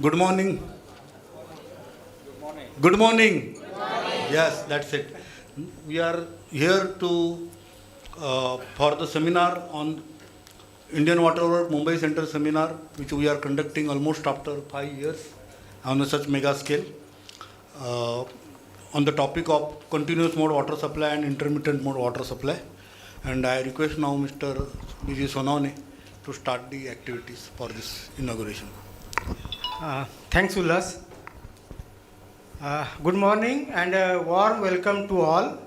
Good morning. Good morning. Yes, that's it. We are here to for the seminar on Indian Water Works Mumbai Center seminar, which we are conducting almost after 5 years on a such mega scale, on the topic of continuous mode water supply and intermittent mode water supply. And I request now Mr. B.G. Sonawane to start the activities for this inauguration. Thanks, Ullas. Good morning and a warm welcome to all.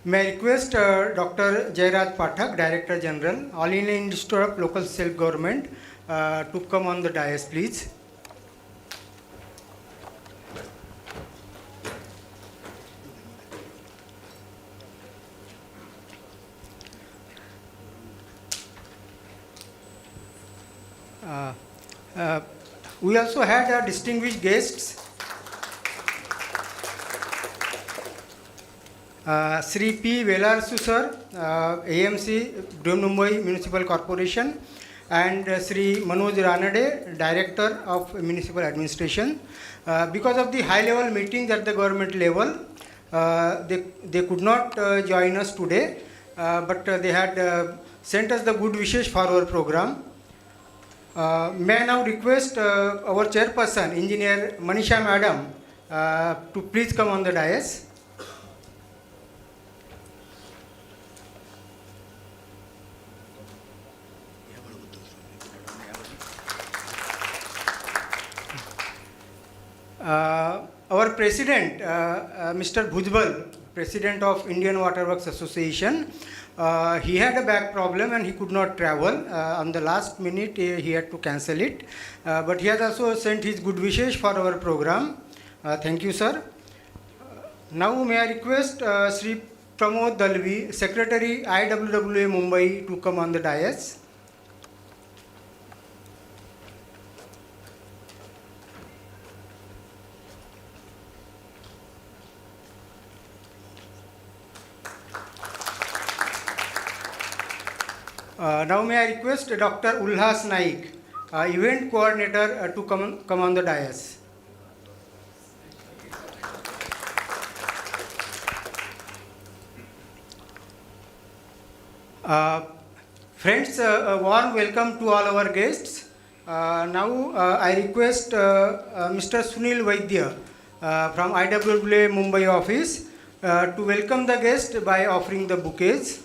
May I request Dr. Jairaj Pathak, Director General, All India Institute of Local Self-Government, to come on the dais, please. We also had distinguished guests. Sri P. Velarsu sir, AMC, Mumbai Municipal Corporation, and Sri Manoj Ranade, Director of Municipal Administration. Because of the high-level meetings at the government level, they could not join us today, but they had sent us the good wishes for our program. May I now request our chairperson, Engineer Manisha Madam, to please come on the dais. Our president, Mr. Bhujbal, president of Indian Water Works Association, he had a back problem and he could not travel. On the last minute, he had to cancel it. But he has also sent his good wishes for our program. Thank you, sir. Now, may I request Sri Pramod Dalvi, Secretary IWWA Mumbai, to come on the dais. Now may I request Dr. Ulhas Naik, Event Coordinator, to come on the dais. Friends, a warm welcome to all our guests. Now I request Mr. Sunil Vaidya from IWWA Mumbai office to welcome the guest by offering the bouquets.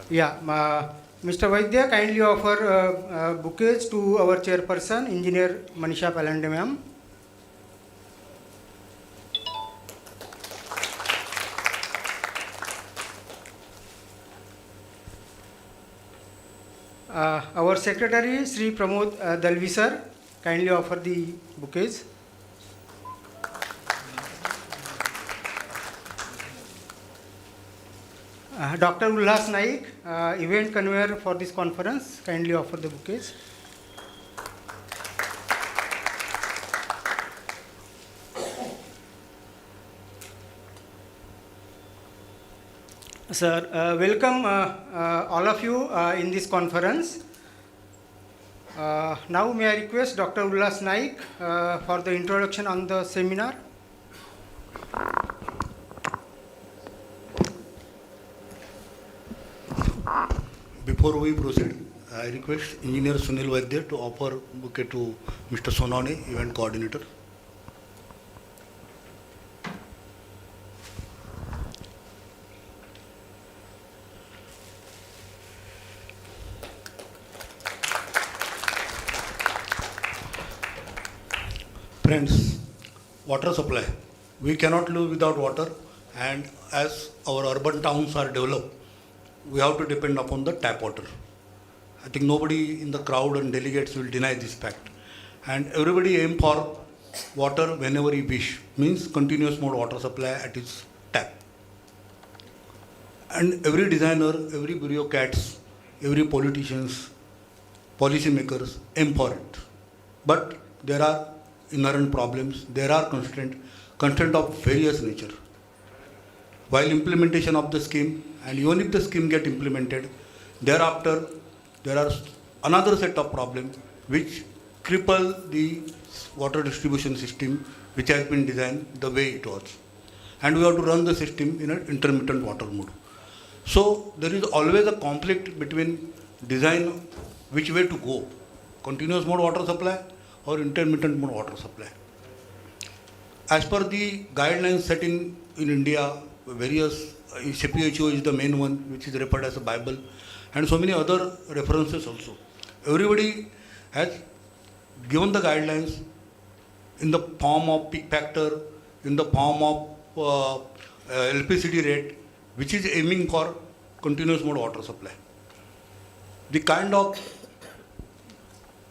Yeah, Mr. Vaidya, kindly offer bouquets to our chairperson, Engineer Manisha Palande ma'am. Our secretary, Sri Pramod Dalvi sir, kindly offer the bouquets. Dr. Ulhas Naik, event convener for this conference, kindly offer the bouquets. Sir, welcome all of you in this conference. Now may I request Dr. Ulhas Naik for the introduction on the seminar. Before we proceed, I request Engineer Sunil Vaidya to offer bouquet to Mr. Sonawane, Event Coordinator. Friends, water supply. We cannot live without water, and as our urban towns are developed, we have to depend upon the tap water. I think nobody in the crowd and delegates will deny this fact. And everybody aim for water whenever he wish, means continuous mode water supply at his tap. And every designer, every bureaucrats, every politicians, policymakers aim for it. But there are inherent problems, there are constraint of various nature. While implementation of the scheme, and even if the scheme get implemented, thereafter there are another set of problems which cripple the water distribution system which has been designed the way it was. And we have to run the system in an intermittent water mode. So there is always a conflict between design which way to go, continuous mode water supply or intermittent mode water supply. As per the guidelines set in India, various CPHO is the main one which is referred as a Bible, and so many other references also. Everybody has given the guidelines in the form of peak factor, in the form of LPCD rate, which is aiming for continuous mode water supply. The kind of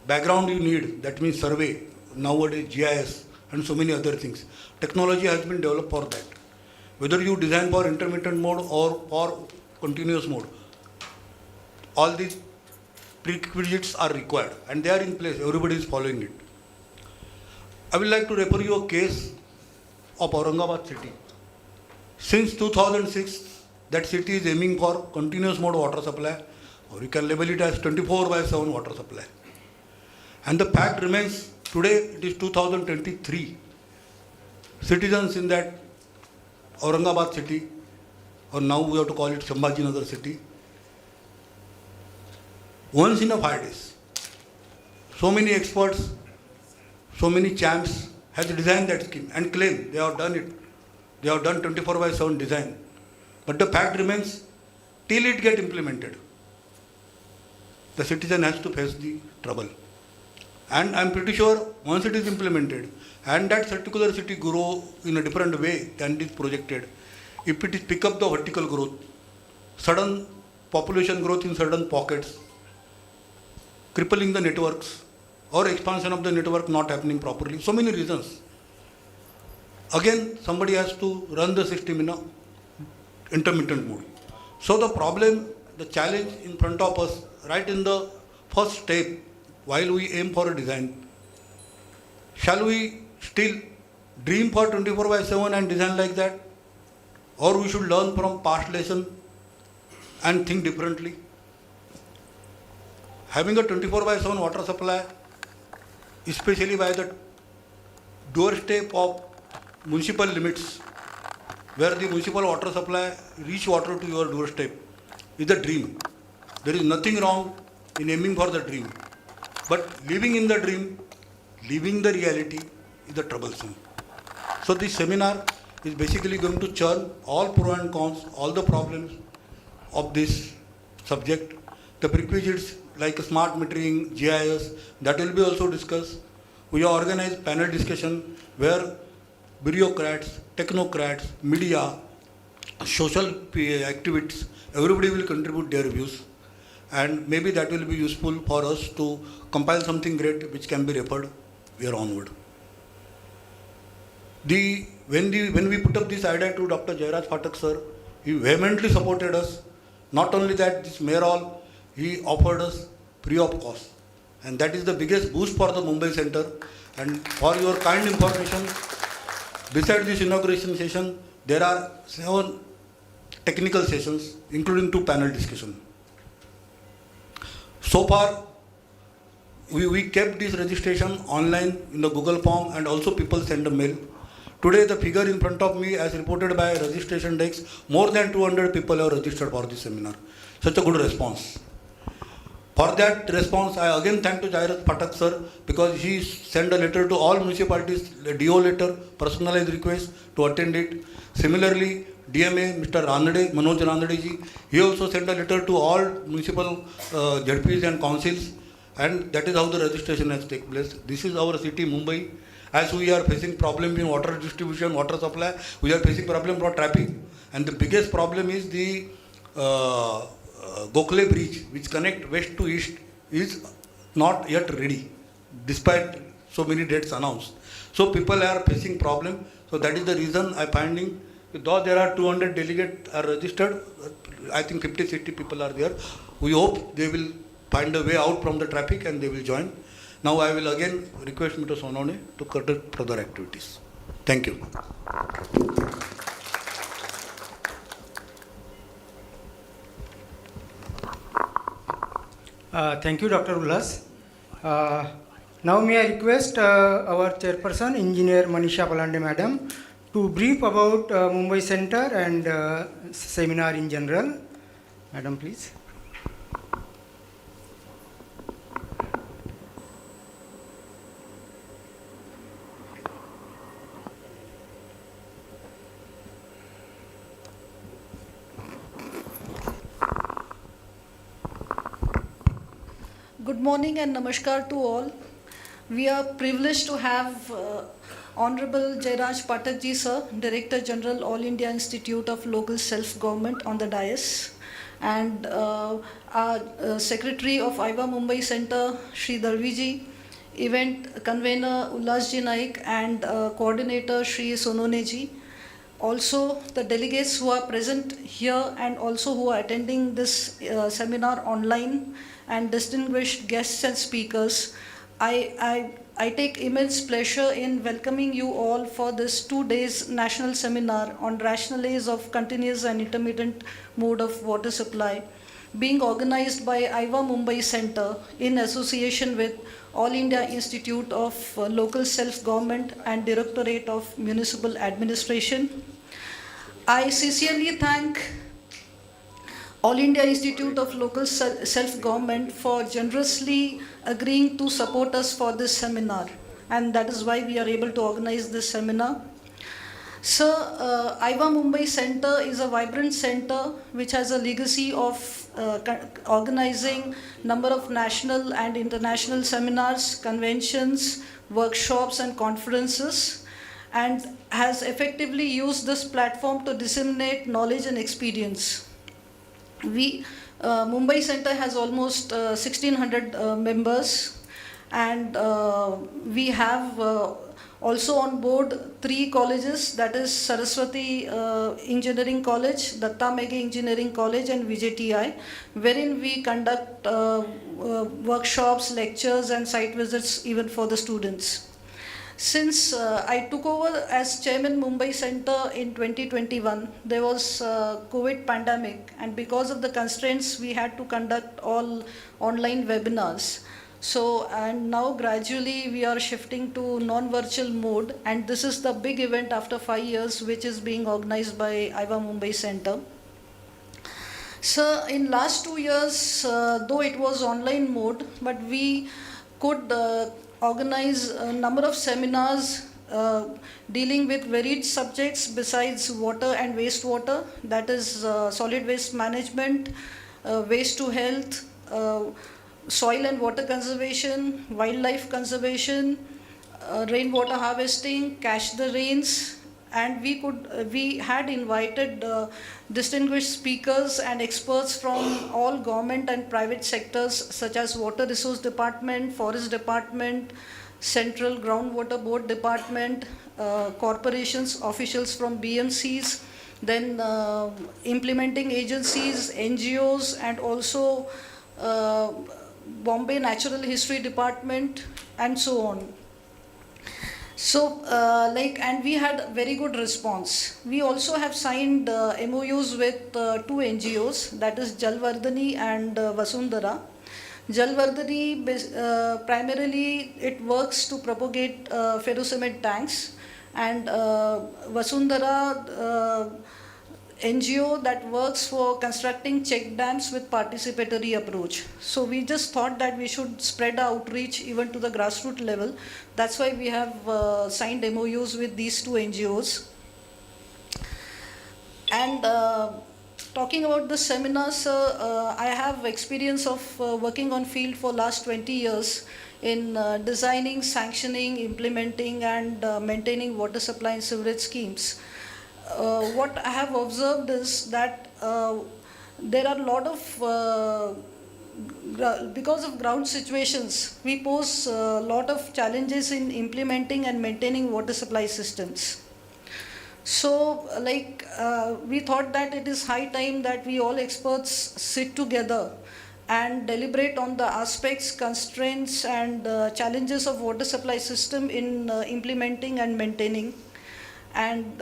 background you need, that means survey, nowadays GIS and so many other things. Technology has been developed for that. Whether you design for intermittent mode or for continuous mode, all these prerequisites are required and they are in place. Everybody is following it. I would like to refer you a case of Aurangabad city. Since 2006, that city is aiming for continuous mode water supply, or you can label it as 24/7 water supply. And the fact remains, today it is 2023. Citizens in that Aurangabad city, or now we have to call it Sambhajinagar city, once in a 5 days, so many experts, so many champs has designed that scheme and claim they have done it. They have done 24/7 design. But the fact remains, till it get implemented, the citizen has to face the trouble. And I'm pretty sure once it is implemented and that particular city grow in a different way than it is projected, if it is pick up the vertical growth, sudden population growth in certain pockets, crippling the networks or expansion of the network not happening properly, so many reasons. Again, somebody has to run the system in a intermittent mode. So the problem, the challenge in front of us, right in the first step, while we aim for a design, shall we still dream for 24/7 and design like that? Or we should learn from past lesson and think differently? Having a 24/7 water supply, especially by the doorstep of municipal limits, where the municipal water supply reach water to your doorstep, is a dream. There is nothing wrong in aiming for the dream. But living in the dream, living the reality is the troublesome. So this seminar is basically going to churn all pro and cons, all the problems of this subject. The prerequisites like smart metering, GIS, that will be also discussed. We have organized panel discussion where bureaucrats, technocrats, media, social activists, everybody will contribute their views. And maybe that will be useful for us to compile something great which can be referred here onward. When we put up this idea to Dr. Jairaj Phatak sir, he vehemently supported us. Not only that, this mayoral, he offered us free of cost. And that is the biggest boost for the Mumbai Center. And for your kind information, besides this inauguration session, there are 7 technical sessions, including 2 panel discussions. So far, we kept this registration online in the Google form and also people send a mail. Today the figure in front of me as reported by registration desk, more than 200 people have registered for this seminar. Such a good response. For that response, I again thank to Jairaj Phatak sir because he sent a letter to all municipalities, a DO letter, personalized request to attend it. Similarly, DMA, Mr. Ranade, Manoj Ranade ji, he also sent a letter to all municipal ZPs and councils, and that is how the registration has taken place. This is our city, Mumbai. As we are facing problem in water distribution, water supply, we are facing problem for traffic. And the biggest problem is the Gokhale Bridge, which connect west to east, is not yet ready, despite so many dates announced. So people are facing problem. So that is the reason I finding Though there are 200 delegates are registered, I think 50-60 people are there. We hope they will find a way out from the traffic and they will join. Now I will again request Mr. Sonone to conduct further activities. Thank you. Thank you, Dr. Ullas. Now may I request our chairperson, Engineer Manisha Palande Madam, to brief about Mumbai Center and seminar in general. Madam, please. Good morning and namaskar to all. We are privileged to have Honorable Jairaj Pathak ji sir, Director General All India Institute of Local Self-Government on the dais, and our Secretary of IVA Mumbai Center, Shri Darvi ji, Event Convener Ullas ji Naik, and Coordinator Shri Sonone ji. Also the delegates who are present here and also who are attending this seminar online, and distinguished guests and speakers. I take immense pleasure in welcoming you all for this 2 days national seminar on rationales of continuous and intermittent mode of water supply, being organized by IVA Mumbai Center in association with All India Institute of Local Self-Government and Directorate of Municipal Administration. I sincerely thank All India Institute of Local Self-Government for generously agreeing to support us for this seminar, and that is why we are able to organize this seminar. Sir, IVA Mumbai Center is a vibrant center which has a legacy of organizing number of national and international seminars, conventions, workshops and conferences, and has effectively used this platform to disseminate knowledge and experience. Mumbai Center has almost 1600 members, and we have also on board 3 colleges, that is Saraswati Engineering College, Datta Mega Engineering College and VJTI, wherein we conduct workshops, lectures and site visits even for the students. Since I took over as Chairman Mumbai Center in 2021, there was COVID pandemic, and because of the constraints we had to conduct all online webinars. So, and now gradually we are shifting to non-virtual mode, and this is the big event after 5 years which is being organized by IVA Mumbai Center. So in last 2 years, though it was online mode, but we could organize a number of seminars dealing with varied subjects besides water and wastewater, that is solid waste management, waste to health, soil and water conservation, wildlife conservation, rainwater harvesting, catch the rains, and we had invited distinguished speakers and experts from all government and private sectors such as Water Resource Department, Forest Department, Central Groundwater Board Department, corporations, officials from BMCs, then implementing agencies, NGOs, and also Bombay Natural History Department, and so on. So, and we had very good response. We also have signed MOUs with 2 NGOs, that is Jalvardhani and Vasundhara. Jalvardhani, primarily it works to propagate ferrocement tanks, and Vasundhara NGO that works for constructing check dams with participatory approach. So we just thought that we should spread our outreach even to the grassroots level. That's why we have signed MOUs with these 2 NGOs. And talking about the seminar, sir, I have experience of working on field for last 20 years in designing, sanctioning, implementing and maintaining water supply and sewerage schemes. What I have observed is that there are a lot of, because of ground situations, we pose a lot of challenges in implementing and maintaining water supply systems. So, we thought that it is high time that we all experts sit together and deliberate on the aspects, constraints, and challenges of water supply system in implementing and maintaining. And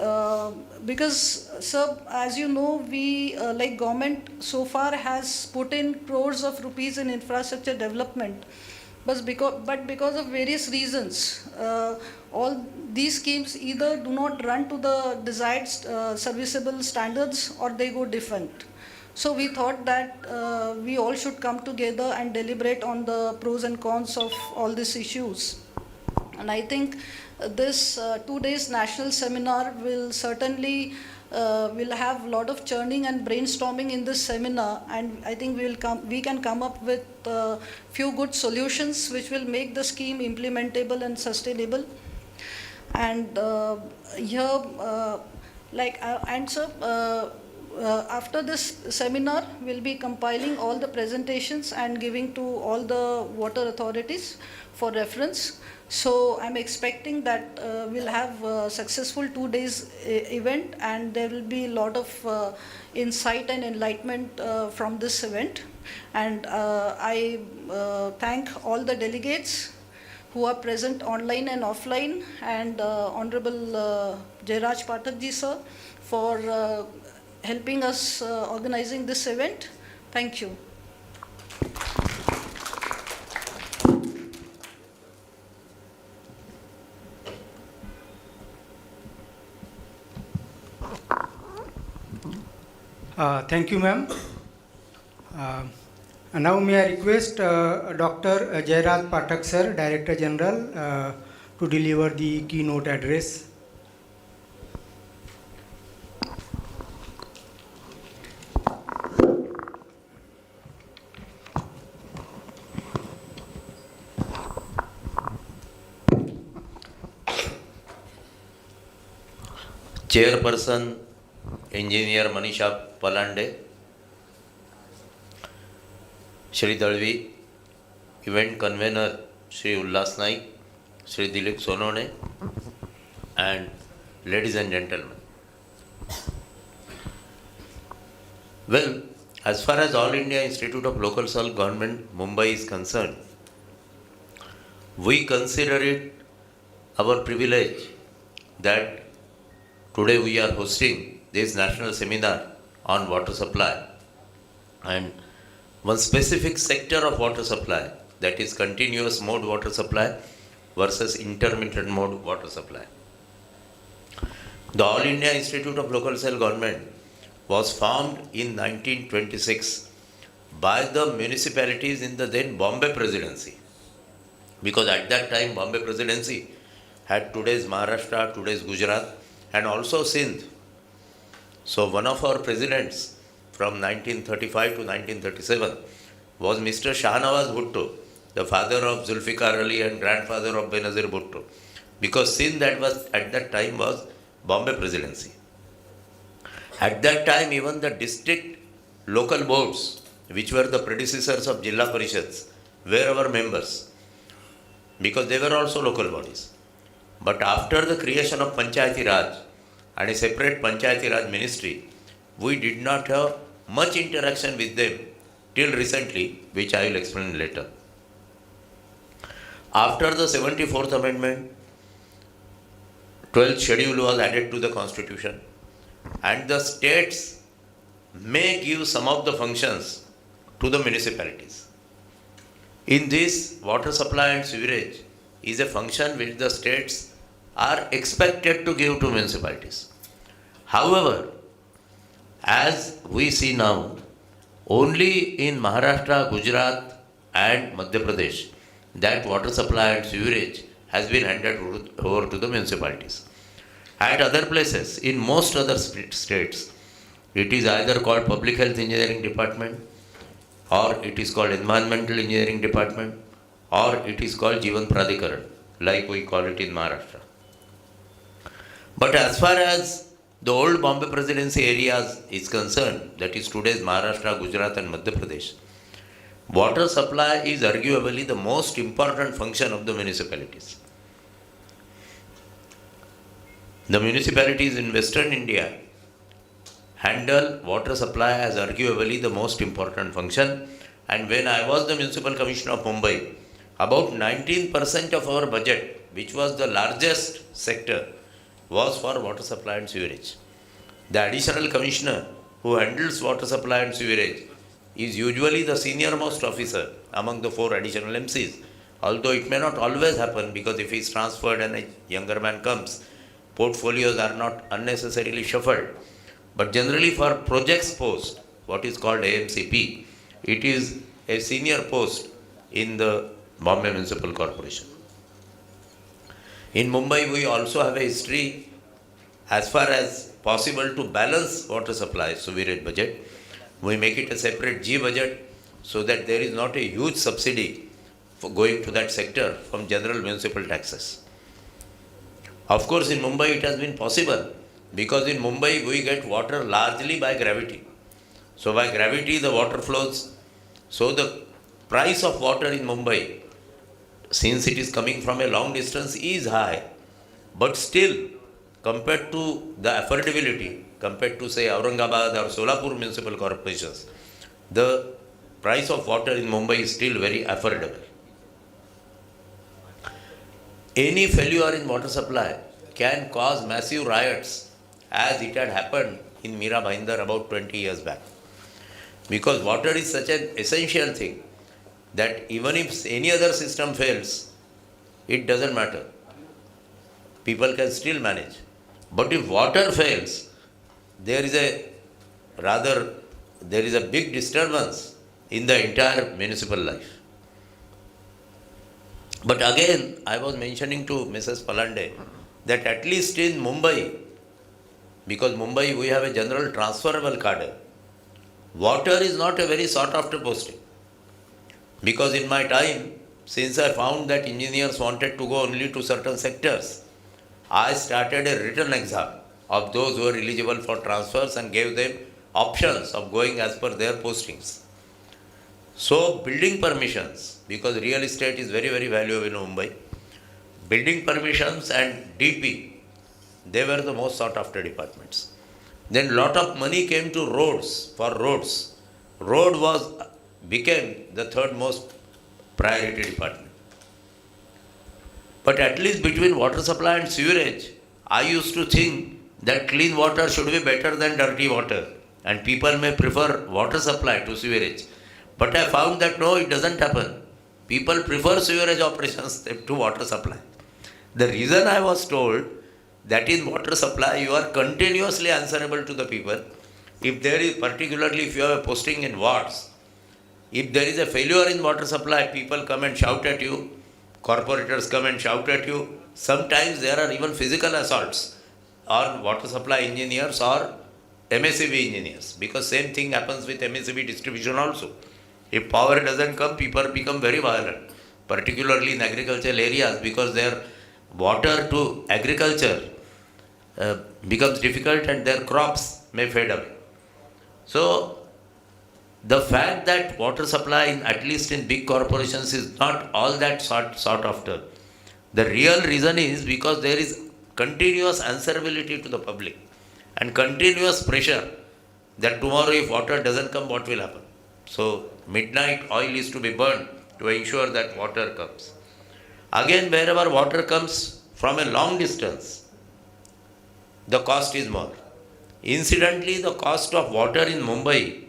because, sir, as you know, we like government so far has put in crores of rupees in infrastructure development, but because of various reasons, all these schemes either do not run to the desired serviceable standards or they go defunct. So we thought that we all should come together and deliberate on the pros and cons of all these issues. And I think this 2 days national seminar will certainly will have a lot of churning and brainstorming in this seminar, and I think we can come up with few good solutions which will make the scheme implementable and sustainable. And here, and so after this seminar, we'll be compiling all the presentations and giving to all the water authorities for reference. So I'm expecting that we'll have a successful 2 days event, and there will be a lot of insight and enlightenment from this event. And I thank all the delegates who are present online and offline, and Honorable Jairaj Pathak ji sir for helping us organizing this event. Thank you. Thank you, ma'am. Now may I request Dr. Jairaj Pathak sir, Director General, to deliver the keynote address. Chairperson Engineer Manisha Palande, Shri Dalvi, Event Convener Shri Ullas Naik, Shri Dilip Sonone, and ladies and gentlemen. Well, as far as All India Institute of Local Self-Government Mumbai is concerned, we consider it our privilege that today we are hosting this national seminar on water supply, and one specific sector of water supply, that is continuous mode water supply versus intermittent mode water supply. The All India Institute of Local Self-Government was formed in 1926 by the municipalities in the then Bombay Presidency, because at that time Bombay Presidency had today's Maharashtra, today's Gujarat, and also Sindh. So one of our presidents from 1935 to 1937 was Mr. Shahnawaz Bhutto, the father of Zulfikar Ali and grandfather of Benazir Bhutto, because Sindh at that time was Bombay Presidency. At that time, even the district local boards, which were the predecessors of Jilla Parishads, were our members, because they were also local bodies. But after the creation of Panchayati Raj and a separate Panchayati Raj ministry, we did not have much interaction with them till recently, which I will explain later. After the 74th Amendment, 12th schedule was added to the Constitution, and the states may give some of the functions to the municipalities. In this, water supply and sewerage is a function which the states are expected to give to municipalities. However, as we see now, only in Maharashtra, Gujarat and Madhya Pradesh that water supply and sewerage has been handed over to the municipalities. At other places, in most other states, it is either called Public Health Engineering Department, or it is called Environmental Engineering Department, or it is called Jeevan Pradhikaran, like we call it in Maharashtra. But as far as the old Bombay Presidency areas is concerned, that is today's Maharashtra, Gujarat and Madhya Pradesh, water supply is arguably the most important function of the municipalities. The municipalities in Western India handle water supply as arguably the most important function. And when I was the Municipal Commissioner of Mumbai, about 19% of our budget, which was the largest sector, was for water supply and sewerage. The additional commissioner who handles water supply and sewerage is usually the senior most officer among the 4 additional MCs. Although it may not always happen, because if he is transferred and a younger man comes, portfolios are not unnecessarily shuffled. But generally for projects post, what is called AMCP, it is a senior post in the Bombay Municipal Corporation. In Mumbai, we also have a history as far as possible to balance water supply sewerage budget. We make it a separate G budget so that there is not a huge subsidy for going to that sector from general municipal taxes. Of course, in Mumbai it has been possible because in Mumbai we get water largely by gravity. So by gravity the water flows. So the price of water in Mumbai, since it is coming from a long distance, is high. But still, compared to the affordability, compared to say Aurangabad or Solapur municipal corporations, the price of water in Mumbai is still very affordable. Any failure in water supply can cause massive riots, as it had happened in Mira Bhayandar about 20 years back. Because water is such an essential thing that even if any other system fails, it doesn't matter. People can still manage. But if water fails, there is a big disturbance in the entire municipal life. But again, I was mentioning to Mrs. Palande that at least in Mumbai, because Mumbai we have a general transferable cadre, water is not a very sought after posting. Because in my time, since I found that engineers wanted to go only to certain sectors, I started a written exam of those who were eligible for transfers and gave them options of going as per their postings. So building permissions, because real estate is very, very valuable in Mumbai, building permissions and DP, they were the most sought after departments. Then lot of money came to roads, for roads. Road became the third most priority department. But at least between water supply and sewerage, I used to think that clean water should be better than dirty water, and people may prefer water supply to sewerage. But I found that no, it doesn't happen. People prefer sewerage operations to water supply. The reason I was told that in water supply you are continuously answerable to the people. If there is, particularly if you have a posting in wards, if there is a failure in water supply, people come and shout at you, corporators come and shout at you. Sometimes there are even physical assaults on water supply engineers or MSCB engineers, because same thing happens with MSCB distribution also. If power doesn't come, people become very violent, particularly in agricultural areas, because their water to agriculture becomes difficult and their crops may fade away. So the fact that water supply, at least in big corporations, is not all that sought after, the real reason is because there is continuous answerability to the public and continuous pressure that tomorrow if water doesn't come, what will happen? So midnight oil is to be burned to ensure that water comes. Again, wherever water comes from a long distance, the cost is more. Incidentally, the cost of water in Mumbai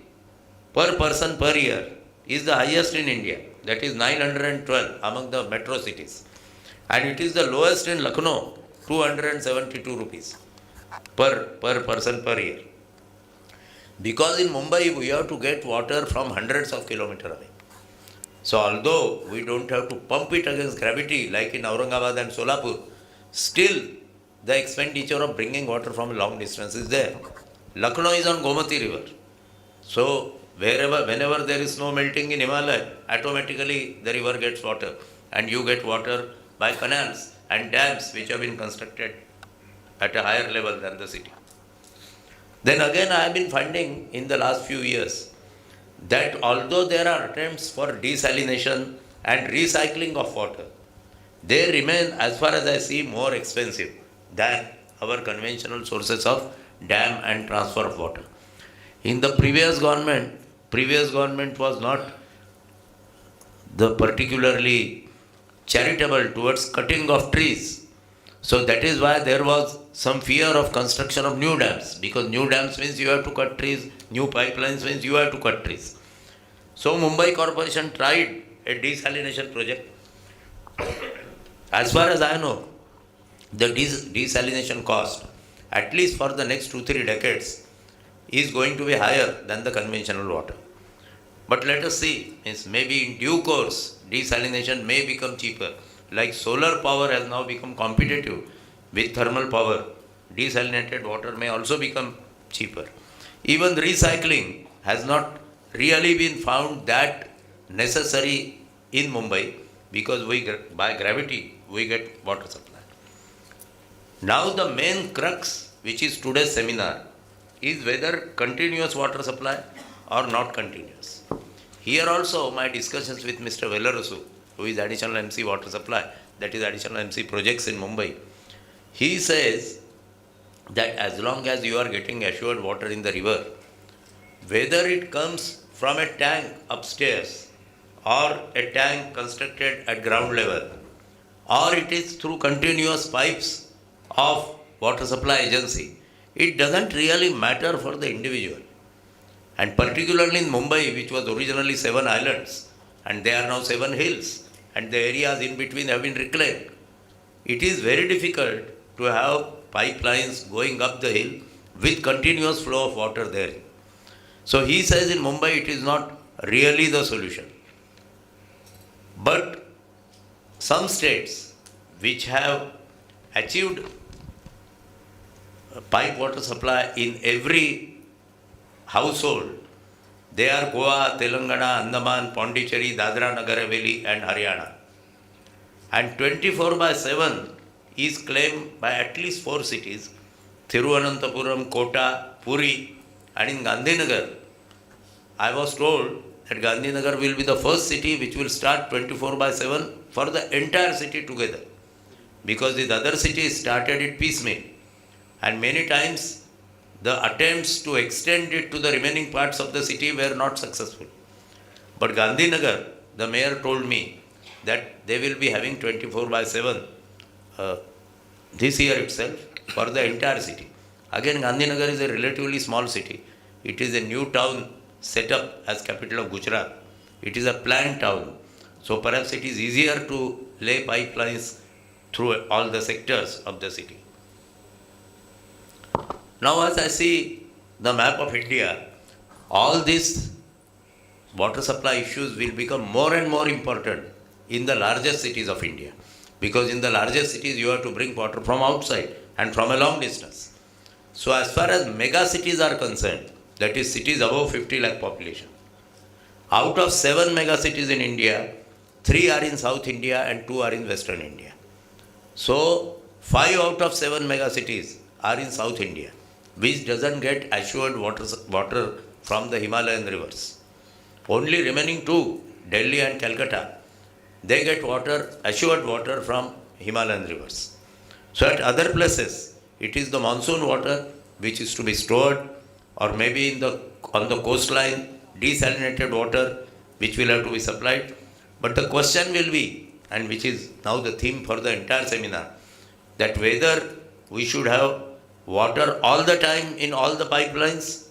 per person per year is the highest in India. That is 912 among the metro cities. And it is the lowest in Lucknow, 272 rupees per person per year. Because in Mumbai we have to get water from hundreds of kilometers away. So although we don't have to pump it against gravity like in Aurangabad and Solapur, still the expenditure of bringing water from a long distance is there. Lucknow is on Gomati river. So whenever there is snow melting in Himalaya, automatically the river gets water and you get water by canals and dams which have been constructed at a higher level than the city. Then again I have been finding in the last few years that although there are attempts for desalination and recycling of water, they remain, as far as I see, more expensive than our conventional sources of dam and transfer of water. In the previous government was not the particularly charitable towards cutting of trees. So that is why there was some fear of construction of new dams, because new dams means you have to cut trees, new pipelines means you have to cut trees. So Mumbai Corporation tried a desalination project. As far as I know, the desalination cost, at least for the next 2-3 decades, is going to be higher than the conventional water. But let us see, means maybe in due course, desalination may become cheaper. Like solar power has now become competitive with thermal power, desalinated water may also become cheaper. Even recycling has not really been found that necessary in Mumbai, because by gravity we get water supply. Now the main crux, which is today's seminar, is whether continuous water supply or not continuous. Here also my discussions with Mr. Vellarasu, who is additional MC water supply, that is additional MC projects in Mumbai, he says that as long as you are getting assured water in the river, whether it comes from a tank upstairs or a tank constructed at ground level, or it is through continuous pipes of water supply agency, it doesn't really matter for the individual. And particularly in Mumbai, which was originally 7 islands, and they are now 7 hills, and the areas in between have been reclaimed, it is very difficult to have pipelines going up the hill with continuous flow of water there. So he says in Mumbai it is not really the solution. But some states which have achieved pipe water supply in every household, they are Goa, Telangana, Andaman, Pondicherry, Dadra, Nagar Haveli and Haryana. And 24/7 is claimed by at least 4 cities, Thiruvananthapuram, Kota, Puri, and in Gandhinagar. I was told that Gandhinagar will be the first city which will start 24/7 for the entire city together, because the other cities started it piecemeal, and many times the attempts to extend it to the remaining parts of the city were not successful. But Gandhinagar, the mayor told me that they will be having 24/7 this year itself for the entire city. Again, Gandhinagar is a relatively small city. It is a new town set up as capital of Gujarat. It is a planned town. So perhaps it is easier to lay pipelines through all the sectors of the city. Now as I see the map of India, all these water supply issues will become more and more important in the largest cities of India. Because in the largest cities you have to bring water from outside and from a long distance. So as far as mega cities are concerned, that is cities above 50 lakh population, out of 7 mega cities in India, 3 are in South India and 2 are in Western India. So 5 out of 7 mega cities are in South India, which doesn't get assured water from the Himalayan rivers. Only remaining 2, Delhi and Calcutta, they get assured water from Himalayan rivers. So at other places, it is the monsoon water which is to be stored, or maybe on the coastline, desalinated water which will have to be supplied. But the question will be, and which is now the theme for the entire seminar, that whether we should have water all the time in all the pipelines,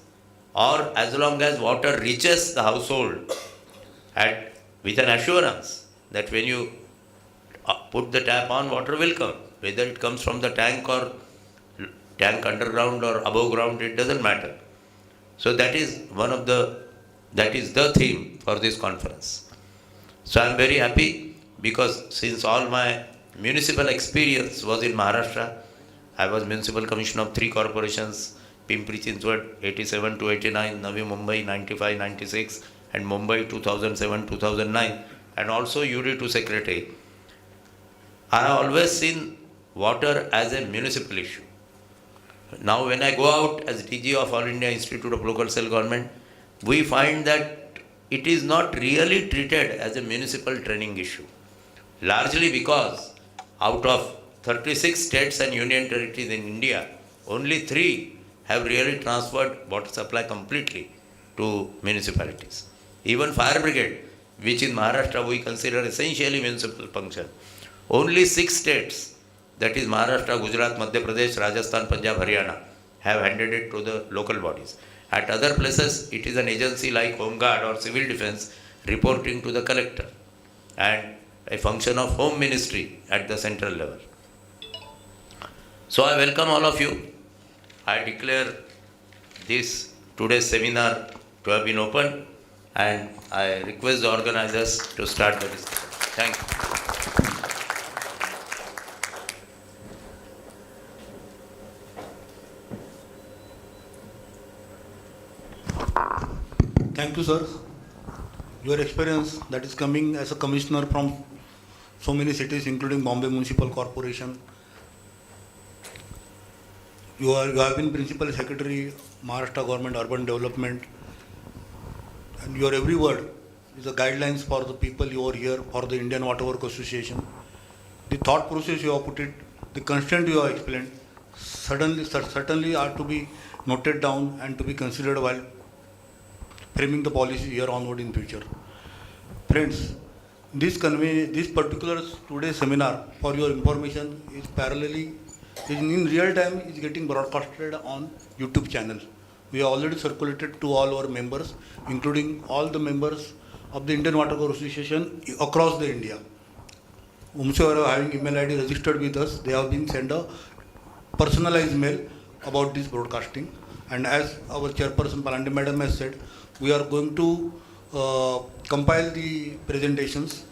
or as long as water reaches the household with an assurance that when you put the tap on, water will come. Whether it comes from the tank or tank underground or above ground, it doesn't matter. So that is the theme for this conference. So I am very happy, because since all my municipal experience was in Maharashtra, I was municipal commissioner of 3 corporations, Pimpri Chinchwad 87 to 89, Navi Mumbai 95, 96, and Mumbai 2007, 2009, and also UD2 secretary. I have always seen water as a municipal issue. Now when I go out as DG of All India Institute of Local Self-Government, we find that it is not really treated as a municipal training issue. Largely because out of 36 states and union territories in India, only 3 have really transferred water supply completely to municipalities. Even fire brigade, which in Maharashtra we consider essentially municipal function, only 6 states, that is Maharashtra, Gujarat, Madhya Pradesh, Rajasthan, Punjab, Haryana, have handed it to the local bodies. At other places, it is an agency like Home Guard or Civil Defense reporting to the collector, and a function of Home Ministry at the central level. So I welcome all of you. I declare this today's seminar to have been opened, and I request the organizers to start the discussion. Thank you. Thank you, sir. Your experience that is coming as a commissioner from so many cities, including Bombay Municipal Corporation. You have been Principal Secretary, Maharashtra Government Urban Development, and your every word is the guidelines for the people you are here for the Indian Water Work Association. The thought process you have put it, the constraint you have explained, certainly are to be noted down and to be considered while framing the policy here onward in future. Friends, this particular today's seminar, for your information, is parallelly, in real time, is getting broadcasted on YouTube channel. We have already circulated to all our members, including all the members of the Indian Water Works Association across the India. Whomsoever having email ID registered with us, they have been sent a personalized mail about this broadcasting. And as our chairperson Palandi Madam has said, we are going to compile the presentations.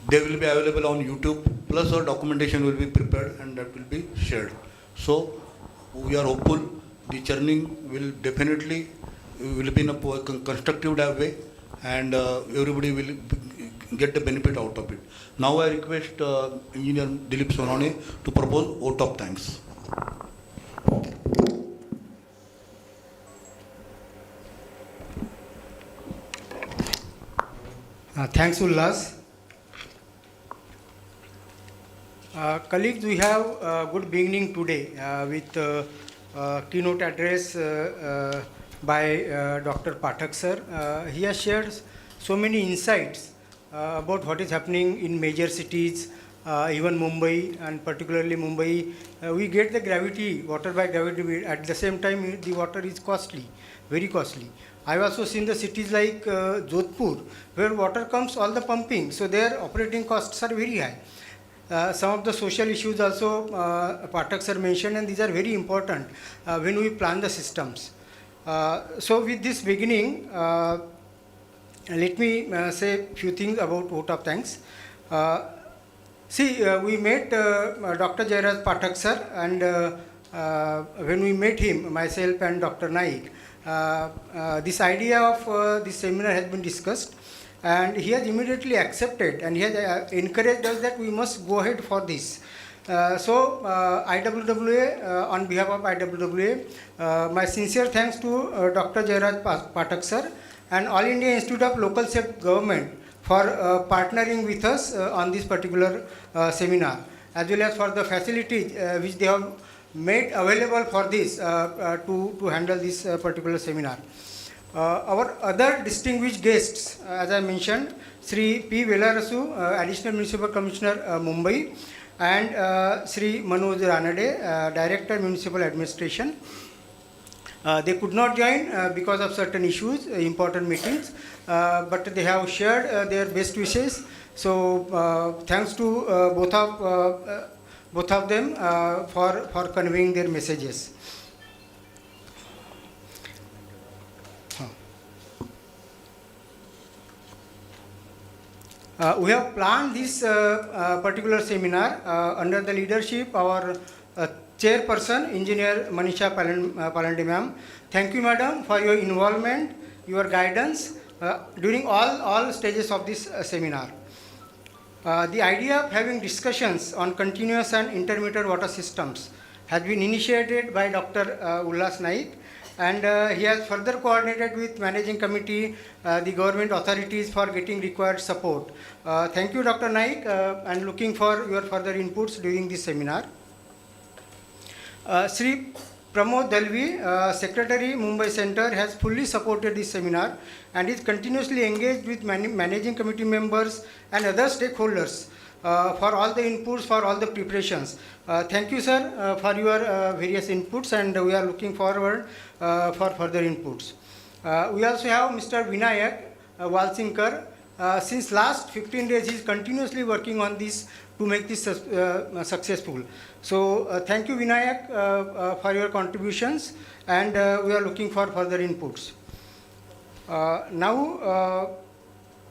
They will be available on YouTube, plus our documentation will be prepared and that will be shared. So we are hopeful the churning will definitely will be in a constructive way, and everybody will get the benefit out of it. Now I request Engineer Dilip Sonane to propose vote of thanks. Thanks, Ullas. Colleagues, we have a good beginning today with keynote address by Dr. Pathak sir. He has shared so many insights about what is happening in major cities, even Mumbai, and particularly Mumbai. We get the gravity, water by gravity. At the same time, the water is costly, very costly. I've also seen the cities like Jodhpur, where water comes all the pumping, so their operating costs are very high. Some of the social issues also Pathak sir mentioned, and these are very important when we plan the systems. So with this beginning, let me say a few things about vote of thanks. We met Dr. Jairaj Pathak sir, and when we met him, myself and Dr. Naik, this idea of this seminar has been discussed, and he has immediately accepted, and he has encouraged us that we must go ahead for this. IWWA, on behalf of IWWA, my sincere thanks to Dr. Jairaj Pathak sir and All India Institute of Local Self-Government for partnering with us on this particular seminar, as well as for the facilities which they have made available for this to handle this particular seminar. Our other distinguished guests, as I mentioned, Sri P. Velarasu, Additional Municipal Commissioner, Mumbai, and Sri Manoj Ranade, Director Municipal Administration. They could not join because of certain issues, important meetings, but they have shared their best wishes. So thanks to both of them for conveying their messages. We have planned this particular seminar under the leadership of our chairperson, Engineer Manisha Palandi ma'am. Thank you, madam, for your involvement, your guidance during all stages of this seminar. The idea of having discussions on continuous and intermittent water systems has been initiated by Dr. Ullas Naik, and he has further coordinated with managing committee, the government authorities for getting required support. Thank you, Dr. Naik, and looking for your further inputs during this seminar. Sri Pramod Dalvi, Secretary, Mumbai Center, has fully supported this seminar and is continuously engaged with managing committee members and other stakeholders for all the inputs, for all the preparations. Thank you, sir, for your various inputs, and we are looking forward for further inputs. We also have Mr. Vinayak Walsinkar. Since last 15 days, he is continuously working on this to make this successful. So thank you, Vinayak, for your contributions, and we are looking for further inputs. Now,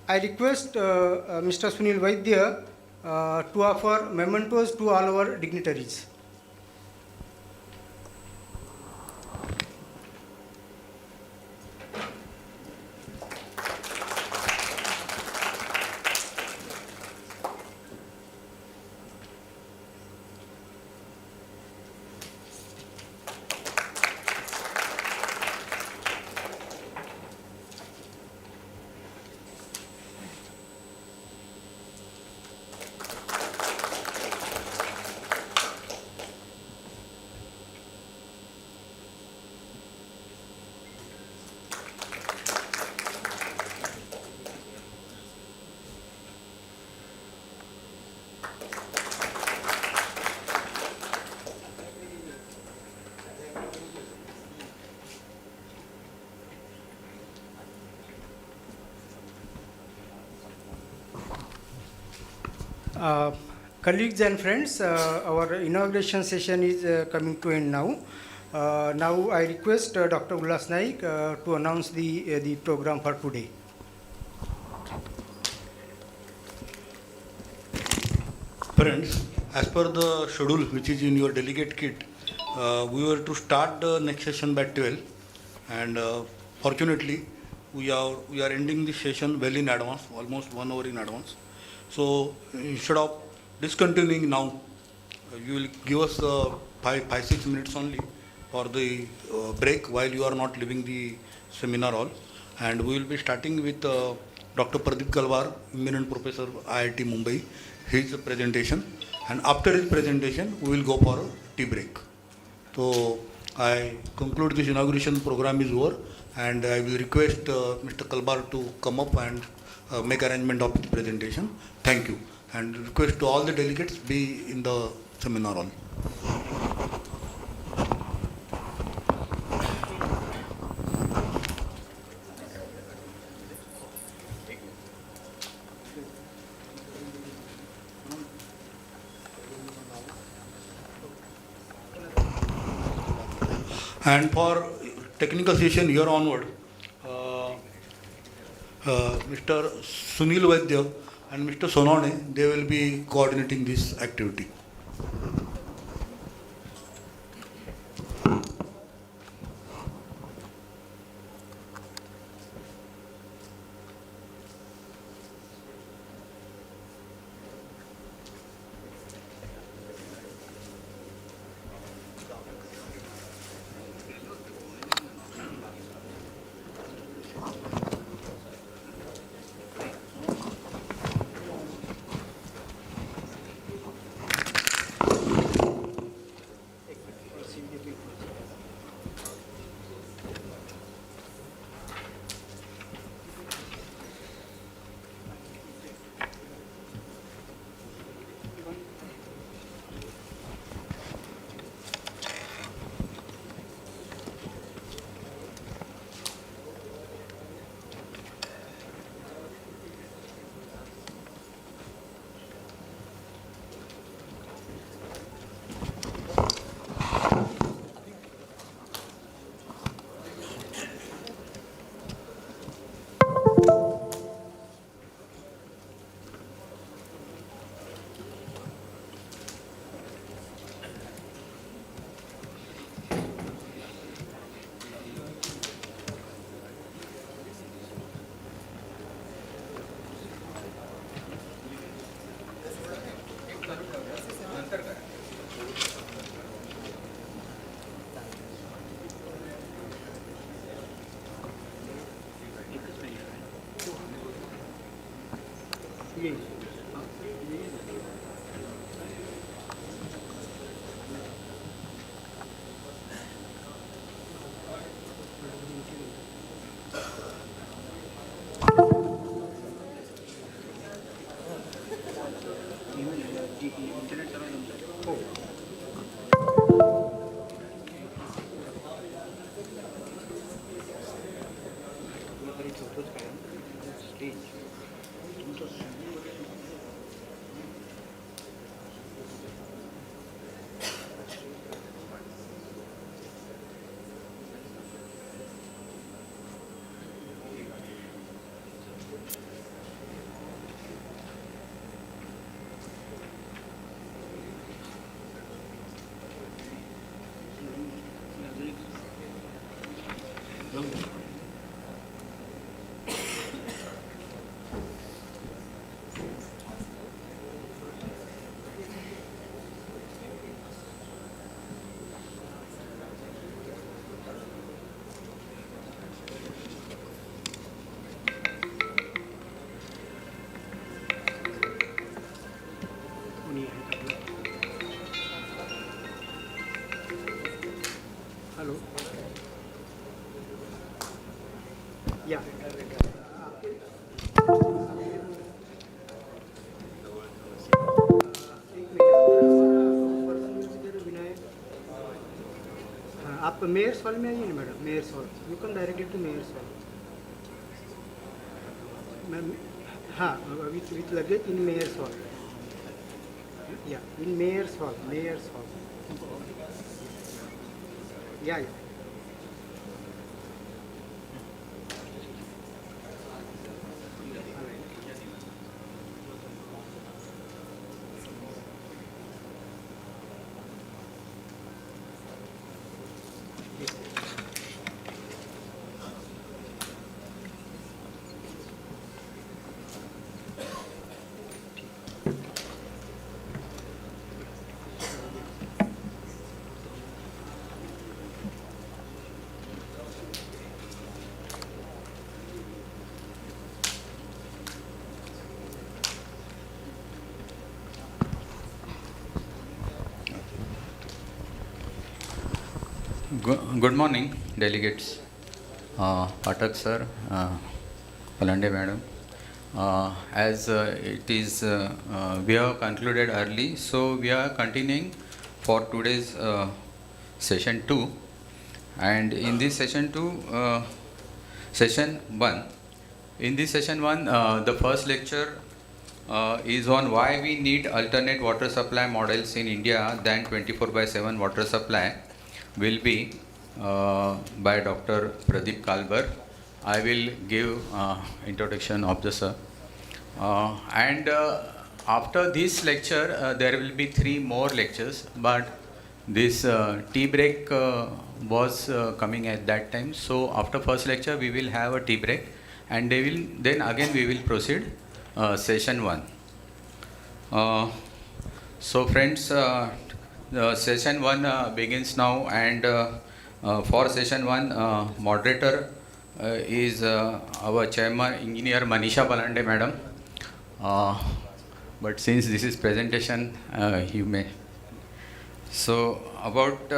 I request Mr. Sunil Vaidya to offer mementos to all our dignitaries. Colleagues and friends, our inauguration session is coming to end now. Now I request Dr. Ullas Naik to announce the program for today. Friends, as per the schedule which is in your delegate kit, we were to start the next session by 12, and fortunately we are ending this session well in advance, almost 1 hour in advance. So instead of discontinuing now, you will give us 5-6 minutes only for the break while you are not leaving the seminar hall, and we will be starting with Dr. Pradeep Kalwar, eminent professor IIT Mumbai, his presentation, and after his presentation we will go for a tea break. So I conclude this inauguration program is over, and I will request Mr. Kalwar to come up and make arrangement of his presentation. Thank you, and request to all the delegates be in the seminar hall. And for technical session here onward, Mr. Sunil Vaidya and Mr. Sonone, they will be coordinating this activity. Hello या हाँ, आप mayor's hall में आइए ना madam, mayor's hall, you can directly to mayor's hall ma'am. हाँ, with luggage in mayor's hall, या in mayor's hall, mayor's hall, या Good morning, delegates. Pathak sir, Palande madam. As it is, we have concluded early, so we are continuing for today's session 2. And in this session 2, session 1, in this session 1, the first lecture is on why we need alternate water supply models in India than 24/7 water supply, will be by Dr. Pradeep Kalbar. I will give introduction of the sir. And after this lecture, there will be 3 more lectures, but this tea break was coming at that time. So after first lecture, we will have a tea break, and then again we will proceed session 1. So friends, session 1 begins now, and for session 1, moderator is our chairman, Engineer Manisha Palande madam. But since this is presentation, you may. So about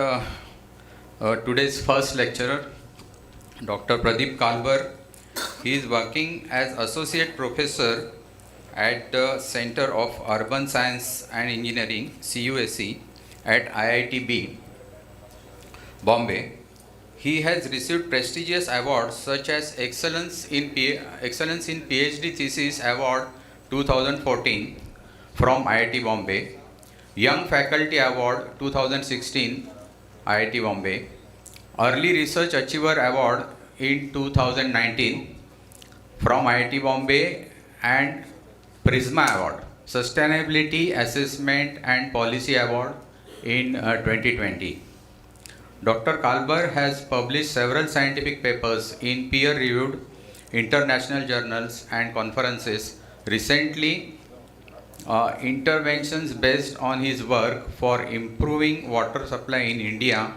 today's first lecturer, Dr. Pradeep Kalbar. He is working as associate professor at the Center of Urban Science and Engineering (CUSE) at IIT Bombay. He has received prestigious awards such as Excellence in PhD Thesis Award 2014 from IIT Bombay, Young Faculty Award 2016 IIT Bombay, Early Research Achiever Award in 2019 from IIT Bombay, and Prisma Award, Sustainability Assessment and Policy Award in 2020. Dr. Kalbar has published several scientific papers in peer-reviewed international journals and conferences. Recently, interventions based on his work for improving water supply in India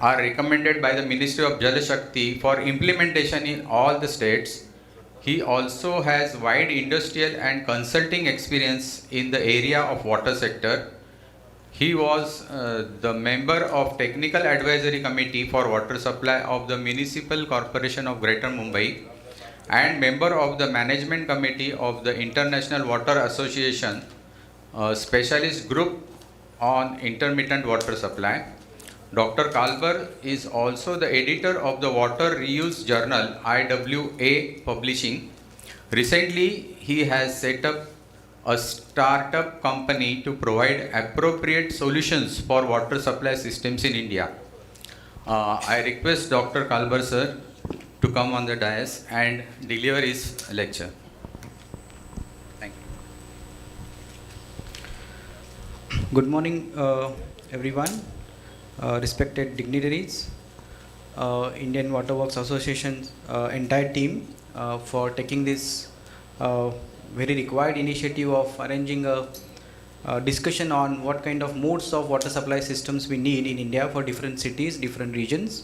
are recommended by the Ministry of Jal Shakti for implementation in all the states. He also has wide industrial and consulting experience in the area of water sector. He was the member of Technical Advisory Committee for Water Supply of the Municipal Corporation of Greater Mumbai and member of the Management Committee of the International Water Association Specialist Group on Intermittent Water Supply. Dr. Kalbar is also the editor of the Water Reuse Journal IWA Publishing. Recently, he has set up a startup company to provide appropriate solutions for water supply systems in India. I request Dr. Kalbar sir to come on the dais and deliver his lecture. Thank you. Good morning, everyone, respected dignitaries, Indian Water Works Association entire team for taking this very required initiative of arranging a discussion on what kind of modes of water supply systems we need in India for different cities, different regions.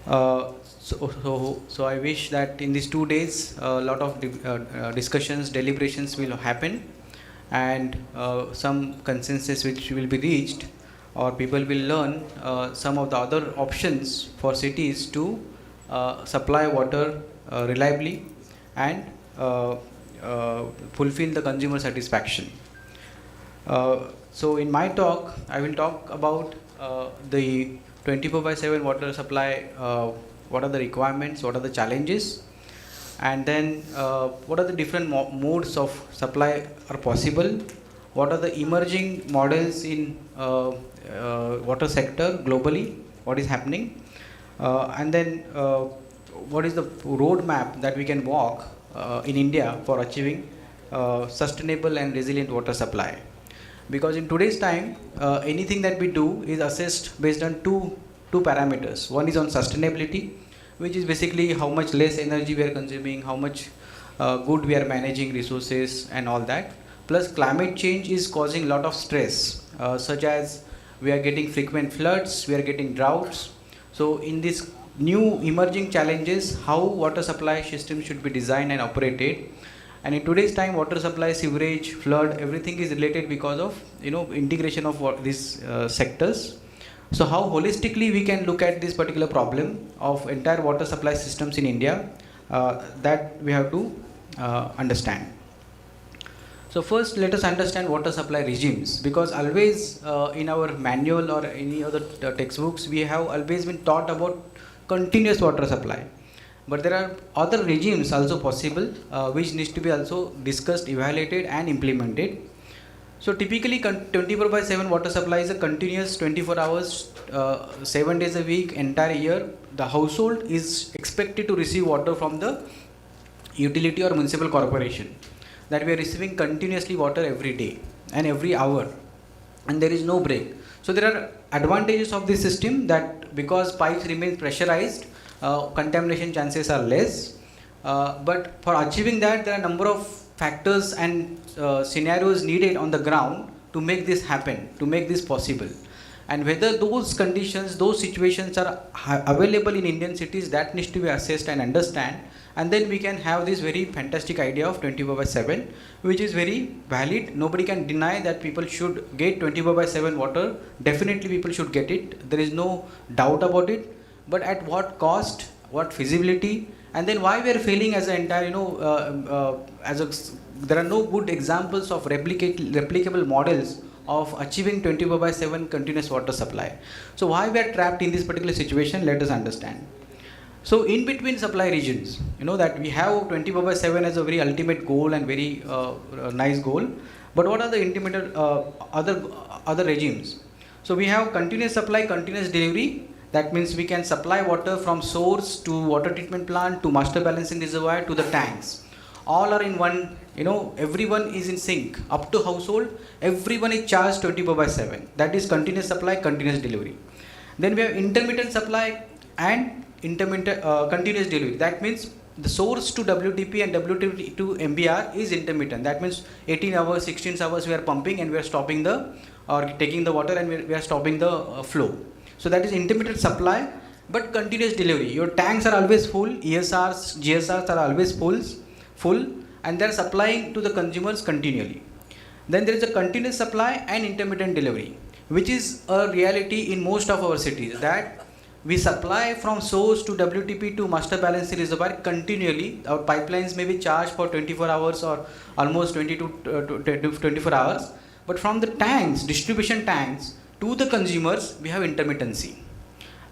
So I wish that in these 2 days a lot of discussions, deliberations will happen, and some consensus which will be reached, or people will learn some of the other options for cities to supply water reliably and fulfill the consumer satisfaction. So in my talk, I will talk about the 24/7 water supply, what are the requirements, what are the challenges, and then what are the different modes of supply are possible, what are the emerging models in water sector globally, what is happening, and then what is the roadmap that we can walk in India for achieving sustainable and resilient water supply. Because in today's time, anything that we do is assessed based on two parameters. One is on sustainability, which is basically how much less energy we are consuming, how much good we are managing resources and all that. Plus climate change is causing a lot of stress, such as we are getting frequent floods, we are getting droughts. So in this new emerging challenges, how water supply system should be designed and operated. And in today's time, water supply, sewerage, flood, everything is related because of integration of these sectors. So how holistically we can look at this particular problem of entire water supply systems in India, that we have to understand. So first, let us understand water supply regimes, because always in our manual or any other textbooks, we have always been taught about continuous water supply. But there are other regimes also possible, which needs to be also discussed, evaluated and implemented. So typically 24/7 water supply is a continuous 24 hours, 7 days a week, entire year. The household is expected to receive water from the utility or municipal corporation. That we are receiving continuously water every day and every hour, and there is no break. So there are advantages of this system, that because pipes remain pressurized, contamination chances are less. But for achieving that, there are a number of factors and scenarios needed on the ground to make this happen, to make this possible. And whether those conditions, those situations are available in Indian cities, that needs to be assessed and understand. And then we can have this very fantastic idea of 24/7, which is very valid. Nobody can deny that people should get 24/7 water. Definitely people should get it. There is no doubt about it. But at what cost, what feasibility, and then why we are failing as an entire, there are no good examples of replicable models of achieving 24/7 continuous water supply. So why we are trapped in this particular situation, let us understand. So in between supply regions, that we have 24/7 as a very ultimate goal and very nice goal. But what are the intermediate other regimes? So we have continuous supply, continuous delivery. That means we can supply water from source to water treatment plant to master balancing reservoir to the tanks. All are in one, everyone is in sync. Up to household, everyone is charged 24/7. That is continuous supply, continuous delivery. Then we have intermittent supply and continuous delivery. That means the source to WTP and WTP to MBR is intermittent. That means 18 hours, 16 hours we are pumping and we are stopping or taking the water, and we are stopping the flow. So that is intermittent supply, but continuous delivery. Your tanks are always full, ESRs, GSRs are always full, and they are supplying to the consumers continually. Then there is a continuous supply and intermittent delivery, which is a reality in most of our cities, that we supply from source to WTP to master balancing reservoir continually. Our pipelines may be charged for 24 hours or almost 20 to 24 hours. But from the tanks, distribution tanks, to the consumers, we have intermittency.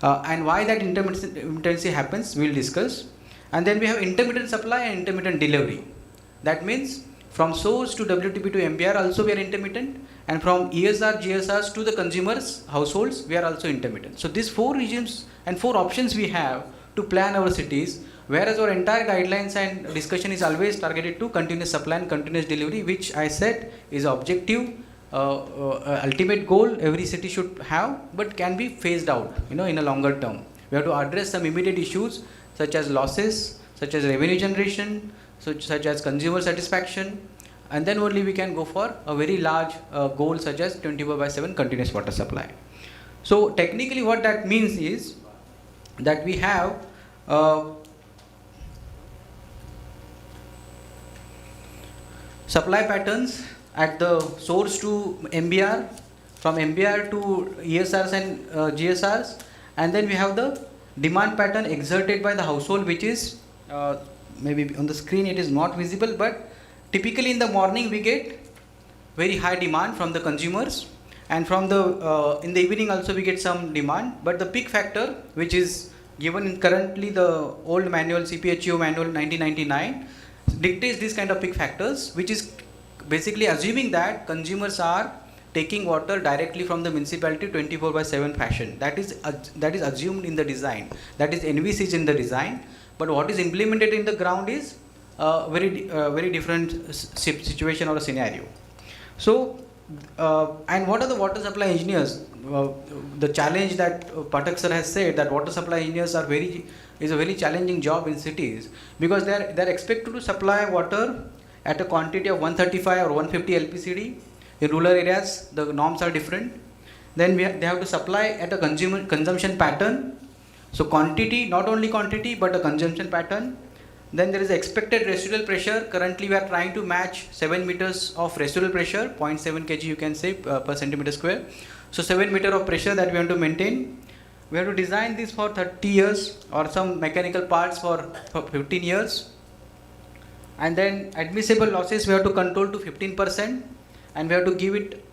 And why that intermittency happens, we will discuss. And then we have intermittent supply and intermittent delivery. That means from source to WTP to MBR also we are intermittent, and from ESR, GSRs to the consumers, households, we are also intermittent. So these 4 regions and 4 options we have to plan our cities, whereas our entire guidelines and discussion is always targeted to continuous supply and continuous delivery, which I said is objective, ultimate goal every city should have, but can be phased out, in a longer term. We have to address some immediate issues such as losses, such as revenue generation, such as consumer satisfaction, and then only we can go for a very large goal such as 24/7 continuous water supply. So technically what that means is that we have supply patterns at the source to MBR, from MBR to ESRs and GSRs, and then we have the demand pattern exerted by the household, which is maybe on the screen it is not visible, but typically in the morning we get very high demand from the consumers, and from the in the evening also we get some demand, but the peak factor, which is given in currently the old manual, CPHEO manual 1999, dictates this kind of peak factors, which is basically assuming that consumers are taking water directly from the municipality 24/7 fashion. That is assumed in the design, that is envisaged in the design, but what is implemented in the ground is very different situation or a scenario. So, and what are the water supply engineers? The challenge that Pathak sir has said, that water supply engineers is a very challenging job in cities, because they are expected to supply water at a quantity of 135 or 150 LPCD. In rural areas, the norms are different. Then they have to supply at a consumption pattern. So quantity, not only quantity, but a consumption pattern. Then there is expected residual pressure. Currently, we are trying to match 7 meters of residual pressure, 0.7 kg you can say per centimeter square. So 7 meter of pressure that we want to maintain. We have to design this for 30 years, or some mechanical parts for 15 years. And then admissible losses we have to control to 15%, and we have to give it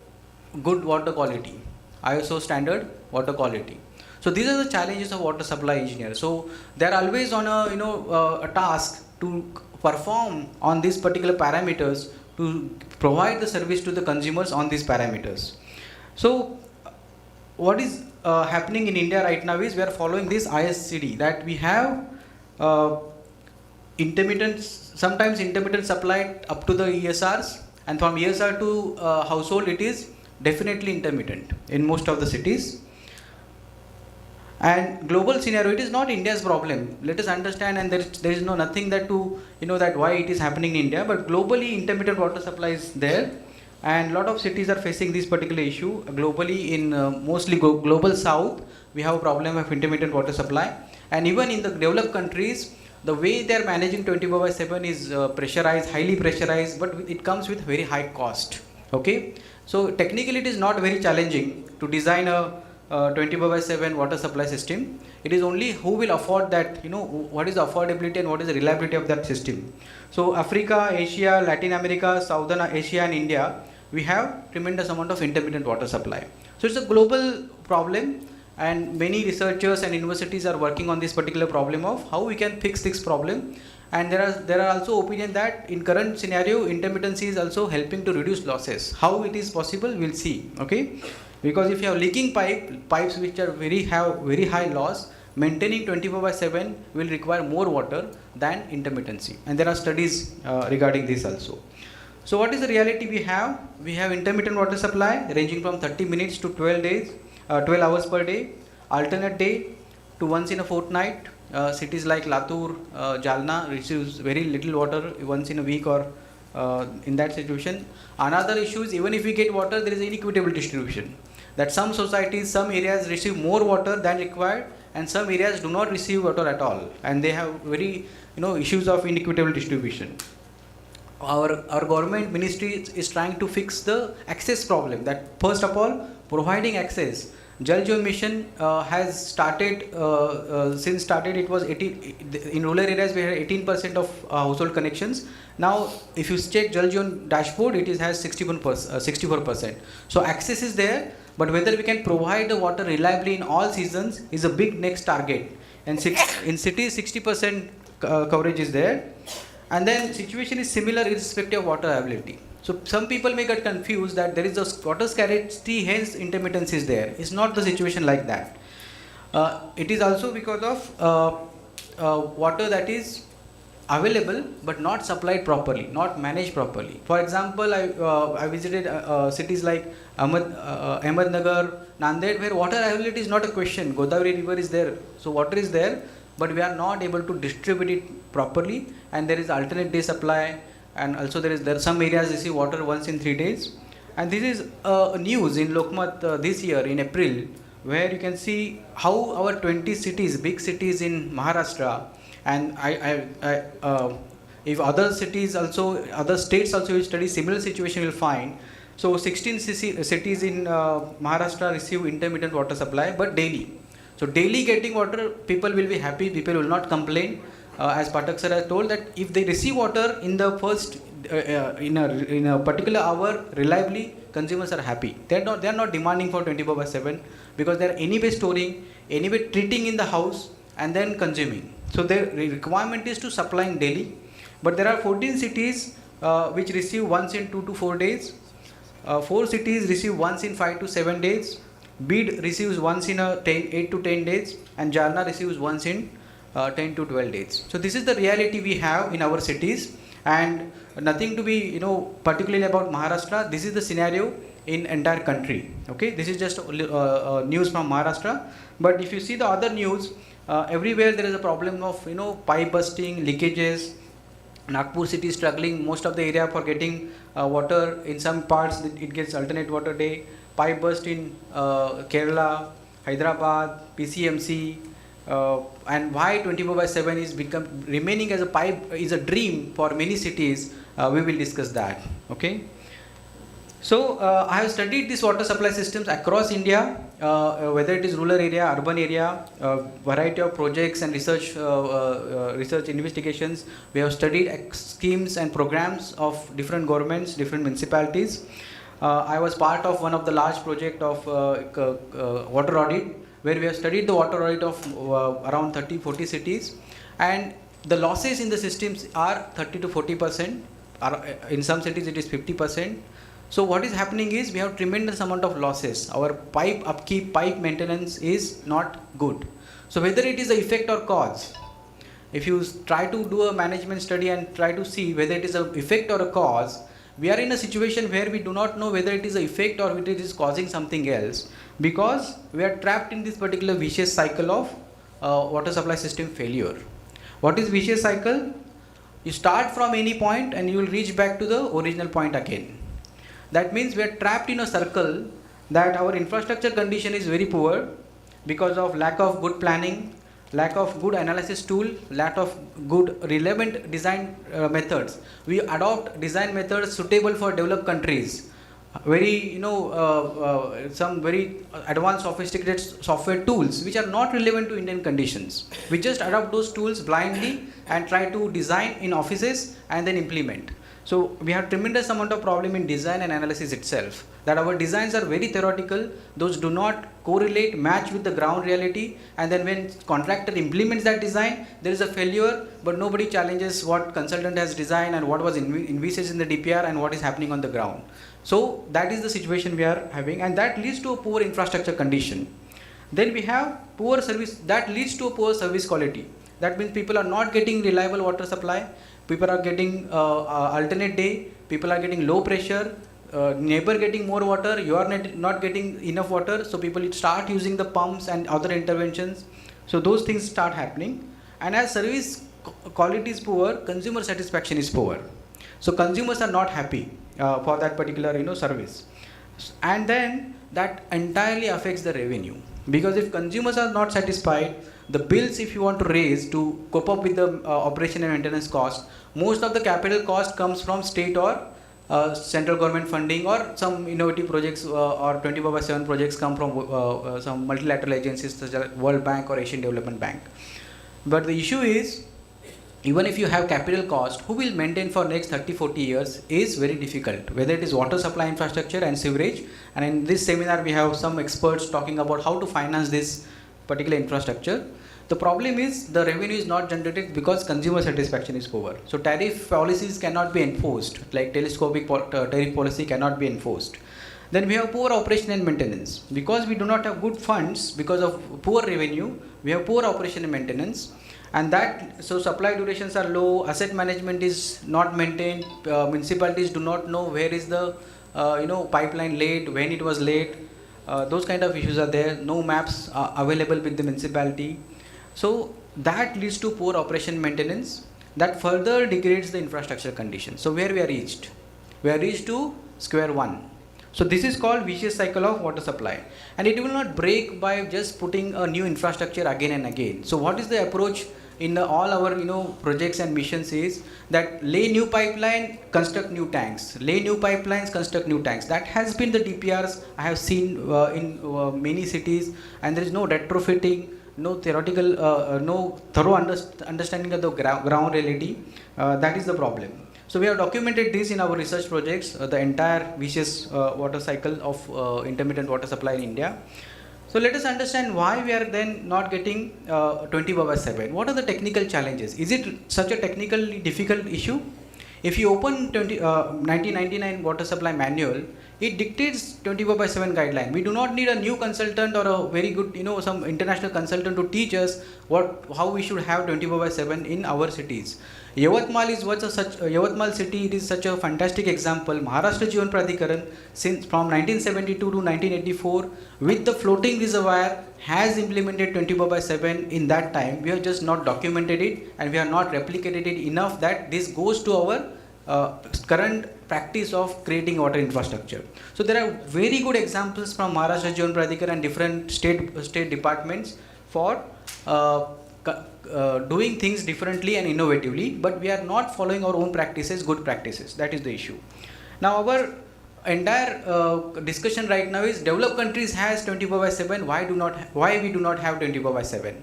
good water quality, ISO standard water quality. So these are the challenges of water supply engineer. So they are always on a task to perform on these particular parameters, to provide the service to the consumers on these parameters. So what is happening in India right now is we are following this ISCD, that we have sometimes intermittent supply up to the ESRs, and from ESR to household it is definitely intermittent in most of the cities. And global scenario, it is not India's problem. Let us understand, and there is nothing that to that why it is happening in India, but globally intermittent water supply is there, and a lot of cities are facing this particular issue. Globally, in mostly global south, we have a problem of intermittent water supply, and even in the developed countries, the way they are managing 24/7 is pressurized, highly pressurized, but it comes with very high cost. Okay, so technically it is not very challenging to design a 24/7 water supply system. It is only who will afford that, what is the affordability and what is the reliability of that system. So Africa, Asia, Latin America, Southern Asia and India, we have tremendous amount of intermittent water supply. So it's a global problem, and many researchers and universities are working on this particular problem of how we can fix this problem. And there are also opinion that in current scenario, intermittency is also helping to reduce losses. How it is possible, we'll see. Okay, because if you have leaking pipes which have very high loss, maintaining 24/7 will require more water than intermittency, and there are studies regarding this also. So what is the reality we have? We have intermittent water supply ranging from 30 minutes to 12 hours per day, alternate day to once in a fortnight. Cities like Latur, Jalna receives very little water once in a week or in that situation. Another issue is, even if we get water, there is inequitable distribution. that some societies, some areas receive more water than required, and some areas do not receive water at all, and they have very issues of inequitable distribution. Our government ministry is trying to fix the access problem. That first of all, providing access. Jal Jeevan Mission has started, since started it was 18, in rural areas we had 18% of household connections. Now if you check Jal Jeevan dashboard, it has 64%. So access is there, but whether we can provide the water reliably in all seasons is a big next target. And in cities 60% coverage is there. And then situation is similar irrespective of water availability. So some people may get confused that there is a water scarcity, hence intermittence is there. It's not the situation like that. It is also because of water that is available but not supplied properly, not managed properly. For example, I visited cities like Ahmednagar, Nanded, where water availability is not a question. Godavari river is there, so water is there, but we are not able to distribute it properly, and there is alternate day supply. And also there are some areas receive water once in 3 days. And this is news in Lokmat this year in April, where you can see how our 20 cities, big cities in Maharashtra, and if other cities also, other states also will study similar situation, you will find. So 16 cities in Maharashtra receive intermittent water supply, but daily. So daily getting water, people will be happy, people will not complain. As Pathak sir has told, that if they receive water in the first in a particular hour reliably, consumers are happy. They are not demanding for 24/7, because they are anyway storing, anyway treating in the house and then consuming. So their requirement is to supplying daily. But there are 14 cities which receive once in 2 to 4 days. 4 cities receive once in 5 to 7 days. Bid receives once in 8 to 10 days, and Jalna receives once in 10 to 12 days. So this is the reality we have in our cities, and nothing to be particularly about Maharashtra. This is the scenario in entire country. Okay, this is just news from Maharashtra. But if you see the other news, everywhere there is a problem of pipe bursting, leakages. Nagpur city is struggling most of the area for getting water. In some parts it gets alternate water day. Pipe burst in Kerala, Hyderabad, PCMC. And why 24/7 is remaining as a pipe is a dream for many cities, we will discuss that. Okay. So I have studied these water supply systems across India, whether it is rural area, urban area, variety of projects and research investigations. We have studied schemes and programs of different governments, different municipalities. I was part of one of the large project of water audit, where we have studied the water audit of around 30-40 cities, and the losses in the systems are 30 to 40%. In some cities it is 50%. So what is happening is we have tremendous amount of losses. Our pipe upkeep, pipe maintenance is not good. So whether it is the effect or cause, if you try to do a management study and try to see whether it is an effect or a cause, we are in a situation where we do not know whether it is an effect or whether it is causing something else, because we are trapped in this particular vicious cycle of water supply system failure. What is vicious cycle? You start from any point and you will reach back to the original point again. That means we are trapped in a circle that our infrastructure condition is very poor because of lack of good planning, lack of good analysis tool, lack of good relevant design methods. We adopt design methods suitable for developed countries. Very, some very advanced sophisticated software tools which are not relevant to Indian conditions. We just adopt those tools blindly and try to design in offices and then implement. So we have tremendous amount of problem in design and analysis itself, that our designs are very theoretical, those do not correlate, match with the ground reality, and then when contractor implements that design, there is a failure, but nobody challenges what consultant has designed and what was envisaged in the DPR and what is happening on the ground. So that is the situation we are having, and that leads to a poor infrastructure condition. Then we have poor service, that leads to a poor service quality. That means people are not getting reliable water supply, people are getting alternate day, people are getting low pressure, neighbor getting more water, you are not getting enough water, so people start using the pumps and other interventions. So those things start happening, and as service quality is poor, consumer satisfaction is poor. So consumers are not happy for that particular service. And then that entirely affects the revenue, because if consumers are not satisfied, the bills if you want to raise to cope up with the operation and maintenance cost, most of the capital cost comes from state or central government funding, or some innovative projects or 24/7 projects come from some multilateral agencies such as World Bank or Asian Development Bank. But the issue is, even if you have capital cost, who will maintain for next 30-40 years is very difficult, whether it is water supply infrastructure and sewerage. And in this seminar we have some experts talking about how to finance this particular infrastructure. The problem is the revenue is not generated because consumer satisfaction is poor. So tariff policies cannot be enforced, like telescopic tariff policy cannot be enforced. Then we have poor operation and maintenance. Because we do not have good funds, because of poor revenue, we have poor operation and maintenance. And that, so supply durations are low, asset management is not maintained, municipalities do not know where is the pipeline laid, when it was laid. Those kind of issues are there. No maps are available with the municipality. So that leads to poor operation maintenance. That further degrades the infrastructure condition. So where we are reached? We are reached to square one. So this is called vicious cycle of water supply, and it will not break by just putting a new infrastructure again and again. So what is the approach in all our projects and missions is that lay new pipeline, construct new tanks, lay new pipelines, construct new tanks. That has been the DPRs I have seen in many cities, and there is no retrofitting, no theoretical, no thorough understanding of the ground reality. That is the problem. So we have documented this in our research projects, the entire vicious water cycle of intermittent water supply in India. So let us understand why we are then not getting 24/7. What are the technical challenges? Is it such a technically difficult issue? If you open 1999 water supply manual, it dictates 24/7 guideline. We do not need a new consultant or a very good, some international consultant to teach us how we should have 24/7 in our cities. Yavatmal is Yavatmal city. It is such a fantastic example. Maharashtra Jeevan Pradhikaran, since from 1972 to 1984, with the floating reservoir, has implemented 24/7 in that time. We have just not documented it, and we have not replicated it enough that this goes to our current practice of creating water infrastructure. So there are very good examples from Maharashtra Jeevan Pradhikaran and different state departments for doing things differently and innovatively, but we are not following our own practices, good practices. That is the issue. Now our entire discussion right now is developed countries has 24/7. Why we do not have 24/7?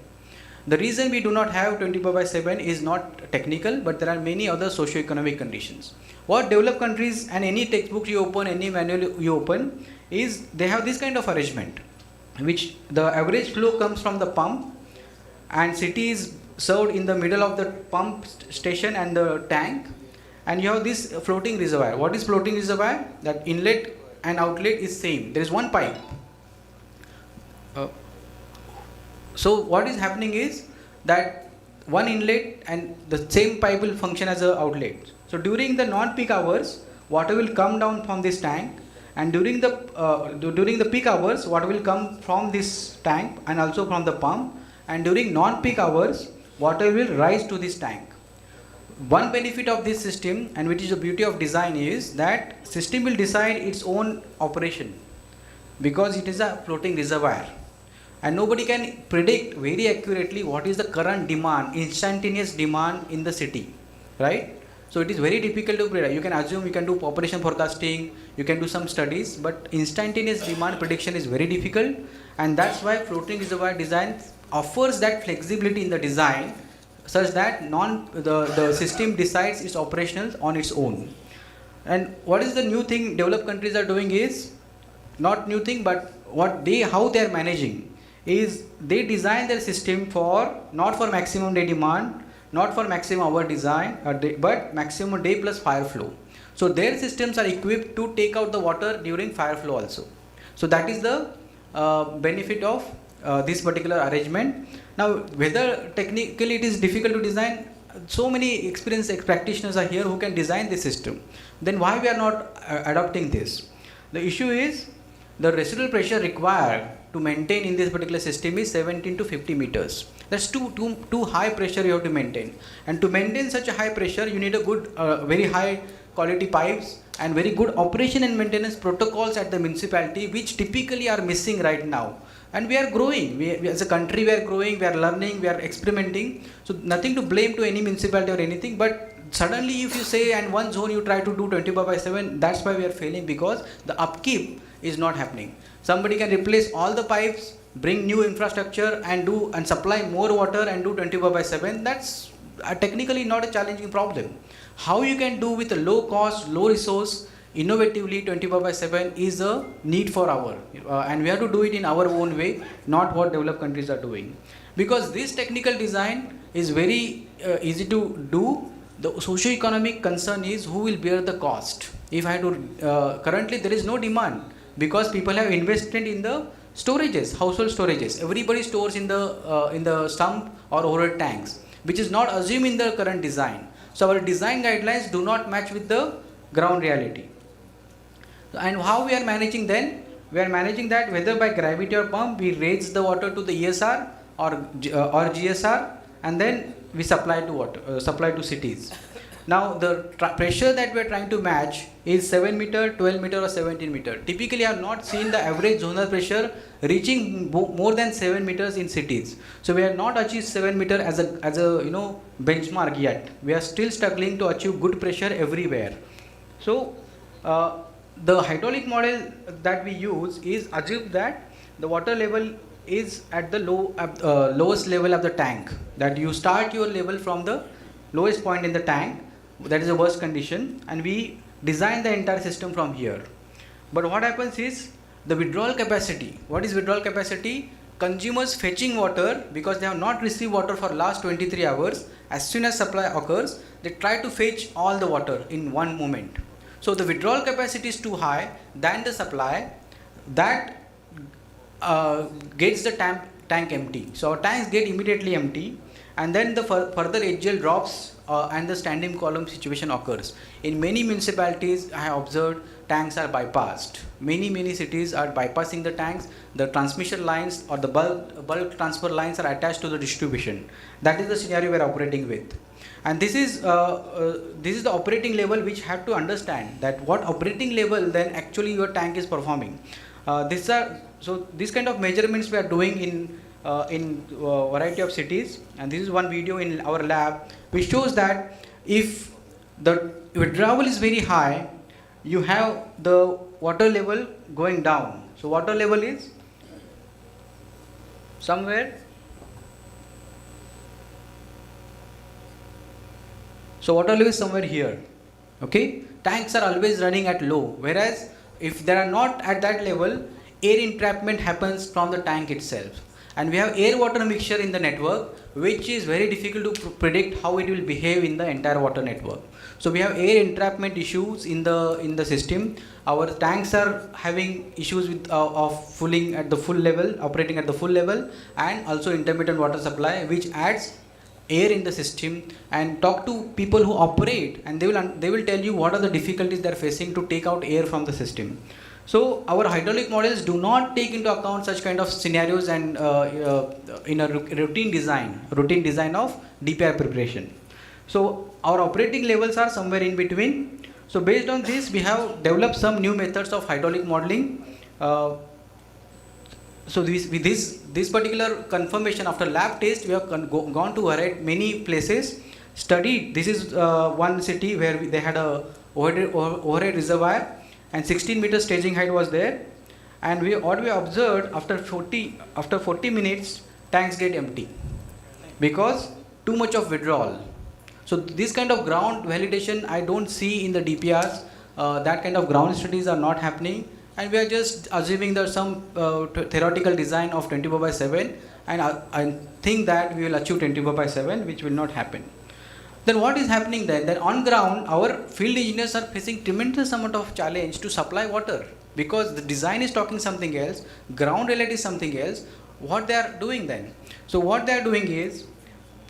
The reason we do not have 24/7 is not technical, but there are many other socio-economic conditions. What developed countries, and any textbook you open, any manual you open, is they have this kind of arrangement, which the average flow comes from the pump, and city is served in the middle of the pump station and the tank, and you have this floating reservoir. What is floating reservoir? That inlet and outlet is same. There is one pipe. So what is happening is that one inlet and the same pipe will function as an outlet. So during the non-peak hours, water will come down from this tank, and during the peak hours, water will come from this tank and also from the pump, and during non-peak hours, water will rise to this tank. One benefit of this system, and which is the beauty of design, is that system will decide its own operation because it is a floating reservoir, and nobody can predict very accurately what is the current demand, instantaneous demand in the city, right? So it is very difficult to predict. You can assume, you can do population forecasting, you can do some studies, but instantaneous demand prediction is very difficult, and that's why floating reservoir design offers that flexibility in the design such that the system decides its operations on its own. And what is the new thing developed countries are doing is, not new thing, but how they are managing is they design their system not for maximum day demand, not for maximum hour design, but maximum day plus fire flow. So their systems are equipped to take out the water during fire flow also. So that is the benefit of this particular arrangement. Now, whether technically it is difficult to design, so many experienced practitioners are here who can design the system. Then why we are not adopting this? The issue is the residual pressure required to maintain in this particular system is 17 to 50 meters. That's too high pressure you have to maintain. And to maintain such a high pressure, you need a good, very high quality pipes and very good operation and maintenance protocols at the municipality, which typically are missing right now. And we are growing. We as a country, we are growing, we are learning, we are experimenting. So nothing to blame to any municipality or anything, but suddenly if you say and one zone you try to do 24/7, that's why we are failing, because the upkeep is not happening. Somebody can replace all the pipes, bring new infrastructure and supply more water and do 24/7. That's technically not a challenging problem. How you can do with a low cost, low resource, innovatively 24/7 is a need for our, and we have to do it in our own way, not what developed countries are doing. Because this technical design is very easy to do. The socio-economic concern is who will bear the cost. If I do, currently there is no demand because people have invested in the storages, household storages. Everybody stores in the sump or overhead tanks, which is not assumed in the current design. So our design guidelines do not match with the ground reality. And how we are managing then? We are managing that whether by gravity or pump, we raise the water to the ESR or GSR, and then we supply to water, supply to cities. Now the pressure that we are trying to match is 7 meter, 12 meter or 17 meter. Typically I have not seen the average zonal pressure reaching more than 7 meters in cities. So we have not achieved 7 meter as a benchmark yet. We are still struggling to achieve good pressure everywhere. So the hydraulic model that we use is assume that the water level is at the lowest level of the tank. That you start your level from the lowest point in the tank, that is the worst condition, and we design the entire system from here. But what happens is the withdrawal capacity. What is withdrawal capacity? Consumers fetching water because they have not received water for last 23 hours. As soon as supply occurs, they try to fetch all the water in one moment. So the withdrawal capacity is too high than the supply. That gets the tank empty. So our tanks get immediately empty, and then the further HGL drops and the standing column situation occurs. In many municipalities, I have observed tanks are bypassed. Many cities are bypassing the tanks. The transmission lines or the bulk transfer lines are attached to the distribution. That is the scenario we are operating with. And this is the operating level which have to understand that what operating level then actually your tank is performing. These kind of measurements we are doing in variety of cities, and this is one video in our lab which shows that if the withdrawal is very high, you have the water level going down. So water level is somewhere. So water level is somewhere here. Okay, tanks are always running at low, whereas if they are not at that level, air entrapment happens from the tank itself. And we have air water mixture in the network, which is very difficult to predict how it will behave in the entire water network. So we have air entrapment issues in the system. Our tanks are having issues with of filling at the full level, operating at the full level, and also intermittent water supply, which adds air in the system. And talk to people who operate, and they will tell you what are the difficulties they are facing to take out air from the system. So our hydraulic models do not take into account such kind of scenarios, and in a routine design of DPR preparation. So our operating levels are somewhere in between. So based on this, we have developed some new methods of hydraulic modeling. So with this particular confirmation after lab test, we have gone to many places, studied. This is one city where they had a overhead reservoir, and 16 meter staging height was there. And what we observed, after 40 minutes, tanks get empty because too much of withdrawal. So this kind of ground validation I don't see in the DPRs. That kind of ground studies are not happening, and we are just assuming that some theoretical design of 24/7, and I think that we will achieve 24/7, which will not happen. Then what is happening then? Then on ground, our field engineers are facing tremendous amount of challenge to supply water, because the design is talking something else, ground reality is something else. What they are doing then? So what they are doing is,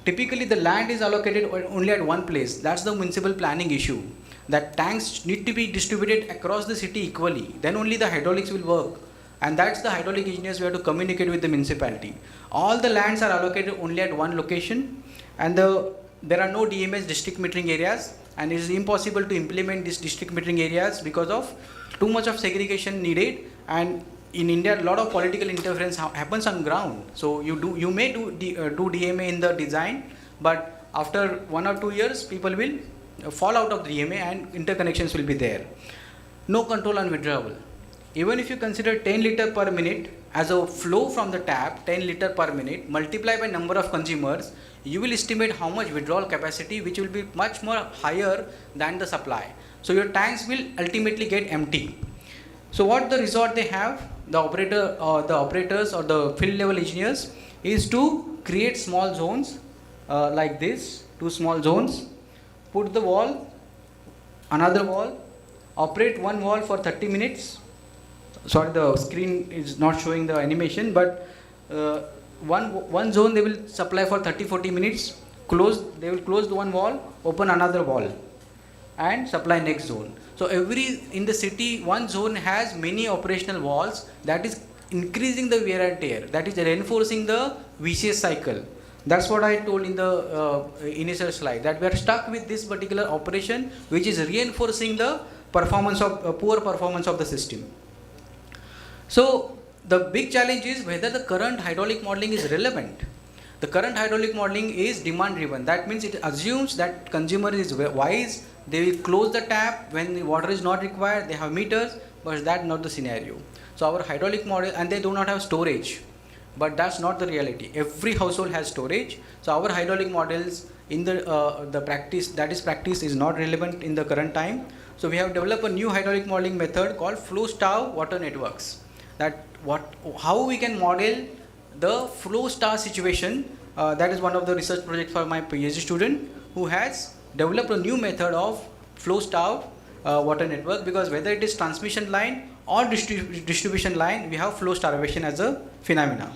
typically the land is allocated only at one place. That's the municipal planning issue. That tanks need to be distributed across the city equally. Then only the hydraulics will work. and that's the hydraulic engineers we have to communicate with the municipality. All the lands are allocated only at one location, and there are no DMS district metering areas, and it is impossible to implement these district metering areas because of too much of segregation needed. And in India, a lot of political interference happens on ground. So you may do DMA in the design, but after 1 or 2 years, people will fall out of the DMA and interconnections will be there. No control on withdrawal. Even if you consider 10 liter per minute as a flow from the tap, 10 liter per minute, multiply by number of consumers, you will estimate how much withdrawal capacity, which will be much more higher than the supply. So your tanks will ultimately get empty. So what the resort they have, the operators or the field level engineers, is to create small zones like this, 2 small zones, put the wall, another wall, operate one wall for 30 minutes. Sorry, the screen is not showing the animation, but one zone they will supply for 30-40 minutes, they will close the one wall, open another wall and supply next zone. So in the city, one zone has many operational walls, that is increasing the wear and tear, that is reinforcing the vicious cycle. That's what I told in the initial slide, that we are stuck with this particular operation which is reinforcing the poor performance of the system. So the big challenge is whether the current hydraulic modeling is relevant. The current hydraulic modeling is demand driven. That means it assumes that consumer is wise, they will close the tap when the water is not required, they have meters, but that's not the scenario. So our hydraulic model, and they do not have storage, but that's not the reality. Every household has storage. So our hydraulic models in the practice is not relevant in the current time. So we have developed a new hydraulic modeling method called flow star water networks. How we can model the flow star situation. That is one of the research projects for my PhD student who has developed a new method of flow star water network, because whether it is transmission line or distribution line, we have flow starvation as a phenomena.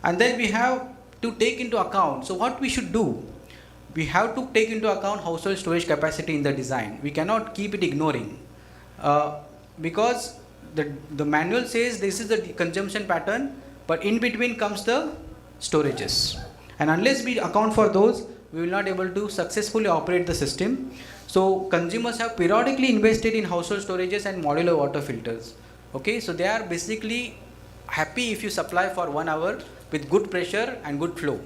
And then we have to take into account, so what we should do, we have to take into account household storage capacity in the design. We cannot keep it ignoring because the manual says this is the consumption pattern, but in between comes the storages, and unless we account for those, we will not be able to successfully operate the system. So consumers have periodically invested in household storages and modular water filters. Okay, so they are basically happy if you supply for 1 hour with good pressure and good flow.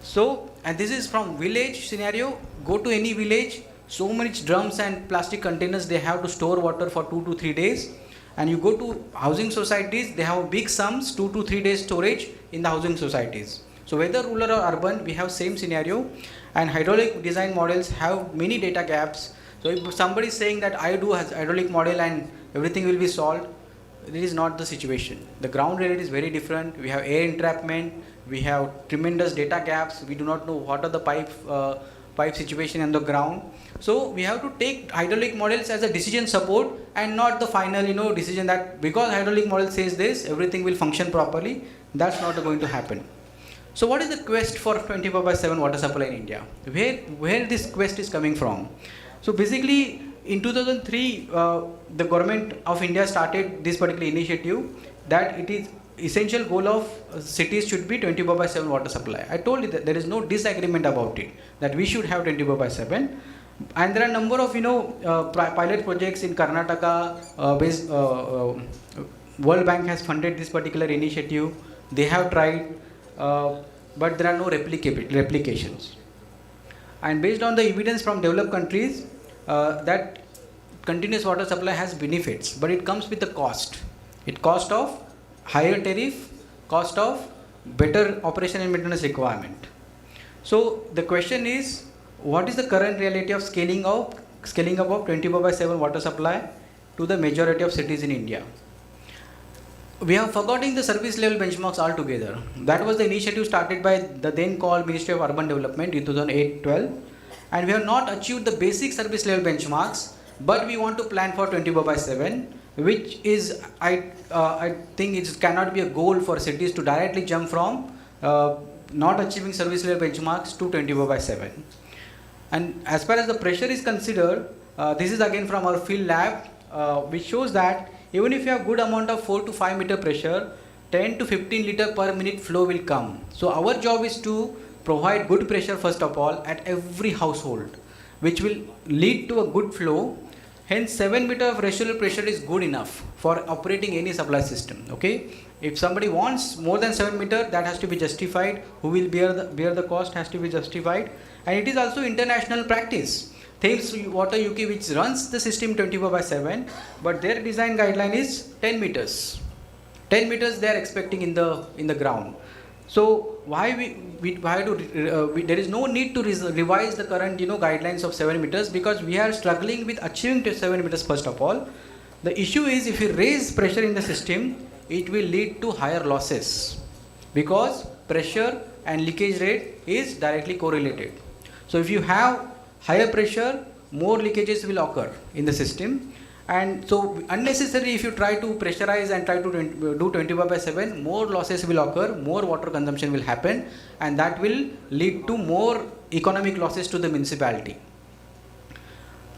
So, and this is from village scenario. Go to any village, so many drums and plastic containers they have to store water for 2 to 3 days. And you go to housing societies, they have big sums, 2 to 3 days storage in the housing societies. So whether rural or urban, we have same scenario, and hydraulic design models have many data gaps. So if somebody is saying that I do a hydraulic model and everything will be solved, this is not the situation. The ground reality is very different. We have air entrapment, we have tremendous data gaps, we do not know what are the pipe situation on the ground. So we have to take hydraulic models as a decision support and not the final decision that because hydraulic model says this, everything will function properly. That's not going to happen. So what is the quest for 24/7 water supply in India? Where this quest is coming from? So basically in 2003, the government of India started this particular initiative that it is essential goal of cities should be 24/7 water supply. I told you that there is no disagreement about it, that we should have 24/7. And there are a number of pilot projects in Karnataka. World Bank has funded this particular initiative. They have tried, but there are no replications. And based on the evidence from developed countries, that continuous water supply has benefits, but it comes with a cost. It cost of higher tariff, cost of better operation and maintenance requirement. So the question is, what is the current reality of scaling up of 24/7 water supply to the majority of cities in India? We have forgotten the service level benchmarks altogether. That was the initiative started by the then called Ministry of Urban Development in 2008-12, and we have not achieved the basic service level benchmarks, but we want to plan for 24/7, which is I think it cannot be a goal for cities to directly jump from not achieving service level benchmarks to 24/7. And as far as the pressure is considered, this is again from our field lab, which shows that even if you have good amount of 4 to 5 meter pressure, 10 to 15 liter per minute flow will come. So our job is to provide good pressure first of all at every household, which will lead to a good flow. Hence 7 meter of residual pressure is good enough for operating any supply system. Okay, if somebody wants more than 7 meter, that has to be justified. Who will bear the cost has to be justified, and it is also international practice. Thames Water UK, which runs the system 24/7, but their design guideline is 10 meters. 10 meters they are expecting in the ground. So why there is no need to revise the current guidelines of 7 meters, because we are struggling with achieving to 7 meters first of all. The issue is if you raise pressure in the system, it will lead to higher losses, because pressure and leakage rate is directly correlated. So if you have higher pressure, more leakages will occur in the system. And so unnecessarily, if you try to pressurize and try to do 24/7, more losses will occur, more water consumption will happen, and that will lead to more economic losses to the municipality.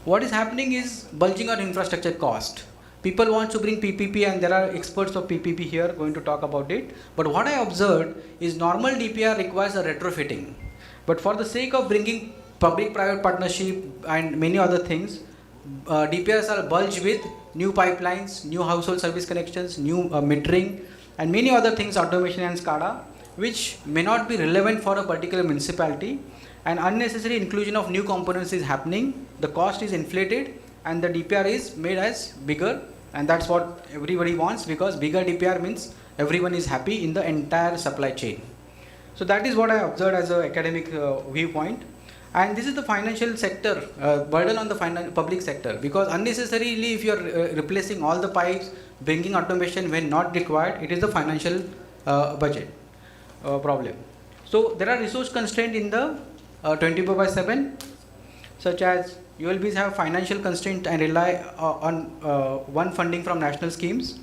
What is happening is bulging on infrastructure cost. People want to bring PPP, and there are experts of PPP here going to talk about it. But what I observed is normal DPR requires a retrofitting. But for the sake of bringing public-private partnership and many other things, DPRs are bulged with new pipelines, new household service connections, new metering, and many other things, automation and SCADA, which may not be relevant for a particular municipality, and unnecessary inclusion of new components is happening. The cost is inflated, and the DPR is made as bigger, and that's what everybody wants, because bigger DPR means everyone is happy in the entire supply chain. So that is what I observed as an academic viewpoint. And this is the financial sector, burden on the public sector, because unnecessarily if you are replacing all the pipes, bringing automation when not required, it is the financial budget problem. So there are resource constraints in the 24/7, such as ULBs have financial constraint and rely on one funding from national schemes.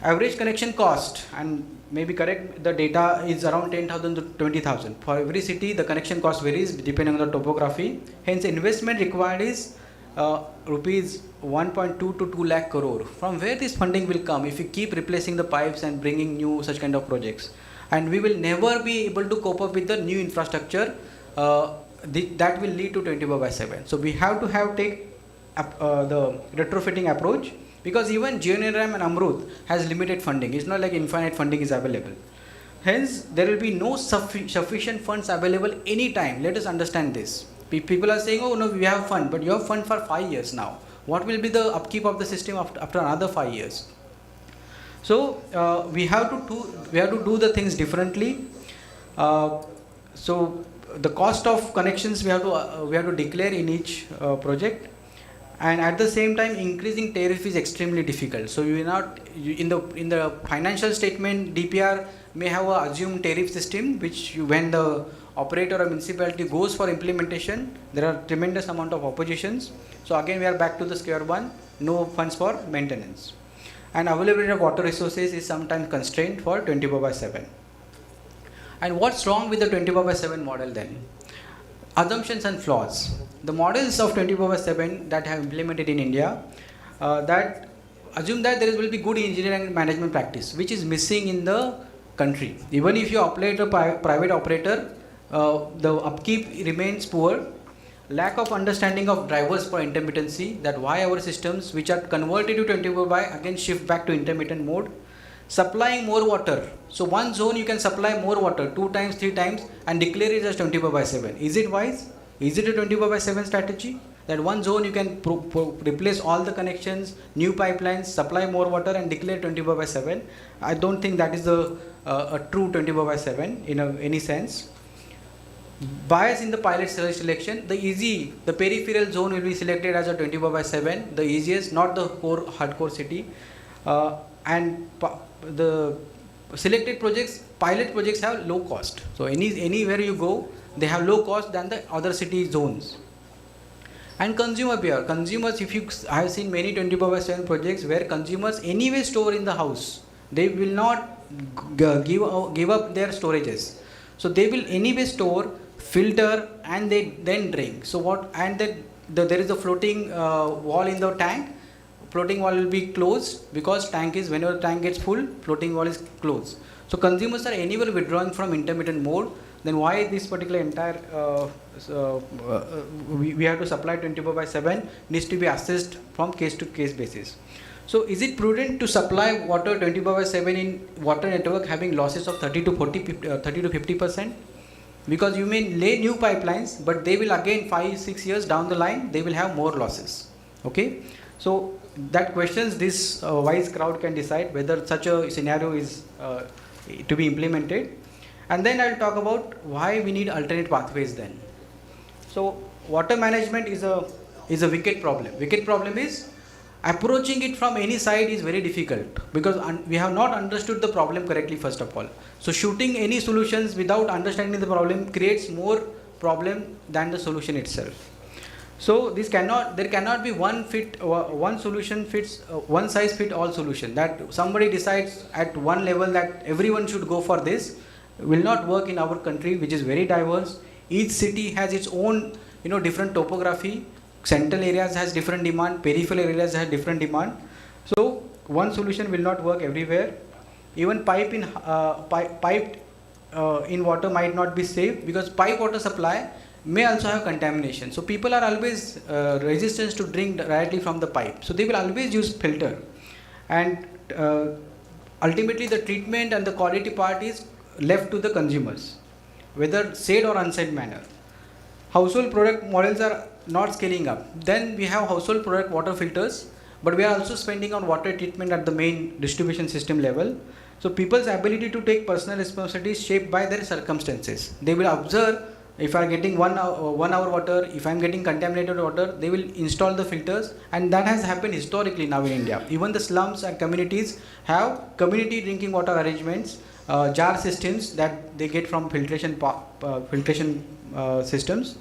Average connection cost, and maybe correct, the data is around 10,000 to 20,000. For every city, the connection cost varies depending on the topography. Hence, investment required is rupees 1.2 to 2 lakh crore. From where this funding will come if we keep replacing the pipes and bringing new such kind of projects? And we will never be able to cope up with the new infrastructure that will lead to 24/7. So we have to take the retrofitting approach, because even GNRM and Amrut has limited funding. It's not like infinite funding is available. Hence, there will be no sufficient funds available anytime. Let us understand this. People are saying, oh no, we have fund, but you have fund for 5 years now. What will be the upkeep of the system after another 5 years? So we have to do the things differently. So the cost of connections we have to declare in each project. And at the same time, increasing tariff is extremely difficult. So you will not in the financial statement, DPR may have a assumed tariff system, which when the operator or municipality goes for implementation, there are tremendous amount of oppositions. So again, we are back to the square one, no funds for maintenance. And availability of water resources is sometimes constrained for 24/7. And what's wrong with the 24/7 model then? Assumptions and flaws. The models of 24/7 that have implemented in India that assume that there will be good engineering and management practice, which is missing in the country. Even if you operate a private operator, the upkeep remains poor. Lack of understanding of drivers for intermittency, that why our systems which are converted to 24 by again shift back to intermittent mode. Supplying more water. So one zone you can supply more water 2 times, 3 times and declare it as 24/7. Is it wise? Is it a 24/7 strategy? That one zone you can replace all the connections, new pipelines, supply more water and declare 24/7. I don't think that is a true 24/7 in any sense. Bias in the pilot selection. The peripheral zone will be selected as a 24/7, the easiest, not the core hardcore city. And the selected projects, pilot projects have low cost. So anywhere you go, they have low cost than the other city zones. And consumer behavior. Consumers, I have seen many 24/7 projects where consumers anyway store in the house. They will not give up their storages. So they will anyway store, filter, and they then drink. So what? And then there is a floating wall in the tank. floating wall will be closed because tank is, whenever tank gets full, floating wall is closed. So consumers are anywhere withdrawing from intermittent mode, then why this particular entire we have to supply 24/7 needs to be assessed from case to case basis. So is it prudent to supply water 24/7 in water network having losses of 30 to 50%? Because you may lay new pipelines, but they will again 5-6 years down the line, they will have more losses. Okay, so that questions this wise crowd can decide whether such a scenario is to be implemented. And then I'll talk about why we need alternate pathways then. So water management is a wicked problem. Wicked problem is approaching it from any side is very difficult because we have not understood the problem correctly first of all. So shooting any solutions without understanding the problem creates more problem than the solution itself. So there cannot be one solution fits, one size fit all solution, that somebody decides at one level that everyone should go for this. Will not work in our country, which is very diverse. Each city has its own different topography. Central areas has different demand, peripheral areas has different demand. So one solution will not work everywhere. Even piped in water might not be safe because pipe water supply may also have contamination. So people are always resistant to drink directly from the pipe. So they will always use filter, and ultimately the treatment and the quality part is left to the consumers, whether said or unsaid manner. Household product models are not scaling up. Then we have household product water filters, but we are also spending on water treatment at the main distribution system level. So people's ability to take personal responsibility is shaped by their circumstances. They will observe, if I am getting 1 hour water, if I am getting contaminated water, they will install the filters, and that has happened historically now in India. Even the slums and communities have community drinking water arrangements, jar systems that they get from filtration systems.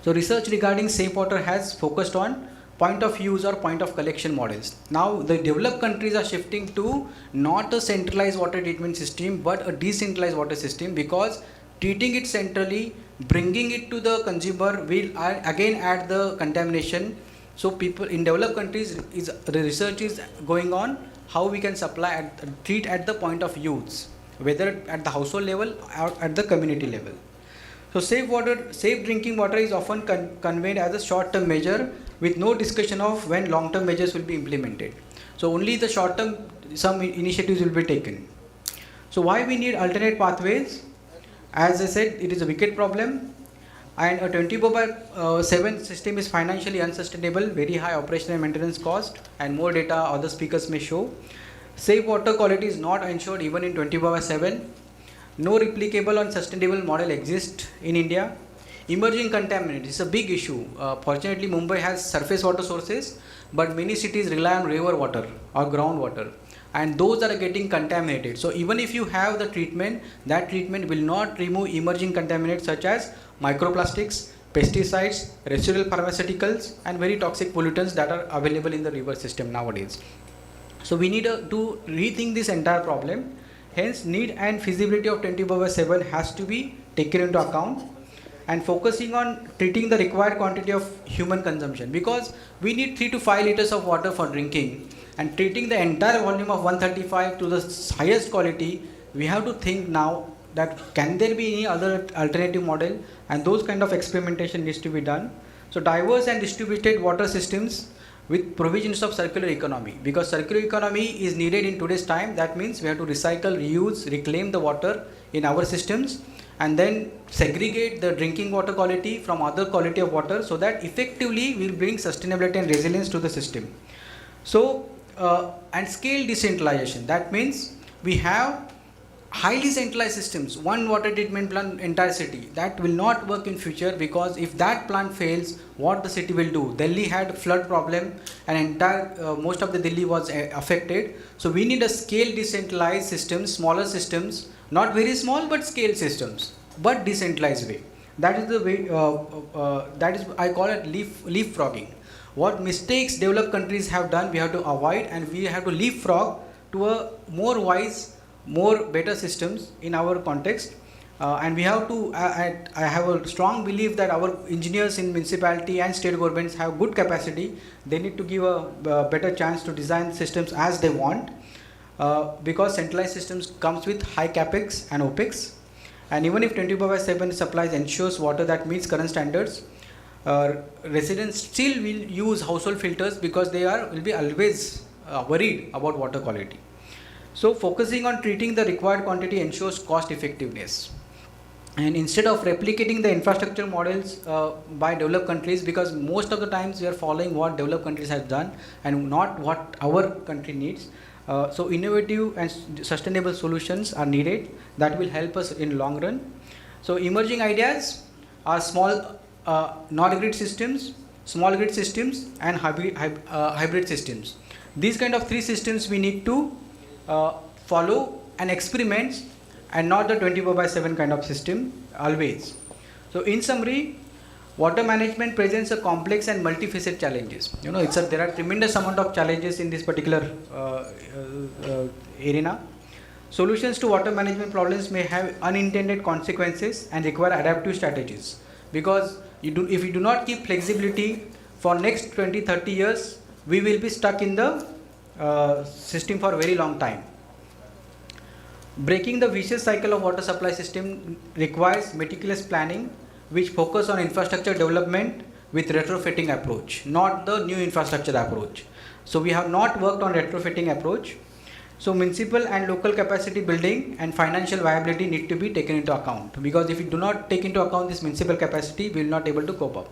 So research regarding safe water has focused on point of use or point of collection models. Now the developed countries are shifting to not a centralized water treatment system but a decentralized water system, because treating it centrally, bringing it to the consumer will again add the contamination. So people in developed countries, the research is going on how we can supply treat at the point of use, whether at the household level or at the community level. So safe drinking water is often conveyed as a short-term measure with no discussion of when long-term measures will be implemented. So only the short-term some initiatives will be taken. So why we need alternate pathways? As I said, it is a wicked problem, and a 24/7 system is financially unsustainable, very high operational and maintenance cost, and more data other speakers may show. Safe water quality is not ensured even in 24/7. No replicable and sustainable model exists in India. Emerging contaminants is a big issue. Fortunately, Mumbai has surface water sources, but many cities rely on river water or groundwater, and those are getting contaminated. So even if you have the treatment, that treatment will not remove emerging contaminants such as microplastics, pesticides, residual pharmaceuticals, and very toxic pollutants that are available in the river system nowadays. So we need to rethink this entire problem. Hence, need and feasibility of 24/7 has to be taken into account, and focusing on treating the required quantity of human consumption, because we need 3 to 5 liters of water for drinking, and treating the entire volume of 135 to the highest quality, we have to think now that can there be any other alternative model, and those kind of experimentation needs to be done. So diverse and distributed water systems with provisions of circular economy, because circular economy is needed in today's time. That means we have to recycle, reuse, reclaim the water in our systems, and then segregate the drinking water quality from other quality of water, so that effectively we will bring sustainability and resilience to the system. So and scale decentralization, that means we have highly centralized systems, one water treatment plant entire city. That will not work in future, because if that plant fails, what the city will do? Delhi had flood problem, and entire most of the Delhi was affected. So we need a scale decentralized systems, smaller systems, not very small but scale systems, but decentralized way. That is the way. That is, I call it leapfrogging. What mistakes developed countries have done, we have to avoid, and we have to leapfrog to a more wise, more better systems in our context. And we have to, I have a strong belief that our engineers in municipality and state governments have good capacity. They need to give a better chance to design systems as they want, because centralized systems comes with high capex and opex. And even if 24/7 supplies ensures water that meets current standards, residents still will use household filters because they will be always worried about water quality. So focusing on treating the required quantity ensures cost effectiveness. And instead of replicating the infrastructure models by developed countries, because most of the times we are following what developed countries have done and not what our country needs. So innovative and sustainable solutions are needed that will help us in long run. So emerging ideas are small not grid systems, small grid systems, and hybrid systems. These kind of three systems we need to follow and experiment, and not the 24/7 kind of system always. So in summary, water management presents a complex and multifaceted challenges. You know, there are tremendous amount of challenges in this particular arena. Solutions to water management problems may have unintended consequences and require adaptive strategies, because if you do not keep flexibility for next 20-30 years, we will be stuck in the system for a very long time. Breaking the vicious cycle of water supply system requires meticulous planning, which focus on infrastructure development with retrofitting approach, not the new infrastructure approach. So we have not worked on retrofitting approach. So municipal and local capacity building and financial viability need to be taken into account, because if we do not take into account this municipal capacity, we will not able to cope up.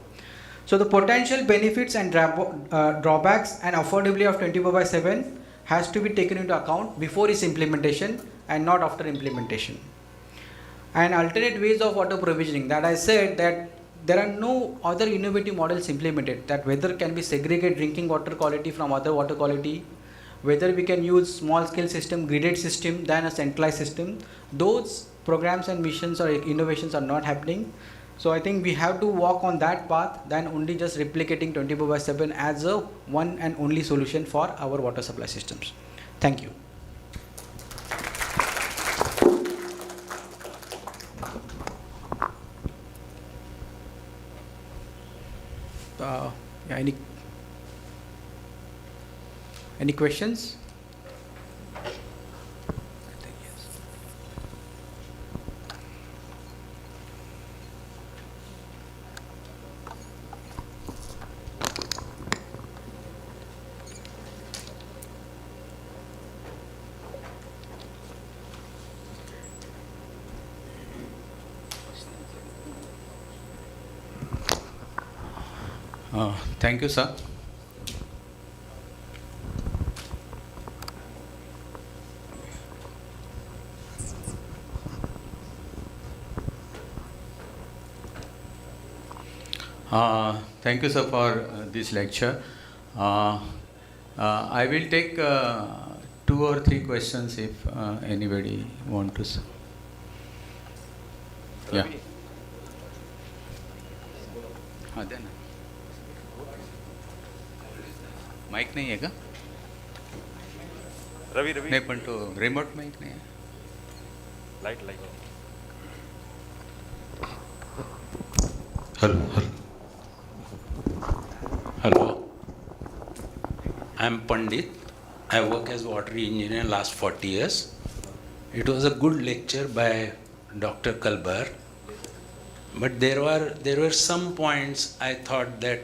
So the potential benefits and drawbacks and affordability of 24/7 has to be taken into account before its implementation and not after implementation. And alternate ways of water provisioning, that I said that there are no other innovative models implemented, that whether can be segregate drinking water quality from other water quality, whether we can use small scale system, gridded system than a centralized system. Those programs and missions or innovations are not happening. So I think we have to walk on that path than only just replicating 24/7 as a one and only solution for our water supply systems. Thank you. Any questions? Thank you, sir. Thank you, sir, for this lecture. I will take 2 or 3 questions if anybody want to. Yeah. Mic नहीं है का? रवि नहीं पण तो remote mic नहीं है. Light Hello. I am Pandit. I work as water engineer last 40 years. It was a good lecture by Dr. Kalbar, but there were some points I thought that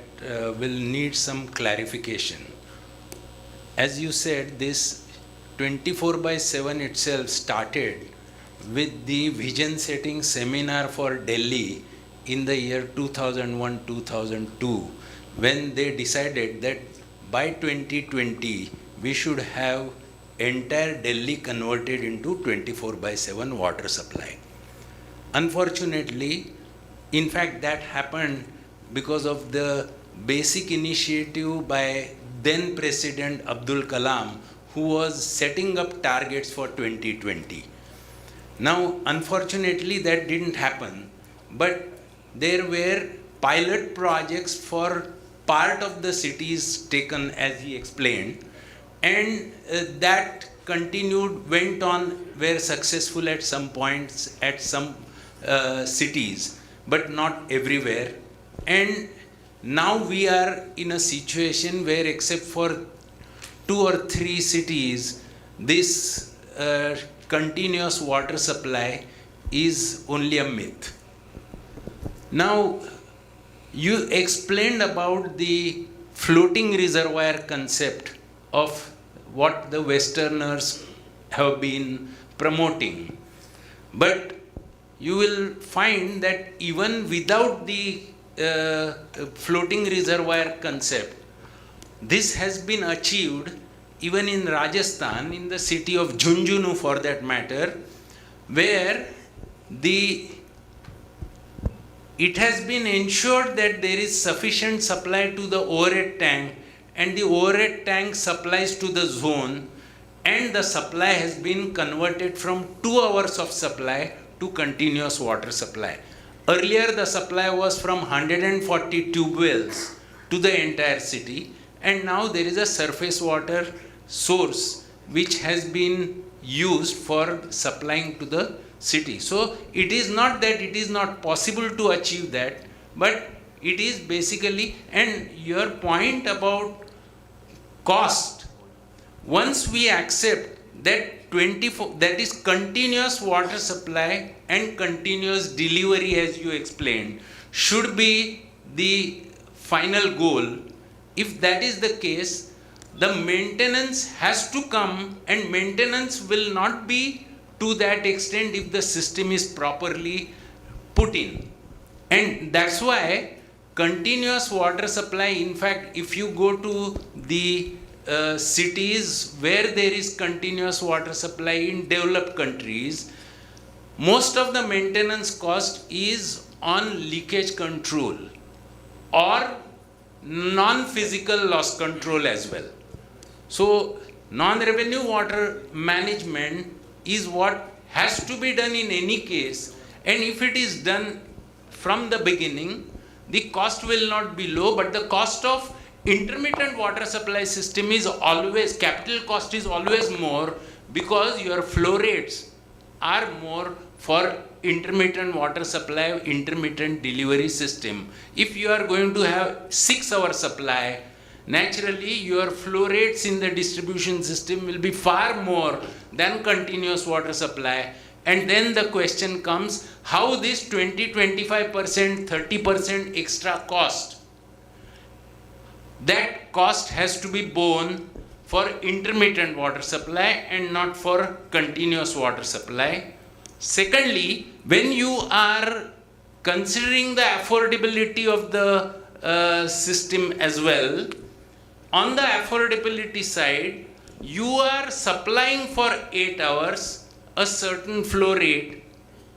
will need some clarification. As you said, this 24/7 itself started with the vision setting seminar for Delhi in the year 2001-2002, when they decided that by 2020 we should have entire Delhi converted into 24/7 water supply. Unfortunately, in fact, that happened because of the basic initiative by then President Abdul Kalam, who was setting up targets for 2020. Now, unfortunately, that didn't happen, but there were pilot projects for part of the cities taken, as he explained, and that continued, went on, were successful at some points, at some cities, but not everywhere. And now we are in a situation where, except for 2 or 3 cities, this continuous water supply is only a myth. Now, you explained about the floating reservoir concept of what the Westerners have been promoting. But you will find that even without the floating reservoir concept, this has been achieved even in Rajasthan, in the city of Jhunjhunu for that matter, where it has been ensured that there is sufficient supply to the overhead tank, and the overhead tank supplies to the zone, and the supply has been converted from 2 hours of supply to continuous water supply. Earlier the supply was from 140 tube wells to the entire city, and now there is a surface water source which has been used for supplying to the city. So it is not that it is not possible to achieve that, but it is basically, and your point about cost, once we accept that 24, that is continuous water supply and continuous delivery, as you explained, should be the final goal. If that is the case, the maintenance has to come, and maintenance will not be to that extent if the system is properly put in. And that's why continuous water supply, in fact, if you go to the cities where there is continuous water supply in developed countries, most of the maintenance cost is on leakage control or non-physical loss control as well. So non-revenue water management is what has to be done in any case, and if it is done from the beginning, the cost will not be low, but the cost of intermittent water supply system is always, capital cost is always more, because your flow rates are more for intermittent water supply, intermittent delivery system. If you are going to have 6-hour supply, naturally your flow rates in the distribution system will be far more than continuous water supply. And then the question comes, how this 20, 25%, 30% extra cost, that cost has to be borne for intermittent water supply and not for continuous water supply. Secondly, when you are considering the affordability of the system as well, on the affordability side, you are supplying for 8 hours a certain flow rate,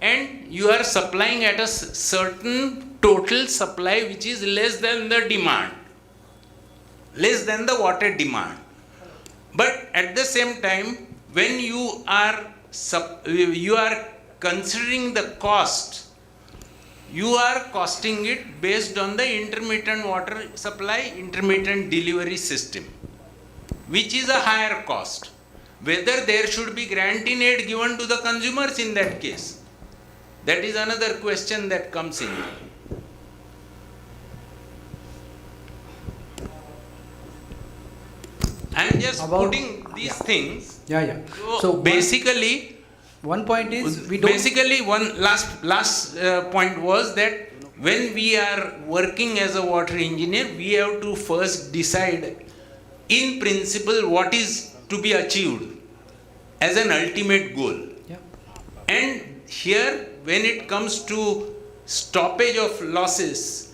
and you are supplying at a certain total supply which is less than the demand, less than the water demand. But at the same time, when you are considering the cost, you are costing it based on the intermittent water supply, intermittent delivery system, which is a higher cost. Whether there should be grant-in aid given to the consumers in that case, that is another question that comes in. I am just putting these things. Yeah. So basically, one point is we don't. Basically, one last point was that when we are working as a water engineer, we have to first decide in principle what is to be achieved as an ultimate goal. Yeah. And here, when it comes to stoppage of losses,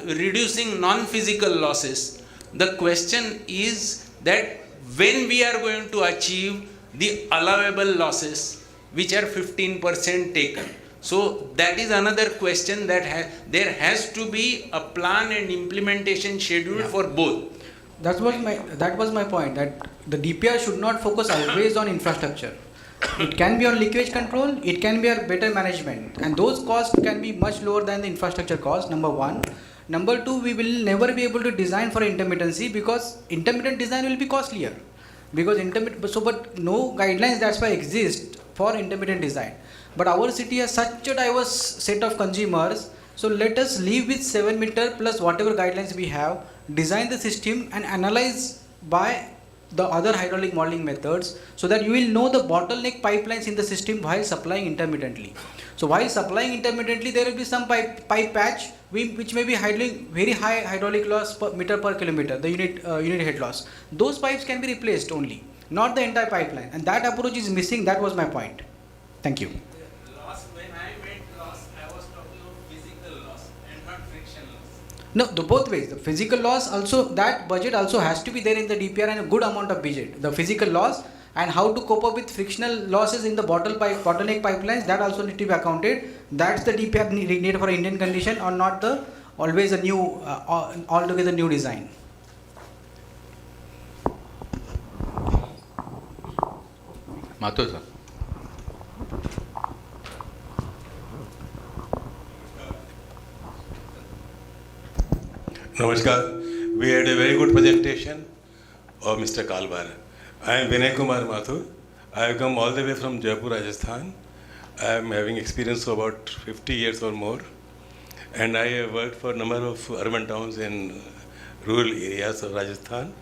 reducing non-physical losses, the question is that when we are going to achieve the allowable losses, which are 15% taken. So that is another question, that there has to be a plan and implementation schedule for both. That was my point, that the DPR should not focus always on infrastructure. It can be on leakage control, it can be on better management, and those costs can be much lower than the infrastructure cost, number one. Number two, we will never be able to design for intermittency, because intermittent design will be costlier. But no guidelines, that's why exist for intermittent design. But our city has such a diverse set of consumers. So let us leave with 7 meter plus whatever guidelines we have, design the system and analyze by the other hydraulic modeling methods, so that you will know the bottleneck pipelines in the system while supplying intermittently. So while supplying intermittently, there will be some pipe patch which may be handling very high hydraulic loss per meter per kilometer, the unit head loss. Those pipes can be replaced only, not the entire pipeline. And that approach is missing. That was my point. Thank you. Loss, when I meant loss, I was talking of physical loss and not friction loss. No, both ways. The physical loss also, that budget also has to be there in the DPR, and a good amount of budget. The physical loss and how to cope up with frictional losses in the bottleneck pipelines, that also need to be accounted. That's the DPR needed for Indian condition, or not the always a new altogether new design. Mathur sir. Namaskar. We had a very good presentation of Mr. Kalbar. I am Vinay Kumar Mathur. I have come all the way from Jaipur, Rajasthan. I am having experience of about 50 years or more. And I have worked for a number of urban towns in rural areas of Rajasthan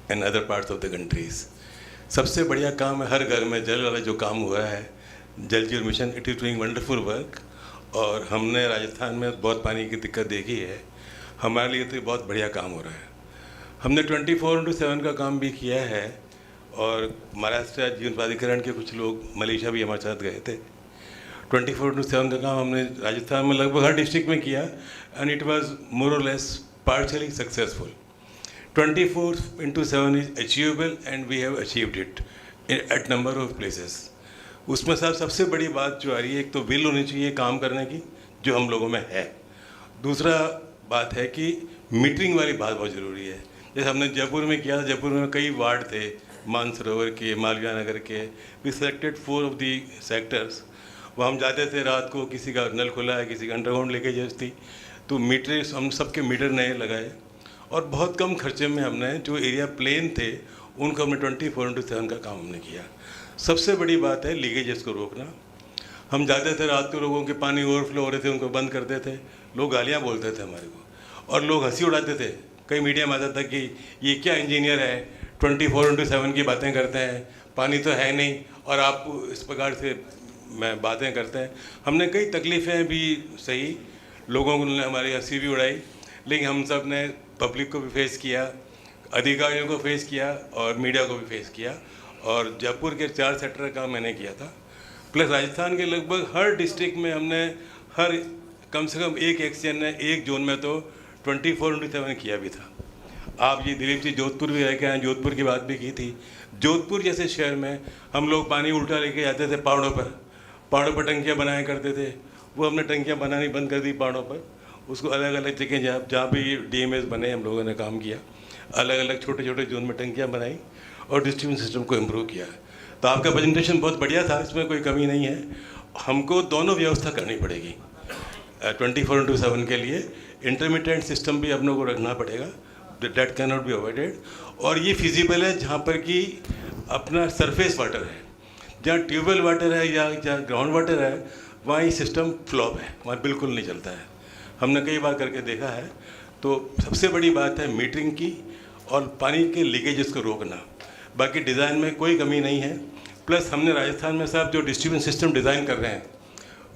and other parts of the countries. सबसे बढ़िया काम है हर घर में जल वाला जो काम हुआ है, जल जीवन mission, it is doing wonderful work. और हमने राजस्थान में बहुत पानी की दिक्कत देखी है. हमारे लिए तो बहुत बढ़िया काम हो रहा है. हमने 24/7 का काम भी किया है, और महाराष्ट्र जीवन प्राधिकरण के कुछ लोग मलेशिया भी हमारे साथ गए थे. 24/7 का काम हमने राजस्थान में लगभग हर डिस्ट्रिक्ट में किया, and it was more or less partially successful. 24/7 is achievable and we have achieved it at number of places. उसमें सबसे बड़ी बात जो आ रही है, एक तो विल होनी चाहिए काम करने की, जो हम लोगों में है. दूसरा बात है कि मीटरिंग वाली बात बहुत ज़रूरी है. जैसे हमने जयपुर में किया, जयपुर में कई वार्ड थे, मानसरोवर के, मालवीय नगर के. We selected 4 of the sectors. वहाँ हम जाते थे, रात को किसी का नल खुला है, किसी का अंडरग्राउंड लीकेज थी, तो मीटर हम सबके मीटर नए लगाए, और बहुत कम खर्चे में हमने जो एरिया प्लेन थे उनको हमने 24/7 का काम हमने किया. सबसे बड़ी बात है लीकेजेस को रोकना. हम जाते थे रात को, लोगों के पानी ओवरफ्लो हो रहे थे, उनको बंद करते थे, लोग गालियाँ बोलते थे हमारे को, और लोग हंसी उड़ाते थे. कई मीडिया में आता था कि ये क्या इंजीनियर है, 24/7 की बातें करते हैं, पानी तो है नहीं, और आप इस प्रकार से बातें करते हैं. हमने कई तकलीफ़ें भी सही, लोगों ने हमारी हंसी भी उड़ाई, लेकिन हम सब ने पब्लिक को भी फेस किया, अधिकारियों को फेस किया, और मीडिया को भी फेस किया. और जयपुर के 4 सेक्टर का मैंने किया था, प्लस राजस्थान के लगभग हर डिस्ट्रिक्ट में हमने हर कम से कम एक एक्सचेंज ने एक जोन में तो 24/7 किया भी था. आप ये दिलीप जी जोधपुर भी रह के आए, जोधपुर की बात भी की थी. जोधपुर जैसे शहर में हम लोग पानी उल्टा लेके जाते थे पहाड़ों पर टंकियाँ बनाया करते थे. वो हमने टंकियाँ बनानी बंद कर दी पहाड़ों पर. उसको अलग अलग जगह जहाँ भी DMS बने हम लोगों ने काम किया, अलग अलग छोटे छोटे जोन में टंकियाँ बनाई और डिस्ट्रीब्यूशन सिस्टम को इम्प्रूव किया. तो आपका प्रेजेंटेशन बहुत बढ़िया था, इसमें कोई कमी नहीं है. हमको दोनों व्यवस्था करनी पड़ेगी 24/7 के लिए. इंटरमीडिएट सिस्टम भी अपनों को रखना पड़ेगा, that can not be avoided. और ये फिजिबल है जहाँ पर कि अपना सरफेस वाटर है, जहाँ ट्यूबवेल वाटर है या जहाँ ग्राउंड वाटर है, वहाँ ये सिस्टम फ्लॉप है, वहाँ बिल्कुल नहीं चलता है. हमने कई बार करके देखा है. तो सबसे बड़ी बात है मीटरिंग की और पानी के लीकेजेस को रोकना. बाकी डिज़ाइन में कोई कमी नहीं है. प्लस हमने राजस्थान में साहब जो डिस्ट्रीब्यूशन सिस्टम डिज़ाइन कर रहे हैं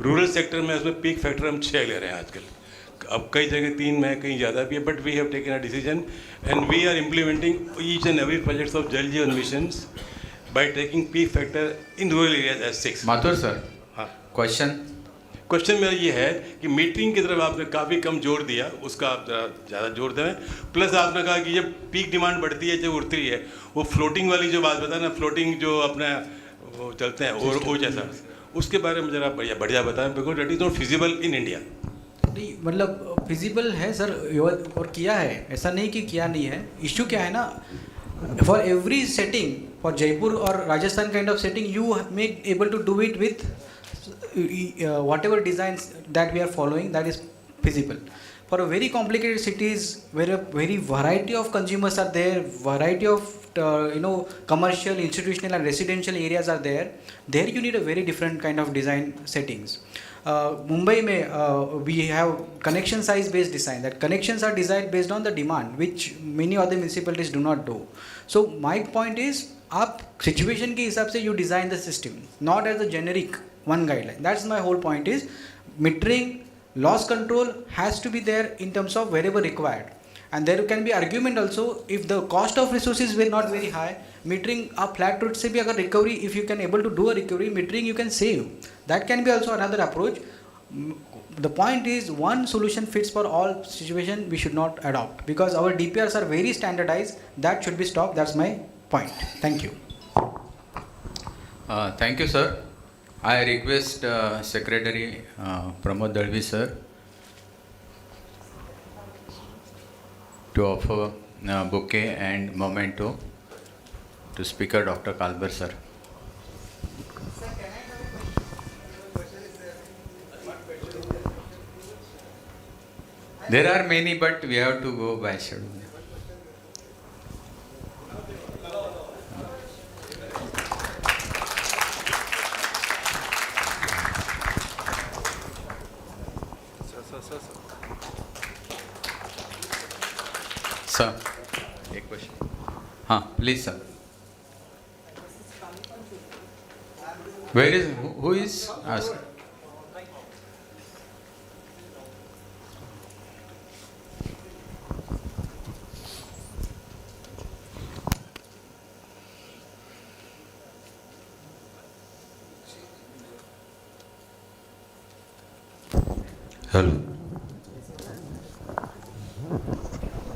रूरल सेक्टर में, उसमें पीक फैक्टर हम 6 ले रहे हैं आजकल. अब कई जगह 3 में, कहीं ज़्यादा भी है, but we have taken a decision and we are implementing each and every projects of Jal Jeevan missions by taking peak factor in rural areas as 6. Mathur sir. हाँ, Question मेरा ये है कि मीटरिंग की तरफ आपने काफ़ी कम जोर दिया, उसका आप ज़्यादा जोर दें. प्लस आपने कहा कि जब पीक डिमांड बढ़ती है, जब उठती है, वो फ्लोटिंग वाली जो बात बताना, फ्लोटिंग जो अपना वो चलते हैं और वो जैसा, उसके बारे में ज़रा बढ़िया बताएं, because that is not feasible in India. नहीं, मतलब फिजिबल है सर, और किया है, ऐसा नहीं कि किया नहीं है. इश्यू क्या है ना, for every setting, for Jaipur और Rajasthan kind of setting, you make able to do it with whatever designs that we are following, that is feasible. For a very complicated cities where a very variety of consumers are there, variety of commercial, institutional and residential areas are there, there you need a very different kind of design settings. Mumbai we have connection size based design. That connections are designed based on the demand, which many other municipalities do not do. So my point is, आप situation के हिसाब से you design the system, not as a generic one guideline. That's my whole point is, metering, loss control has to be there in terms of wherever required. And there can be argument also, if the cost of resources were not very high, metering a flat road से भी अगर recovery, if you can able to do a recovery, metering you can save. That can be also another approach. The point is, one solution fits for all situation we should not adopt, because our DPRs are very standardized. That should be stopped. That's my point. Thank you. Thank you, sir. I request Secretary Pramod Dalvi, sir, to offer bouquet and memento to Speaker Dr. Kalbar, sir. There are many, but we have to go by schedule. Sir, a question. Please, sir. Where is, who is asking? Hello.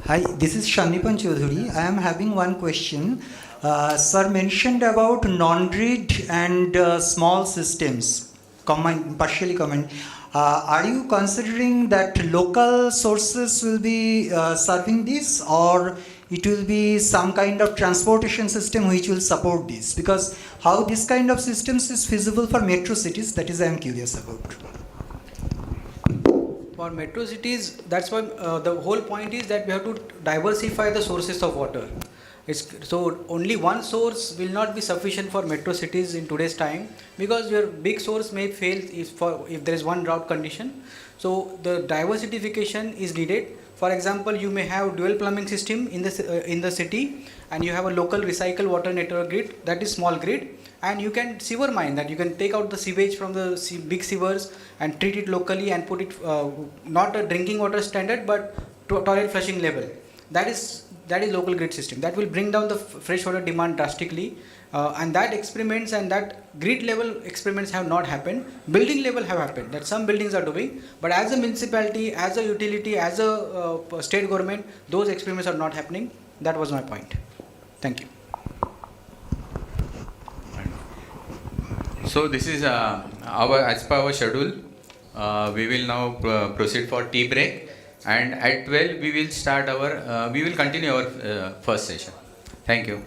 Hi, this is Shanipan Chaudhuri. I am having one question. Sir mentioned about non-grid and small systems, partially comment. Are you considering that local sources will be serving this, or it will be some kind of transportation system which will support this? Because how this kind of systems is feasible for metro cities, that is I am curious about. For metro cities, that's why the whole point is that we have to diversify the sources of water. So only one source will not be sufficient for metro cities in today's time, because your big source may fail if there is one drought condition. So the diversification is needed. For example, you may have dual plumbing system in the city, and you have a local recycle water network grid, that is small grid, and you can sewer mine, that you can take out the sewage from the big sewers and treat it locally and put it not a drinking water standard but toilet flushing level. That is local grid system. That will bring down the fresh water demand drastically, and that experiments and that grid level experiments have not happened. Building level have happened, that some buildings are doing, but as a municipality, as a utility, as a state government, those experiments are not happening. That was my point. Thank you. So this is as per our schedule. We will now proceed for tea break, and at 12 we will continue our first session. Thank you.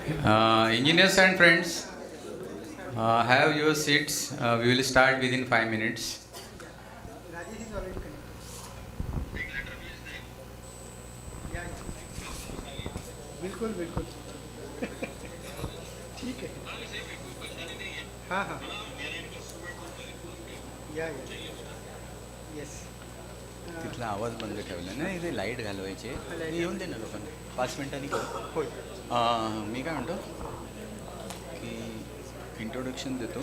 Engineers and friends, have your seats. We will start within 5 minutes. बिल्कुल बिल्कुल ठीक है हाँ हाँ या yes तिथला आवाज बंद ठेवला ना इथे लाईट घालवायची येऊन दे ना लोकांना 5 मिनिटांनी करू. होय मी काय म्हणतो की इंट्रोडक्शन देतो.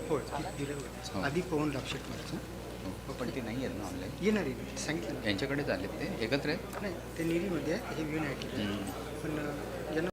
होय दिलं होतं आधी पवन लापशेट माझं पण ते नाही आहेत ना ऑनलाईन. येणार आहे सांगितलं ना. यांच्याकडेच आलेत ते एकत्र आहेत. नाही ते निरीमध्ये आहे हे विन आहे पण यांना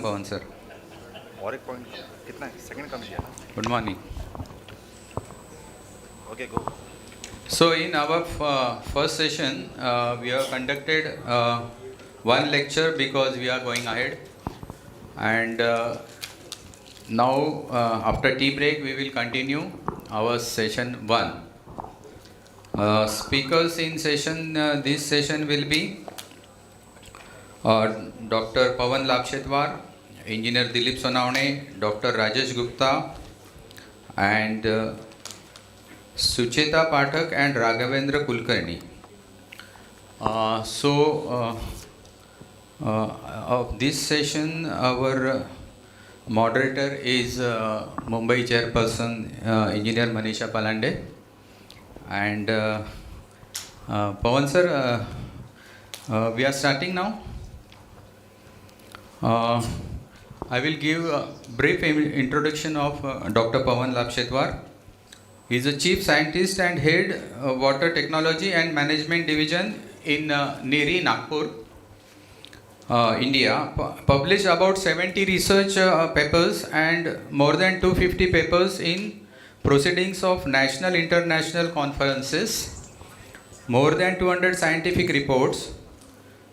पवन सर. और एक पॉइंट कितना है सेकंड कम किया ना. Good morning. Okay go. So in our first session, we have conducted one lecture because we are going ahead, and now after tea break we will continue our session 1. Speakers in session this session will be Dr. Pawan Lapshetwar, Engineer Dilip Sonavne, Dr. Rajesh Gupta, and Sucheta Pathak and Raghavendra Kulkarni. Of this session, our moderator is Mumbai Chairperson Engineer Manisha Palande. And Pawan sir, we are starting now. I will give a brief introduction of Dr. Pawan Lapshetwar. He is a Chief Scientist and Head Water Technology and Management Division in NEERI, Nagpur, India. Published about 70 research papers and more than 250 papers in proceedings of national international conferences, more than 200 scientific reports.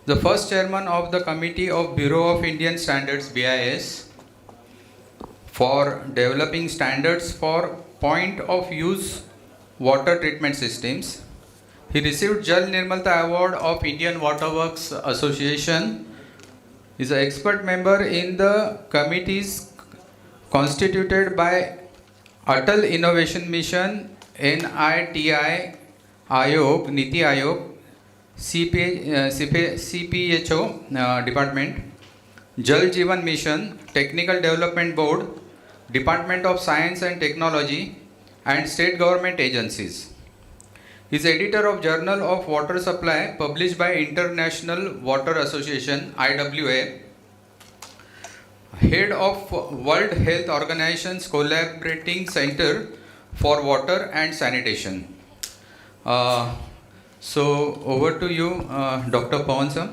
The first chairman of the Committee of Bureau of Indian Standards BIS for developing standards for point of use water treatment systems. He received Jal Nirmalta Award of Indian Water Works Association. He is an expert member in the committees constituted by Atal Innovation Mission, NITI Ayog, Niti Ayog, CPHO Department, Jal Jeevan Mission, Technical Development Board, Department of Science and Technology, and state government agencies. He is editor of Journal of Water Supply published by International Water Association IWA, head of World Health Organization's Collaborating Center for Water and Sanitation. So over to you, Dr. Pawan sir.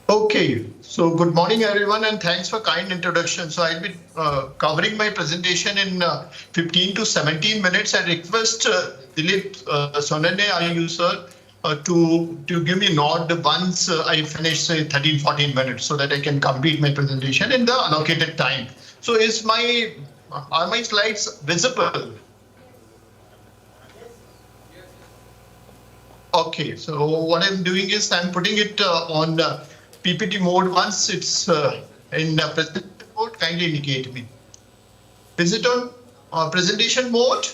Okay, so good morning everyone and thanks for kind introduction. So I'll be covering my presentation in 15 to 17 minutes. I request Dilip Sonane, you sir, to give me a nod once I finish say 13-14 minutes so that I can complete my presentation in the allocated time. So are my slides visible? Okay, so what I'm doing is I'm putting it on PPT mode. Once it's in presentation mode, kindly indicate me. Is it on presentation mode?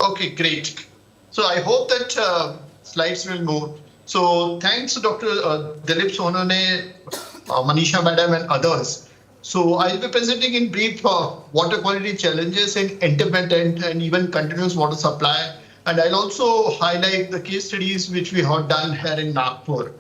Okay, great. So I hope that slides will move. So thanks to Dr. Dilip Sonane, Manisha Madam and others. So I'll be presenting in brief water quality challenges in intermittent and even continuous water supply. And I'll also highlight the case studies which we have done here in Nagpur.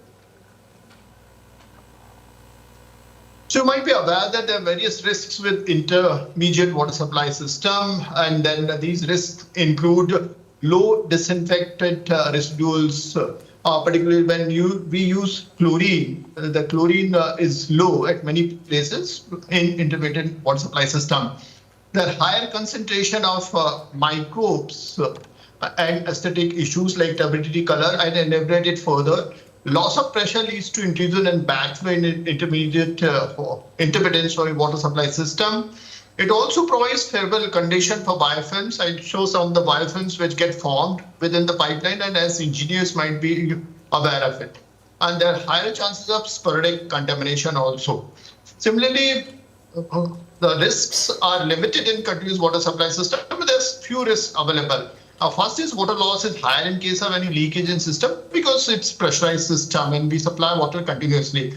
So you might be aware that there are various risks with intermediate water supply system, and then these risks include low disinfectant residuals, particularly when we use chlorine. The chlorine is low at many places in intermittent water supply system. There are higher concentration of microbes and aesthetic issues like turbidity, color, and elaborate it further. Loss of pressure leads to intrusion and backflow in intermediate intermittent water supply system. It also provides favorable condition for biofilms. I show some of the biofilms which get formed within the pipeline, and as engineers might be aware of it. And there are higher chances of sporadic contamination also. Similarly, the risks are limited in continuous water supply system, but there's few risks available. First is water loss is higher in case of any leakage in system because it's pressurized system and we supply water continuously.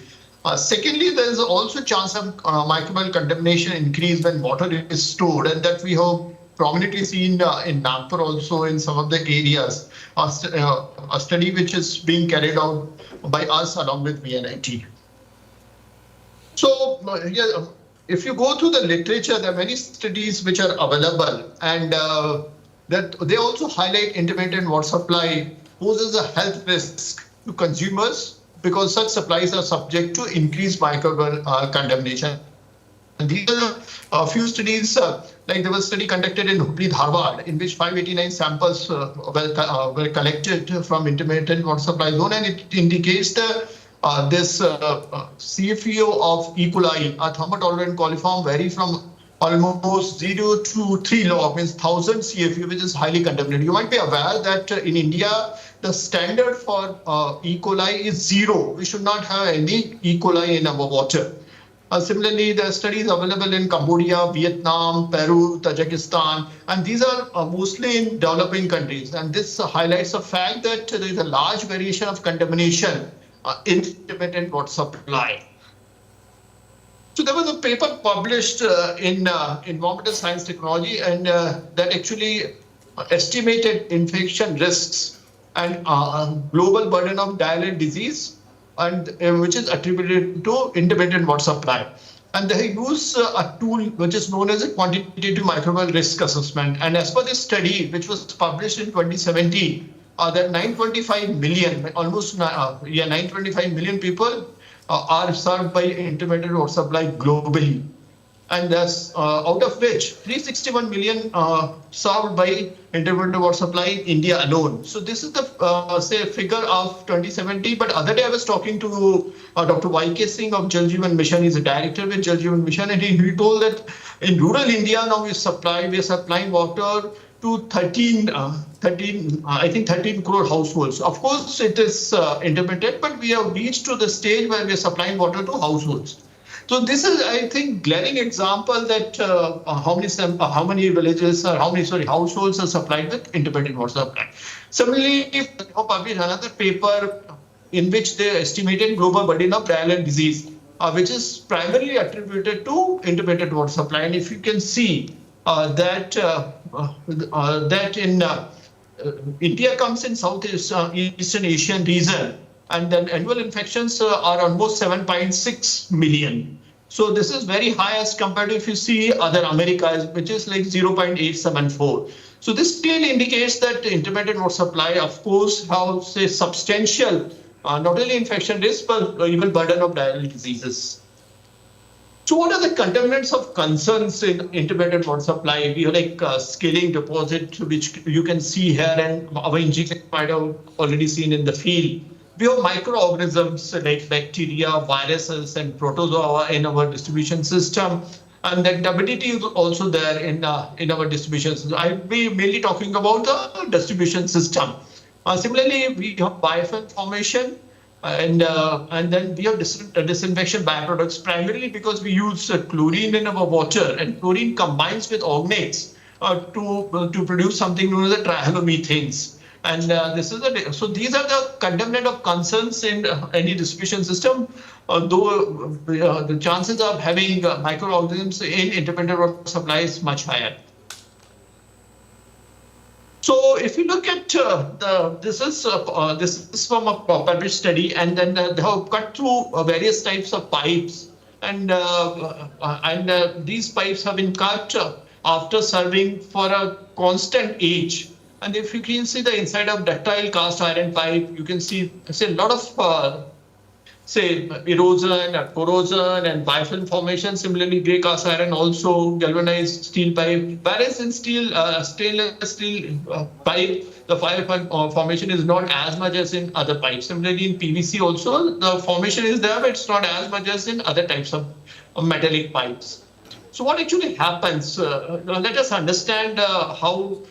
Secondly, there is also chance of microbial contamination increase when water is stored, and that we have prominently seen in Nagpur also in some of the areas. A study which is being carried out by us along with VNIT. So if you go through the literature, there are many studies which are available, and that they also highlight intermittent water supply poses a health risk to consumers because such supplies are subject to increased microbial contamination. And these are a few studies, like there was a study conducted in Hubli, Dharwad, in which 589 samples were collected from intermittent water supply zone, and it indicates this CFEO of E. coli, a thermotolerant coliform, vary from almost 0 to 3 log, means 1000 CFU, which is highly contaminated. You might be aware that in India, the standard for E. coli is 0. We should not have any E. coli in our water. Similarly, there are studies available in Cambodia, Vietnam, Peru, Tajikistan, and these are mostly in developing countries. And this highlights the fact that there is a large variation of contamination in intermittent water supply. So there was a paper published in Environmental Science Technology, and that actually estimated infection risks and global burden of diarrheal disease, and which is attributed to intermittent water supply. And they use a tool which is known as a quantitative microbial risk assessment. And as per this study, which was published in 2017, that 925 million, almost 925 million people are served by intermittent water supply globally. And thus, out of which 361 million served by intermittent water supply in India alone. So this is the say figure of 2070. But other day I was talking to Dr. Y.K. Singh of Jal Jeevan Mission. He's a director with Jal Jeevan Mission, and he told that in rural India now we are supplying water to 13 crore households. Of course, it is intermittent, but we have reached to the stage where we are supplying water to households. So this is, I think, glaring example that how many villages or households are supplied with intermittent water supply. Similarly, they published another paper in which they estimated global burden of diarrheal disease, which is primarily attributed to intermittent water supply. And if you can see that in India comes in Eastern Asian region, and then annual infections are almost 7.6 million. So this is very high as compared to if you see other Americas, which is like 0.874. So this clearly indicates that intermittent water supply, of course, has a substantial not only infection risk but even burden of diarrheal diseases. So what are the contaminants of concerns in intermittent water supply? We have like scaling deposit, which you can see here, and our engineers might have already seen in the field. We have microorganisms like bacteria, viruses, and protozoa in our distribution system. And then turbidity is also there in our distribution system. I'll be mainly talking about the distribution system. Similarly, we have biofilm formation, and then we have disinfection byproducts, primarily because we use chlorine in our water, and chlorine combines with organics to produce something known as the trihalomethanes. And so these are the contaminant of concerns in any distribution system, though the chances of having microorganisms in intermittent water supply is much higher. So if you look at this is from a published study, and then they have cut through various types of pipes, and these pipes have been cut after serving for a constant age. And if you can see the inside of ductile cast iron pipe, you can see a lot of erosion, corrosion, and biofilm formation. Similarly, grey cast iron also galvanized steel pipe. Whereas in stainless steel pipe, the biofilm formation is not as much as in other pipes. Similarly, in PVC also, the formation is there, but it's not as much as in other types of metallic pipes. So what actually happens? Let us understand how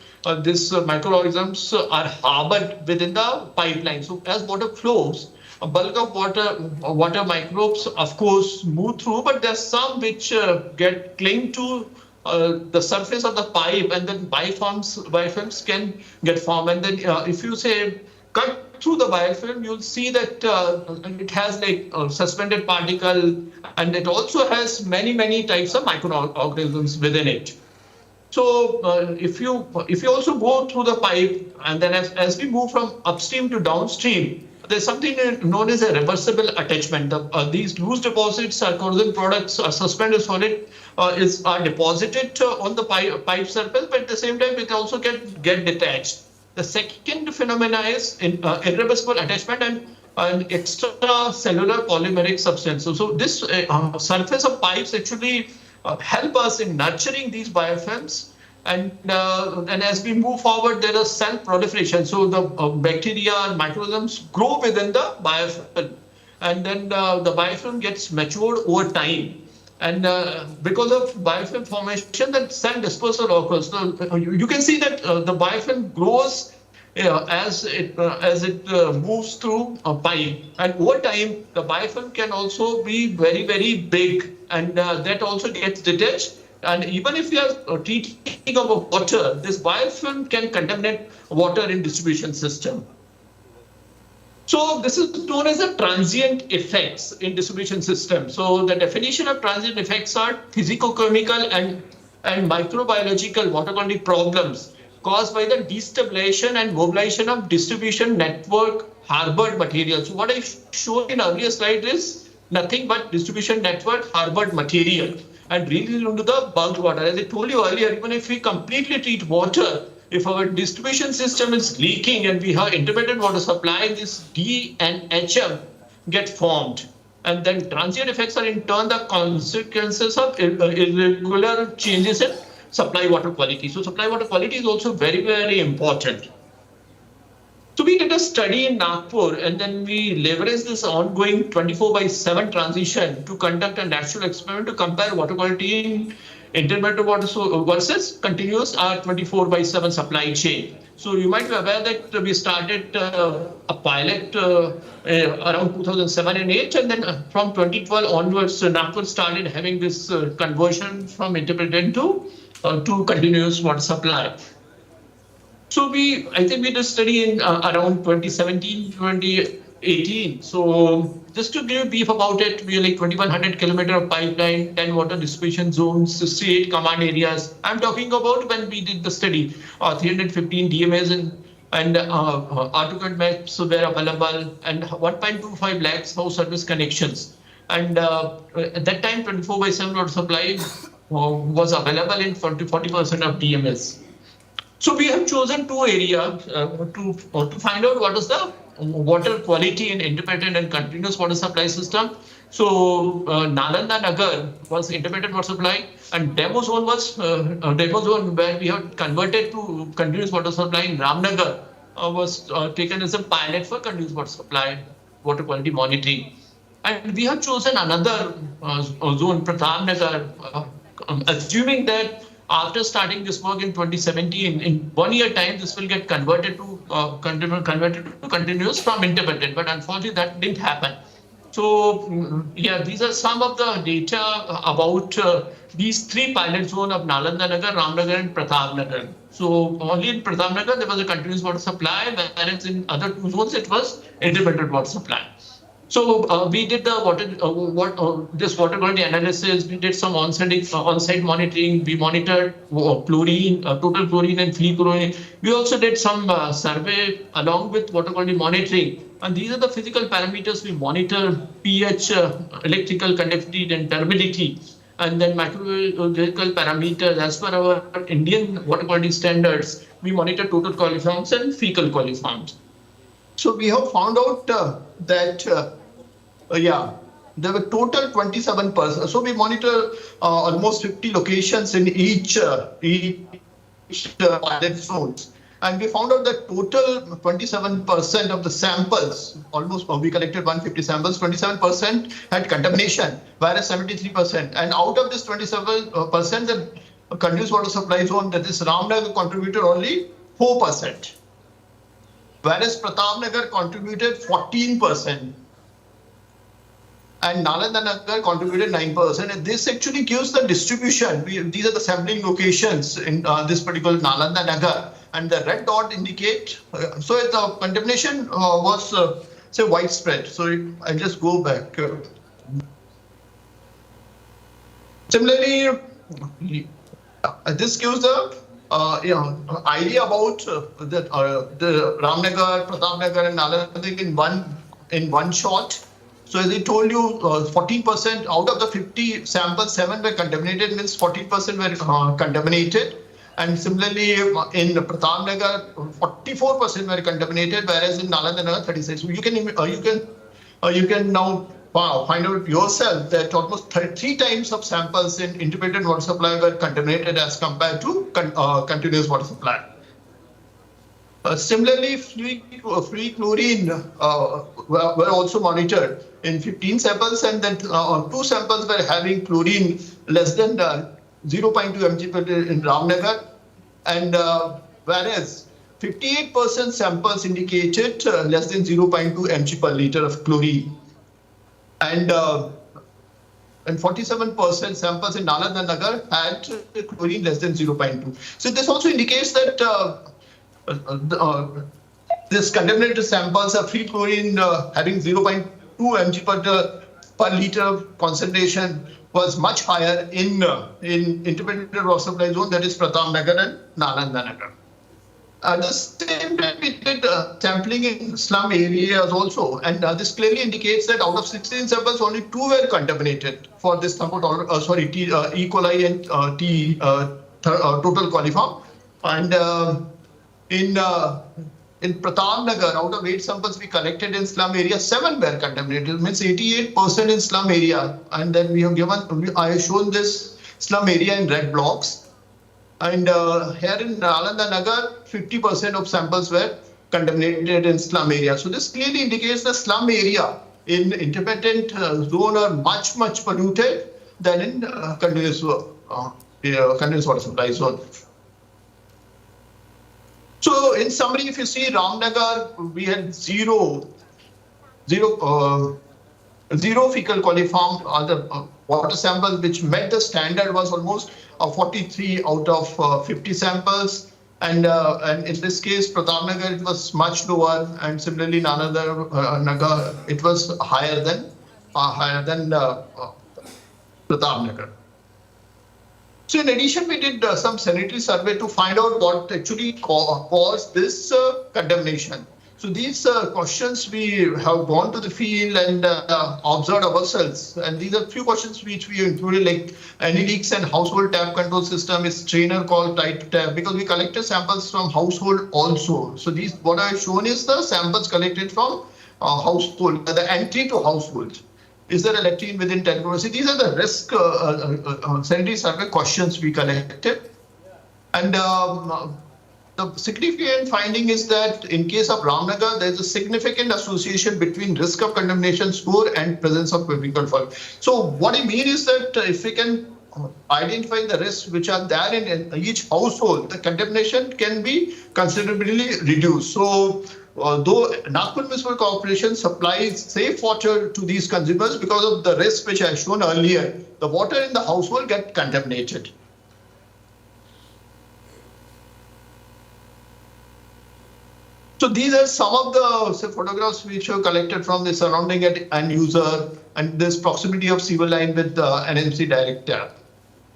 these microorganisms are harbored within the pipeline. So as water flows, a bulk of water microbes, of course, move through, but there's some which cling to the surface of the pipe, and then biofilms can get formed. And then if you cut through the biofilm, you'll see that it has like suspended particle, and it also has many types of microorganisms within it. So if you also go through the pipe, and then as we move from upstream to downstream, there's something known as a reversible attachment. These loose deposits or corrosion products or suspended solid are deposited on the pipe surface, but at the same time it also get detached. The second phenomena is irreversible attachment and extracellular polymeric substance. So this surface of pipes actually help us in nurturing these biofilms, and as we move forward, there is cell proliferation. So the bacteria and microorganisms grow within the biofilm, and then the biofilm gets matured over time. And because of biofilm formation, then cell dispersal occurs. So you can see that the biofilm grows as it moves through a pipe, and over time the biofilm can also be very big, and that also gets detached. And even if you are treating our water, this biofilm can contaminate water in distribution system. So this is known as a transient effects in distribution system. So the definition of transient effects are physicochemical and microbiological water quality problems caused by the destabilization and mobilization of distribution network harbored material. So what I showed in earlier slide is nothing but distribution network harbored material and released into the bulk water. As I told you earlier, even if we completely treat water, if our distribution system is leaking and we have intermittent water supply, this D and HM get formed. And then transient effects are in turn the consequences of irregular changes in supply water quality. So supply water quality is also very, very important. So we did a study in Nagpur and then we leveraged this ongoing 24/7 transition to conduct a natural experiment to compare water quality in intermittent water versus continuous 24/7 supply chain. So you might be aware that we started a pilot around 2007 and 8, and then from 2012 onwards, Nagpur started having this conversion from intermittent to continuous water supply. So I think we did a study in around 2017, 2018. So just to give a brief about it, we are like 2,100 kilometer of pipeline, 10 water distribution zones, 68 command areas. I'm talking about when we did the study, 315 DMAs and AutoCAD maps were available and 1.25 lakhs house service connections. And at that time, 24/7 water supply was available in 40% of DMS. So we have chosen two areas to find out what is the water quality in intermittent and continuous water supply system. So Nalanda Nagar was intermittent water supply, and demo zone was demo zone where we have converted to continuous water supply in Ramnagar was taken as a pilot for continuous water supply water quality monitoring. And we have chosen another zone, Pratap Nagar, assuming that after starting this work in 2017, in 1 year time, this will get converted to continuous from intermittent. But unfortunately, that didn't happen. So yeah, these are some of the data about these three pilot zones of Nalanda Nagar, Ramnagar, and Pratap Nagar. So only in Pratap Nagar there was a continuous water supply, whereas in other two zones it was intermittent water supply. So we did the this water quality analysis. We did some on-site monitoring. We monitored chlorine, total chlorine and free chlorine. We also did some survey along with water quality monitoring. And these are the physical parameters we monitor: pH, electrical conductivity, and turbidity, and then microbiological parameters. As per our Indian water quality standards, we monitor total coliforms and fecal coliforms. So we have found out that there were total 27%. So we monitor almost 50 locations in each pilot zones, and we found out that total 27% of the samples, almost we collected 150 samples, 27% had contamination, whereas 73%. And out of this 27%, the continuous water supply zone, that is Ramnagar, contributed only 4%. Whereas Pratap Nagar contributed 14% and Nalanda Nagar contributed 9%. And this actually gives the distribution. These are the sampling locations in this particular Nalanda Nagar, and the red dot indicate. So the contamination was say widespread. So I'll just go back. Similarly, this gives the idea about the Ramnagar, Pratap Nagar, and Nalanda in one shot. So as I told you, 14% out of the 50 samples, 7 were contaminated, means 14% were contaminated. And similarly, in Pratap Nagar, 44% were contaminated, whereas in Nalanda Nagar, 36. So you can now find out yourself that almost 3 times of samples in intermittent water supply were contaminated as compared to continuous water supply. Similarly, free chlorine were also monitored in 15 samples, and then 2 samples were having chlorine less than 0.2 mg per liter in Ramnagar, and whereas 58% samples indicated less than 0.2 mg per liter of chlorine. And 47% samples in Nalanda Nagar had chlorine less than 0.2. So this also indicates that this contaminated samples of free chlorine having 0.2 mg per liter concentration was much higher in intermittent water supply zone, that is Pratap Nagar and Nalanda Nagar. At the same time, we did sampling in slum areas also, and this clearly indicates that out of 16 samples, only 2 were contaminated for this E. coli and total coliform. And in Pratap Nagar, out of 8 samples we collected in slum area, 7 were contaminated. Means 88% in slum area. And then I have shown this slum area in red blocks. And here in Nalanda Nagar, 50% of samples were contaminated in slum area. So this clearly indicates the slum area in intermittent zone are much polluted than in continuous water supply zone. So in summary, if you see Ramnagar, we had zero fecal coliform. The water samples which met the standard was almost 43 out of 50 samples. And in this case, Pratap Nagar, it was much lower, and similarly Nalanda Nagar, it was higher than Pratap Nagar. So in addition, we did some sanitary survey to find out what actually caused this contamination. So these questions we have gone to the field and observed ourselves. And these are few questions which we included, like any leaks and household tap control system, is strainer called tight to tap, because we collected samples from household also. So these, what I have shown is the samples collected from household, the entry to household. Is there a latrine within 10 km? These are the risk sanitary survey questions we collected. And the significant finding is that in case of Ramnagar, there is a significant association between risk of contamination score and presence of fecal foul. So what I mean is that if we can identify the risks which are there in each household, the contamination can be considerably reduced. So though Nagpur Municipal Corporation supplies safe water to these consumers, because of the risk which I have shown earlier, the water in the household get contaminated. So these are some of the photographs which are collected from the surrounding end user, and this proximity of sewer line with the NMC direct tap.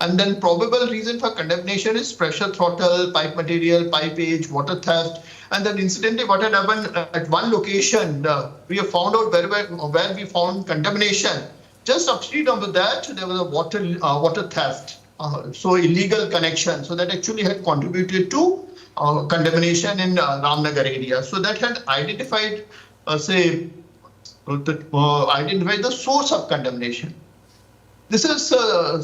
And then probable reason for contamination is pressure throttle, pipe material, pipe age, water theft. And then incidentally, what had happened at one location, we have found out where we found contamination. Just upstream of that, there was a water theft, so illegal connection. So that actually had contributed to contamination in Ramnagar area. So that had identified, identified the source of contamination. This is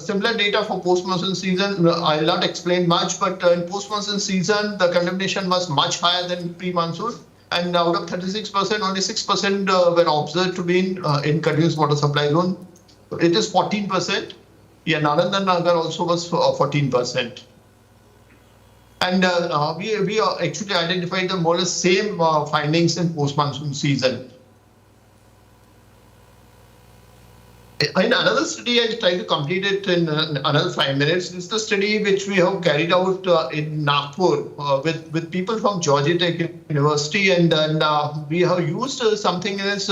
similar data for post-monsoon season. I'll not explain much, but in post-monsoon season, the contamination was much higher than pre-monsoon. And out of 36%, only 6% were observed to be in continuous water supply zone. It is 14%. Yeah, Nalanda Nagar also was 14%. And we actually identified the more or less same findings in post-monsoon season. In another study, I tried to complete it in another 5 minutes. This is the study which we have carried out in Nagpur with people from Georgia Tech University, and then we have used something as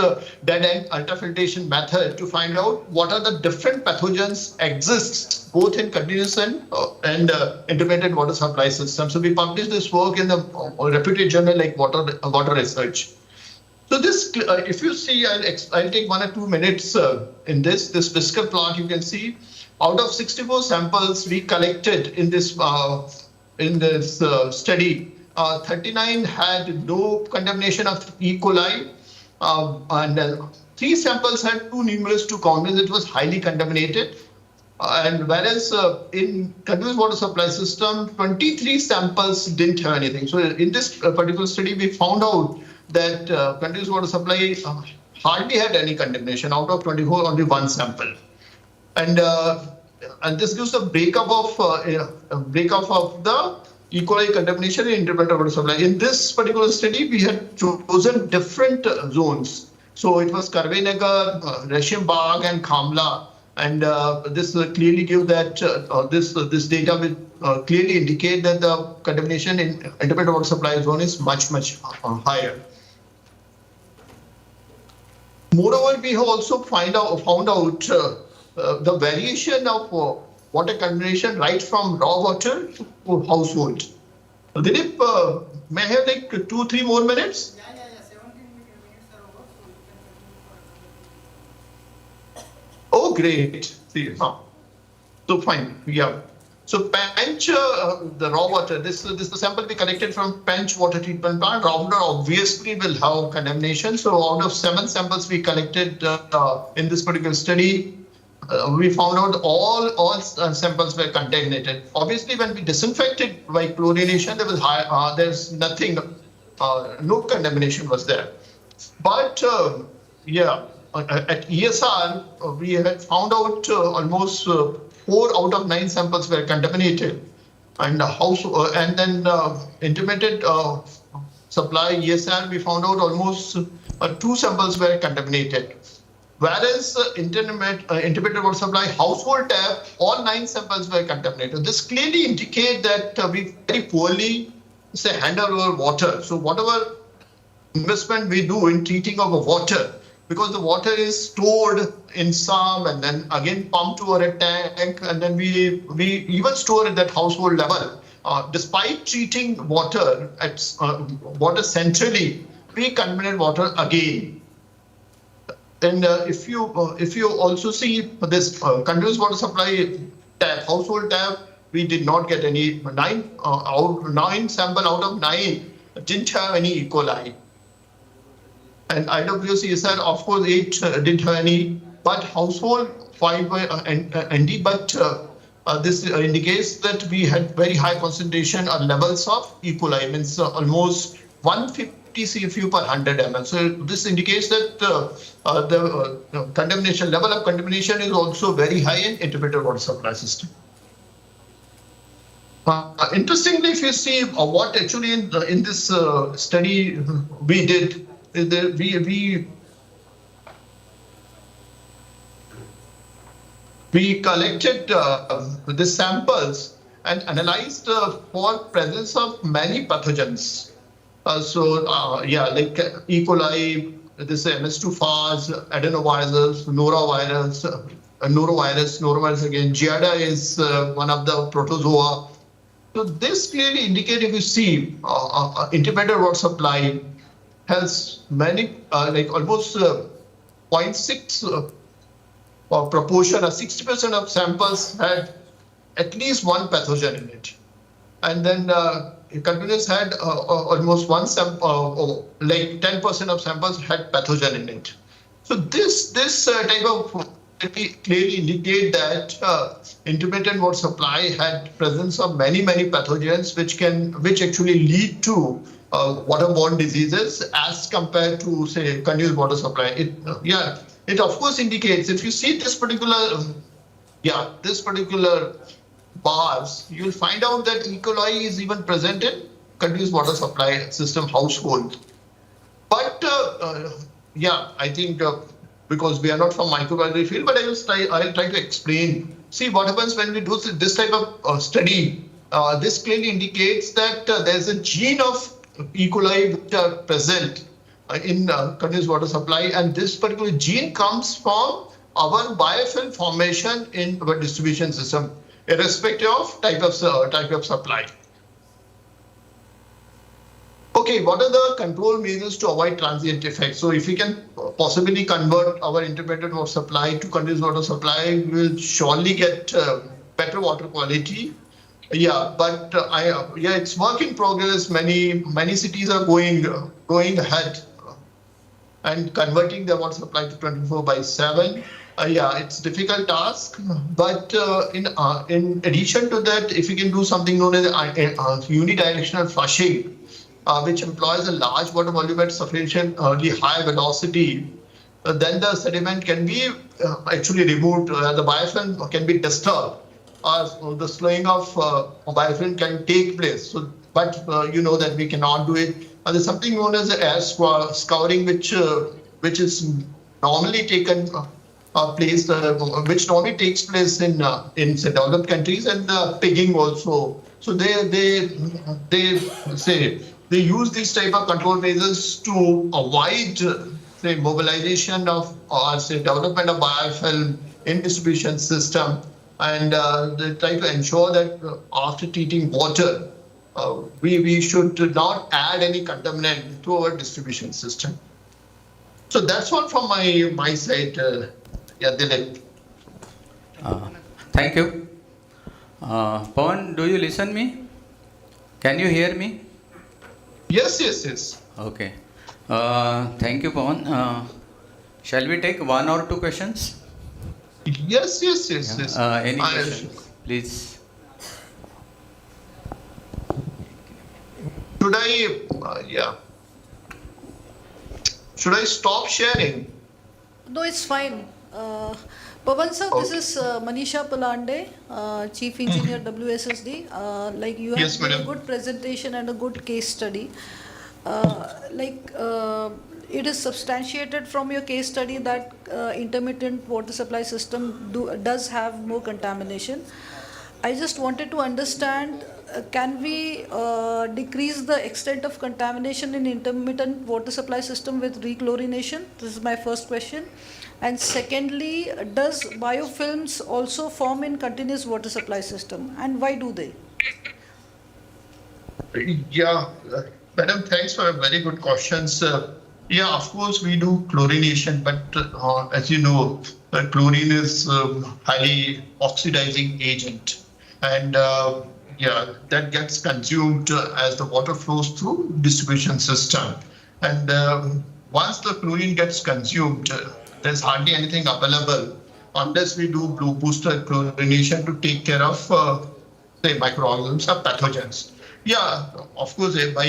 dead-end ultrafiltration method to find out what are the different pathogens exist both in continuous and intermittent water supply system. So we published this work in the reputed journal like Water Research. So this, if you see, I'll take 1 or 2 minutes in this Whisker plot. You can see out of 64 samples we collected in this study, 39 had no contamination of E. coli, and 3 samples had too numerous to count. It was highly contaminated. And whereas in continuous water supply system, 23 samples didn't have anything. So in this particular study, we found out that continuous water supply hardly had any contamination. Out of 24, only 1 sample. And this gives a breakup of the E. coli contamination in intermittent water supply. In this particular study, we had chosen different zones. So it was Karve Nagar, Resham Bagh, and Kamla. And this clearly give that this data will clearly indicate that the contamination in intermittent water supply zone is much higher. Moreover, we have also found out the variation of water contamination right from raw water to household. Dilip, may I have like 2-3 more minutes? Oh, great. See, so fine, yeah. So Panch, the raw water, this is the sample we collected from Panch water treatment plant. Raw water obviously will have contamination. So out of 7 samples we collected in this particular study, we found out all samples were contaminated. Obviously, when we disinfected by chlorination, there was there's nothing, no contamination was there. But at ESR, we had found out almost 4 out of 9 samples were contaminated, and and then intermittent supply ESR, we found out almost 2 samples were contaminated. Whereas intermittent water supply household tap, all 9 samples were contaminated. This clearly indicates that we very poorly handle our water. So whatever investment we do in treating our water, because the water is stored in some and then again pumped to our tank, and then we even store at that household level. Despite treating water at water centrally, we contaminate water again. And if you also see this continuous water supply tap, household tap, we did not get any 9 sample out of 9 didn't have any E. coli. And IWC said, of course, 8 didn't have any, but household 5 ND. But this indicates that we had very high concentration or levels of E. coli, means almost 150 CFU per 100 ml. So this indicates that the contamination level of contamination is also very high in intermittent water supply system. Interestingly, if you see what actually in this study we did, we collected the samples and analyzed for presence of many pathogens. Like E. coli, this MS2 FARS, adenovirus, norovirus again, Giardia is one of the protozoa. So this clearly indicates, if you see intermittent water supply has many, like almost 0.6 proportion, or 60% of samples had at least one pathogen in it. And then continuous had almost one sample, like 10% of samples had pathogen in it. So this type of clearly indicate that intermittent water supply had presence of many pathogens which actually lead to waterborne diseases as compared to, say, continuous water supply. It of course indicates, if you see this particular bars, you'll find out that E. coli is even present in continuous water supply system household. But I think because we are not from microbiology field, but I'll try to explain. See what happens when we do this type of study. This clearly indicates that there's a gene of E. coli which are present in continuous water supply, and this particular gene comes from our biofilm formation in our distribution system, irrespective of type of supply. Okay, what are the control measures to avoid transient effects? So if we can possibly convert our intermittent water supply to continuous water supply, we will surely get better water quality. But it's work in progress. Many cities are going ahead and converting their water supply to 24/7. It's a difficult task, but in addition to that, if we can do something known as unidirectional flushing, which employs a large water volume at sufficiently high velocity, then the sediment can be actually removed, the biofilm can be disturbed, or the slowing of biofilm can take place. So, but you know that we cannot do it. There's something known as air scouring, which is normally taken place, which normally takes place in say, developed countries, and pigging also. So they use these type of control measures to avoid, say, mobilization of or say development of biofilm in distribution system, and they try to ensure that after treating water, we should not add any contaminant to our distribution system. So that's all from my side. Dilip. Thank you. Pawan, do you listen me? Can you hear me? Yes. Okay. Thank you, Pawan. Shall we take one or two questions? Yes. Any questions, please? Should I stop sharing? No, it's fine. Pawan sir, this is Manisha Palande, Chief Engineer WSSD. Like you have Yes, made a madam. good presentation and a good case study. It is substantiated from your case study that intermittent water supply system does have more contamination. I just wanted to understand, can we decrease the extent of contamination in intermittent water supply system with rechlorination? This is my first question. And secondly, does biofilms also form in continuous water supply system, and why do they? Yeah, madam, thanks for a very good questions. Yeah, of course we do chlorination, but as you know, chlorine is highly oxidizing agent, and that gets consumed as the water flows through distribution system. And once the chlorine gets consumed, there's hardly anything available unless we do blue booster chlorination to take care of say microorganisms or pathogens. Yeah, of course, by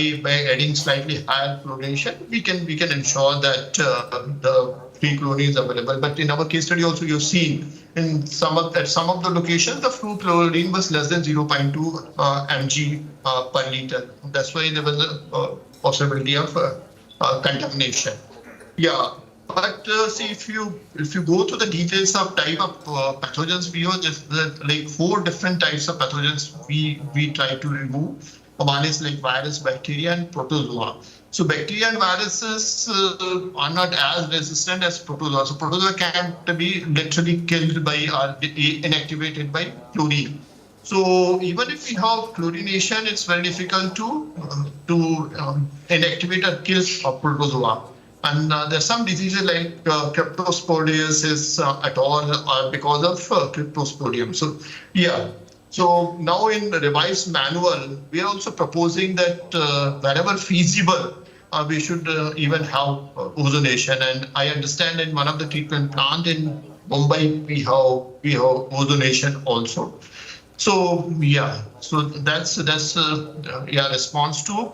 adding slightly higher chlorination, we can ensure that the free chlorine is available. But in our case study also, you've seen at some of the locations, the free chlorine was less than 0.2 mg per liter. That's why there was a possibility of contamination. Yeah. But see, if you go to the details of type of pathogens, we have like 4 different types of pathogens we try to remove. One is like virus, bacteria, and protozoa. So bacteria and viruses are not as resistant as protozoa. So protozoa can be literally killed by or inactivated by chlorine. So even if we have chlorination, it's very difficult to inactivate or kill a protozoa. And there's some diseases like cryptosporidiosis at all because of cryptosporidium. So yeah. So now in the revised manual, we are also proposing that wherever feasible, we should even have ozonation. And I understand in one of the treatment plant in Mumbai, we have ozonation also. So yeah, so that's response to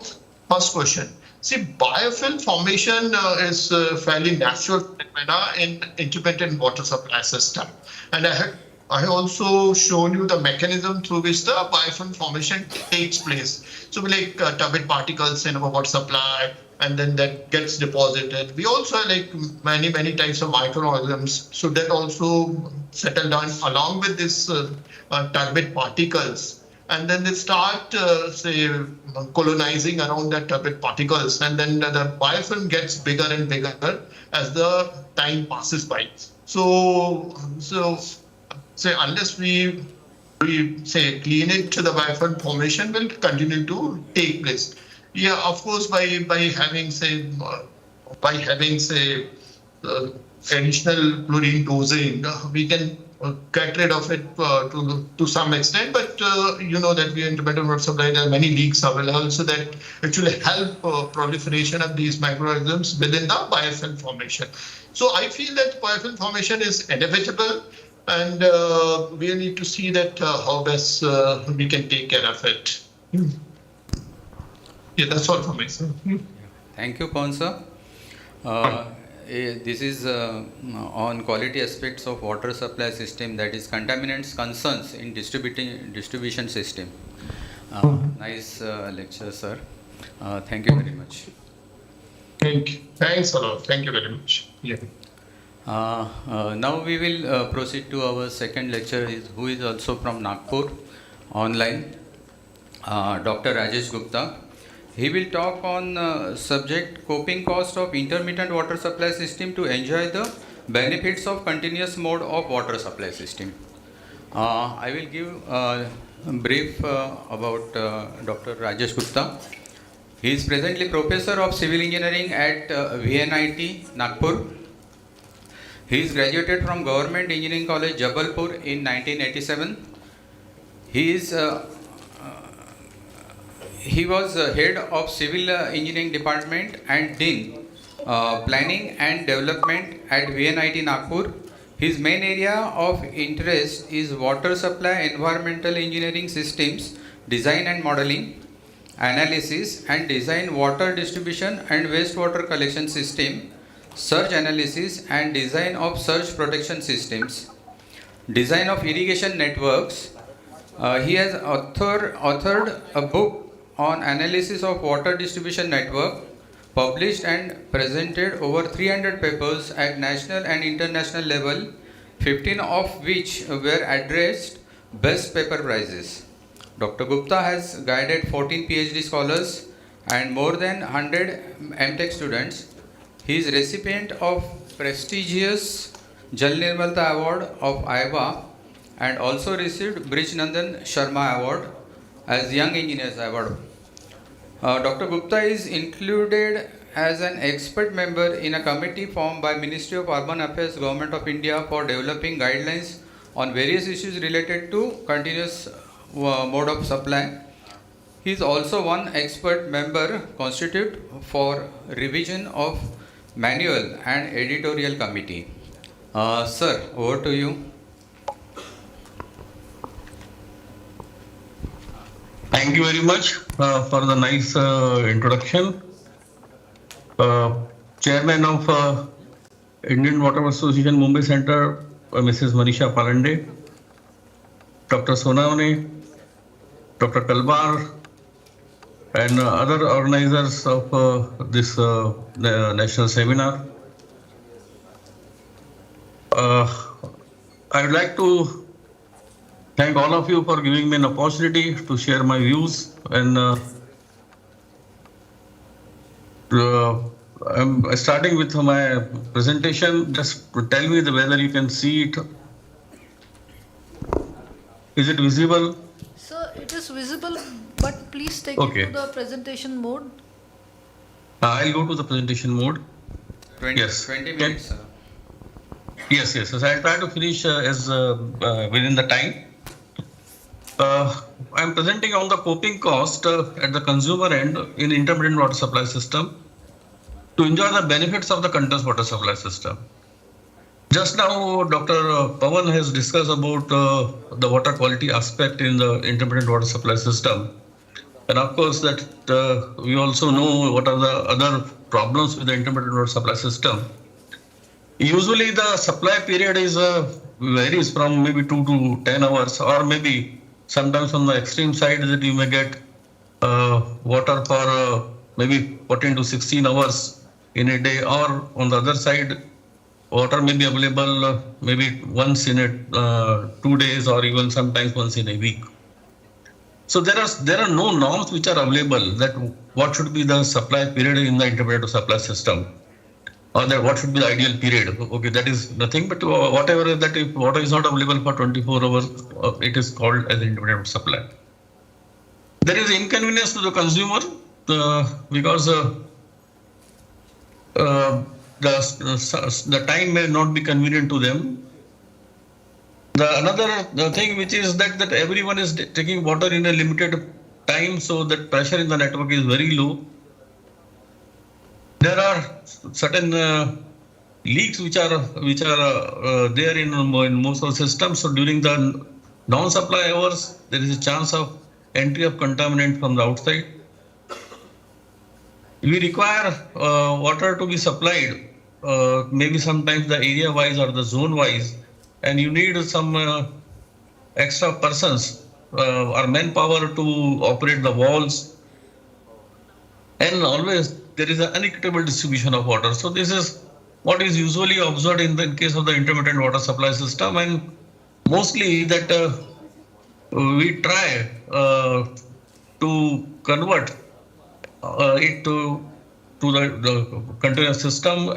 first question. See, biofilm formation is fairly natural phenomena in intermittent water supply system, and I have also shown you the mechanism through which the biofilm formation takes place. So like turbid particles in our water supply, and then that gets deposited. We also have like many types of microorganisms, so that also settle down along with this turbid particles. And then they start, say, colonizing around that turbid particles, and then the biofilm gets bigger and bigger as the time passes by. So say unless we say clean it, the biofilm formation will continue to take place. Yeah, of course, by having say additional chlorine dosing, we can get rid of it to some extent, but you know that we are intermittent water supply, there are many leaks available, so that actually help proliferation of these microorganisms within the biofilm formation. So I feel that biofilm formation is inevitable, and we need to see that how best we can take care of it. Yeah, that's all for me, sir. Thank you, Pawan sir. This is on quality aspects of water supply system, that is contaminants concerns in distribution system. Nice lecture, sir. Thank you very much. Thank you. Thanks a lot. Thank you very much. Yeah. Now we will proceed to our second lecturer, who is also from Nagpur online, Dr. Rajesh Gupta. He will talk on subject coping cost of intermittent water supply system to enjoy the benefits of continuous mode of water supply system. I will give a brief about Dr. Rajesh Gupta. He is presently Professor of Civil Engineering at VNIT, Nagpur. He is graduated from Government Engineering College, Jabalpur in 1987. He was head of Civil Engineering Department and Dean Planning and Development at VNIT Nagpur. His main area of interest is water supply, environmental engineering systems, design and modeling, analysis and design, water distribution and wastewater collection system, surge analysis and design of surge protection systems, design of irrigation networks. He has authored a book on analysis of water distribution network, published and presented over 300 papers at national and international level, 15 of which were addressed best paper prizes. Dr. Gupta has guided 14 PhD scholars and more than 100 MTech students. He is recipient of prestigious Jal Nirmalta Award of IVA and also received Brij Nandan Sharma Award as Young Engineers Award. Dr. Gupta is included as an expert member in a committee formed by Ministry of Urban Affairs, Government of India for developing guidelines on various issues related to continuous mode of supply. He is also one expert member constitute for revision of manual and editorial committee. Sir, over to you. Thank you very much for the nice introduction. Chairman of Indian Water Association Mumbai Center, Mrs. Manisha Palande, Dr. Sonavane, Dr. Kalbar, and other organizers of this national seminar. I would like to thank all of you for giving me an opportunity to share my views, and I'm starting with my presentation. Just tell me whether you can see it. Is it visible? Sir, it is visible, but please take Okay. it to the presentation mode. I'll go to the presentation mode. 20 minutes, sir. Yes. I'll try to finish within the time. I'm presenting on the coping cost at the consumer end in intermittent water supply system to enjoy the benefits of the continuous water supply system. Just now, Dr. Pawan has discussed about the water quality aspect in the intermittent water supply system. And of course, that we also know what are the other problems with the intermittent water supply system. Usually, the supply period is varies from maybe 2 to 10 hours, or maybe sometimes on the extreme side that you may get water for maybe 14 to 16 hours in a day, or on the other side, water may be available maybe once in 2 days, or even sometimes once in a week. So there are no norms which are available that what should be the supply period in the intermittent supply system, or that what should be the ideal period. Okay, that is nothing, but whatever that if water is not available for 24 hours, it is called as intermittent supply. There is inconvenience to the consumer because the time may not be convenient to them. The thing which is that everyone is taking water in a limited time, so that pressure in the network is very low. There are certain leaks which are there in most of the systems. So during the non-supply hours, there is a chance of entry of contaminant from the outside. We require water to be supplied, maybe sometimes the area-wise or the zone-wise, and you need some extra persons or manpower to operate the valves. And always there is an unequitable distribution of water. So this is what is usually observed in the case of the intermittent water supply system, and mostly that we try to convert it to the continuous system.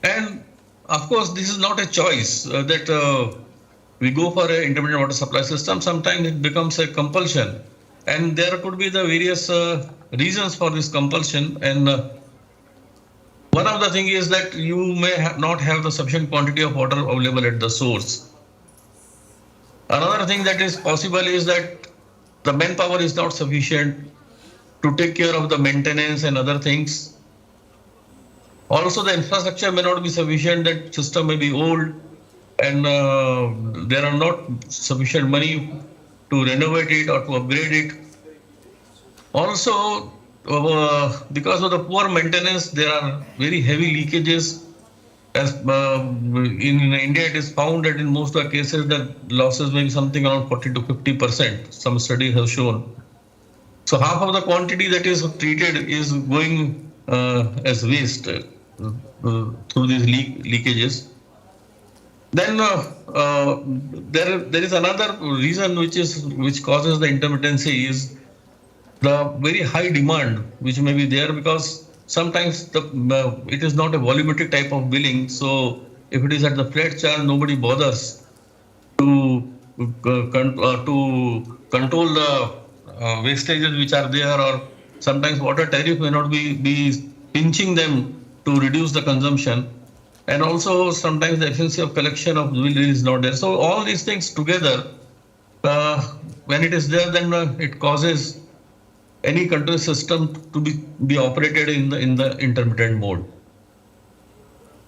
And of course, this is not a choice that we go for an intermittent water supply system, sometimes it becomes a compulsion. And there could be the various reasons for this compulsion. And one of the things is that you may not have the sufficient quantity of water available at the source. Another thing that is possible is that the manpower is not sufficient to take care of the maintenance and other things. Also, the infrastructure may not be sufficient, that system may be old, and there are not sufficient money to renovate it or to upgrade it. Also, because of the poor maintenance, there are very heavy leakages. As in India, it is found that in most of the cases, the losses may be something around 40 to 50%. Some studies have shown. So half of the quantity that is treated is going as waste through these leakages. Then there is another reason which causes the intermittency is the very high demand which may be there, because sometimes it is not a volumetric type of billing. So if it is at the flat charge, nobody bothers to control the wastages which are there, or sometimes water tariff may not be pinching them to reduce the consumption. And also sometimes the efficiency of collection of bill is not there. So all these things together, when it is there, then it causes any control system to be operated in the intermittent mode.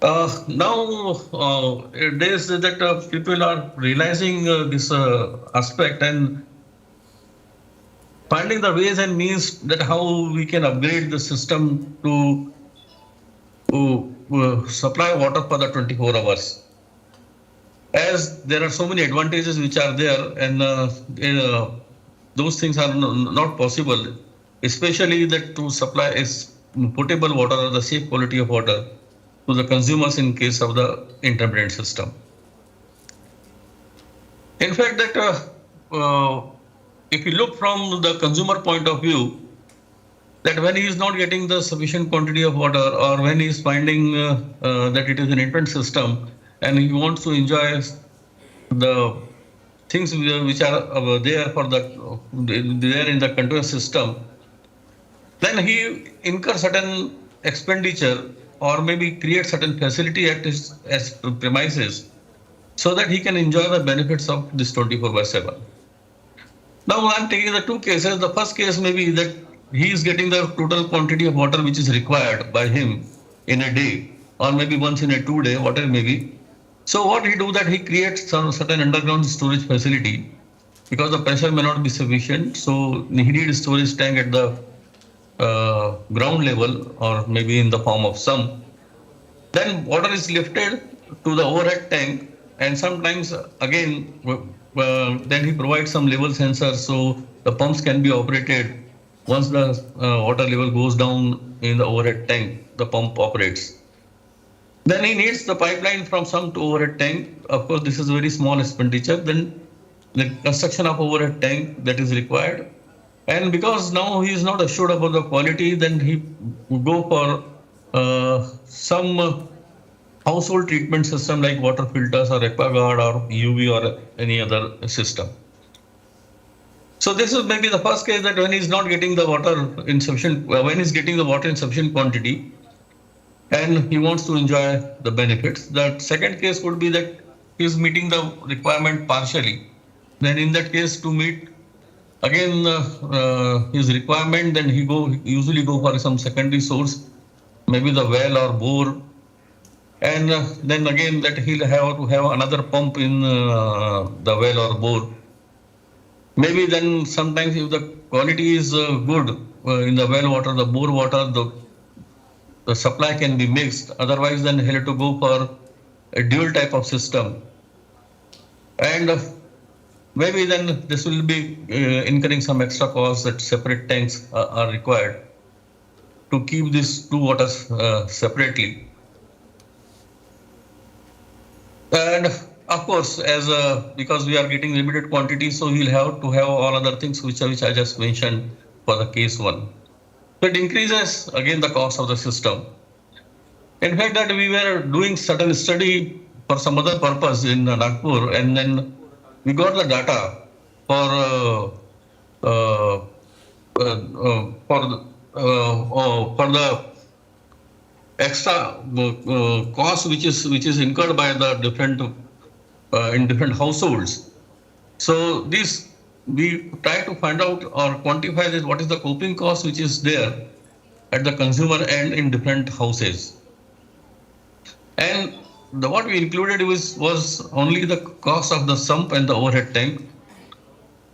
Now there is that people are realizing this aspect and finding the ways and means that how we can upgrade the system to supply water for the 24 hours. As there are so many advantages which are there, and those things are not possible, especially that to supply potable water or the safe quality of water to the consumers in case of the intermittent system. In fact, that if you look from the consumer point of view, that when he is not getting the sufficient quantity of water, or when he is finding that it is an intermittent system and he wants to enjoy the things which are there in the continuous system, then he incurs certain expenditure or maybe create certain facility at his premises so that he can enjoy the benefits of this 24/7. Now I am taking the two cases. The first case may be that he is getting the total quantity of water which is required by him in a day, or maybe once in a 2 day, whatever it may be. So what he do that he creates some certain underground storage facility, because the pressure may not be sufficient. So he needs storage tank at the ground level, or maybe in the form of sump. Then water is lifted to the overhead tank, and sometimes again then he provides some level sensor so the pumps can be operated. Once the water level goes down in the overhead tank, the pump operates. Then he needs the pipeline from sump to overhead tank. Of course, this is a very small expenditure. Then the construction of overhead tank that is required. And because now he is not assured about the quality, then he will go for some household treatment system like water filters or AquaGuard or UV or any other system. So this is maybe the first case, that when he's not getting the water in sufficient, when he's getting the water in sufficient quantity and he wants to enjoy the benefits. The second case would be that he's meeting the requirement partially. Then in that case, to meet again his requirement, then he usually go for some secondary source, maybe the well or bore. And then again that he'll have to have another pump in the well or bore. Maybe then sometimes if the quality is good in the well water, the bore water, the supply can be mixed. Otherwise, then he'll have to go for a dual type of system. And maybe then this will be incurring some extra costs, that separate tanks are required to keep these two waters separately. And of course, as because we are getting limited quantity, so we'll have to have all other things which I just mentioned for the case one. So it increases again the cost of the system. In fact, that we were doing certain study for some other purpose in Nagpur, and then we got the data for the extra cost which is incurred by the different in different households. So this we try to find out or quantify this, what is the coping cost which is there at the consumer end in different houses. And what we included was only the cost of the sump and the overhead tank,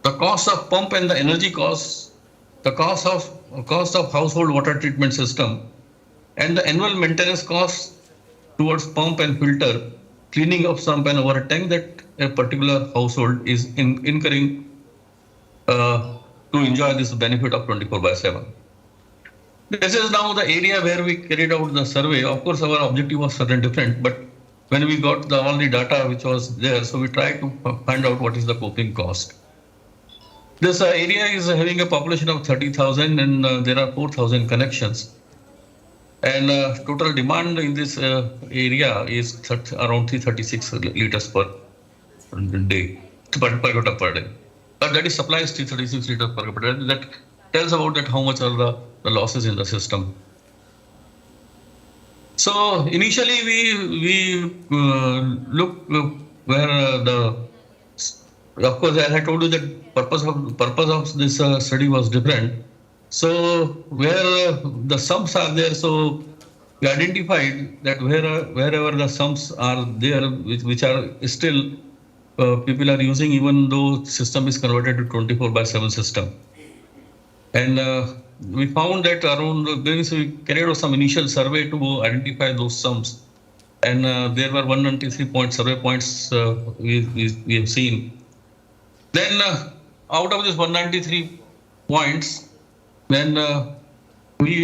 the cost of pump and the energy costs, the cost of household water treatment system, and the annual maintenance costs towards pump and filter, cleaning of sump and overhead tank that a particular household is incurring to enjoy this benefit of 24/7. This is now the area where we carried out the survey. Of course, our objective was certain different, but when we got all the data which was there, so we tried to find out what is the coping cost. This area is having a population of 30,000 and there are 4,000 connections. And total demand in this area is around 336 liters per day, per capita per day. But that is supply is 336 liters per capita. That tells about that how much are the losses in the system. So initially we look where of course, as I told you, that purpose of this study was different. So where the sumps are there, so we identified that wherever the sumps are there, which are still people are using, even though system is converted to 24/7 system. And we found that we carried out some initial survey to identify those sumps. And there were 193 survey points we have seen. Then out of this 193 points, then we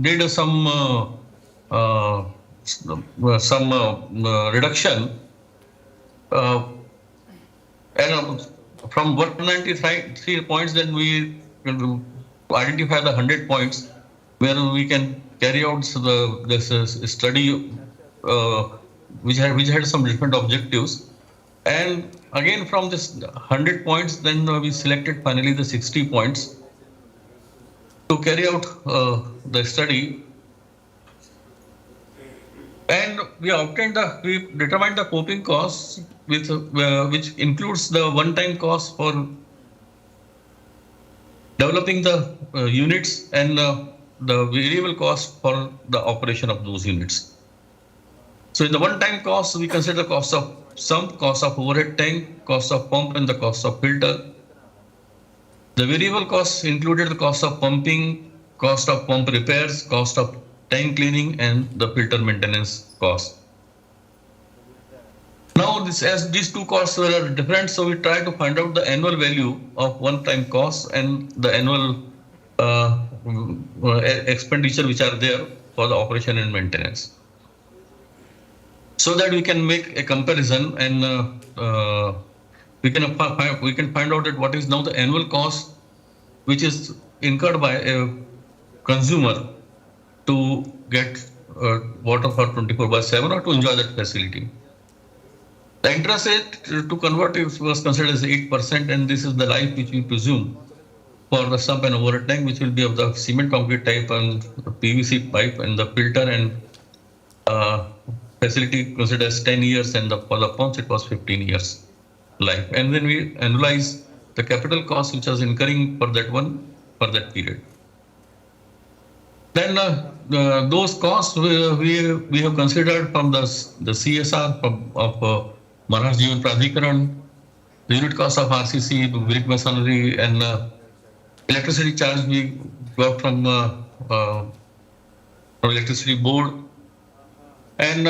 did some reduction, and from 193 points, then we identify the 100 points where we can carry out this study, which had some different objectives. And again, from this 100 points, then we selected finally the 60 points to carry out the study. And we determined the coping costs, which includes the one-time cost for developing the units and the variable cost for the operation of those units. So in the one-time cost, we consider the cost of sump, cost of overhead tank, cost of pump, and the cost of filter. The variable costs included the cost of pumping, cost of pump repairs, cost of tank cleaning, and the filter maintenance cost. Now, as these two costs were different, so we tried to find out the annual value of one-time costs and the annual expenditure which are there for the operation and maintenance, so that we can make a comparison and we can find out that what is now the annual cost which is incurred by a consumer to get water for 24/7 or to enjoy that facility. The interest rate to convert it was considered as 8%, and this is the life which we presume for the sump and overhead tank, which will be of the cement concrete type and PVC pipe, and the filter and facility considered as 10 years, and for the pumps it was 15 years life. And then we analyze the capital cost which was incurring for that period. Then those costs we have considered from the CSR of Maharashtra Jeevan Pradhikaran, the unit cost of RCC, brick masonry, and electricity charge we got from electricity board. And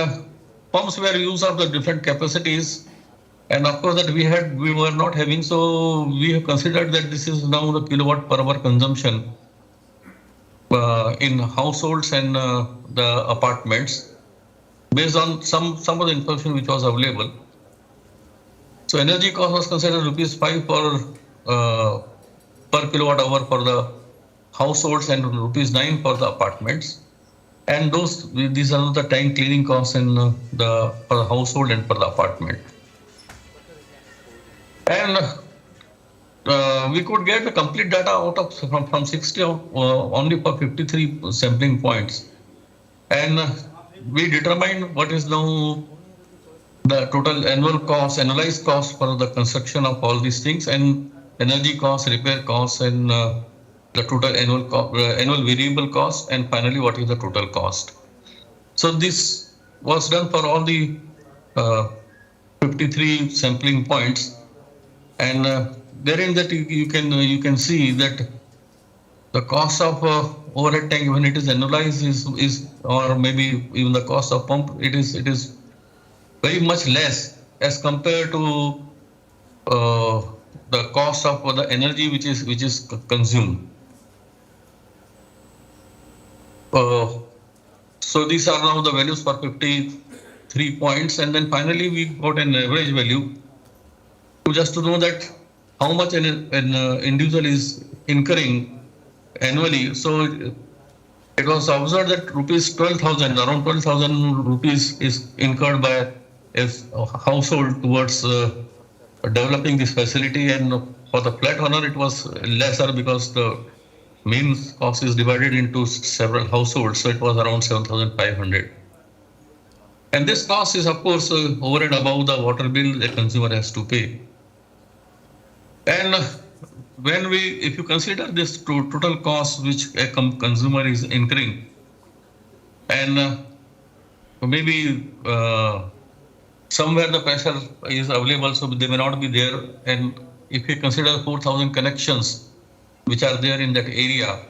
pumps were used of the different capacities, and of course that we were not having, so we have considered that this is now the kilowatt per hour consumption in households and the apartments based on some of the information which was available. So energy cost was considered ₹5 per kilowatt hour for the households and ₹9 for the apartments. And these are the tank cleaning costs for the household and for the apartment. And we could get the complete data out of from 60 only for 53 sampling points. And we determined what is now the total annual cost, analyzed cost for the construction of all these things, and energy costs, repair costs, and the total annual variable cost, and finally what is the total cost. So this was done for all the 53 sampling points, and therein that you can see that the cost of overhead tank when it is annualized is or maybe even the cost of pump, it is very much less as compared to the cost of the energy which is consumed. So these are now the values for 53 points, and then finally we got an average value just to know that how much an individual is incurring annually. So it was observed that around 12,000 rupees is incurred by a household towards developing this facility, and for the flat owner it was lesser because the main cost is divided into several households, so it was around 7,500. And this cost is of course over and above the water bill the consumer has to pay. And if you consider this total cost which a consumer is incurring, and maybe somewhere the pressure is available, so they may not be there, and if you consider 4,000 connections which are there in that area,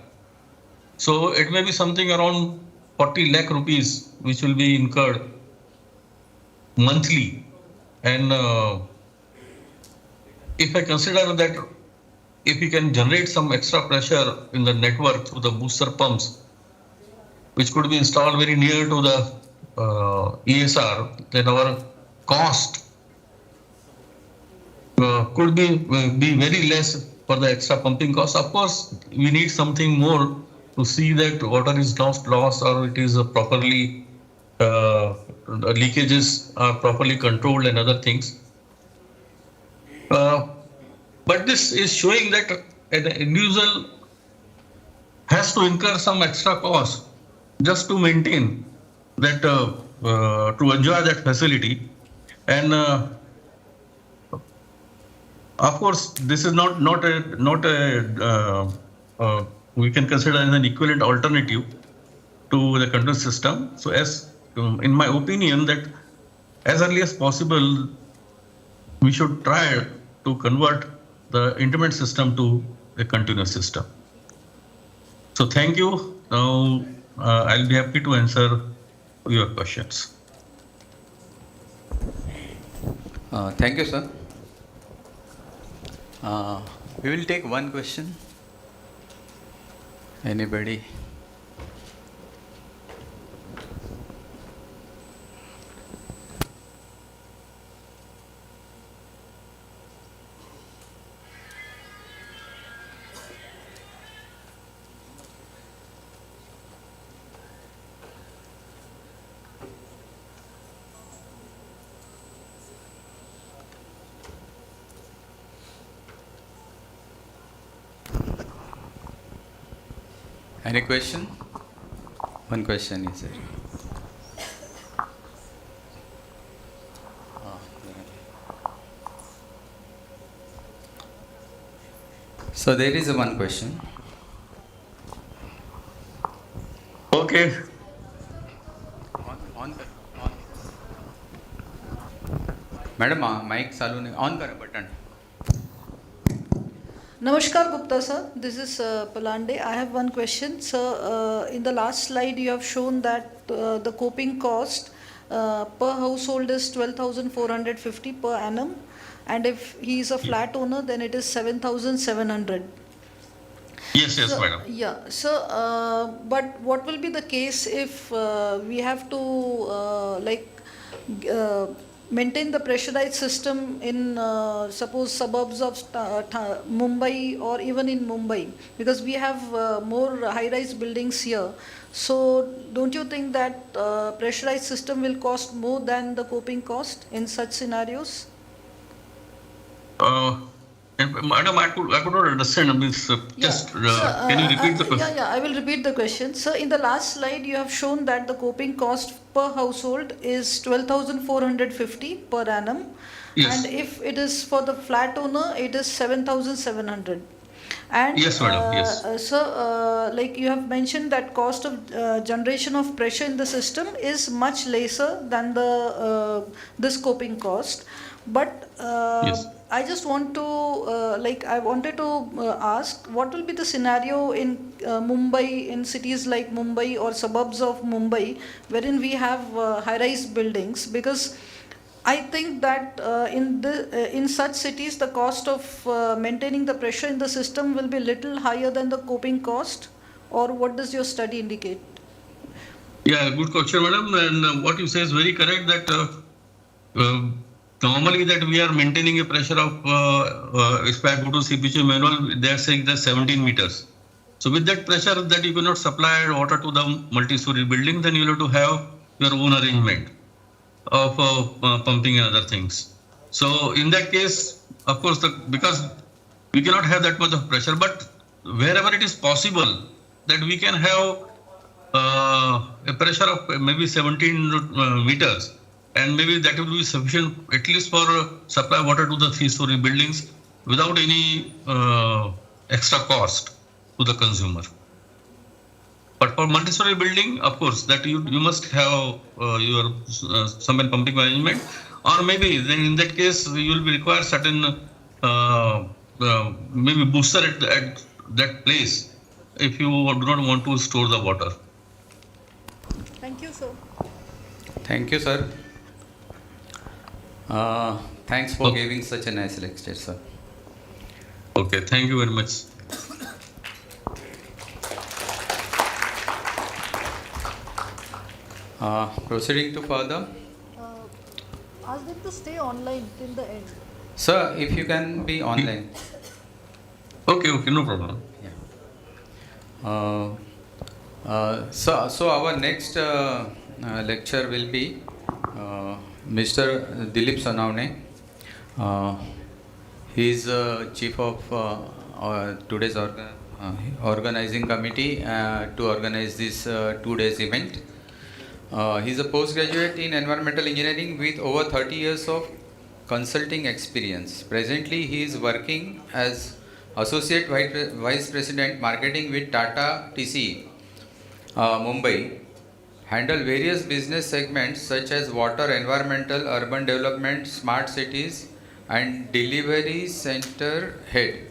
so it may be something around 40 lakh rupees which will be incurred monthly. And if I consider that if we can generate some extra pressure in the network through the booster pumps, which could be installed very near to the ESR, then our cost could be very less for the extra pumping cost. Of course, we need something more to see that water is not lost or it is properly leakages are properly controlled and other things. But this is showing that an individual has to incur some extra cost just to maintain that, to enjoy that facility. And of course, this is not a we can consider as an equivalent alternative to the control system. So as in my opinion, that as early as possible, we should try to convert the intermittent system to a continuous system. So thank you. Now I'll be happy to answer your questions. Thank you, sir. We will take one question. Anybody? Any question? One question is there. So there is one question. Okay. On Madam, mic चालू नहीं, on करें button. Namaskar Gupta sir, this is Palande. I have one question. Sir, in the last slide you have shown that the coping cost per household is 12,450 per annum, and if he is a flat owner then it is 7,700. Yes, So, madam. yeah, so but what will be the case if we have to maintain the pressurized system in suppose suburbs of Mumbai or even in Mumbai, because we have more high-rise buildings here. So don't you think that pressurized system will cost more than the coping cost in such scenarios? Madam, I could not understand. I mean, can you repeat the question? Yeah, I will repeat the question. Sir, in the last slide, you have shown that the coping cost per household is 12,450 per annum. Yes. And if it is for the flat owner, it is 7,700. And Yes, madam, yes. sir, like you have mentioned that cost of generation of pressure in the system is much lesser than the this coping cost. But Yes. I just want to I wanted to ask what will be the scenario in Mumbai, in cities like Mumbai or suburbs of Mumbai, wherein we have high-rise buildings, because I think that in such cities the cost of maintaining the pressure in the system will be little higher than the coping cost, or what does your study indicate? Yeah, good question, madam. And what you say is very correct that normally that we are maintaining a pressure of, if I go to CPC manual, they are saying that 17 meters. So with that pressure that you cannot supply water to the multi-story building, then you have to have your own arrangement of pumping and other things. So in that case, of course, because we cannot have that much of pressure, but wherever it is possible that we can have a pressure of maybe 17 meters, and maybe that will be sufficient at least for supply water to the 3-story buildings without any extra cost to the consumer. But for multi-story building, of course, that you must have your some pumping management, or maybe then in that case you will be require certain maybe booster at that place if you do not want to store the water. Thank you, sir. Thank you, sir. Thanks for giving such a nice lecture, sir. Okay, thank you very much. Proceeding to further. Ask them to stay online till the end. Sir, if you can be online. Okay, no problem. So our next lecture will be Mr. Dilip Sonawne. He is chief of today's organizing committee to organize this 2 days event. He is a postgraduate in environmental engineering with over 30 years of consulting experience. Presently, he is working as Associate Vice President Marketing with Tata TCE, Mumbai. Handle various business segments such as water, environmental, urban development, smart cities, and delivery center head.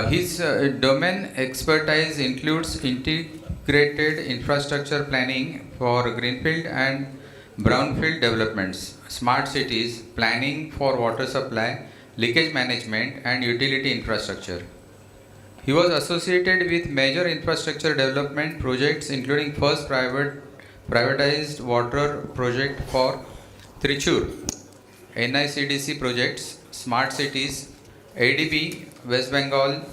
His domain expertise includes integrated infrastructure planning for greenfield and brownfield developments, smart cities, planning for water supply, leakage management, and utility infrastructure. He was associated with major infrastructure development projects including first privatized water project for Trichur, NICDC projects, smart cities, ADB, West Bengal,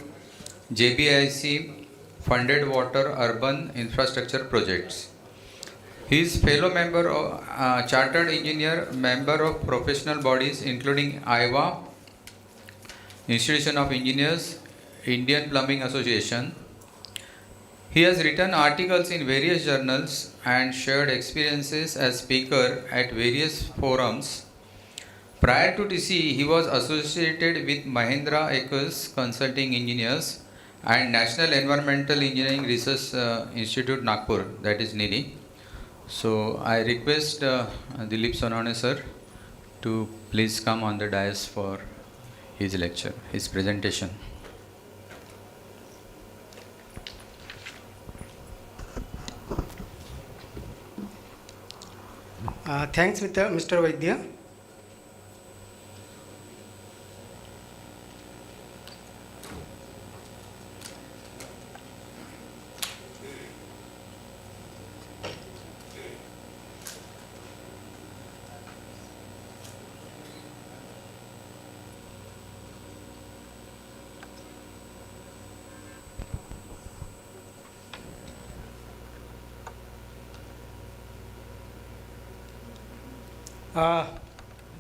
JBIC funded water urban infrastructure projects. He is fellow member of chartered engineer, member of professional bodies including IWA, Institution of Engineers, Indian Plumbing Association. He has written articles in various journals and shared experiences as speaker at various forums. Prior to TCE, he was associated with Mahindra Eckers Consulting Engineers and National Environmental Engineering Research Institute, Nagpur, that is NEERI. So I request Dilip Sonawne sir to please come on the dais for his lecture, his presentation. Thanks, Mr. Vaidya.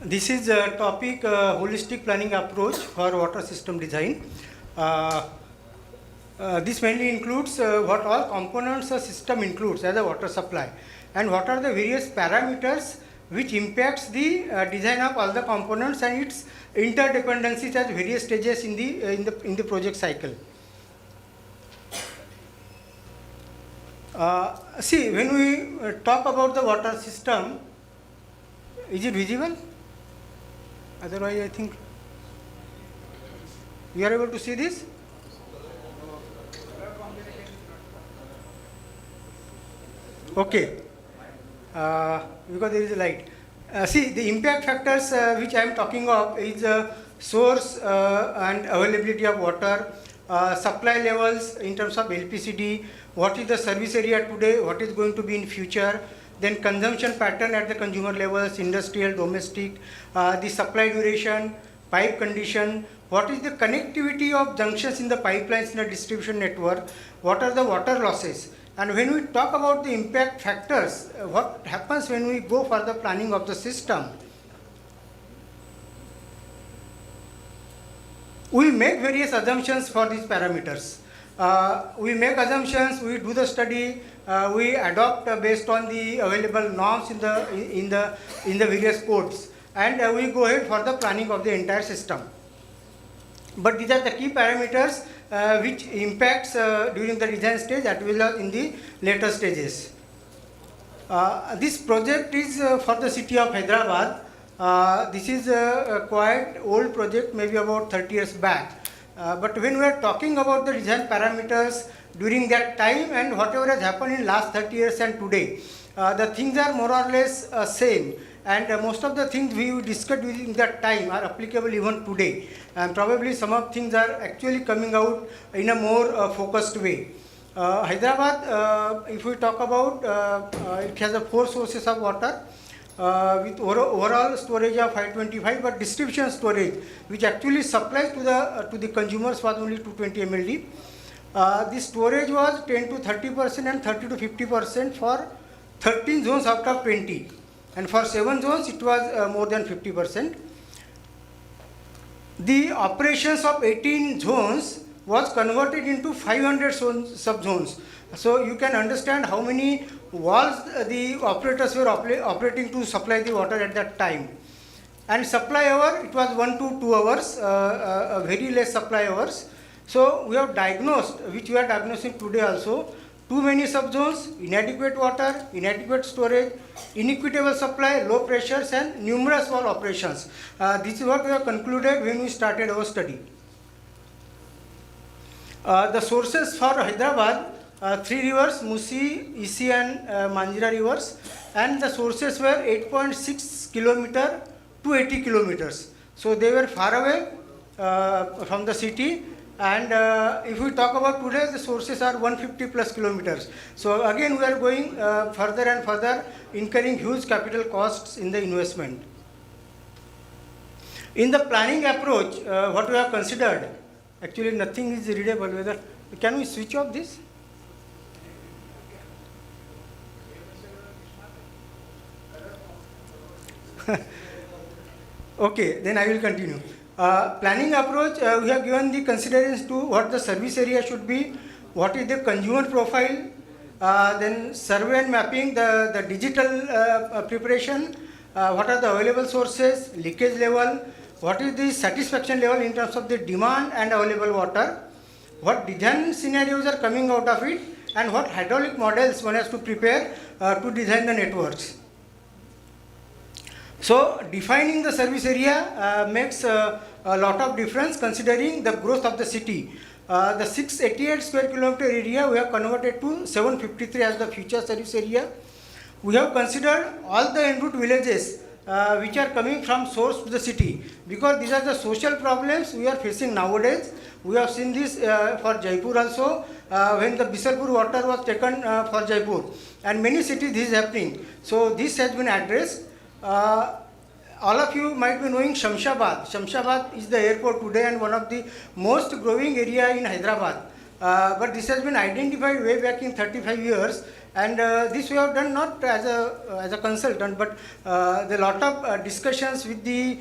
This is a topic holistic planning approach for water system design. This mainly includes what all components a system includes as a water supply, and what are the various parameters which impacts the design of all the components and its interdependencies at various stages in the project cycle. See, when we talk about the water system, is it visible? Otherwise, I think you are able to see this. Okay, because there is a light. See, the impact factors which I am talking of is source and availability of water, supply levels in terms of LPCD, what is the service area today, what is going to be in future, then consumption pattern at the consumer levels, industrial, domestic, the supply duration, pipe condition, what is the connectivity of junctions in the pipelines in the distribution network, what are the water losses. And when we talk about the impact factors, what happens when we go for the planning of the system? We make various assumptions for these parameters. We make assumptions, we do the study, we adopt based on the available norms in the various codes, and we go ahead for the planning of the entire system. But these are the key parameters which impacts during the design stage as well as in the later stages. This project is for the city of Hyderabad. This is a quite old project, maybe about 30 years back. But when we are talking about the design parameters during that time and whatever has happened in last 30 years and today, the things are more or less same. And most of the things we discussed during that time are applicable even today. And probably some of things are actually coming out in a more focused way. Hyderabad, if we talk about, it has 4 sources of water with overall storage of 525, but distribution storage, which actually supplies to the consumers, was only 220 MLD. The storage was 10 to 30% and 30 to 50% for 13 zones out of 20. And for 7 zones, it was more than 50%. The operations of 18 zones was converted into 500 sub-zones. So you can understand how many walls the operators were operating to supply the water at that time. And supply hour, it was 1 to 2 hours, very less supply hours. So we have diagnosed, which we are diagnosing today also, too many sub-zones, inadequate water, inadequate storage, inequitable supply, low pressures, and numerous wall operations. This is what we have concluded when we started our study. The sources for Hyderabad, 3 rivers, Musi, Isi, and Manjira rivers, and the sources were 8.6 kilometer to 80 kilometers. So they were far away from the city. And if we talk about today, the sources are 150 plus kilometers. So again, we are going further and further, incurring huge capital costs in the investment. In the planning approach, what we have considered, actually nothing is readable. Whether can we switch off this? Okay, then I will continue. Planning approach, we have given the considerations to what the service area should be, what is the consumer profile, then survey and mapping, the digital preparation, what are the available sources, leakage level, what is the satisfaction level in terms of the demand and available water, what design scenarios are coming out of it, and what hydraulic models one has to prepare to design the networks. So defining the service area makes a lot of difference considering the growth of the city. The 688 square kilometer area we have converted to 753 as the future service area. We have considered all the en route villages which are coming from source to the city, because these are the social problems we are facing nowadays. We have seen this for Jaipur also, when the Bisarpur water was taken for Jaipur, and many cities this is happening. So this has been addressed. All of you might be knowing Shamshabad. Shamshabad is the airport today and one of the most growing area in Hyderabad. but this has been identified way back in 35 years, and this we have done not as a consultant, but the lot of discussions with the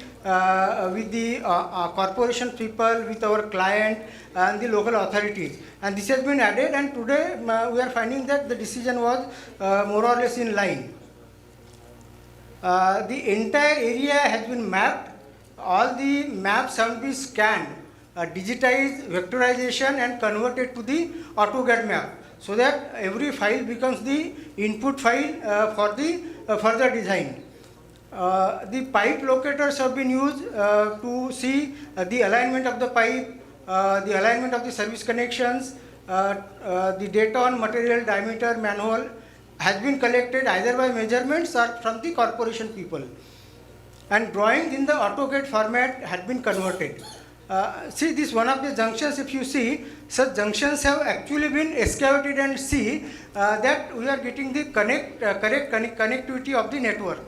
corporation people, with our client and the local authorities, and this has been added, and today we are finding that the decision was more or less in line. The entire area has been mapped. All the maps have been scanned, digitized, vectorization, and converted to the AutoCAD map, so that every file becomes the input file for the further design. The pipe locators have been used to see the alignment of the pipe, the alignment of the service connections, the data on material diameter, manhole has been collected either by measurements or from the corporation people. And drawings in the AutoCAD format had been converted. See, this one of the junctions, if you see, such junctions have actually been excavated, and see that we are getting the correct connectivity of the network.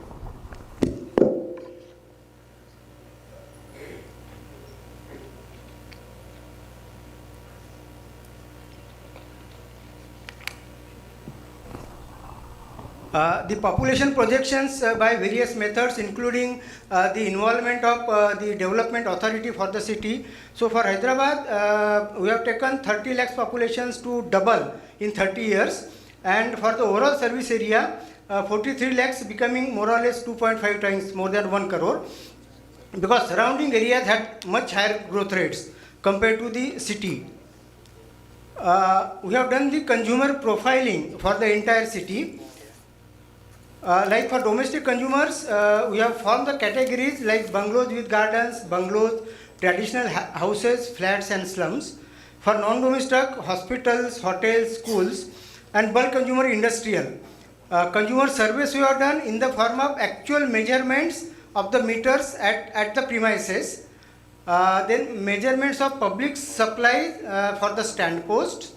The population projections by various methods, including the involvement of the development authority for the city. So for Hyderabad, we have taken 30 lakhs populations to double in 30 years, and for the overall service area, 43 lakhs becoming more or less 2.5 times more than 1 crore, because surrounding areas had much higher growth rates compared to the city. We have done the consumer profiling for the entire city. Like for domestic consumers, we have formed the categories like bungalows with gardens, bungalows, traditional houses, flats and slums. For non-domestic, hospitals, hotels, schools, and bulk consumer industrial. Consumer surveys we have done in the form of actual measurements of the meters at the premises. Then measurements of public supplies for the stand posts.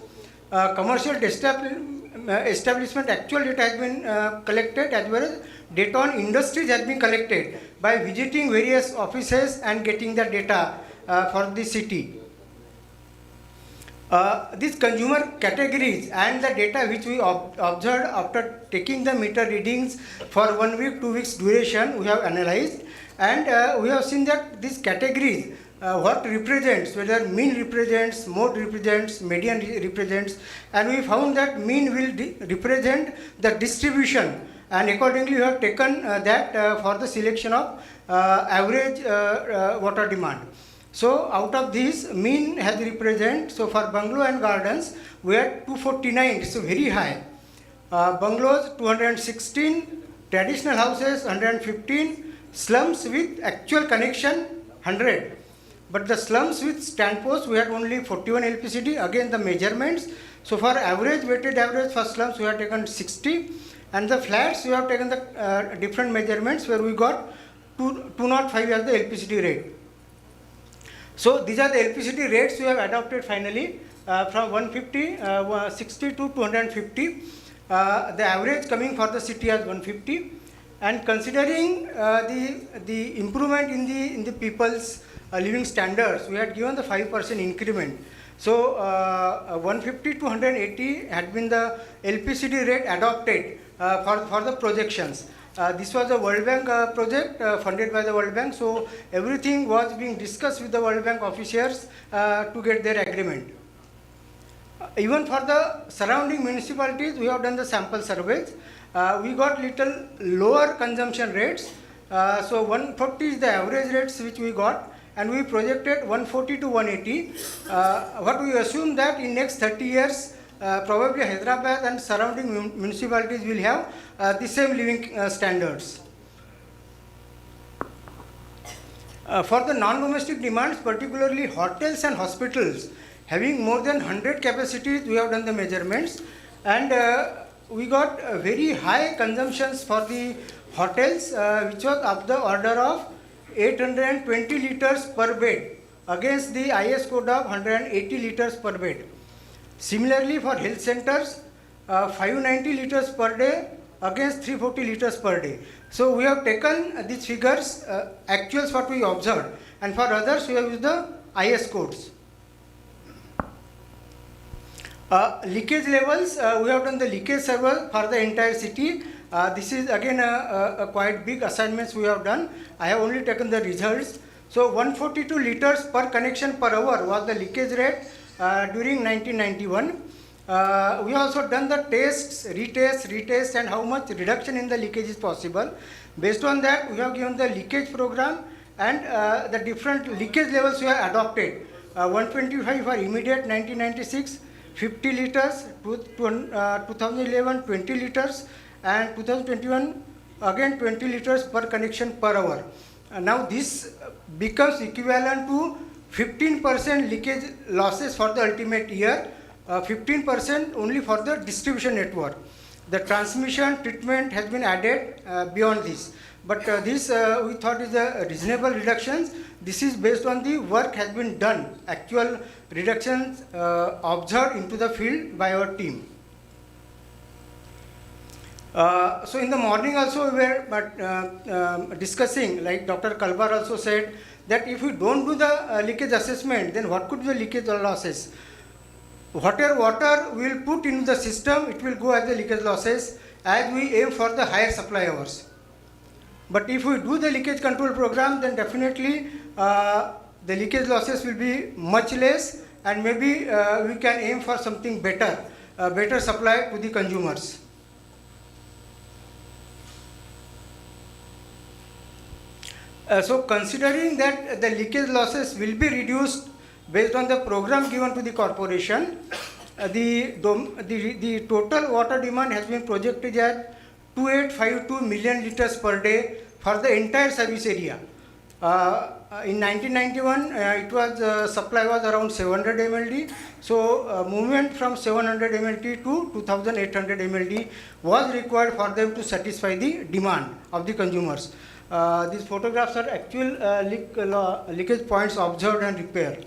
Commercial establishment actual data has been collected, as well as data on industries has been collected by visiting various offices and getting the data for the city. These consumer categories and the data which we observed after taking the meter readings for 1 week, 2 weeks duration, we have analyzed, and we have seen that these categories what represents, whether mean represents, mode represents, median represents, and we found that mean will represent the distribution, and accordingly we have taken that for the selection of average water demand. So out of this, mean has represent, so for bungalow and gardens we had 249, so very high. Bungalows 216, traditional houses 115, slums with actual connection 100. But the slums with stand posts, we had only 41 LPCD, again the measurements. So for average, weighted average for slums, we have taken 60. And the flats, we have taken the different measurements where we got 205 as the LPCD rate. So these are the LPCD rates we have adopted finally from 150, 60 to 250. The average coming for the city as 150. And considering the improvement in the people's living standards, we had given the 5% increment. So 150 to 180 had been the LPCD rate adopted for the projections. This was a World Bank project funded by the World Bank. So everything was being discussed with the World Bank officials to get their agreement. Even for the surrounding municipalities, we have done the sample surveys. We got little lower consumption rates. So 140 is the average rates which we got, and we projected 140 to 180. What we assume that in next 30 years, probably Hyderabad and surrounding municipalities will have the same living standards. For the non-domestic demands, particularly hotels and hospitals, having more than 100 capacities, we have done the measurements, and we got very high consumptions for the hotels, which was of the order of 820 liters per bed against the IS code of 180 liters per bed. Similarly, for health centers, 590 liters per day against 340 liters per day. So we have taken these figures, actuals what we observed, and for others we have used the IS codes. Leakage levels, we have done the leakage survey for the entire city. This is again a quite big assignments we have done. I have only taken the results. So 142 liters per connection per hour was the leakage rate during 1991. We have also done the tests, retests, and how much reduction in the leakage is possible. Based on that, we have given the leakage program and the different leakage levels we have adopted. 125 for immediate 1996, 50 liters, 2011 20 liters, and 2021 again 20 liters per connection per hour. Now this becomes equivalent to 15% leakage losses for the ultimate year, 15% only for the distribution network. The transmission treatment has been added beyond this. But this we thought is a reasonable reductions. This is based on the work has been done, actual reductions observed into the field by our team. So in the morning also we were discussing, like Dr. Kalbar also said, that if we don't do the leakage assessment, then what could be the leakage losses? Whatever water we will put into the system, it will go as the leakage losses as we aim for the higher supply hours. But if we do the leakage control program, then definitely the leakage losses will be much less, and maybe we can aim for something better, better supply to the consumers. So considering that the leakage losses will be reduced based on the program given to the corporation, the total water demand has been projected at 2852 million liters per day for the entire service area. In 1991, it was supply was around 700 MLD. So movement from 700 MLD to 2800 MLD was required for them to satisfy the demand of the consumers. These photographs are actual leakage points observed and repaired.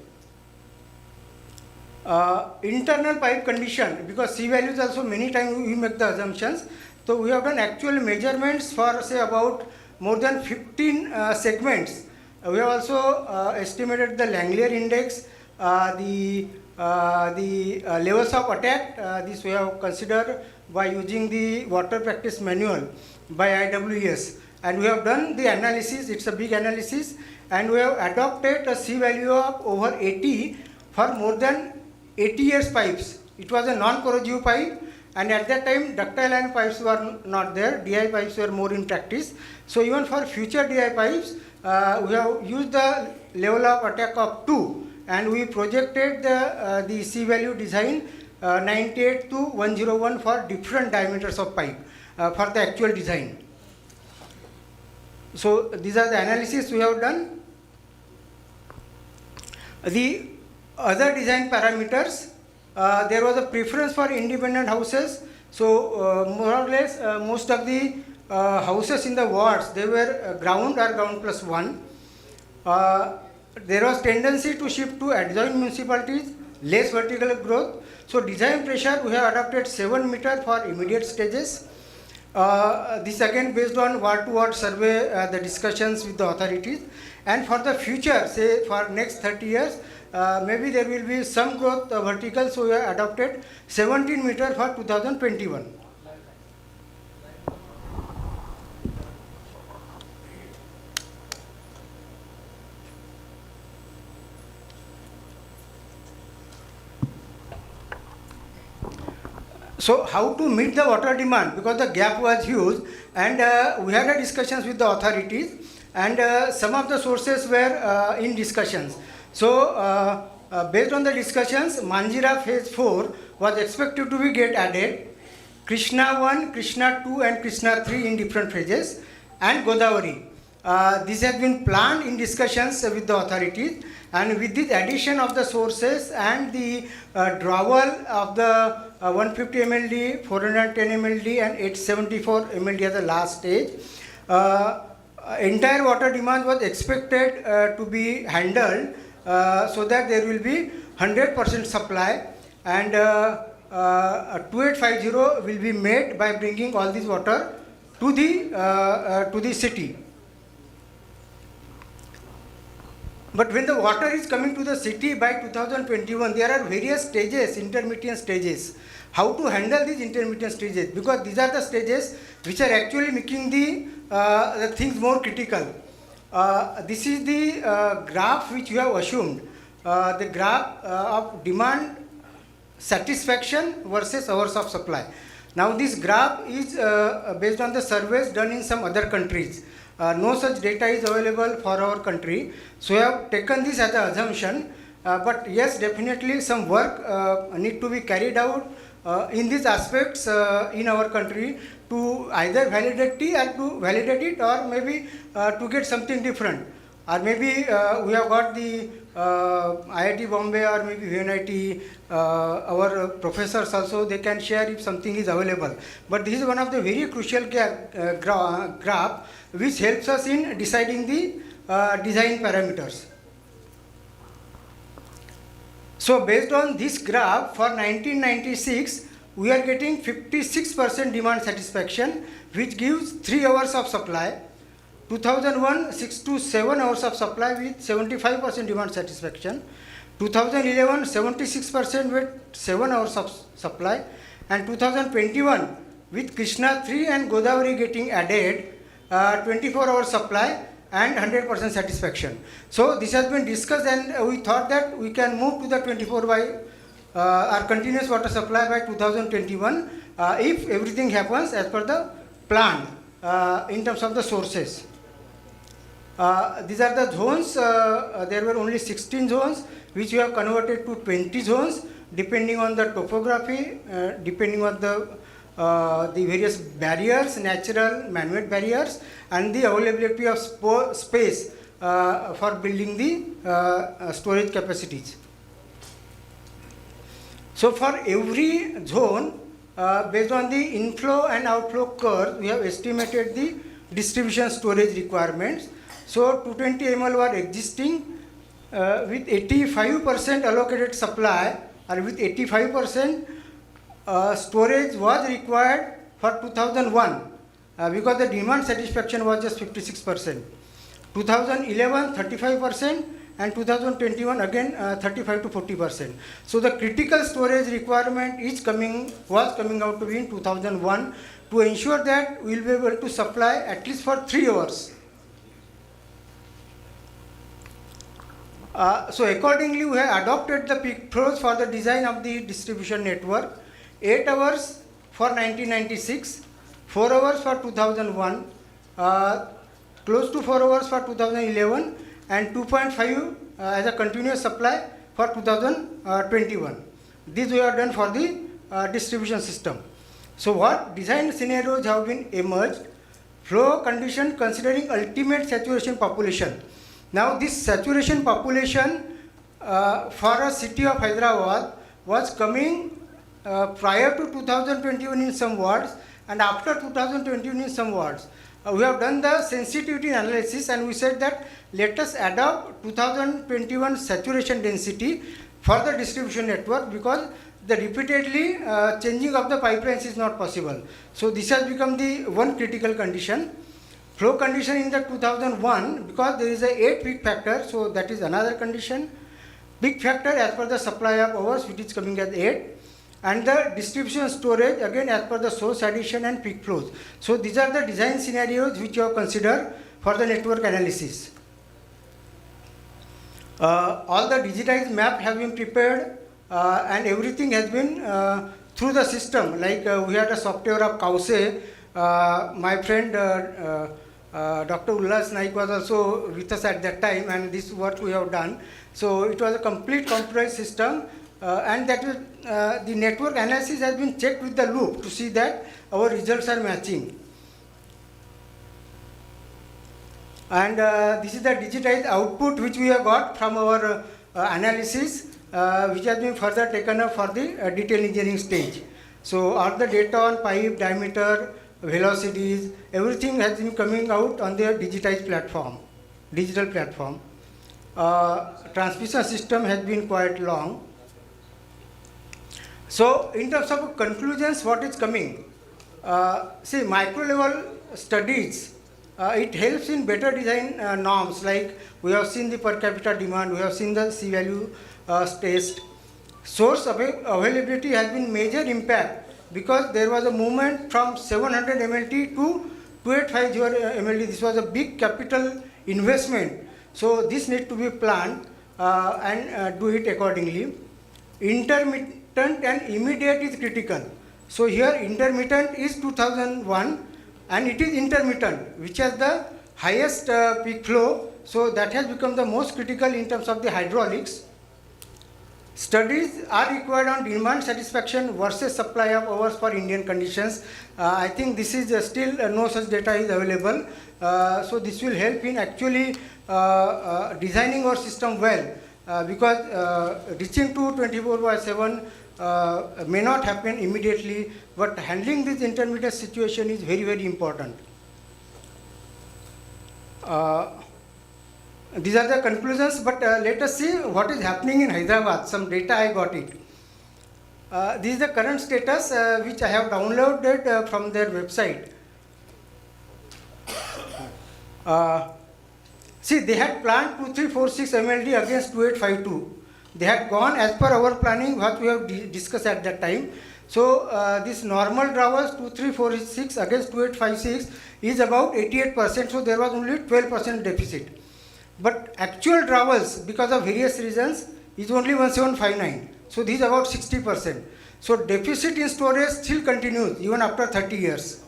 Internal pipe condition, because C values also many times we make the assumptions. So we have done actual measurements for say about more than 15 segments. We have also estimated the Langelier index, the levels of attack. This we have considered by using the water practice manual by IWS. And we have done the analysis, it's a big analysis, and we have adopted a C value of over 80 for more than 80 years pipes. It was a non-corrosive pipe, and at that time ductile iron pipes were not there, DI pipes were more in practice. So even for future DI pipes, we have used the level of attack of 2, and we projected the C value design 98 to 101 for different diameters of pipe for the actual design. So these are the analysis we have done. The other design parameters, there was a preference for independent houses. So more or less most of the houses in the wards, they were ground or ground plus 1. There was tendency to shift to adjoining municipalities, less vertical growth. So design pressure, we have adopted 7 meter for immediate stages. This again based on ward-to-ward survey, the discussions with the authorities. And for the future, say for next 30 years, maybe there will be some growth vertical, so we have adopted 17 meter for 2021. So how to meet the water demand, because the gap was huge, and we had a discussions with the authorities, and some of the sources were in discussions. So based on the discussions, Manjira phase 4 was expected to be get added, Krishna 1, Krishna 2 and Krishna 3 in different phases, and Godavari. This has been planned in discussions with the authorities, and with this addition of the sources and the drawal of the 150 MLD, 410 MLD and 874 MLD at the last stage, entire water demand was expected to be handled so that there will be 100% supply, and 2850 will be made by bringing all this water to the city. But when the water is coming to the city by 2021, there are various stages, intermediate stages. How to handle these intermediate stages? Because these are the stages which are actually making the things more critical. This is the graph which you have assumed, the graph of demand satisfaction versus hours of supply. Now this graph is based on the surveys done in some other countries. No such data is available for our country. So we have taken this as an assumption. But yes, definitely some work need to be carried out in these aspects in our country to either validate it or maybe to get something different. Or maybe we have got the IIT Bombay or maybe VNIT, our professors also, they can share if something is available. But this is one of the very crucial graph which helps us in deciding the design parameters. So based on this graph for 1996, we are getting 56% demand satisfaction, which gives 3 hours of supply. 2001, 6 to 7 hours of supply with 75% demand satisfaction. 2011, 76% with 7 hours of supply. And 2021, with Krishna 3 and Godavari getting added, 24 hours supply and 100% satisfaction. So this has been discussed, and we thought that we can move to the 24 by our continuous water supply by 2021 if everything happens as per the plan in terms of the sources. These are the zones. There were only 16 zones which we have converted to 20 zones depending on the topography, depending on the various barriers, natural, man-made barriers, and the availability of space for building the storage capacities. So for every zone, based on the inflow and outflow curve, we have estimated the distribution storage requirements. So 220 ml were existing with 85% allocated supply, or with 85% storage was required for 2001 because the demand satisfaction was just 56%. 2011, 35%, and 2021 again 35 to 40%. So the critical storage requirement was coming out to be in 2001 to ensure that we will be able to supply at least for 3 hours. So accordingly, we have adopted the peak flows for the design of the distribution network. 8 hours for 1996, 4 hours for 2001, close to 4 hours for 2011, and 2.5 as a continuous supply for 2021. This we have done for the distribution system. So what design scenarios have been emerged? Flow condition considering ultimate saturation population. Now this saturation population for a city of Hyderabad was coming prior to 2021 in some wards and after 2021 in some wards. We have done the sensitivity analysis and we said that let us adopt 2021 saturation density for the distribution network because the repeatedly changing of the pipelines is not possible. So this has become the one critical condition. Flow condition in the 2001 because there is a 8 peak factor, so that is another condition. Peak factor as per the supply of hours which is coming as 8. And the distribution storage again as per the source addition and peak flows. So these are the design scenarios which you have considered for the network analysis. All the digitized map have been prepared and everything has been through the system. Like we had a software of Kause. My friend Dr. Ullas Naik was also with us at that time, and this is what we have done. So it was a complete computerized system. And that was, the network analysis has been checked with the loop to see that our results are matching. And this is the digitized output which we have got from our analysis, which has been further taken up for the detail engineering stage. So all the data on pipe diameter, velocities, everything has been coming out on their digitized platform, digital platform. Transmission system has been quite long. So in terms of conclusions, what is coming? See, micro level studies it helps in better design norms, like we have seen the per capita demand, we have seen the C value test. Source availability has been major impact because there was a movement from 700 MLT to 2850 MLT. This was a big capital investment. So this need to be planned and do it accordingly. Intermittent and immediate is critical. So here intermittent is 2001 and it is intermittent, which has the highest peak flow. So that has become the most critical in terms of the hydraulics. Studies are required on demand satisfaction versus supply of hours for Indian conditions. I think this is still no such data is available. So this will help in actually designing our system well, because reaching to 24/7 may not happen immediately, but handling this intermittent situation is very, very important. These are the conclusions, but let us see what is happening in Hyderabad. Some data I got it. This is the current status which I have downloaded from their website. See, they had planned 2346 MLD against 2852. They had gone as per our planning, what we have discussed at that time. So this normal drawers 2346 against 2856 is about 88%. So there was only 12% deficit. But actual drawers, because of various reasons, is only 1759. So this is about 60%. So deficit in storage still continues even after 30 years.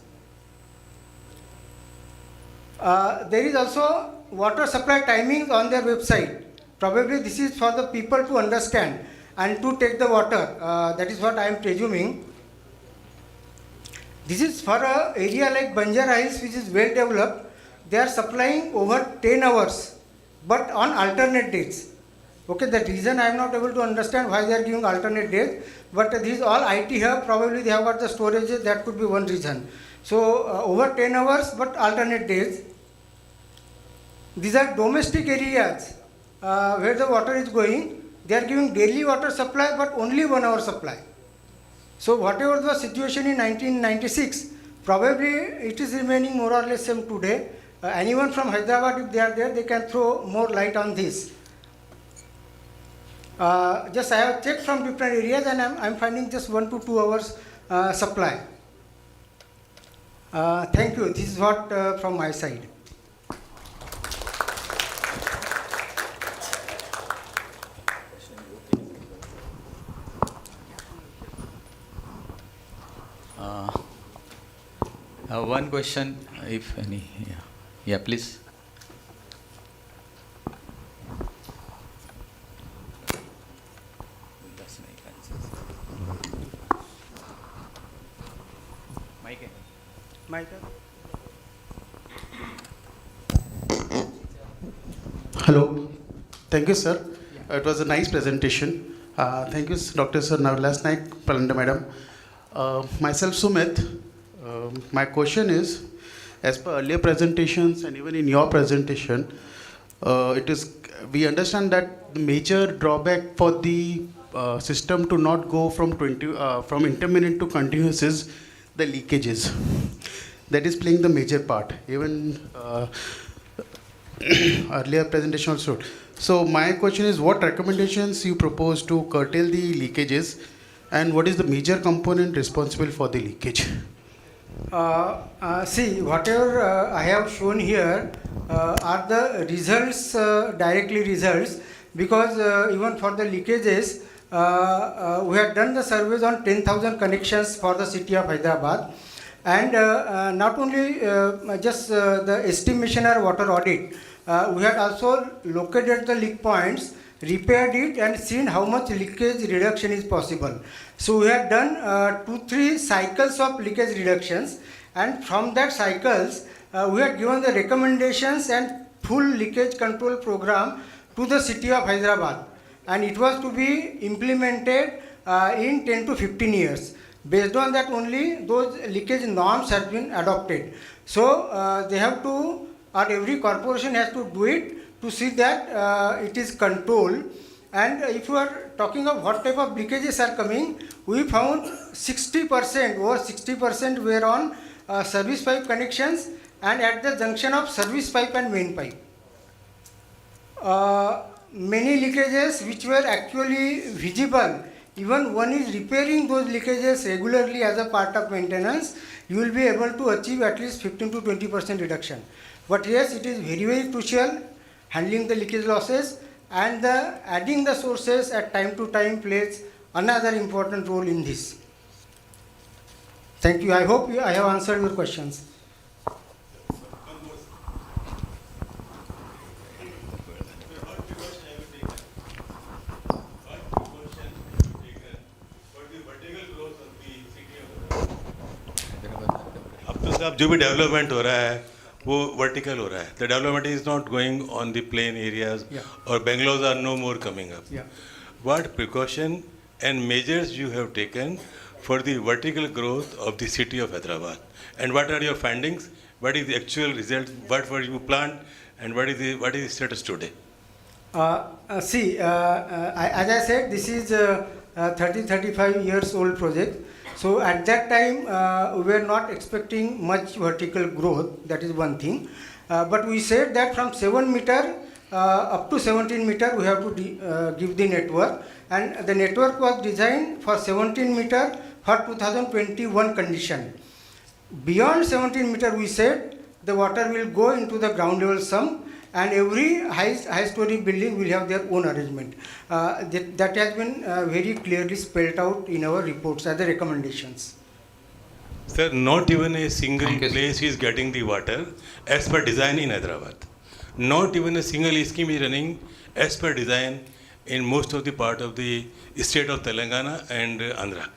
There is also water supply timings on their website. Probably this is for the people to understand and to take the water. That is what I am presuming. This is for an area like Banjara Hills, which is well developed. They are supplying over 10 hours, but on alternate days. Okay, the reason I am not able to understand why they are giving alternate days, but this is all IT hub, probably they have got the storages, that could be one reason. So over 10 hours, but alternate days. These are domestic areas where the water is going. They are giving daily water supply, but only 1 hour supply. So whatever the situation in 1996, probably it is remaining more or less same today. Anyone from Hyderabad, if they are there, they can throw more light on this. Just I have checked from different areas and I am finding just 1 to 2 hours supply. Thank you. This is what from my side. One question, if any. Yeah, please. Hello. Thank you, sir. It was a nice presentation. Thank you, Dr. Sir Navlas Naik, Palande Madam. Myself, Sumit. My question is, as per earlier presentations and even in your presentation, we understand that the major drawback for the system to not go from intermittent to continuous is the leakages. That is playing the major part. Even earlier presentation also. So my question is, what recommendations you propose to curtail the leakages, and what is the major component responsible for the leakage? See, whatever I have shown here are the results, directly results, because even for the leakages, we have done the surveys on 10,000 connections for the city of Hyderabad, and not only just the estimation or water audit, we had also located the leak points, repaired it and seen how much leakage reduction is possible. So we had done 2-3 cycles of leakage reductions, and from that cycles we had given the recommendations and full leakage control program to the city of Hyderabad, and it was to be implemented in 10 to 15 years. Based on that only those leakage norms have been adopted. So they have to, or every corporation has to do it to see that it is controlled. And if you are talking of what type of leakages are coming, we found 60%, over 60% were on service pipe connections, and at the junction of service pipe and main pipe. Many leakages which were actually visible, even one is repairing those leakages regularly as a part of maintenance, you will be able to achieve at least 15 to 20% reduction. But yes, it is very, very crucial handling the leakage losses, and adding the sources at time to time plays another important role in this. Thank you. I hope I have answered your questions. अब तो साहब जो भी development हो रहा है वो vertical हो रहा है. The development is not going on the plain areas और Bangalore are no more coming up. What precaution and measures you have taken for the vertical growth of the city of Hyderabad? And what are your findings? What is the actual result? What were you planned? And what is the status today? As I said, this is a 35 years old project. So at that time, we were not expecting much vertical growth. That is one thing. But we said that from 7 meter up to 17 meter, we have to give the network. And the network was designed for 17 meter for 2021 condition. Beyond 17 meter, we said the water will go into the ground level sump, and every high story building will have their own arrangement. That has been very clearly spelled out in our reports as the recommendations. Sir, not even a single place is getting the water as per design in Hyderabad. Not even a single scheme is running as per design in most of the part of the state of Telangana and Andhra.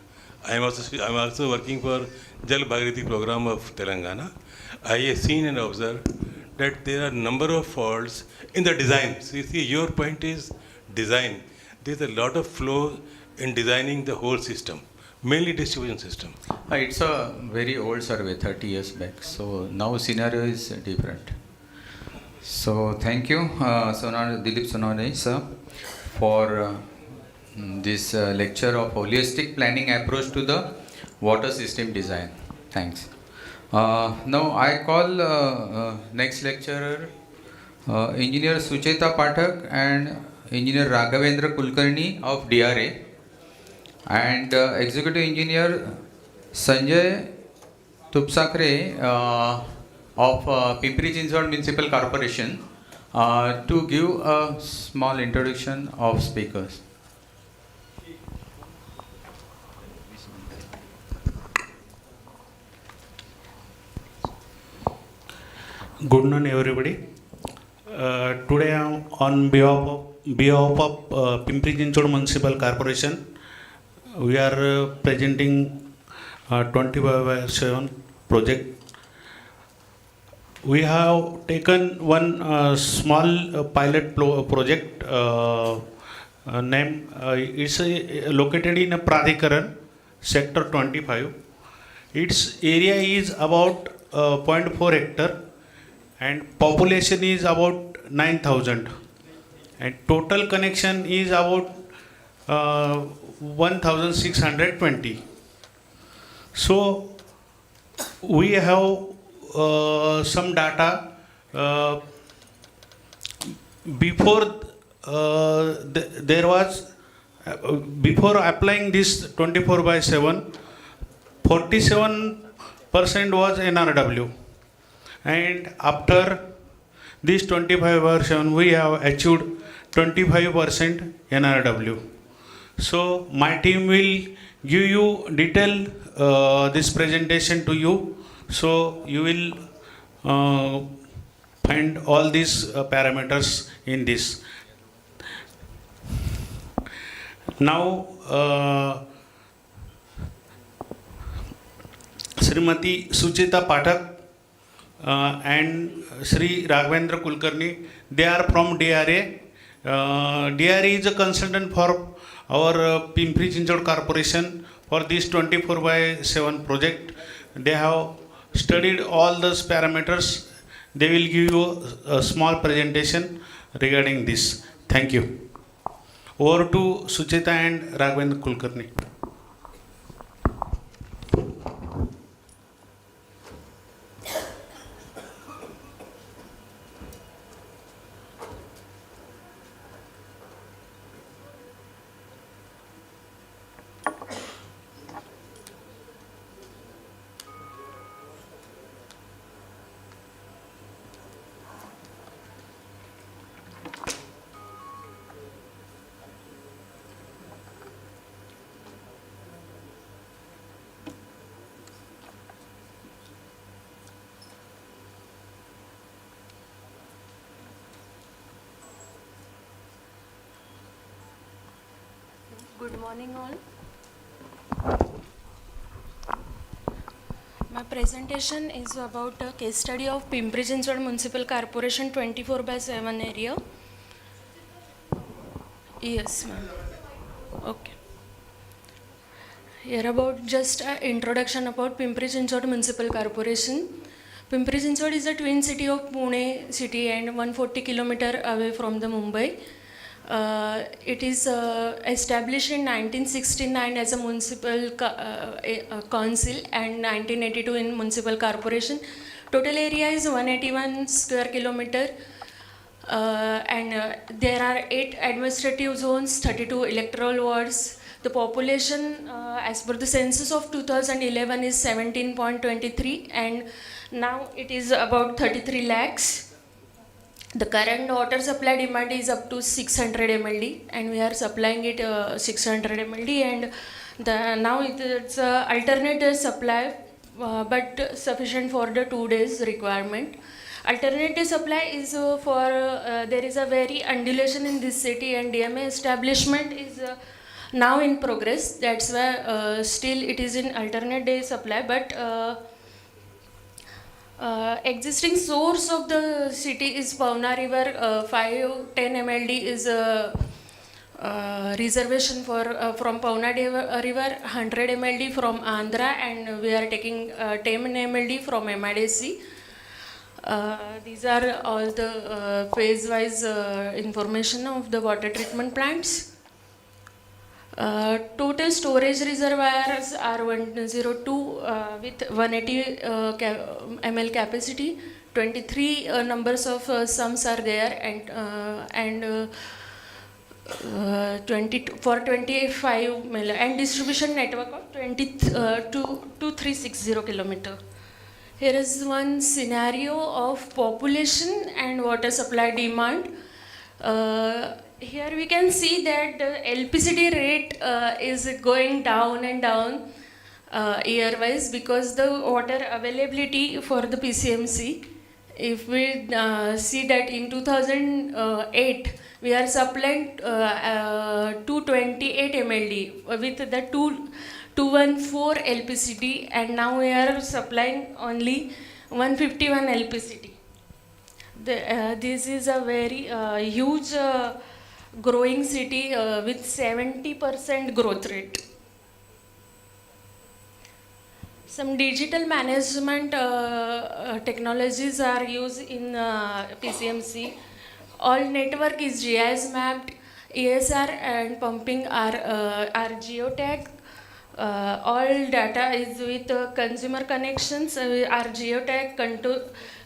I am also working for Jal Bhagirathi program of Telangana. I have seen and observed that there are number of faults in the design. So you see, your point is design. There is a lot of flow in designing the whole system, mainly distribution system. It's a very old survey, 30 years back. So now scenario is different. So thank you, Dilip Sonade sir, for this lecture of holistic planning approach to the water system design. Thanks. Now I call next lecturer Engineer Sucheta Pathak and Engineer Raghavendra Kulkarni of DRA, and Executive Engineer Sanjay Tupsakre of Pimpri Chinchwad Municipal Corporation to give a small introduction of speakers. Good morning, everybody. Today, I am on behalf of Pimpri Chinchwad Municipal Corporation. We are presenting 25/7 project. We have taken one small pilot project name. It's located in a Pradhikaran, Sector 25. Its area is about 0.4 hectare. And population is about 9,000, and total connection is about 1,620. So we have some data before there was before applying this 24/7, 47% was NRW. And after this 25/7, we have achieved 25% NRW. So my team will give you detail this presentation to you. So you will find all these parameters in this. Now, Srimati Sucheta Pathak and Sri Raghavendra Kulkarni, they are from DRA. DRA is a consultant for our Pimpri Chinchwad Corporation for this 24/7 project. They have studied all those parameters. They will give you a small presentation regarding this. Thank you. Over to Sucheta and Raghavendra Kulkarni. Good morning all. My presentation is about a case study of Pimpri-Chinchwad Municipal Corporation 24/7 area. Yes, ma'am. Okay. Here about just an introduction about Pimpri-Chinchwad Municipal Corporation. Pimpri-Chinchwad is a twin city of Pune city and 140 km away from the Mumbai. It is established in 1969 as a municipal council and 1982 in municipal corporation. Total area is 181 square kilometer. There are 8 administrative zones, 32 electoral wards. The population as per the census of 2011 is 17.23 and now it is about 33 lakhs. The current water supply demand is up to 600 MLD and we are supplying it 600 MLD and now it's alternate supply but sufficient for the 2 days requirement. Alternative supply is for there is a very undulation in this city and DMA establishment is now in progress. That's why still it is in alternate day supply, but existing source of the city is Pavna River. 510 MLD is reservation for from Pavna River, 100 MLD from Andhra, and we are taking 10 MLD from MIDC. These are all the phase-wise information of the water treatment plants. Total storage reservoirs are 102 with 180 ml capacity. 23 numbers of sumps are there and for 25 ml and distribution network of 2360 km. Here is one scenario of population and water supply demand. Here we can see that the LPCD rate is going down and down year-wise because the water availability for the PCMC. If we see that in 2008 we are supplying 228 MLD with the 214 LPCD and now we are supplying only 151 LPCD. This is a very huge growing city with 70% growth rate. Some digital management technologies are used in PCMC. All network is GIS mapped, ESR and pumping are geotag. All data is with consumer connections, are geotag,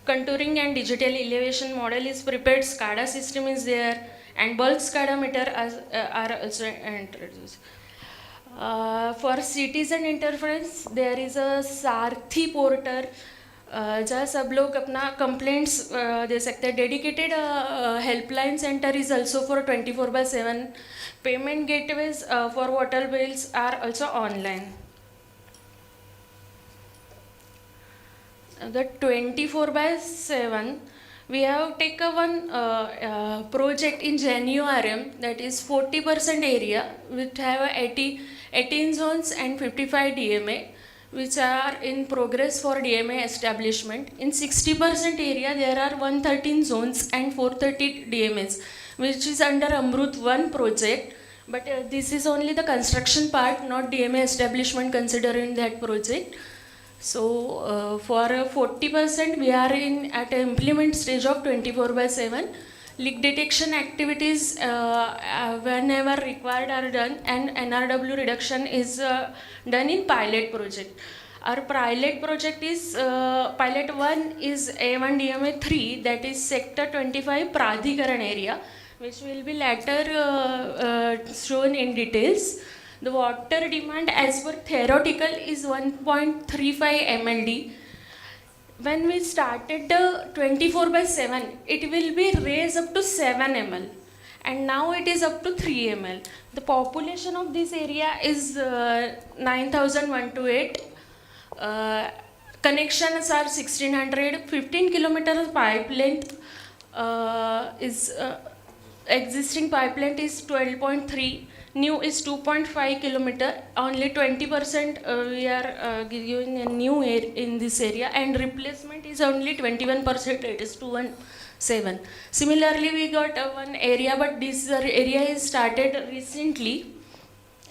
contouring and digital elevation model is prepared, SCADA system is there, and bulk SCADA meter are also introduced. For citizen interference, there is a Sarthi portal जहाँ सब लोग अपना complaints दे सकते हैं. Dedicated helpline center is also for 24/7. Payment gateways for water bills are also online. The 24/7, we have taken one project in January that is 40% area which have 18 zones and 55 DMA which are in progress for DMA establishment. In 60% area there are 113 zones and 430 DMAs which is under Amrut 1 project, but this is only the construction part, not DMA establishment considered in that project. So for 40% we are at an implement stage of 24/7. Leak detection activities whenever required are done and NRW reduction is done in pilot project. Our pilot project is, pilot 1 is A1 DMA 3, that is sector 25 Pradhikaran area, which will be later shown in details. The water demand as per theoretical is 1.35 MLD. When we started the 24/7, it will be raised up to 7 ml and now it is up to 3 ml. The population of this area is 9,128. Connections are 1600, 15 kilometers pipe length is existing pipeline is 12.3, new is 2.5 kilometer. Only 20% we are giving a new air in this area, and replacement is only 21%. It is 217. Similarly, we got one area, but this area is started recently.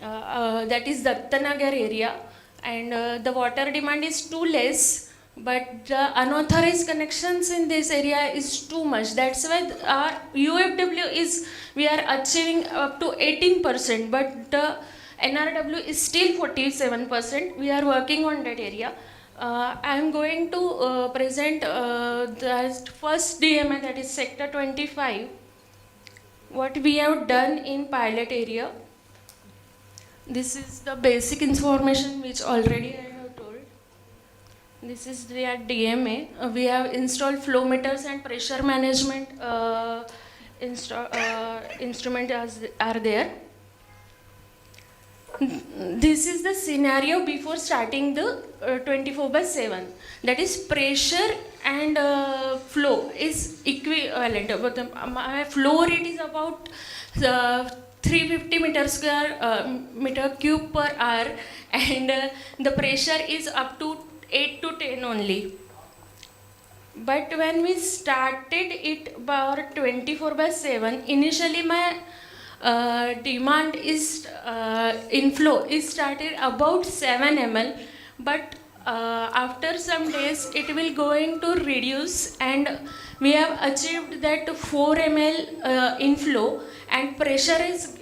That is Dattanagar area, and the water demand is too less, but the unauthorized connections in this area is too much. That's why our UFW is, we are achieving up to 18%, but the NRW is still 47%. We are working on that area. I am going to present the first DMA, that is Sector 25, what we have done in pilot area. This is the basic information which already I have told. This is the DMA. We have installed flow meters and pressure management instrument are there. This is the scenario before starting the 24/7. That is pressure and flow is equivalent. But my flow rate is about 350 meter cube per hour, and the pressure is up to 8 to 10 only. But when we started it about 24/7, initially my demand is inflow is started about 7 ml, but after some days it will going to reduce, and we have achieved that 4 ml inflow, and pressure is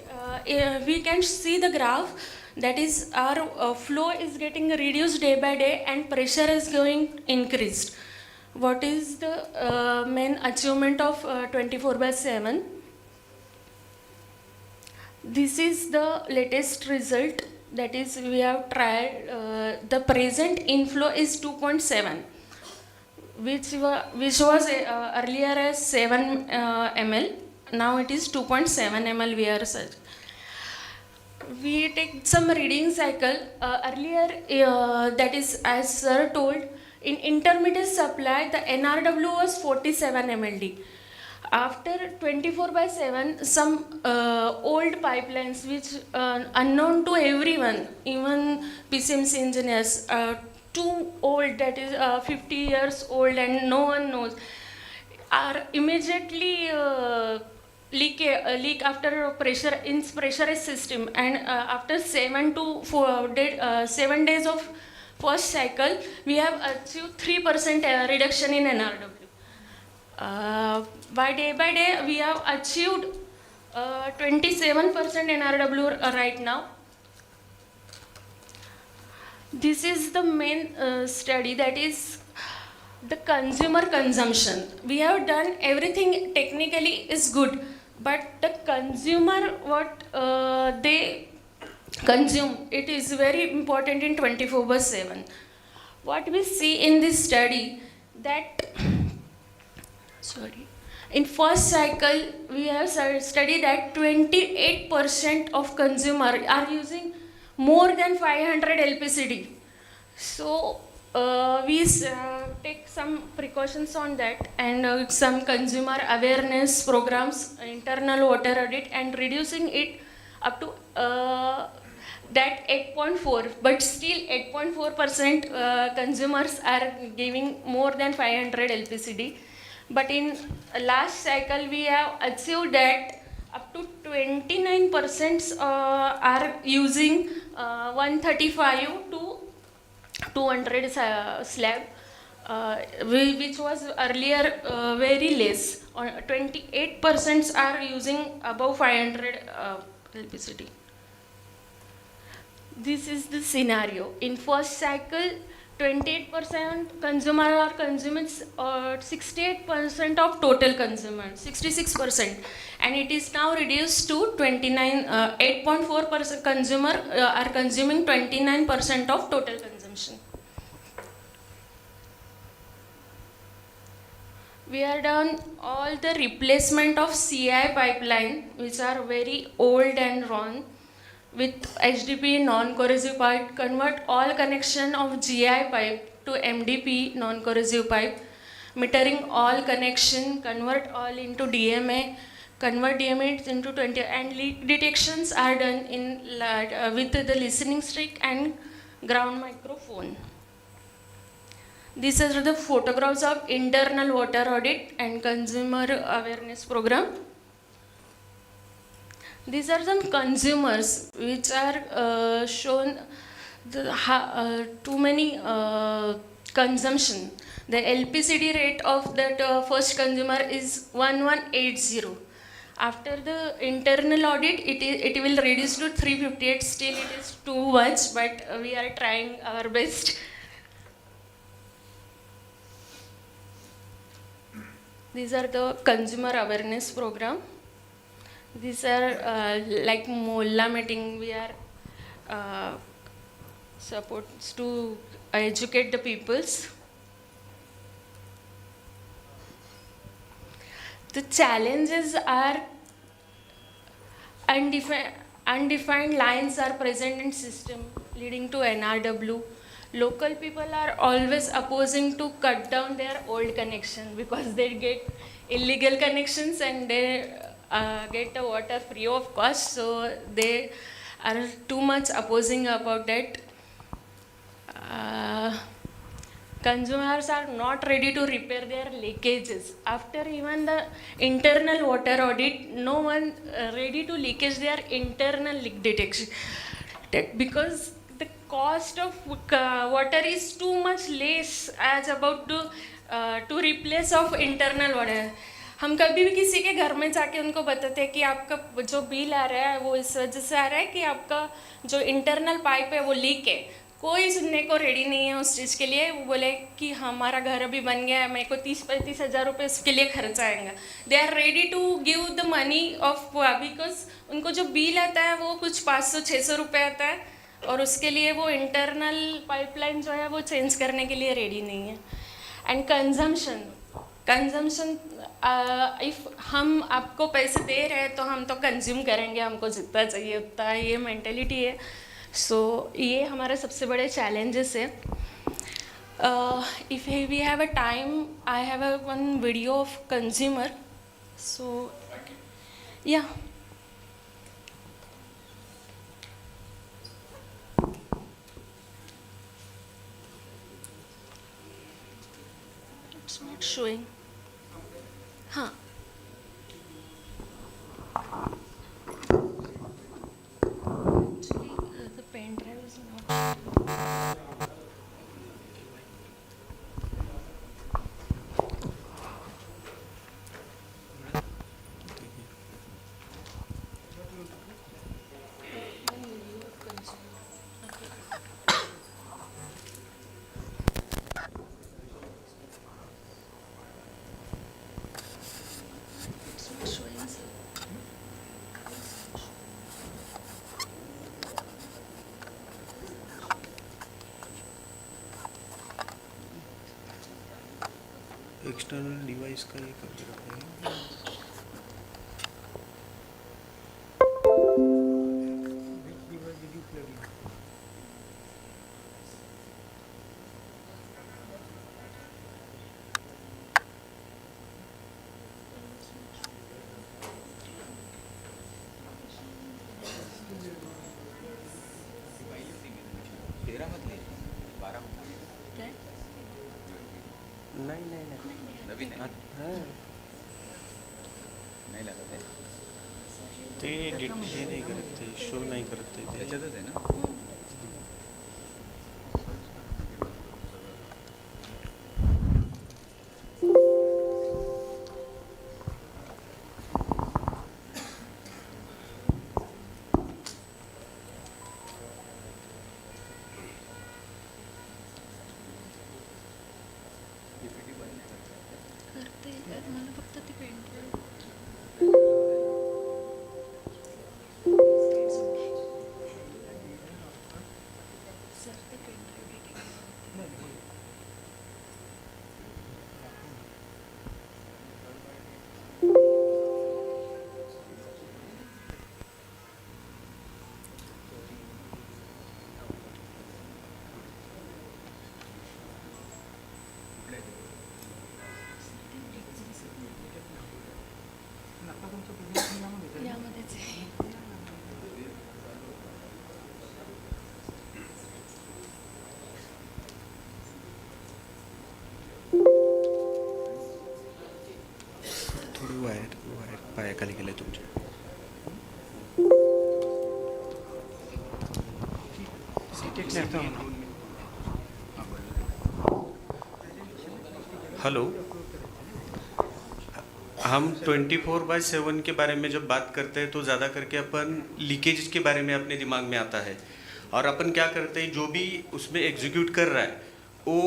we can see the graph, that is our flow is getting reduced day by day and pressure is going increased. What is the main achievement of 24/7? This is the latest result, that is we have tried the present inflow is 2.7, which was earlier as 7 ml. Now it is 2.7 ml we are searching. We take some reading cycle. Earlier, that is as sir told, in intermediate supply the NRW was 47 MLD. After 24/7, some old pipelines which unknown to everyone, even PCMC engineers, too old, that is 50 years old and no one knows, are immediately leak after pressure in pressurized system, and after 7 days of first cycle, we have achieved 3% reduction in NRW. By day, we have achieved 27% NRW right now. This is the main study, that is the consumer consumption. We have done everything technically is good, but the consumer, what they consume, it is very important in 24/7. What we see in this study, that in first cycle we have studied that 28% of consumer are using more than 500 LPCD. So we take some precautions on that, and some consumer awareness programs, internal water audit, and reducing it up to that 8.4, but still 8.4% consumers are giving more than 500 LPCD. But in last cycle we have achieved that up to 29% are using 135 to 200 slab, which was earlier very less. 28% are using above 500 LPCD. This is the scenario. In first cycle, 28% consumer are consuming 68% of total consumer, 66%, and it is now reduced to 8.4% consumer are consuming 29% of total consumption. We have done all the replacement of CI pipeline, which are very old and wrong, with HDP non-corrosive pipe, convert all connection of GI pipe to MDP non-corrosive pipe, metering all connection, convert all into DMA, convert DMA into 20, and leak detections are done with the listening stick and ground microphone. These are the photographs of internal water audit and consumer awareness program. These are some consumers which are shown too many consumption. The LPCD rate of that first consumer is 1180. After the internal audit, it will reduce to 358. Still, it is too much, but we are trying our best. These are the consumer awareness program. These are like Mohalla meeting. We are supposed to educate the peoples. The challenges are undefined lines are present in system leading to NRW. Local people are always opposing to cut down their old connection because they get illegal connections and they get the water free of cost. So they are too much opposing about that. Consumers are not ready to repair their leakages. After even the internal water audit, no one ready to leakage their internal leak detection because the cost of water is too much less as about to replace of internal water. हम कभी भी किसी के घर में जाके उनको बताते हैं कि आपका जो बिल आ रहा है वो इस वजह से आ रहा है कि आपका जो इंटरनल पाइप है वो लीक है. कोई सुनने को रेडी नहीं है उस चीज़ के लिए. वो बोले कि हमारा घर अभी बन गया है, मेरे को 30-35 हज़ार रुपये उसके लिए खर्चा आएगा. They are ready to give the money of because उनको जो बिल आता है वो कुछ 500-600 रुपये आता है और उसके लिए वो इंटरनल पाइपलाइन जो है वो चेंज करने के लिए रेडी नहीं है. एंड कंजम्पशन इफ़ हम आपको पैसे दे रहे हैं तो हम तो कंज्यूम करेंगे, हमको जितना चाहिए उतना, ये मेंटेलिटी है. सो ये हमारे सबसे बड़े चैलेंजेस है. If we have a time, I have a one video of consumer. So yeah it's not showing. हाँ, the pen drive is not. It's not showing, sir. External device का ये करके रखना है. नवीन आहे. नाही लागत आहे. ते हे नाही करत, ते शो नाही करत ते. त्याच्यातच आहे ना. करते मला फक्त ती पेन ड्राईव्ह. यामध्येच आहे. थोडी वायर पायाखाली गेले तुमच्या. हेलो, हम 24/7 के बारे में जब बात करते हैं तो ज़्यादा करके अपन लीकेज के बारे में अपने दिमाग में आता है, और अपन क्या करते हैं, जो भी उसमें एग्जीक्यूट कर रहा है वो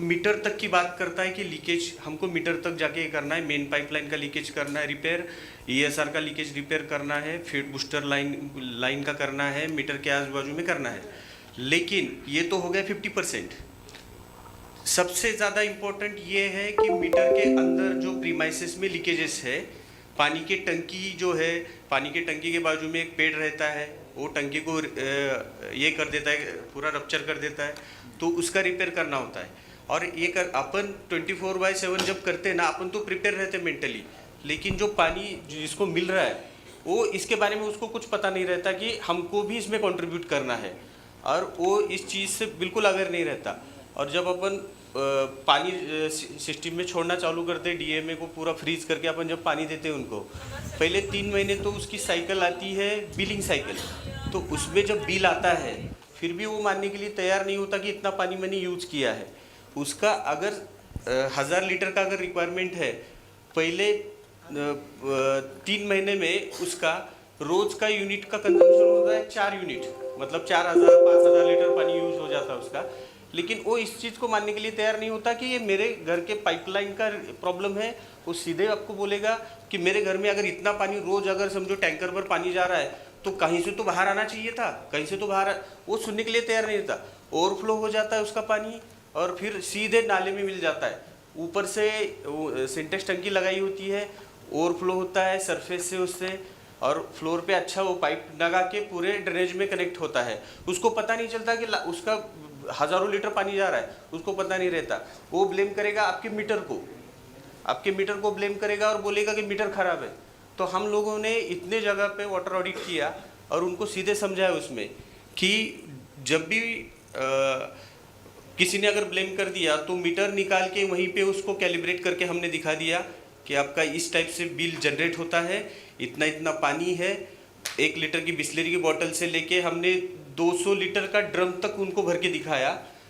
मीटर तक की बात करता है कि लीकेज हमको मीटर तक जाके करना है, मेन पाइपलाइन का लीकेज करना है रिपेयर, ESR का लीकेज रिपेयर करना है, फीड बूस्टर लाइन का करना है, मीटर के आजू बाजू में करना है. लेकिन ये तो हो गया 50%. सबसे ज़्यादा इम्पोर्टेंट ये है कि मीटर के अंदर जो प्रीमाइसेस में लीकेजेस है, पानी की टंकी जो है, पानी की टंकी के बाजू में एक पेड़ रहता है, वो टंकी को ये कर देता है, पूरा रप्चर कर देता है, तो उसका रिपेयर करना होता है. और ये अपन 24/7 जब करते हैं ना, अपन तो प्रिपेयर रहते हैं मेंटली, लेकिन जो पानी जिसको मिल रहा है वो इसके बारे में उसको कुछ पता नहीं रहता कि हमको भी इसमें कंट्रीब्यूट करना है, और वो इस चीज़ से बिल्कुल अवेयर नहीं रहता. और जब अपन पानी सिस्टम में छोड़ना चालू करते हैं, DMA को पूरा फ्रीज करके अपन जब पानी देते हैं उनको, पहले 3 महीने तो उसकी साइकिल आती है बिलिंग साइकिल, तो उसमें जब बिल आता है फिर भी वो मानने के लिए तैयार नहीं होता कि इतना पानी मैंने यूज़ किया है. उसका अगर 1000 लीटर का अगर रिक्वायरमेंट है, पहले 3 महीने में उसका रोज़ का यूनिट का कंजम्पशन होता है 4 यूनिट, मतलब 4000-5000 लीटर पानी यूज हो जाता है उसका. लेकिन वो इस चीज़ को मानने के लिए तैयार नहीं होता कि ये मेरे घर के पाइपलाइन का प्रॉब्लम है. वो सीधे आपको बोलेगा कि मेरे घर में अगर इतना पानी रोज़ अगर समझो टैंकर पर पानी जा रहा है तो कहीं से तो बाहर आना चाहिए था, कहीं से तो बाहर वो सुनने के लिए तैयार नहीं होता. ओवरफ्लो हो जाता है उसका पानी और फिर सीधे नाले में मिल जाता है. ऊपर से सिंटेक्स टंकी लगाई होती है, ओवरफ्लो होता है सरफेस से उससे, और फ्लोर पे अच्छा वो पाइप लगा के पूरे ड्रेनेज में कनेक्ट होता है. उसको पता नहीं चलता कि उसका हज़ारों लीटर पानी जा रहा है, उसको पता नहीं रहता. वो ब्लेम करेगा आपके मीटर को ब्लेम करेगा और बोलेगा कि मीटर ख़राब है. तो हम लोगों ने इतने जगह पे वाटर ऑडिट किया और उनको सीधे समझाया उसमें कि जब भी किसी ने अगर ब्लेम कर दिया तो मीटर निकाल के वहीं पे उसको कैलिब्रेट करके हमने दिखा दिया कि आपका इस टाइप से बिल जनरेट होता है, इतना इतना पानी है. 1 लीटर की बिस्लरी की बोतल से लेके हमने 200 लीटर का ड्रम तक उनको भर के दिखाया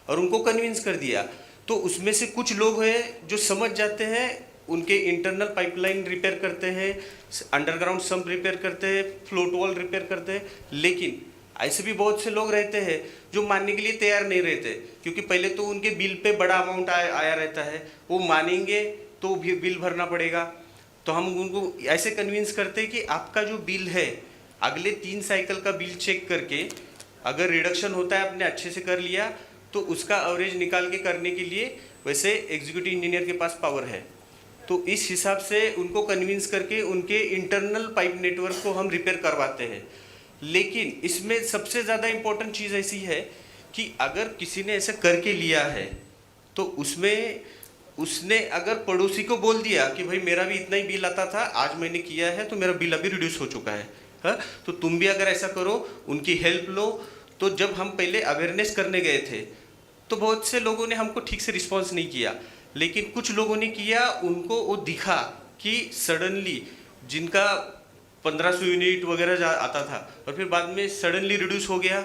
और उनको कन्विंस कर दिया. तो उसमें से कुछ लोग हैं जो समझ जाते हैं, उनके इंटरनल पाइपलाइन रिपेयर करते हैं, अंडरग्राउंड सम्प रिपेयर करते हैं, फ्लोट वॉल रिपेयर करते हैं. लेकिन ऐसे भी बहुत से लोग रहते हैं जो मानने के लिए तैयार नहीं रहते, क्योंकि पहले तो उनके बिल पे बड़ा अमाउंट आया रहता है. वो मानेंगे तो भी बिल भरना पड़ेगा. तो हम उनको ऐसे कन्विंस करते हैं कि आपका जो बिल है अगले 3 साइकिल का बिल चेक करके अगर रिडक्शन होता है, आपने अच्छे से कर लिया तो उसका एवरेज निकाल के करने के लिए वैसे एग्जीक्यूटिव इंजीनियर के पास पावर है. तो इस हिसाब से उनको कन्विंस करके उनके इंटरनल पाइप नेटवर्क को हम रिपेयर करवाते हैं. लेकिन इसमें सबसे ज़्यादा इम्पोर्टेंट चीज़ ऐसी है कि अगर किसी ने ऐसा करके लिया है तो उसमें उसने अगर पड़ोसी को बोल दिया कि भाई मेरा भी इतना ही बिल आता था, आज मैंने किया है तो मेरा बिल अभी रिड्यूस हो चुका है, तो तुम भी अगर ऐसा करो, उनकी हेल्प लो. तो जब हम पहले अवेयरनेस करने गए थे तो बहुत से लोगों ने हमको ठीक से रिस्पॉन्स नहीं किया, लेकिन कुछ लोगों ने किया. उनको वो दिखा कि सडनली जिनका 1500 यूनिट वगैरह आता था और फिर बाद में सडनली रिड्यूस हो गया,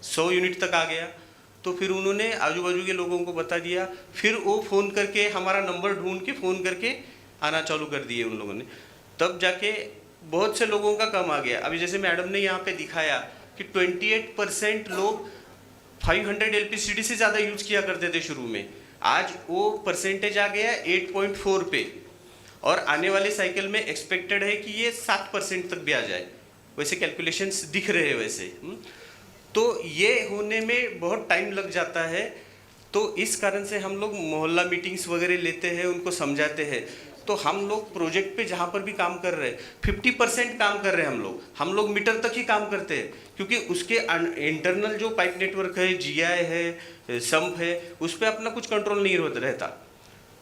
100 यूनिट तक आ गया. तो फिर उन्होंने आजू बाजू के लोगों को बता दिया. फिर वो फ़ोन करके हमारा नंबर ढूंढ के फ़ोन करके आना चालू कर दिए उन लोगों ने. तब जाके बहुत से लोगों का कम आ गया. अभी जैसे मैडम ने यहाँ पे दिखाया कि 28% लोग 500 LPCD से ज़्यादा यूज़ किया करते थे शुरू में. आज वो परसेंटेज आ गया 8.4 पे, और आने वाले साइकिल में एक्सपेक्टेड है कि ये 7% तक भी आ जाए. वैसे कैलकुलेशंस दिख रहे हैं वैसे. तो ये होने में बहुत टाइम लग जाता है. तो इस कारण से हम लोग मोहल्ला मीटिंग्स वगैरह लेते हैं, उनको समझाते हैं. तो हम लोग प्रोजेक्ट पे जहाँ पर भी काम कर रहे हैं 50% काम कर रहे हैं. हम लोग मीटर तक ही काम करते हैं, क्योंकि उसके इंटरनल जो पाइप नेटवर्क है, GI है, सम्प है, उस पर अपना कुछ कंट्रोल नहीं रहता,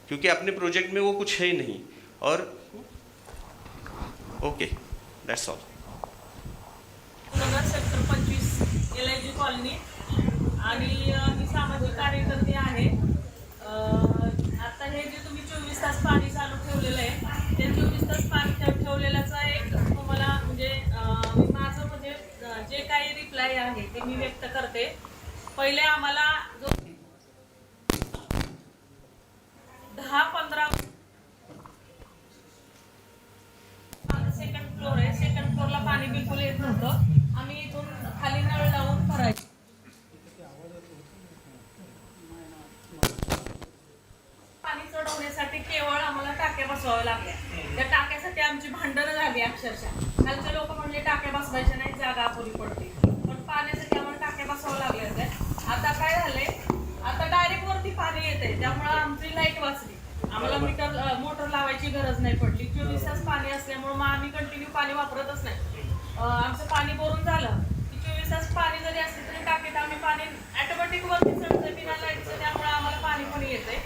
क्योंकि अपने प्रोजेक्ट में वो कुछ है नहीं. और okay, that's all. Nagar sector 25 LIG colony आणि मी सामाजिक कार्यकर्ते आहे. आता हे जे तुम्ही 24 तास पाणी चालू ठेवलेलं आहे, ते 24 तास पाणी ठेवलेल्याचा एक तुम्हाला म्हणजे माझं म्हणजे जे काही रिप्लाय आहे ते मी व्यक्त करते. पहिले आम्हाला जो 10-15 सेकंड फ्लोर आहे, सेकंड फ्लोअरला पाणी बिलकुल येत नव्हतं. आम्ही इथून खाली नळ लावून भरायचो. पाणी चढवण्यासाठी केवळ आम्हाला टाक्या बसवाव्या लागल्या. त्या टाक्यासाठी आमची भांडणं झाली अक्षरशः. खालचे लोक म्हणले टाक्या बसवायच्या नाही, जागा अपुरी पडते, पण पाण्यासाठी आम्हाला टाक्या बसवाव्या लागल्या होत्या. आता काय झालंय, आता डायरेक्ट वरती पाणी येते, त्यामुळे आमची लाईट वाचली. आम्हाला मोटर लावायची गरज नाही पडली. 24 तास पाणी असल्यामुळे मग आम्ही कंटिन्यू पाणी वापरतच नाही. आमचं पाणी भरून झालं की 24 तास पाणी जरी असलं तरी टाकीत आम्ही पाणी ऑटोमॅटिक वरती चढतं बिना लाईटचं, त्यामुळे आम्हाला पाणी पण येतंय.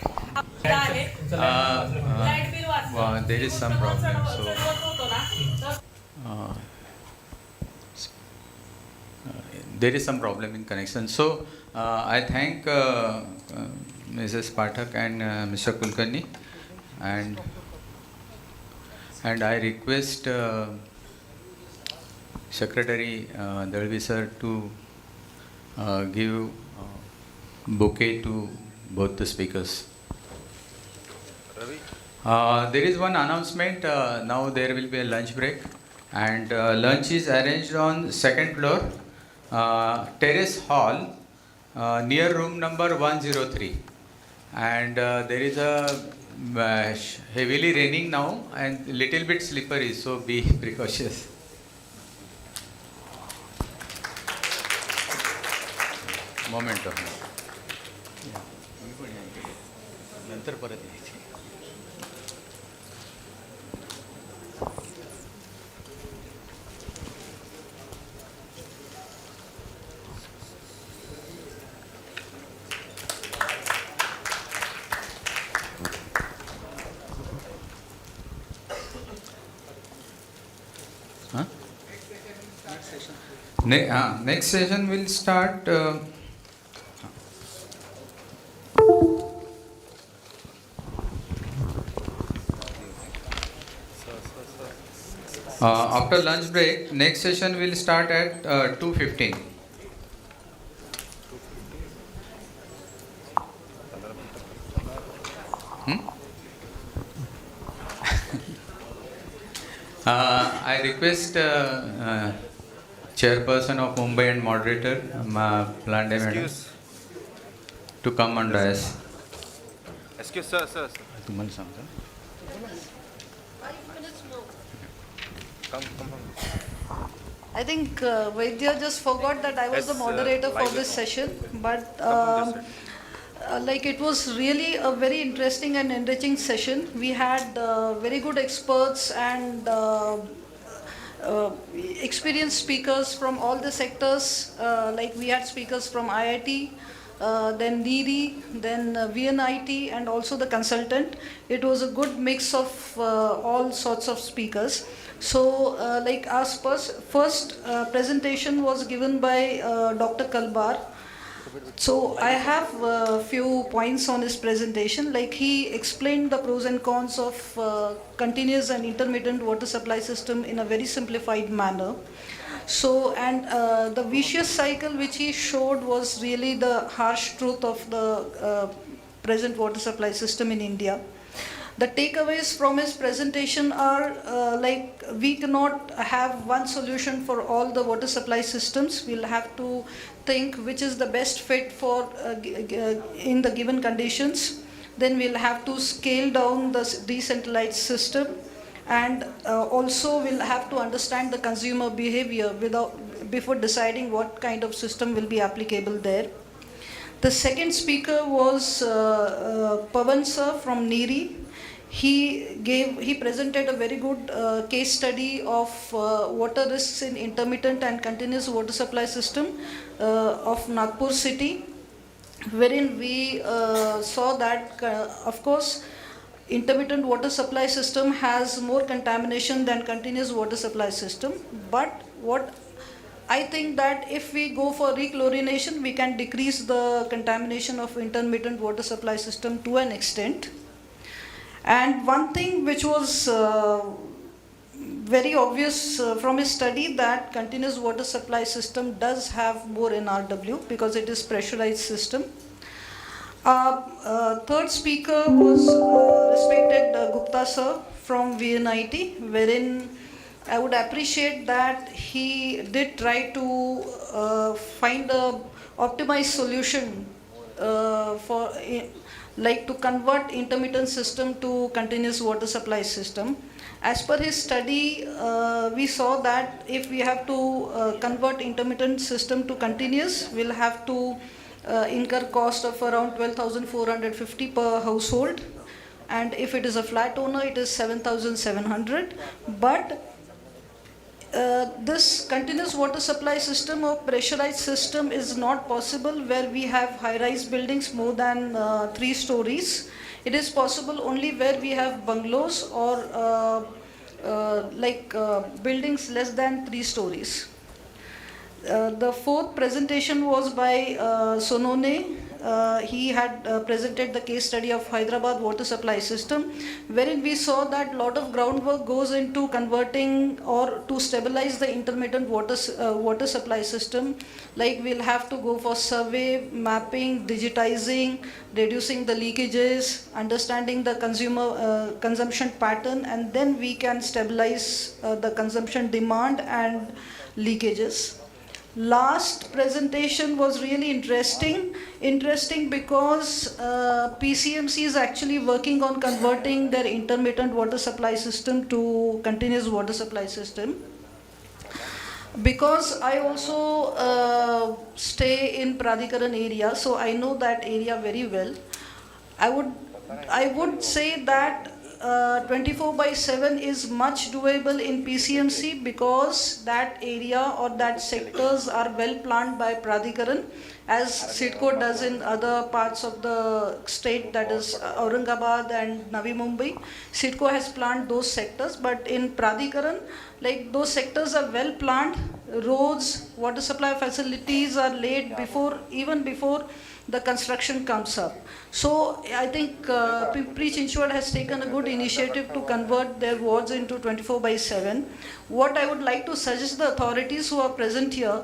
लाईट बिल वाचतं. There is some problem. चढवत होतो ना तर there is some problem in connection. So I thank Mrs. Pathak and Mr. Kulkarni, and I request Secretary Dalvi sir to give bouquet to both the speakers. There is one announcement. Now there will be a lunch break, and lunch is arranged on second floor, terrace hall, near room number 103. And there is a heavily raining now and little bit slippery, so be precautious. Moment of नंतर परत यायची. Next session will start after lunch break. Next session will start at 2:15. I request Chairperson of Mumbai and Moderator, Palande Madam, to come on dais. Excuse sir. तुम्हाला सांगतो. Come. I think Vaidya just forgot that I was Yes, the moderator for Vaidya. this session, but like it was really a very interesting and enriching session. We had very good experts and experienced speakers from all the sectors. Like we had speakers from IIT, then NIRI, then VNIT, and also the consultant. It was a good mix of all sorts of speakers. So, like our first presentation was given by Dr. Kalbar. So, I have a few points on his presentation. Like he explained the pros and cons of continuous and intermittent water supply system in a very simplified manner. So, and the vicious cycle which he showed was really the harsh truth of the present water supply system in India. The takeaways from his presentation are like we cannot have one solution for all the water supply systems. We'll have to think which is the best fit for in the given conditions. Then we'll have to scale down the decentralized system, and also we'll have to understand the consumer behavior before deciding what kind of system will be applicable there. The second speaker was Pavan sir from NIRI. He presented a very good case study of water risks in intermittent and continuous water supply system of Nagpur city, wherein we saw that of course intermittent water supply system has more contamination than continuous water supply system. But what I think that if we go for rechlorination, we can decrease the contamination of intermittent water supply system to an extent. And one thing which was very obvious from his study, that continuous water supply system does have more NRW because it is pressurized system. Third speaker was respected Gupta sir from VNIT, wherein I would appreciate that he did try to find a optimized solution like to convert intermittent system to continuous water supply system. As per his study, we saw that if we have to convert intermittent system to continuous, we'll have to incur cost of around 12,450 per household, and if it is a flat owner, it is 7,700. But this continuous water supply system or pressurized system is not possible where we have high-rise buildings more than 3 stories. It is possible only where we have bungalows or buildings less than 3 stories. The fourth presentation was by Sonone. He had presented the case study of Hyderabad water supply system, wherein we saw that lot of groundwork goes into converting or to stabilize the intermittent water supply system. Like we'll have to go for survey, mapping, digitizing, reducing the leakages, understanding the consumption pattern, and then we can stabilize the consumption demand and leakages. Last presentation was really interesting because PCMC is actually working on converting their intermittent water supply system to continuous water supply system. Because I also stay in Pradhikaran area, so I know that area very well. I would say that 24/7 is much doable in PCMC because that area or that sectors are well planned by Pradhikaran, as CIDCO does in other parts of the state, that is Aurangabad and Navi Mumbai. CIDCO has planned those sectors, but in Pradhikaran, like those sectors are well planned. Roads, water supply facilities are laid even before the construction comes up. So I think Pimpri-Chinchwad has taken a good initiative to convert their wards into 24/7. What I would like to suggest the authorities who are present here,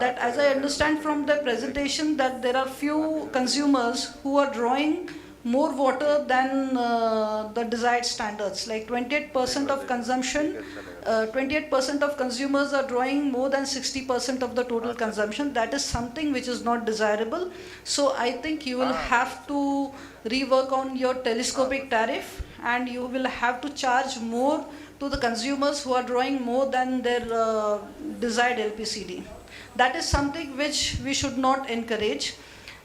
that as I understand from the presentation, that there are few consumers who are drawing more water than the desired standards. Like 28% of consumption, 28% of consumers are drawing more than 60% of the total consumption. That is something which is not desirable. So I think you will have to rework on your telescopic tariff, and you will have to charge more to the consumers who are drawing more than their desired LPCD. That is something which we should not encourage.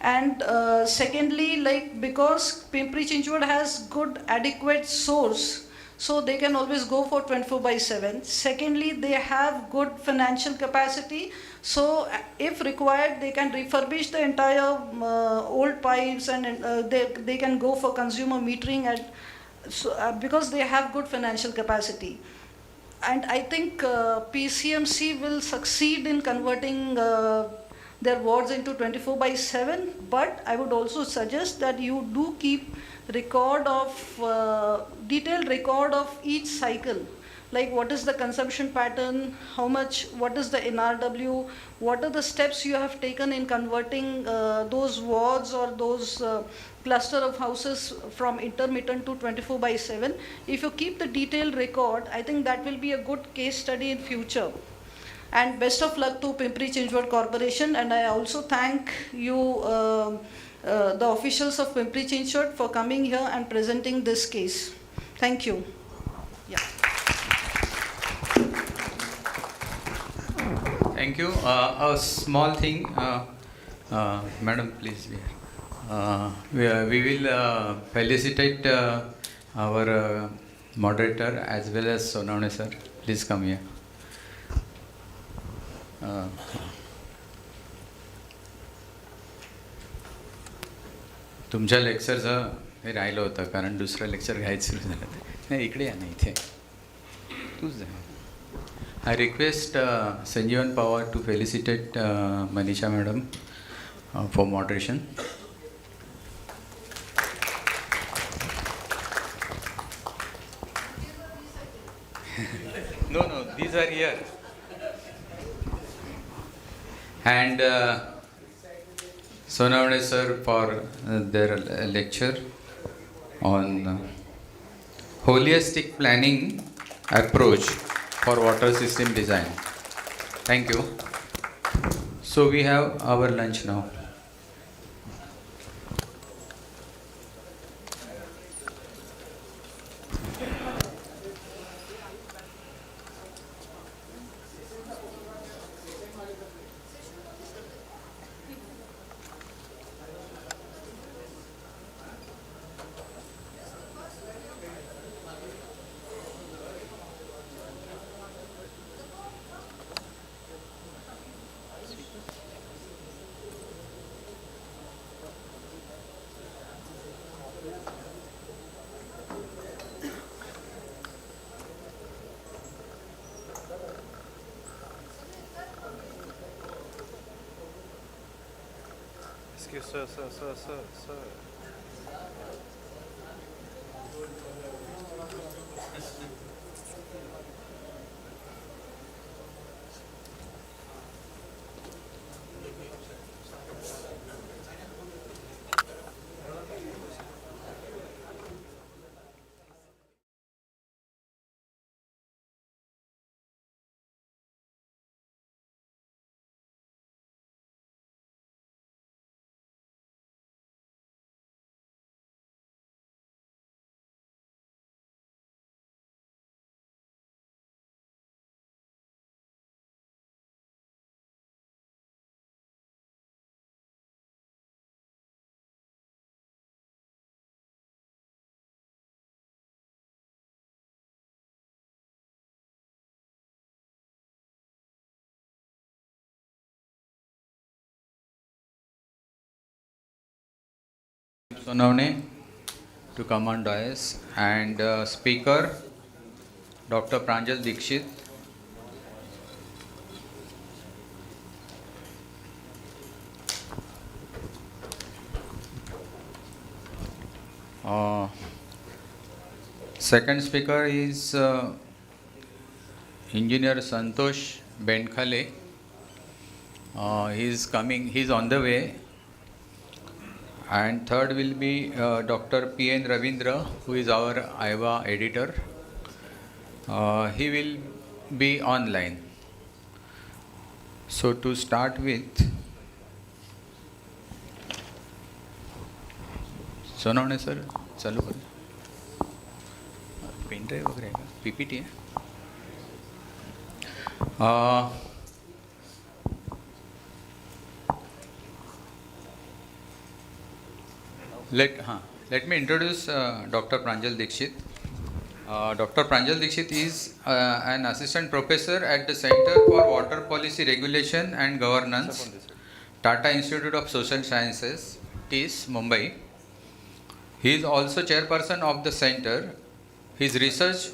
And secondly, like because Pimpri-Chinchwad has good adequate source, so they can always go for 24/7. Secondly, they have good financial capacity, so if required, they can refurbish the entire old pipes, and they can go for consumer metering because they have good financial capacity. And I think PCMC will succeed in converting their wards into 24/7, but I would also suggest that you do keep detailed record of each cycle, like what is the consumption pattern, what is the NRW, what are the steps you have taken in converting those wards or those cluster of houses from intermittent to 24/7. If you keep the detailed record, I think that will be a good case study in future. And best of luck to Pimpri-Chinchwad Corporation, and I also thank you, the officials of Pimpri-Chinchwad, for coming here and presenting this case. Thank you. Yeah. Thank you. A small thing, Madam, please. We will felicitate our moderator as well as Sonone sir. Please come here. तुमच्या लेक्चरचं हे राहिलं होतं कारण दुसरं lecture घ्यायचं सुरू झालं. नाही इकडे या ना इथे तूच जा. I request Sanjeevan Pawar to felicitate Manisha madam for moderation. No, these are here. And Sonavane sir for their lecture on holistic planning approach for water system design. Thank you. So we have our lunch now. Excuse sir. Sonavane to come on dais, and speaker Dr. Pranjal Dikshit. Second speaker is Engineer Santosh Benkhale. He is coming, he is on the way. And third will be Dr. P.N. Ravindra, who is our IVA editor. He will be online. So to start with, Sonavane sir, चालू कर. Pen drive वगैरह है का? PPT है. Let me introduce Dr. Pranjal Dikshit. Dr. Pranjal Dikshit is an assistant professor at the Center for Water Policy Regulation and Governance, Tata Institute of Social Sciences, TIS, Mumbai. He is also chairperson of the center. His research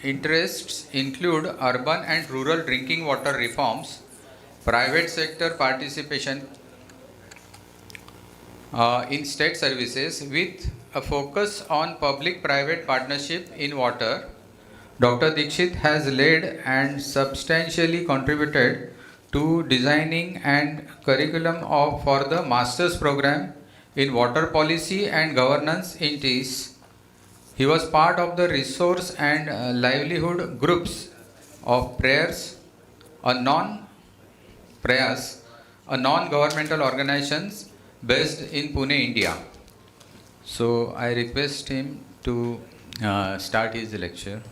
interests include urban and rural drinking water reforms, private sector participation in state services with a focus on public-private partnership in water. Dr. Dikshit has led and substantially contributed to designing and curriculum for the master's program in water policy and governance in TIS. He was part of the resource and livelihood groups of Prayas, a non-governmental organizations based in Pune, India. So I request him to start his lecture.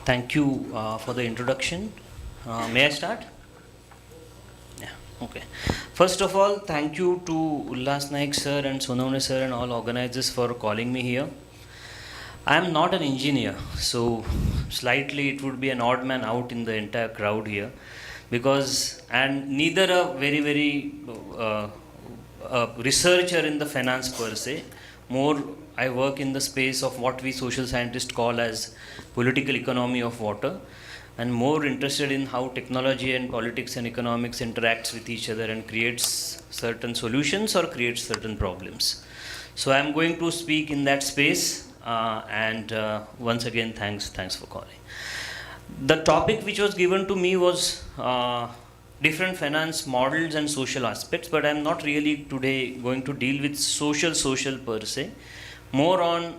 Thank you for the introduction. May I start? Yeah, okay. First of all, thank you to Ullas Naik sir and Sonavane sir and all organizers for calling me here. I am not an engineer, so slightly it would be an odd man out in the entire crowd here, because and neither a very researcher in the finance per se. More I work in the space of what we social scientists call as political economy of water, and more interested in how technology and politics and economics interacts with each other and creates certain solutions or creates certain problems. So I am going to speak in that space, and once again thanks for calling. The topic which was given to me was different finance models and social aspects, but I am not really today going to deal with social per se, more on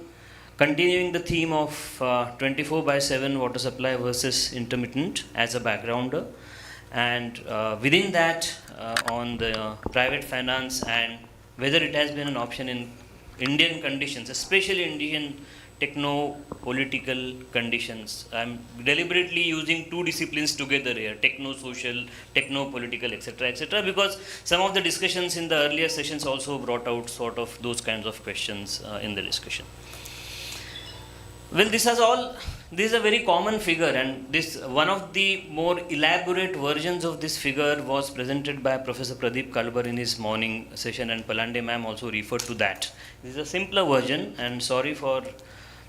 continuing the theme of 24/7 water supply versus intermittent as a backgrounder, and within that on the private finance and whether it has been an option in Indian conditions, especially Indian techno-political conditions. I'm deliberately using two disciplines together here, techno-social, techno-political, etc., because some of the discussions in the earlier sessions also brought out sort of those kinds of questions in the discussion. Well, this is a very common figure, and this one of the more elaborate versions of this figure was presented by Professor Pradeep Kalbar in his morning session, and Palande ma'am also referred to that. This is a simpler version, and sorry for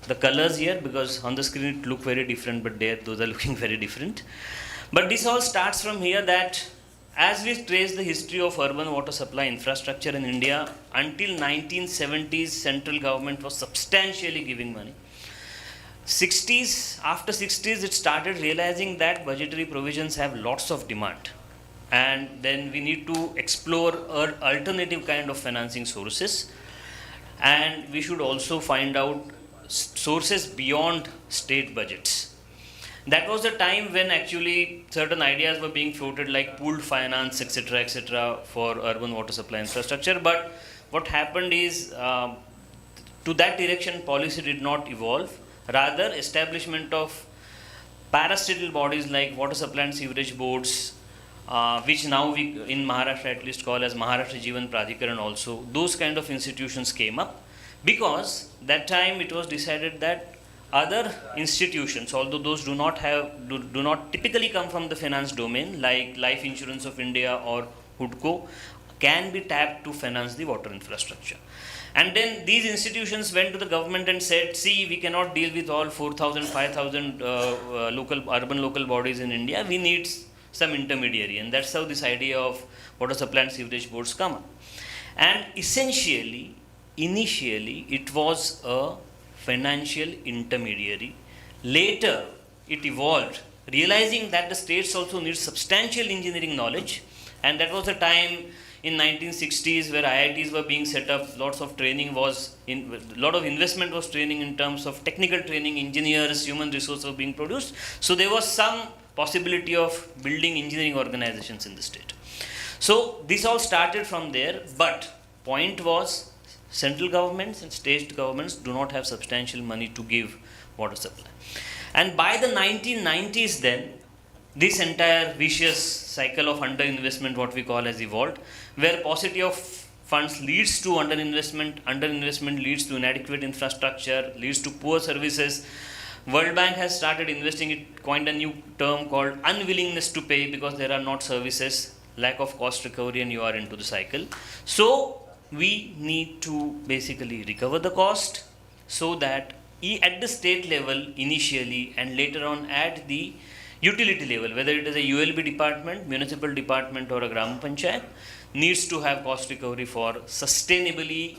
the colors here because on the screen it look very different, but there those are looking very different. But this all starts from here, that as we trace the history of urban water supply infrastructure in India, until 1970s central government was substantially giving money. 60s, after 60s it started realizing that budgetary provisions have lots of demand, and then we need to explore alternative kind of financing sources, and we should also find out sources beyond state budgets. That was the time when actually certain ideas were being floated like pooled finance, etc., for urban water supply infrastructure. But what happened is to that direction policy did not evolve. Rather, establishment of parastatal bodies like water supply and sewerage boards, which now we in Maharashtra at least call as Maharashtra Jeevan Pradhikaran also, those kind of institutions came up, because that time it was decided that other institutions, although those do not typically come from the finance domain, like Life Insurance of India or HUDCO, can be tapped to finance the water infrastructure. And then these institutions went to the government and said, see, we cannot deal with all 4,000, 5,000 urban local bodies in India. We need some intermediary. And that's how this idea of water supply and sewerage boards come up. And essentially, initially, it was a financial intermediary. Later, it evolved, realizing that the states also need substantial engineering knowledge. And that was the time in 1960s where IITs were being set up, lots of training was lot of investment was training in terms of technical training, engineers, human resources were being produced. So there was some possibility of building engineering organizations in the state. So this all started from there, but point was central governments and state governments do not have substantial money to give water supply. And by the 1990s then, this entire vicious cycle of underinvestment, what we call as evolved, where paucity of funds leads to underinvestment leads to inadequate infrastructure, leads to poor services. World Bank has started investing, it coined a new term called unwillingness to pay, because there are not services, lack of cost recovery, and you are into the cycle. So we need to basically recover the cost so that at the state level initially and later on at the utility level, whether it is a ULB department, municipal department, or a Gram Panchayat, needs to have cost recovery for sustainably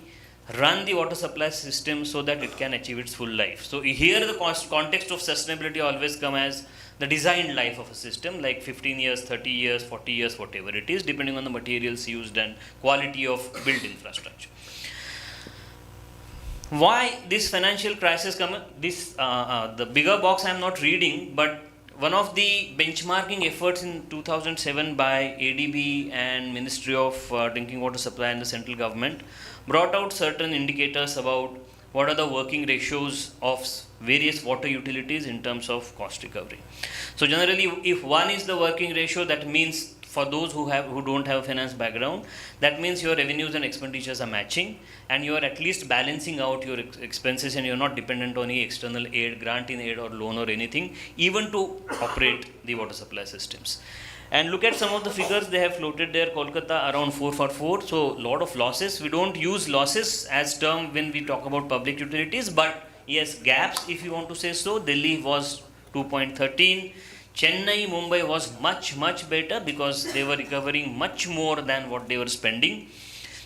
run the water supply system so that it can achieve its full life. So here the context of sustainability always come as the designed life of a system, like 15 years, 30 years, 40 years, whatever it is, depending on the materials used and quality of built infrastructure. Why this financial crisis come? The bigger box I am not reading, but one of the benchmarking efforts in 2007 by ADB and Ministry of Drinking Water Supply and the central government brought out certain indicators about what are the working ratios of various water utilities in terms of cost recovery. So generally, if one is the working ratio, that means for those who don't have a finance background, that means your revenues and expenditures are matching, and you are at least balancing out your expenses, and you're not dependent on any external aid, grant in aid or loan or anything, even to operate the water supply systems. And look at some of the figures they have floated there. Kolkata around 4 for 4, so lot of losses. We don't use losses as term when we talk about public utilities, but yes, gaps if you want to say so. Delhi was 2.13. Chennai, Mumbai was much better because they were recovering much more than what they were spending.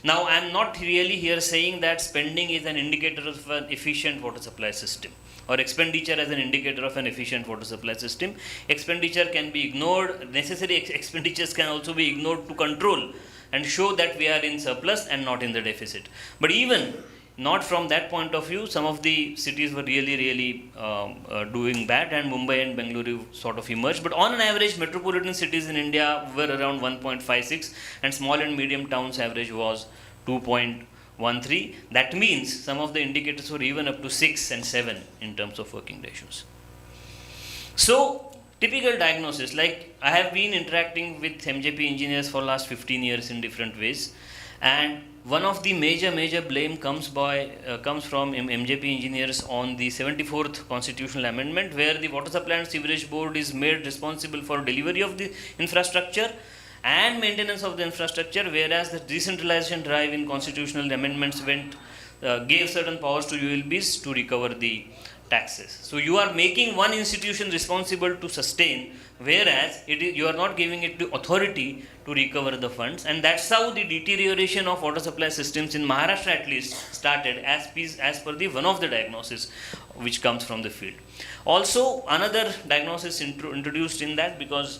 Now, I am not really here saying that spending is an indicator of an efficient water supply system, or expenditure as an indicator of an efficient water supply system. Expenditure can be ignored. Necessary expenditures can also be ignored to control and show that we are in surplus and not in the deficit. But even not from that point of view, some of the cities were really doing bad, and Mumbai and Bengaluru sort of emerged. But on an average, metropolitan cities in India were around 1.56, and small and medium towns average was 2.13. That means some of the indicators were even up to 6 and 7 in terms of working ratios. So, typical diagnosis, like I have been interacting with MJP engineers for last 15 years in different ways, and one of the major blame comes from MJP engineers on the 74th constitutional amendment, where the Water Supply and Sewerage Board is made responsible for delivery of the infrastructure and maintenance of the infrastructure, whereas the decentralization drive in constitutional amendments gave certain powers to ULBs to recover the taxes. So you are making one institution responsible to sustain, whereas you are not giving it the authority to recover the funds, and that's how the deterioration of water supply systems in Maharashtra at least started, as per the one of the diagnosis which comes from the field. Also, another diagnosis introduced in that, because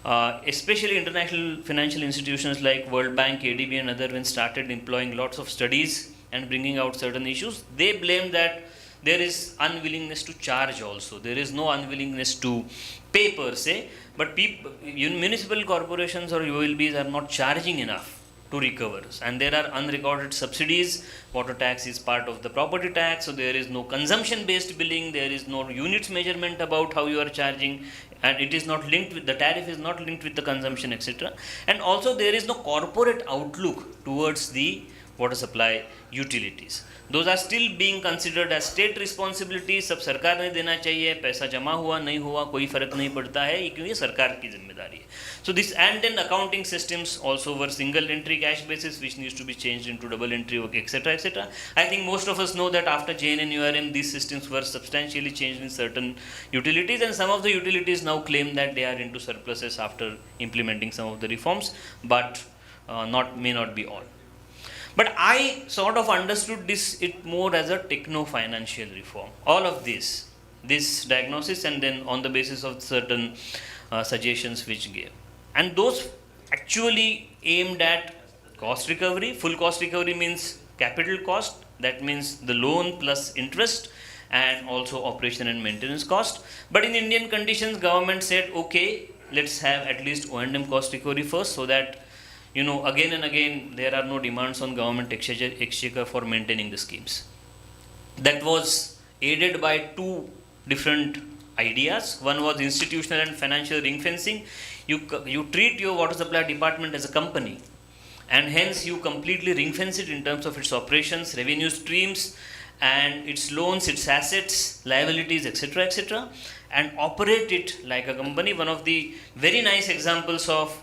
especially international financial institutions like World Bank, ADB and other, when started employing lots of studies and bringing out certain issues, they blame that there is unwillingness to charge also. There is no unwillingness to pay per se, but municipal corporations or ULBs are not charging enough to recover. And there are unrecorded subsidies. Water tax is part of the property tax, so there is no consumption-based billing, there is no units measurement about how you are charging, and it is not linked with, the tariff is not linked with the consumption, etc. And also there is no corporate outlook towards the water supply utilities. Those are still being considered as state responsibility. सब सरकार ने देना चाहिए, पैसा जमा हुआ नहीं हुआ कोई फर्क नहीं पड़ता है, क्योंकि ये सरकार की जिम्मेदारी है. So this, and then accounting systems also were single entry cash basis, which needs to be changed into double entry, etc., etc. I think most of us know that after JNNURM, these systems were substantially changed in certain utilities, and some of the utilities now claim that they are into surpluses after implementing some of the reforms, but may not be all. But I sort of understood it more as a techno-financial reform. All of this diagnosis, and then on the basis of certain suggestions which gave. And those actually aimed at cost recovery. Full cost recovery means capital cost, that means the loan plus interest, and also operation and maintenance cost. But in Indian conditions, government said, okay, let's have at least O&M cost recovery first, so that again and again, there are no demands on government exchequer for maintaining the schemes. That was aided by two different ideas. One was institutional and financial ring fencing. You treat your water supply department as a company, and hence you completely ring fence it in terms of its operations, revenue streams, and its loans, its assets, liabilities, etc., etc., and operate it like a company. One of the very nice examples of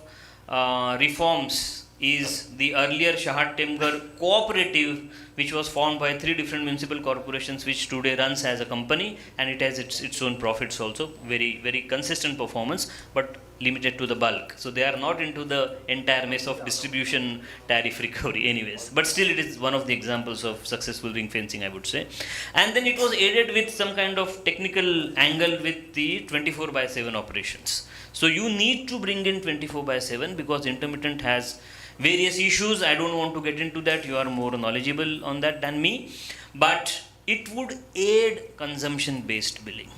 reforms is the earlier Shahat-Temgar cooperative, which was formed by 3 different municipal corporations, which today runs as a company, and it has its own profits also, very consistent performance, but limited to the bulk. So they are not into the entire mess of distribution tariff recovery anyways, but still it is one of the examples of successful ring fencing, I would say. And then it was aided with some kind of technical angle with the 24/7 operations. So you need to bring in 24/7 because intermittent has various issues. I don't want to get into that. You are more knowledgeable on that than me. But it would aid consumption-based billing.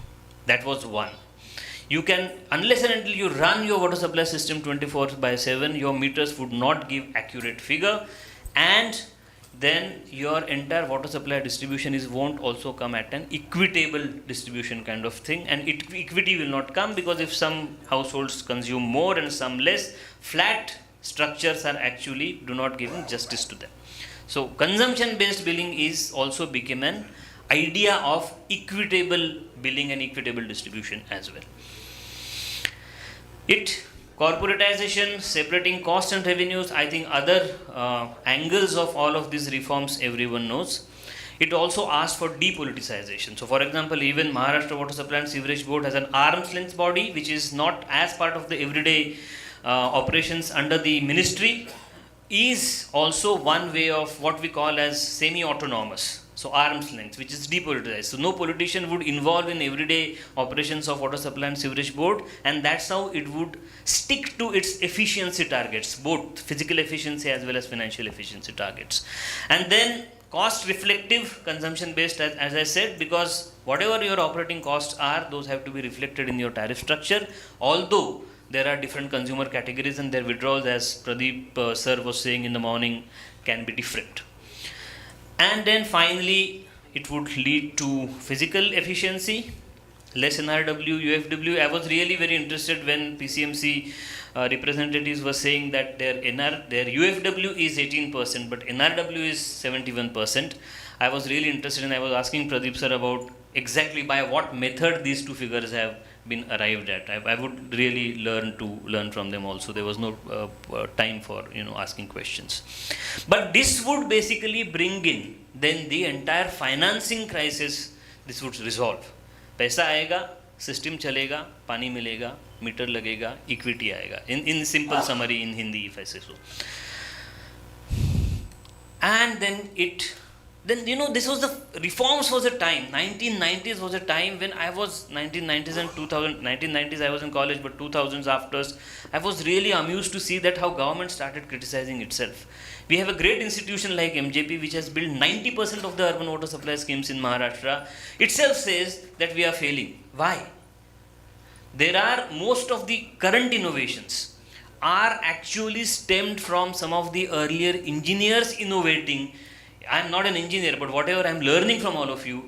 That was one. You can, unless and until you run your water supply system 24/7, your meters would not give accurate figure, and then your entire water supply distribution won't also come at an equitable distribution kind of thing, and equity will not come, because if some households consume more and some less, flat structures are actually do not giving justice to them. So consumption based billing is also become an idea of equitable billing and equitable distribution as well. Corporatization, separating costs and revenues, I think other angles of all of these reforms everyone knows. It also asks for depoliticization. So for example, even Maharashtra Water Supply and Sewerage Board has an arm's length body which is not as part of the everyday operations under the ministry, is also one way of what we call as semi-autonomous. So arm's length, which is depoliticized. So no politician would involve in everyday operations of Water Supply and Sewerage Board, and that's how it would stick to its efficiency targets, both physical efficiency as well as financial efficiency targets. And then cost reflective, consumption based, as I said, because whatever your operating costs are, those have to be reflected in your tariff structure, although there are different consumer categories and their withdrawals, as Pradeep sir was saying in the morning, can be different. And then finally, it would lead to physical efficiency, less NRW, UFW. I was really very interested when PCMC representatives were saying that their UFW is 18%, but NRW is 71%. I was really interested, and I was asking Pradeep sir about exactly by what method these two figures have been arrived at. I would really learn from them also. There was no time for asking questions. But this would basically bring in then the entire financing crisis. This would resolve. पैसा आएगा, system चलेगा, पानी मिलेगा, metre लगेगा, equity आएगा. In simple summary in Hindi, if I say so. And then this was the reforms was a time. 1990s was a time when I was 1990s and 1990s I was in college, but 2000s after, I was really amused to see that how government started criticizing itself. We have a great institution like MJP, which has built 90% of the urban water supply schemes in Maharashtra. Itself says that we are failing. Why? There are most of the current innovations are actually stemmed from some of the earlier engineers innovating. I am not an engineer, but whatever I am learning from all of you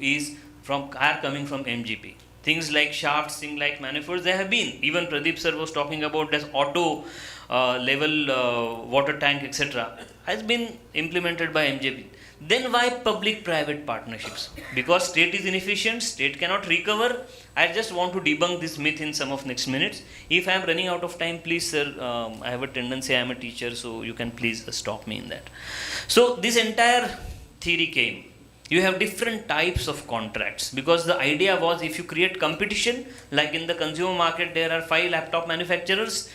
are coming from MGP. Things like shafts, things like manifolds, they have been. Even Pradeep sir was talking about this auto level water tank, etc. has been implemented by MJP. Then why public-private partnerships? Because state is inefficient, state cannot recover. I just want to debunk this myth in some of next minutes. If I am running out of time, please sir, I have a tendency, I am a teacher, so you can please stop me in that. So this entire theory came. You have different types of contracts, because the idea was if you create competition, like in the consumer market there are 5 laptop manufacturers,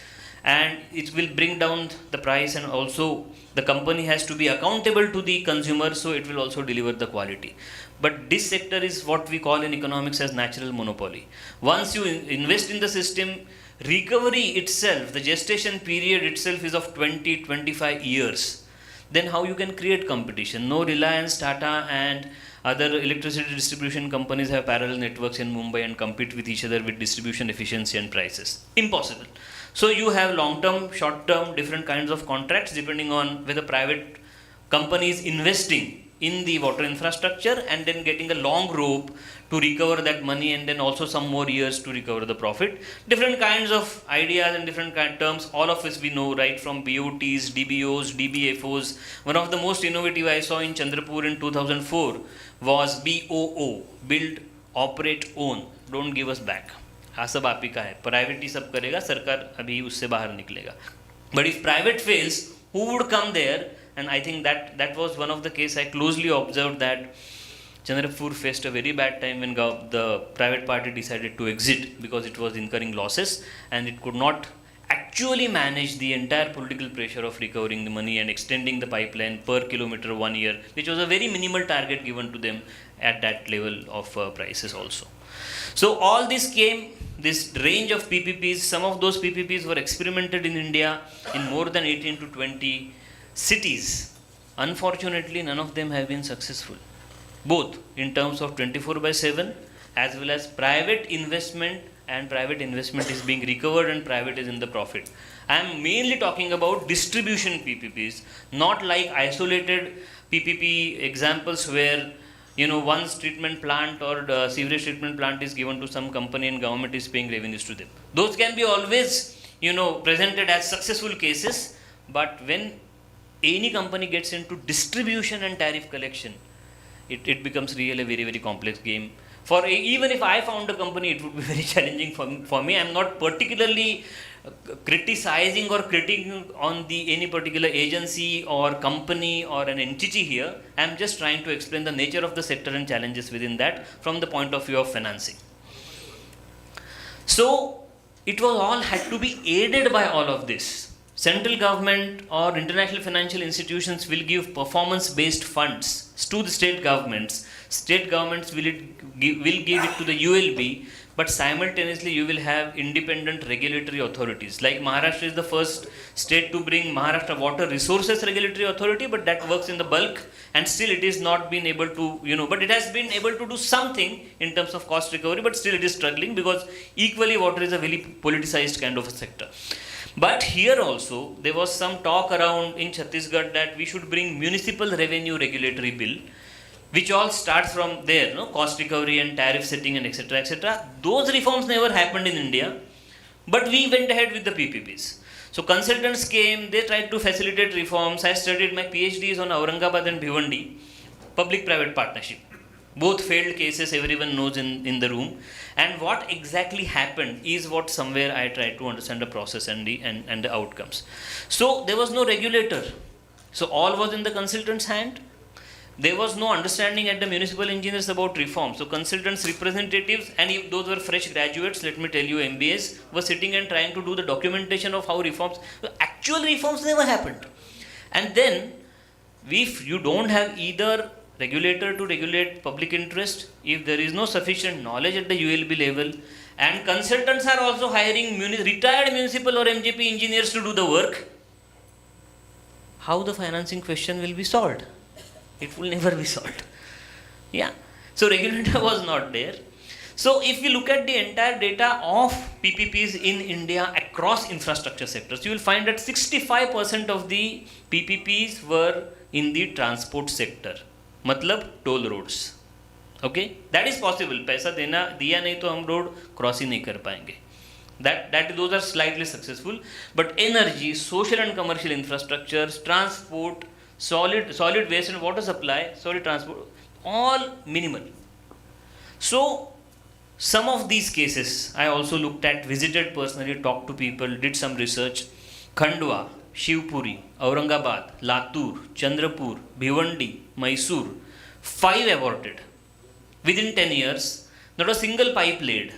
and it will bring down the price, and also the company has to be accountable to the consumer, so it will also deliver the quality. But this sector is what we call in economics as natural monopoly. Once you invest in the system, recovery itself, the gestation period itself is of 20-25 years. Then how you can create competition? No, Reliance, Tata and other electricity distribution companies have parallel networks in Mumbai and compete with each other with distribution efficiency and prices. Impossible. So you have long-term, short-term, different kinds of contracts depending on whether private company is investing in the water infrastructure and then getting a long rope to recover that money, and then also some more years to recover the profit. Different kinds of ideas and different kind of terms, all of us we know, right from BOTs, DBOs, DBFOs. One of the most innovative I saw in Chandrapur in 2004 was BOO, Build, Operate, Own, Don't Give Us Back. हाँ सब आप ही का है, private ही सब करेगा, सरकार अभी उससे बाहर निकलेगा. But if private fails, who would come there? And I think that was one of the case I closely observed, that Chandrapur faced a very bad time when the private party decided to exit because it was incurring losses and it could not actually manage the entire political pressure of recovering the money and extending the pipeline per kilometer 1 year, which was a very minimal target given to them at that level of prices also. So all this came, this range of PPPs, some of those PPPs were experimented in India in more than 18 to 20 cities. Unfortunately, none of them have been successful, both in terms of 24/7 as well as private investment, and private investment is being recovered and private is in the profit. I am mainly talking about distribution PPPs, not like isolated PPP examples where, you know, one's treatment plant or the sewerage treatment plant is given to some company and government is paying revenues to them. Those can be always, you know, presented as successful cases, but when any company gets into distribution and tariff collection, it becomes really a very, very complex game. Even if I found a company, it would be very challenging for me. I'm not particularly criticizing or critiquing on any particular agency or company or an entity here. I'm just trying to explain the nature of the sector and challenges within that from the point of view of financing. So it was all had to be aided by all of this. Central government or international financial institutions will give performance-based funds to the state governments. State governments will give it to the ULB, but simultaneously you will have independent regulatory authorities. Like Maharashtra is the first state to bring Maharashtra Water Resources Regulatory Authority, but that works in the bulk, and still it is not been able to, you know, but it has been able to do something in terms of cost recovery, but still it is struggling because equally water is a very politicized kind of a sector. But here also, there was some talk around in Chhattisgarh that we should bring municipal revenue regulatory bill, which all starts from there, no? Cost recovery and tariff setting and etc. etc. Those reforms never happened in India, but we went ahead with the PPPs. So consultants came, they tried to facilitate reforms. I studied, my PhD is on Aurangabad and Bhiwandi, public-private partnership. Both failed cases, everyone knows in the room. And what exactly happened is what somewhere I tried to understand the process and the outcomes. So there was no regulator. So all was in the consultant's hand. There was no understanding at the municipal engineers about reform. So consultants, representatives, and if those were fresh graduates, let me tell you, MBAs, were sitting and trying to do the documentation of how reforms, actual reforms never happened. And then, if you don't have either regulator to regulate public interest, if there is no sufficient knowledge at the ULB level, and consultants are also hiring retired municipal or MJP engineers to do the work, how the financing question will be solved? It will never be solved. Yeah. So regulator was not there. So if you look at the entire data of PPPs in India across infrastructure sectors, you will find that 65% of the PPPs were in the transport sector. मतलब toll roads. Okay? That is possible. पैसा दिया नहीं तो हम road cross ही नहीं कर पाएंगे. Those are slightly successful. But energy, social and commercial infrastructures, transport, solid waste and water supply, solid transport, all minimal. So some of these cases I also looked at, visited personally, talked to people, did some research. Khandwa, Shivpuri, Aurangabad, Latur, Chandrapur, Bhiwandi, Mysore, 5 aborted. Within 10 years, not a single pipe laid,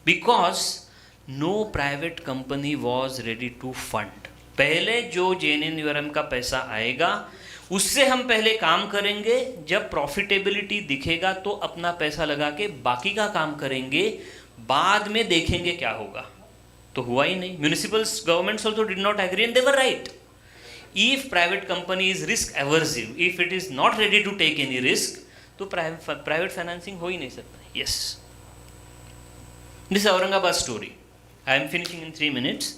because no private company was ready to fund. पहले जो JNNURM का पैसा आएगा उससे हम पहले काम करेंगे, जब प्रॉफिटेबिलिटी दिखेगा तो अपना पैसा लगा के बाकी का काम करेंगे, बाद में देखेंगे क्या होगा. तो हुआ ही नहीं. Municipal governments also did not agree and they were right. If private company is risk aversive, if it is not ready to take any risk, तो private financing हो ही नहीं सकता. Yes. This is Aurangabad story. I am finishing in 3 minutes.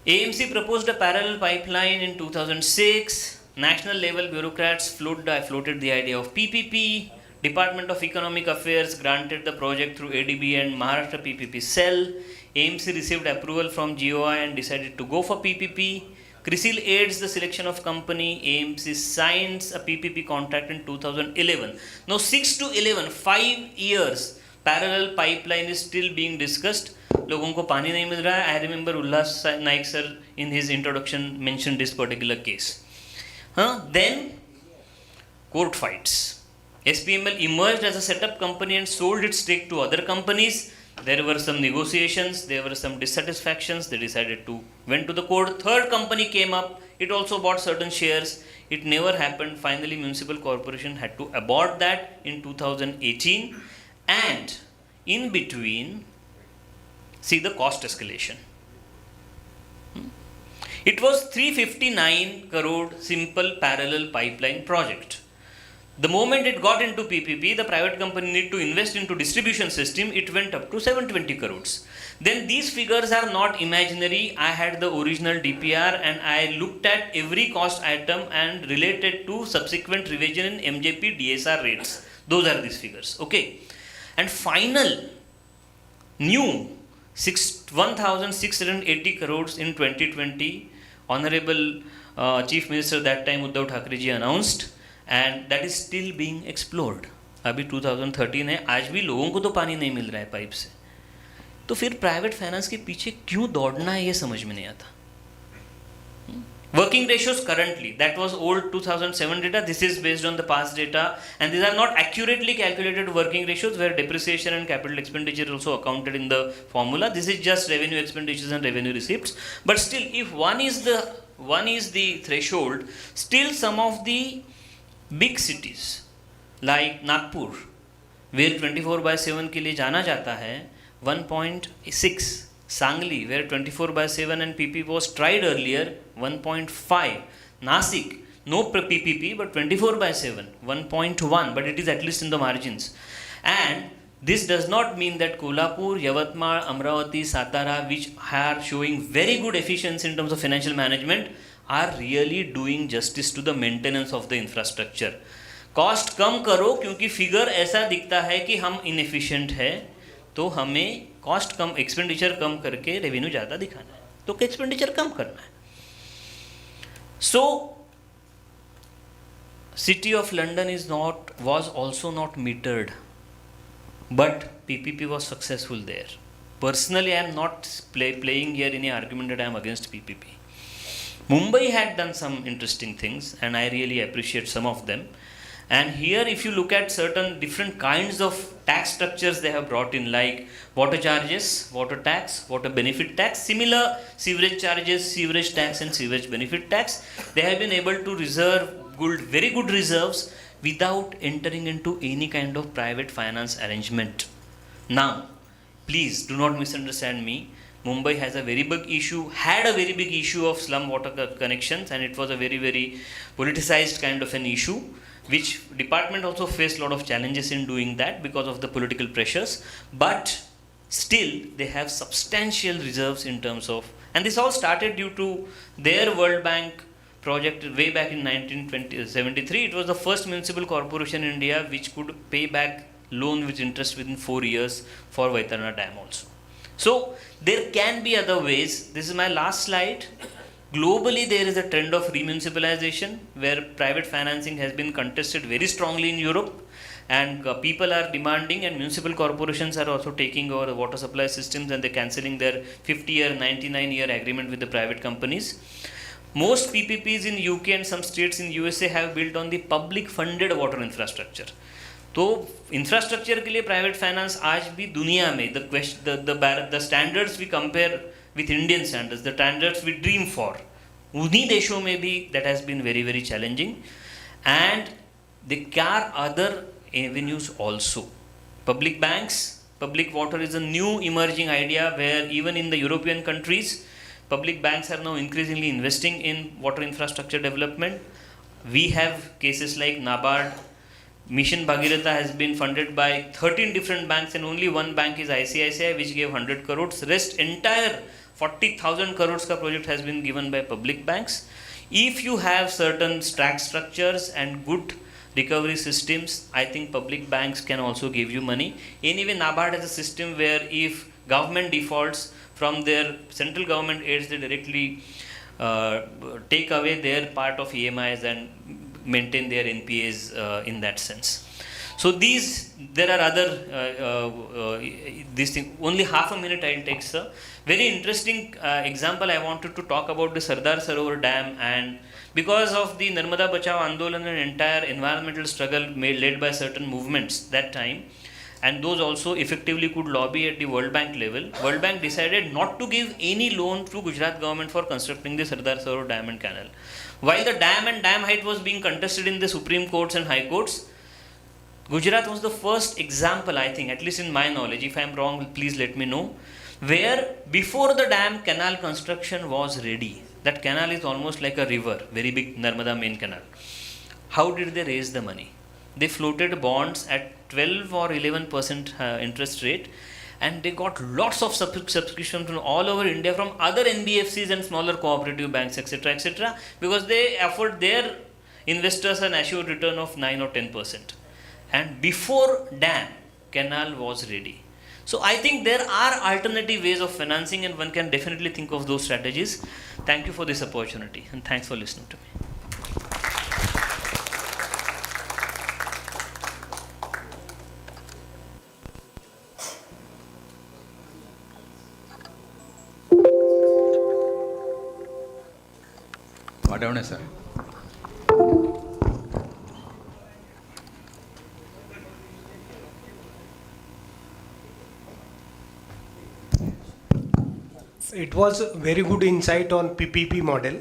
AMC proposed a parallel pipeline in 2006. National level bureaucrats floated the idea of PPP. Department of Economic Affairs granted the project through ADB and Maharashtra PPP cell. AMC received approval from GOI and decided to go for PPP. CRISIL aids the selection of company. AMC signs a PPP contract in 2011. Now 6 to 11, 5 years, parallel pipeline is still being discussed. लोगों को पानी नहीं मिल रहा है. I remember Ullas Naik sir in his introduction mentioned this particular case. Then court fights. SPML emerged as a setup company and sold its stake to other companies. There were some negotiations, there were some dissatisfactions. They decided to went to the court. Third company came up. It also bought certain shares. It never happened. Finally, Municipal Corporation had to abort that in 2018. And in between, see the cost escalation. It was 359 crore simple parallel pipeline project. The moment it got into PPP, the private company need to invest into distribution system, it went up to 720 crores. Then these figures are not imaginary. I had the original DPR and I looked at every cost item and related to subsequent revision in MJP DSR rates. Those are these figures. Okay. And final new 1,680 crores in 2020, Honorable Chief Minister that time Uddhav Thackeray ji announced, and that is still being explored. अभी 2013 है, आज भी लोगों को तो पानी नहीं मिल रहा है पाइप से. तो फिर प्राइवेट फाइनेंस के पीछे क्यों दौड़ना है ये समझ में नहीं आता. Working ratios currently, that was old 2007 data, this is based on the past data, and these are not accurately calculated working ratios where depreciation and capital expenditure are also accounted in the formula. This is just revenue expenditures and revenue receipts. But still, if one is the threshold, still some of the big cities like Nagpur, where 24/7 के लिए जाना जाता है, 1.6. Sangli, where 24/7 and PP was tried earlier, 1.5. Nasik, no PPP but 24/7, 1.1, but it is at least in the margins. And this does not mean that Kolhapur, Yavatmal, Amravati, Satara, which are showing very good efficiency in terms of financial management, are really doing justice to the maintenance of the infrastructure. Cost कम करो क्योंकि figure ऐसा दिखता है कि हम inefficient है, तो हमें कॉस्ट कम, एक्सपेंडिचर कम करके रेवेन्यू ज़्यादा दिखाना है, तो एक्सपेंडिचर कम करना है. So city of London was also not metered, but PPP was successful there. Personally, I am not playing here any argument that I am against PPP. Mumbai had done some interesting things and I really appreciate some of them. And here if you look at certain different kinds of tax structures they have brought in, like water charges, water tax, water benefit tax, similar sewerage charges, sewerage tax and sewage benefit tax, they have been able to reserve very good reserves without entering into any kind of private finance arrangement. Now, please do not misunderstand me. Mumbai has a very big issue, had a very big issue of slum water connections, and it was a very, very politicized kind of an issue, which department also faced a lot of challenges in doing that because of the political pressures, but still they have substantial reserves in terms of, and this all started due to their World Bank project way back in 1973. It was the first municipal corporation in India which could pay back loan with interest within 4 years for Vaitarna Dam also. So there can be other ways. This is my last slide. Globally, there is a trend of remunicipalization where private financing has been contested very strongly in Europe, and people are demanding, and municipal corporations are also taking over the water supply systems and they're cancelling their 50-year, 99-year agreement with the private companies. Most PPPs in UK and some states in USA have built on the public funded water infrastructure. तो infrastructure के लिए private finance आज भी दुनिया में the standards we compare with Indian standards, the standards we dream for, उन्हीं देशों में भी that has been very, very challenging. And there are other avenues also. Public banks, public water is a new emerging idea where even in the European countries, public banks are now increasingly investing in water infrastructure development. We have cases like NABARD. Mission Bhagirath has been funded by 13 different banks and only one bank is ICICI, which gave 100 crores. Rest entire 40,000 crores ka project has been given by public banks. If you have certain tax structures and good recovery systems, I think public banks can also give you money. Anyway, NABARD has a system where if government defaults from their central government aids, they directly take away their part of EMIs and maintain their NPAs in that sense. So there are other these things. Only half a minute I will take, sir. Very interesting example I wanted to talk about the Sardar Sarovar Dam, and because of the Narmada Bachao Andolan and entire environmental struggle led by certain movements that time, and those also effectively could lobby at the World Bank level, World Bank decided not to give any loan to Gujarat government for constructing the Sardar Sarovar Dam and canal. While the dam and dam height was being contested in the Supreme Courts and High Courts, Gujarat was the first example, I think, at least in my knowledge, if I am wrong, please let me know, where before the dam, canal construction was ready. That canal is almost like a river, very big Narmada main canal. How did they raise the money? They floated bonds at 12 or 11% interest rate, and they got lots of subscription from all over India from other NBFCs and smaller cooperative banks, etc., because they offered their investors an assured return of 9 or 10%. And before dam, canal was ready. So I think there are alternative ways of financing, and one can definitely think of those strategies. Thank you for this opportunity, and thanks for listening to me. Madhavne sir. It was a very good insight on PPP model.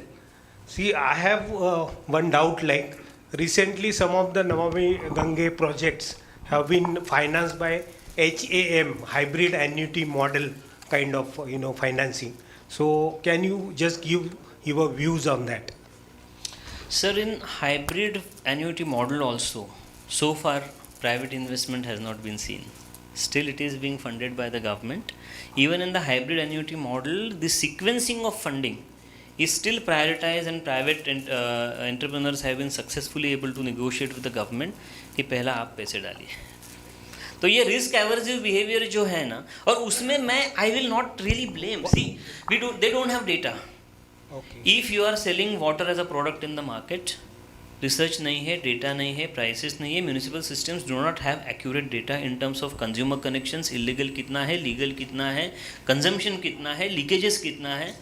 See, I have one doubt, like recently some of the Namami Gange projects have been financed by HAM, hybrid annuity model kind of financing. So can you just give your views on that? Sir, in hybrid annuity model also, so far private investment has not been seen. Still it is being funded by the government. Even in the hybrid annuity model, the sequencing of funding is still prioritized, and private entrepreneurs have been successfully able to negotiate with the government कि पहला आप पैसे डालिए. तो ये risk एवर्सिव behaviour जो है ना, और उसमें मैं I will not really blame. See they don't have data. If you are selling water as a product in the market, research नहीं है, डेटा नहीं है, प्राइसेस नहीं है, municipal systems do not have accurate data in terms of consumer connections, illegal कितना है, legal कितना है, कंजम्पशन कितना है, लीकेजेस कितना है.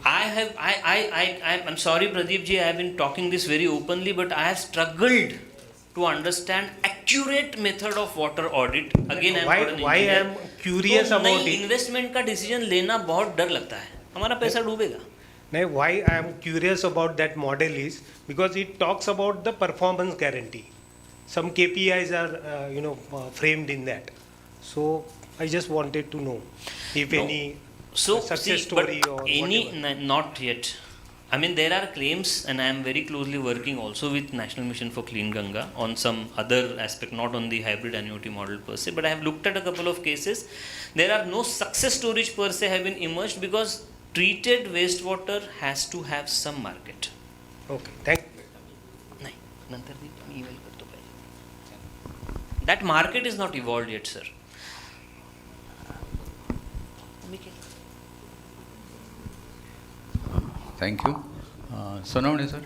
I'm sorry Pradeep ji, I have been talking this very openly, but I have struggled to understand accurate method of water audit. Again, why I am curious about it. Investment का decision लेना बहुत डर लगता है, हमारा पैसा डूबेगा. Now, why I am curious about that model is because it talks about the performance guarantee. Some KPIs are framed in that. So I just wanted to know if any success story or whatever. Not yet. I mean, there are claims, and I am very closely working also with National Mission for Clean Ganga on some other aspect, not on the hybrid annuity model per se, but I have looked at a couple of cases. There are no success stories per se have been emerged because treated wastewater has to have some market. Okay, thank you. नहीं, नंतर भी email करतो पाहिजे. That market is not evolved yet, sir. Thank you. Sonavne sir.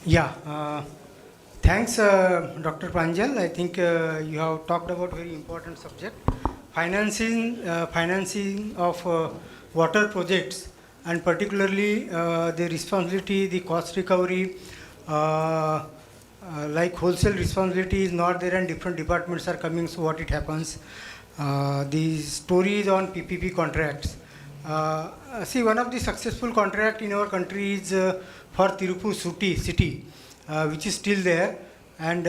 Yeah, thanks Dr. Pranjal. I think you have talked about very important subject. Financing of water projects, and particularly the responsibility, the cost recovery, like wholesale responsibility is not there and different departments are coming, so what it happens. The stories on PPP contracts. See, one of the successful contract in our country is for Tirupur city, which is still there. And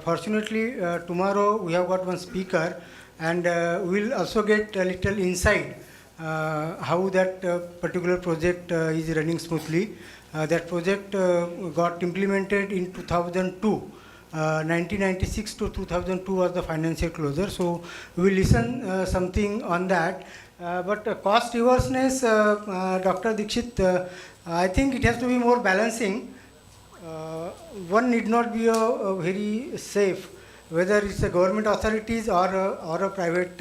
fortunately, tomorrow we have got one speaker, and we'll also get a little insight how that particular project is running smoothly. That project got implemented in 2002. 1996 to 2002 was the financial closure. So we will listen something on that. But cost reverseness, Dr. Dikshit, I think it has to be more balancing. One need not be a very safe, whether it's a government authorities or a private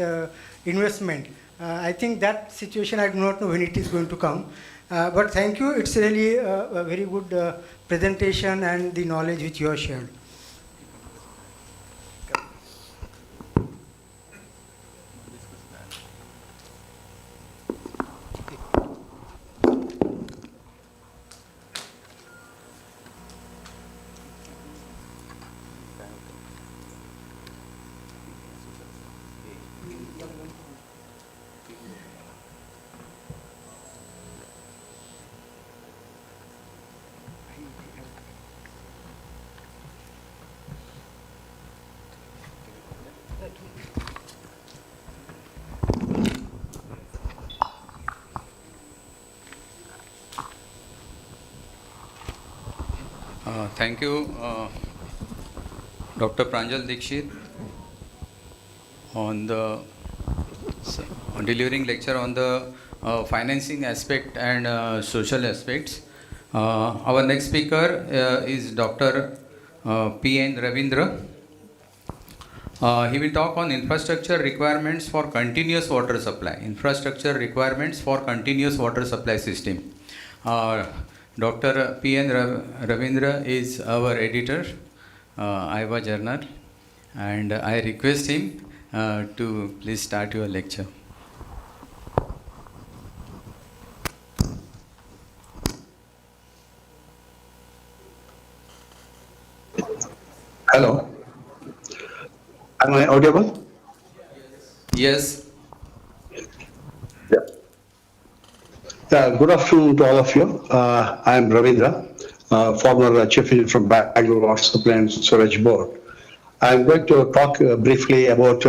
investment. I think that situation I do not know when it is going to come. But thank you. It's really a very good presentation and the knowledge which you have shared. Thank you, Dr. Pranjal Dikshit, on delivering lecture on the financing aspect and social aspects. Our next speaker is Dr. P.N. Ravindra. He will talk on infrastructure requirements for continuous water supply. Infrastructure requirements for continuous water supply system. Dr. P.N. Ravindra is our editor, Iowa Journal, and I request him to please start your lecture. Hello. Am I audible? Yes. Good afternoon to all of you. I am Ravindra, former Chief Engineer from Bangalore Water Supply and Storage Board. I am going to talk briefly about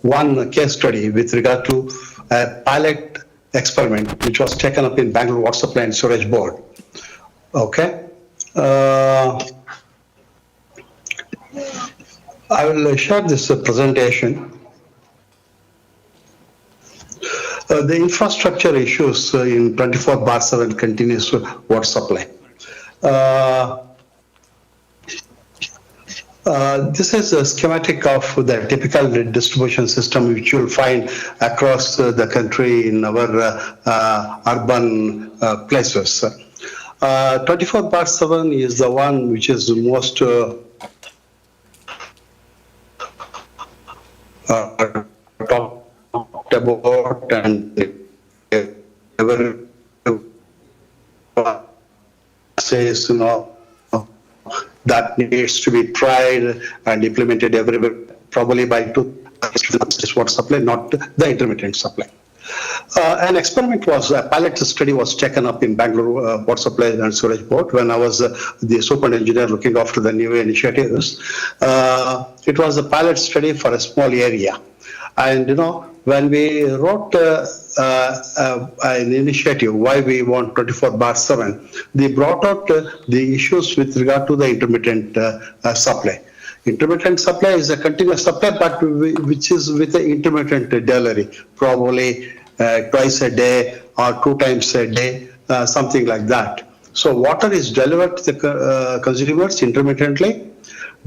one case study with regard to a pilot experiment which was taken up in Bangalore Water Supply and Storage Board. Okay. I will share this presentation. The infrastructure issues in 24/7 continuous water supply. This is a schematic of the typical distribution system which you will find across the country in our urban places. 24/7 is the one which is most talked about and ever says, you know, that needs to be tried and implemented everywhere, probably by water supply, not the intermittent supply. An experiment was, a pilot study was taken up in Bangalore Water Supply and Storage Board when I was the super engineer looking after the new initiatives. It was a pilot study for a small area. And, you know, when we wrote an initiative, why we want 24/7, they brought out the issues with regard to the intermittent supply. Intermittent supply is a continuous supply, but which is with the intermittent delivery, probably twice a day or 2 times a day, something like that. So water is delivered to the consumers intermittently,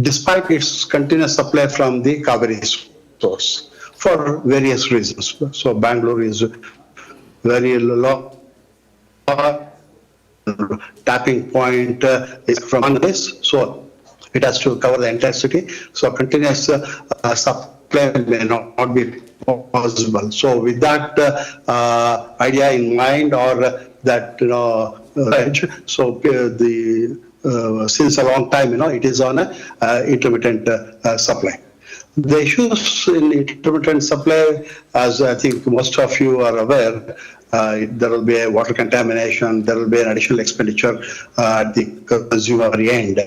despite its continuous supply from the Kaveri source, for various reasons. So Bangalore is very low. Tapping point is from this, so it has to cover the entire city. So continuous supply may not be possible. So with that idea in mind, or that, you know, so since a long time, you know, it is on a intermittent supply. The issues in intermittent supply, as I think most of you are aware, there will be a water contamination, there will be an additional expenditure at the consumer end.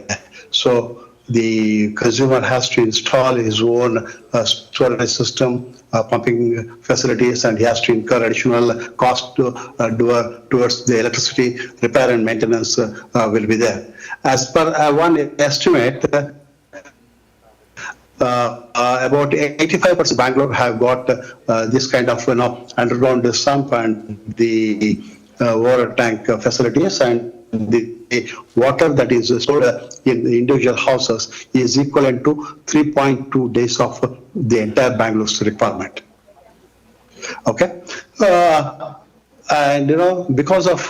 So the consumer has to install his own storage system, pumping facilities, and he has to incur additional cost towards the electricity repair and maintenance will be there. As per one estimate, about 85% Bangalore have got this kind of, you know, underground sump and the water tank facilities, and the water that is stored in the individual houses is equivalent to 3.2 days of the entire Bangalore's requirement. Okay. And because of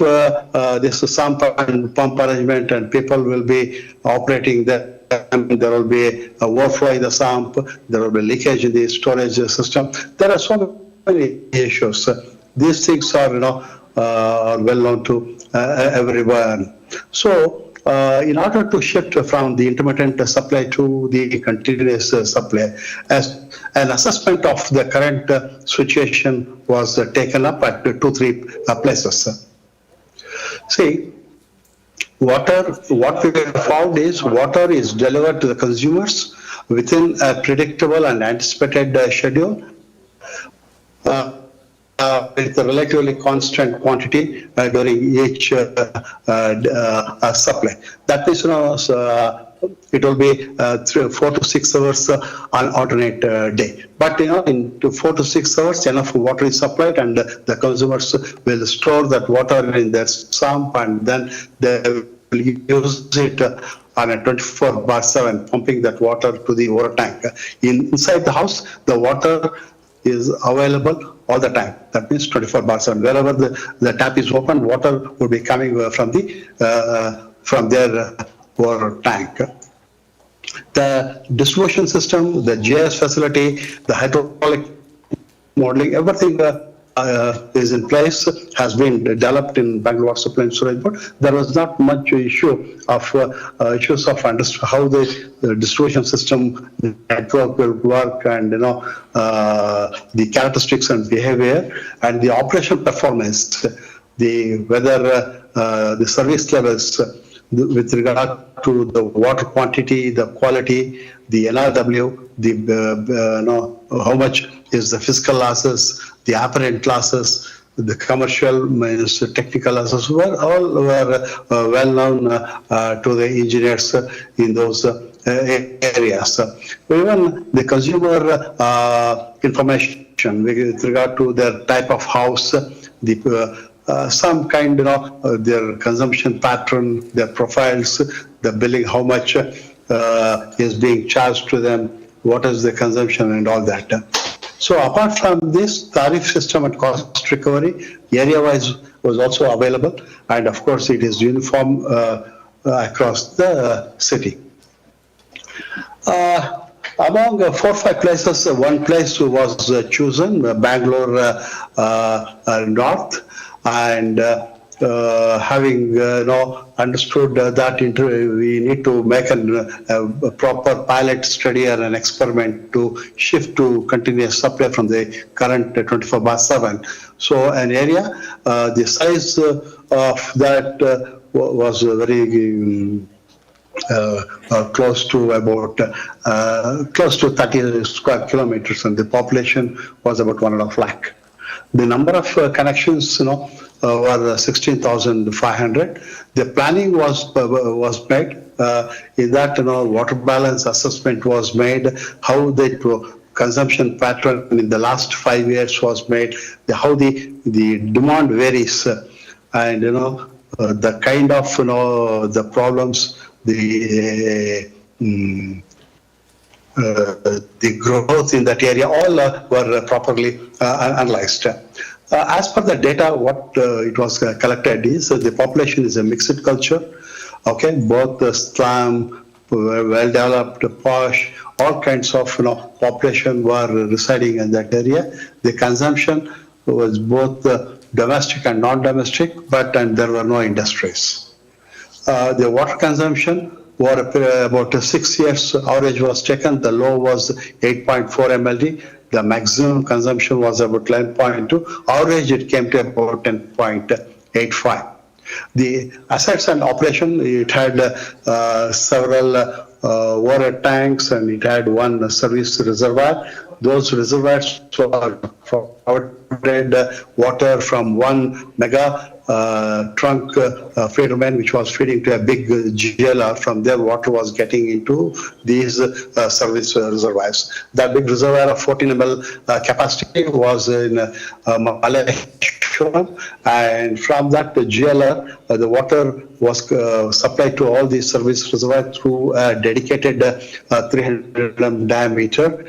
this sump and pump arrangement, and people will be operating them, there will be a overflow in the sump, there will be leakage in the storage system. There are so many issues. These things are are well known to everyone. So in order to shift from the intermittent supply to the continuous supply, as an assessment of the current situation was taken up at 2-3 places. See, what we have found is water is delivered to the consumers within a predictable and anticipated schedule with a relatively constant quantity during each supply. That means, it will be 4 to 6 hours on alternate day. But in 4 to 6 hours, enough water is supplied, and the consumers will store that water in their sump, and then they will use it on a 24/7, pumping that water to the water tank. Inside the house, the water is available all the time. That means 24/7. Wherever the tap is open, water will be coming from their water tank. The distribution system, the GIS facility, the hydraulic modeling, everything is in place, has been developed in Bangalore Water Supply and Storage Board. There was not much issue of issues of how the distribution system network will work, and the characteristics and behavior and the operation performance, whether the service levels with regard to the water quantity, the quality, the NRW, how much is the physical losses, the apparent losses, the commercial minus technical losses, all were well known to the engineers in those areas. Even the consumer information with regard to their type of house, some kind their consumption pattern, their profiles, the billing, how much is being charged to them, what is the consumption, and all that. So apart from this, tariff system and cost recovery, area-wise was also available, and of course it is uniform across the city. Among 4 or 5 places, one place was chosen, Bangalore North, and having understood that we need to make a proper pilot study or an experiment to shift to continuous supply from the current 24/7. So an area, the size of that was very close to about close to 30 square kilometers, and the population was about 1.5 lakh. The number of connections, were 16,500. The planning was made. In that, water balance assessment was made. How the consumption pattern in the last 5 years was made. How the demand varies, and the kind of the problems, the growth in that area, all were properly analyzed. As per the data, what it was collected is the population is a mixed culture. Okay, both the slum, well-developed, posh, all kinds of population were residing in that area. The consumption was both domestic and non-domestic, and there were no industries. The water consumption were about 6 years average was taken. The low was 8.4 MLD. The maximum consumption was about 11.2. Average it came to about 10.85. The assets and operation, it had several water tanks, and it had one service reservoir. Those reservoirs provided water from one mega trunk feeder main, which was feeding to a big GLR. From there, water was getting into these service reservoirs. That big reservoir of 14 ml capacity was in Malaysia, and from that GLR, the water was supplied to all these service reservoirs through a dedicated 300 mm diameter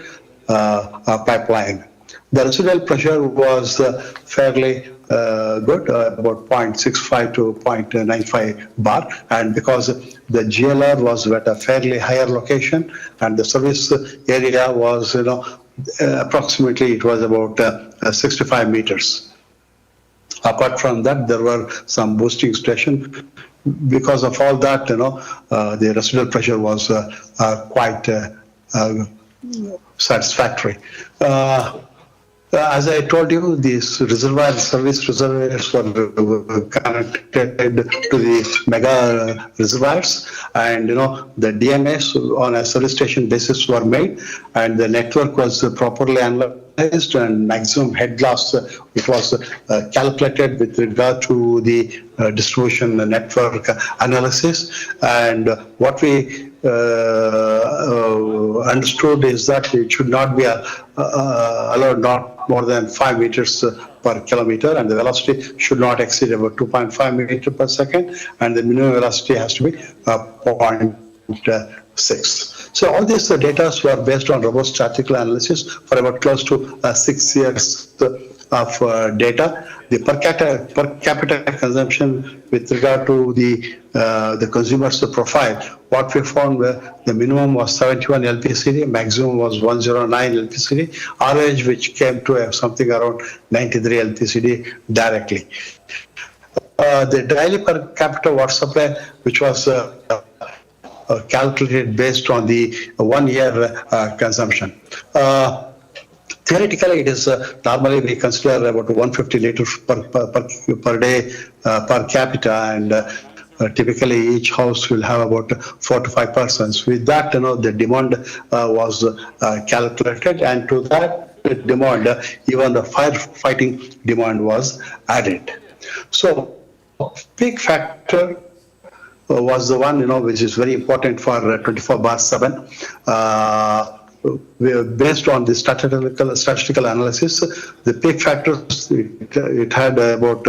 pipeline. The residual pressure was fairly good, about 0.65 to 0.95 bar, and because the GLR was at a fairly higher location, and the service area was, approximately it was about 65 meters. Apart from that, there were some boosting stations. Because of all that, the residual pressure was quite satisfactory. As I told you, these service reservoirs were connected to the mega reservoirs, and the DMAs on a service station basis were made, and the network was properly analyzed, and maximum head loss it was calculated with regard to the distribution network analysis. And what we understood is that it should not be allowed not more than 5 meters per kilometer, and the velocity should not exceed about 2.5 meters per second, and the minimum velocity has to be 0.6. So all these data were based on robust statistical analysis for about close to 6 years of data. The per capita consumption with regard to the consumer's profile, what we found were the minimum was 71 LPCD, maximum was 109 LPCD, average which came to something around 93 LPCD directly. The daily per capita water supply, which was calculated based on the 1 year consumption. Theoretically, it is normally we consider about 150 liters per day per capita, and typically each house will have about 4 to 5 persons. With that, the demand was calculated, and to that demand, even the firefighting demand was added. So, peak factor was the one which is very important for 24/7. Based on the statistical analysis, the peak factors, it had about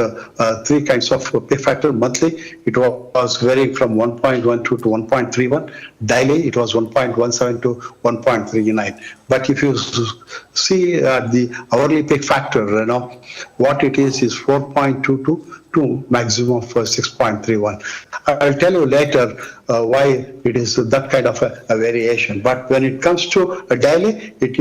3 kinds of peak factor. Monthly, it was varying from 1.12 to 1.31. Daily, it was 1.17 to 1.39. But if you see the hourly peak factor, what it is 4.22 to maximum of 6.31. I'll tell you later why it is that kind of a variation. But when it comes to a daily, it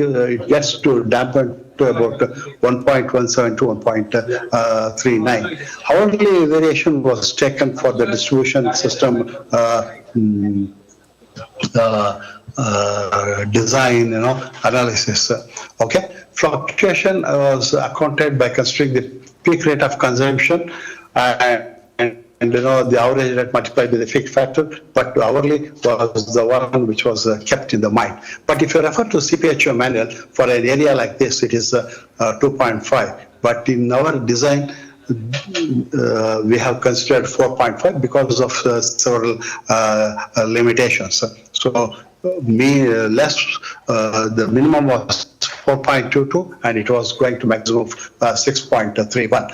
gets to dampen to about 1.17 to 1.39. Hourly variation was taken for the distribution system design, analysis. Okay, fluctuation was accounted by considering the peak rate of consumption and the average rate multiplied by the peak factor, but hourly was the one which was kept in the mind. But if you refer to CPHO manual, for an area like this, it is 2.5. But in our design, we have considered 4.5 because of several limitations. So the minimum was 4.22, and it was going to maximum of 6.31.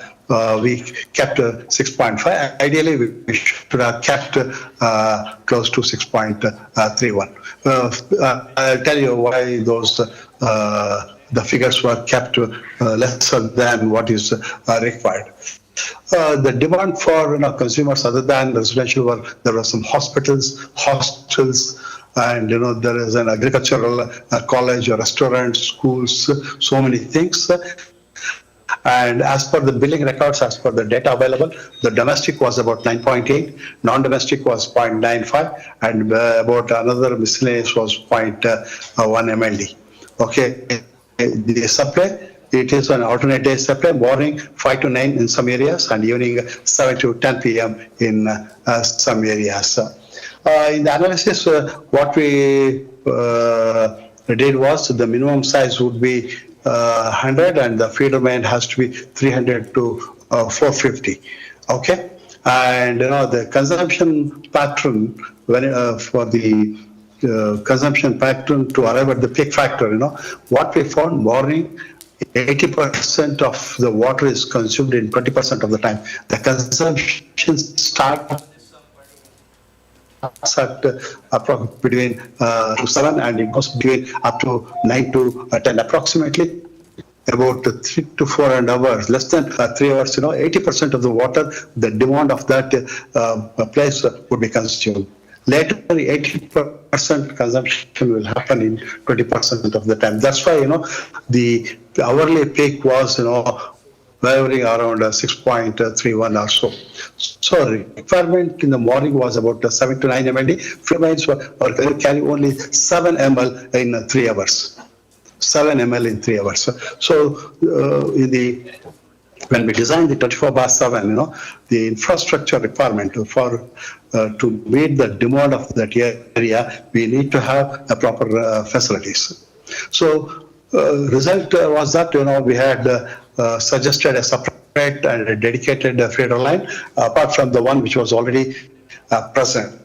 We kept 6.5. Ideally, we should have kept close to 6.31. I'll tell you why those the figures were kept lesser than what is required. The demand for consumers other than residential work, there were some hospitals, hostels, and there is an agricultural college, a restaurant, schools, so many things. And as per the billing records, as per the data available, the domestic was about 9.8, non-domestic was 0.95, and about another miscellaneous was 0.1 MLD. Okay, the supply, it is an alternate day supply, morning 5 to 9 in some areas, and evening 7 to 10 p.m. in some areas. In the analysis, what we did was the minimum size would be 100, and the feeder main has to be 300 to 450. Okay, and the consumption pattern for the consumption pattern to arrive at the peak factor. What we found, morning 80% of the water is consumed in 20% of the time. The consumption starts at between 7 and it goes between up to 9 to 10 approximately. about 3 to 4 hours, less than 3 hours, 80% of the water, the demand of that place would be consumed. Later, 80% consumption will happen in 20% of the time. That's why, the hourly peak was, varying around 6.31 or so. So requirement in the morning was about 7 to 9 mld. Females were carry only 7 ml in 3 hours. 7 ml in 3 hours. So when we designed the 24/7, the infrastructure requirement for to meet the demand of that area, we need to have a proper facilities. So result was that we had suggested a separate and a dedicated feeder line apart from the one which was already present.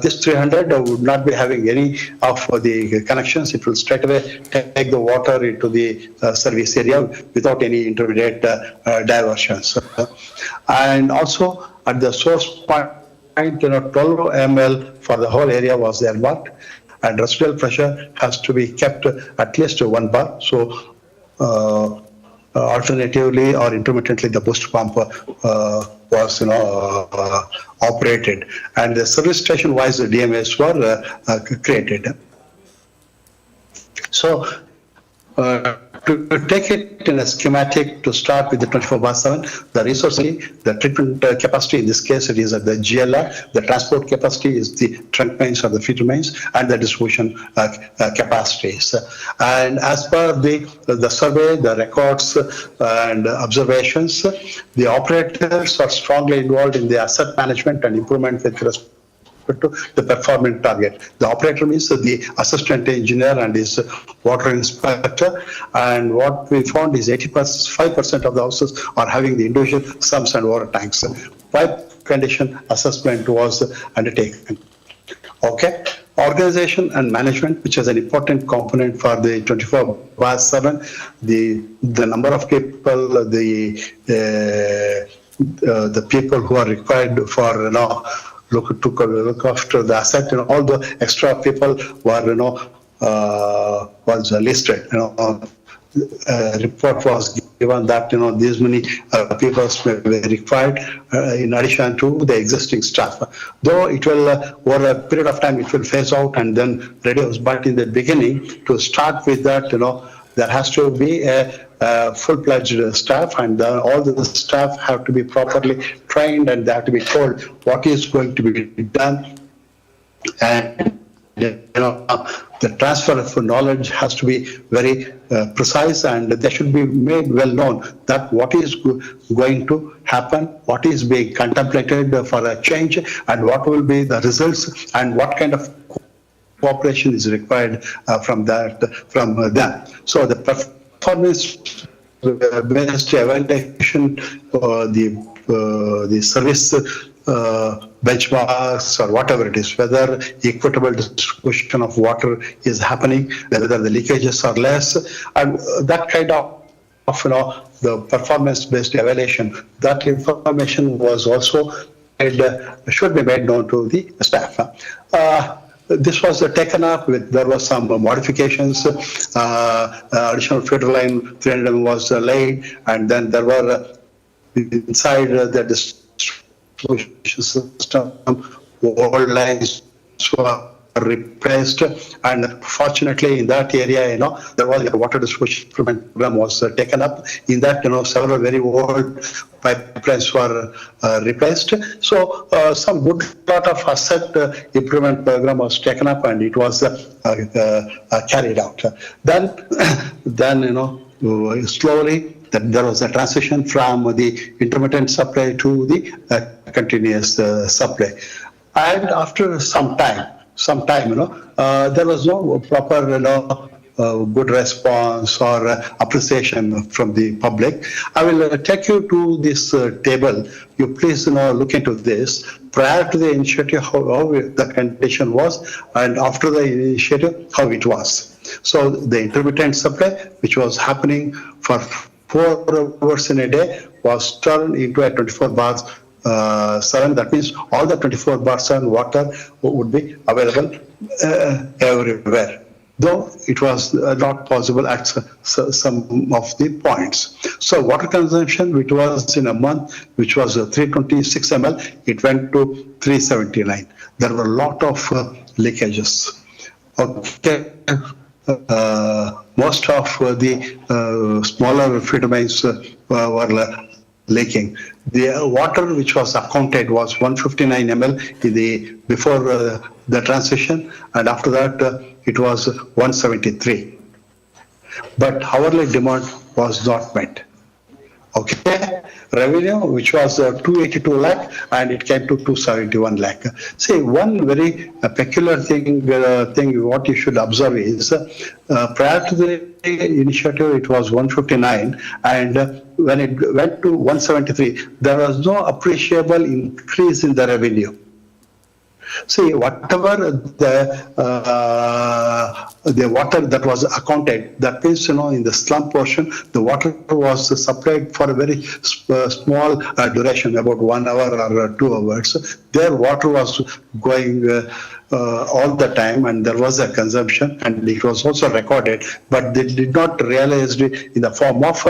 This 300 would not be having any of the connections. It will straight away take the water into the service area without any intermediate diversions. And also at the source point, 12 ml for the whole area was there marked, and residual pressure has to be kept at least 1 bar. So alternatively or intermittently, the boost pump was operated, and the service station wise the DMAs were created. So to take it in a schematic, to start with the 24/7, the resource, the treatment capacity, in this case it is at the GLR, the transport capacity is the trunk mains or the feeder mains, and the distribution capacities. And as per the survey, the records and observations, the operators are strongly involved in the asset management and improvement with respect to the performance target. The operator means the assistant engineer and his water inspector, and what we found is 85% of the houses are having the individual sumps and water tanks. Pipe condition assessment was undertaken. Okay. Organization and management, which is an important component for the 24/7, the number of people, the people who are required for look after the asset, all the extra people were was listed. Report was given that these many people may be required in addition to the existing staff. Though it will over a period of time it will phase out and then reduce, but in the beginning, to start with that, there has to be a full-fledged staff, and all the staff have to be properly trained, and they have to be told what is going to be done. And the transfer of knowledge has to be very precise, and they should be made well known that what is going to happen, what is being contemplated for a change, and what will be the results, and what kind of cooperation is required from them. So the performance based evaluation, the service benchmarks or whatever it is, whether equitable distribution of water is happening, whether the leakages are less, and that kind of the performance based evaluation, that information was also should be made known to the staff. This was taken up with, there was some modifications, additional feeder line 300 was laid, and then there were inside the distribution system, old lines were replaced, and fortunately in that area, there was a water distribution improvement program was taken up. In that, several very old pipelines were replaced. So some good lot of asset improvement program was taken up, and it was carried out. Then slowly there was a transition from the intermittent supply to the continuous supply, and after some time, there was no proper, good response or appreciation from the public. I will take you to this table. You please look into this. Prior to the initiative, how the condition was, and after the initiative, how it was. So the intermittent supply, which was happening for 4 hours in a day, was turned into a 24/7. That means all the 24/7 water would be available everywhere. though it was not possible at some of the points. So water consumption, which was in a month, which was 326 ml, it went to 379. There were a lot of leakages. Okay. Most of the smaller feed mines were leaking. The water which was accounted was 159 ml in the before the transition, and after that it was 173. But hourly demand was not met. Okay, revenue which was 282 lakh and it came to 271 lakh. See, one very peculiar thing what you should observe is prior to the initiative it was 159, and when it went to 173 there was no appreciable increase in the revenue. See, whatever the water that was accounted, that means, in the slum portion, the water was supplied for a very small duration, about 1 hour or 2 hours. Their water was going all the time, and there was a consumption, and it was also recorded, but they did not realize it in the form of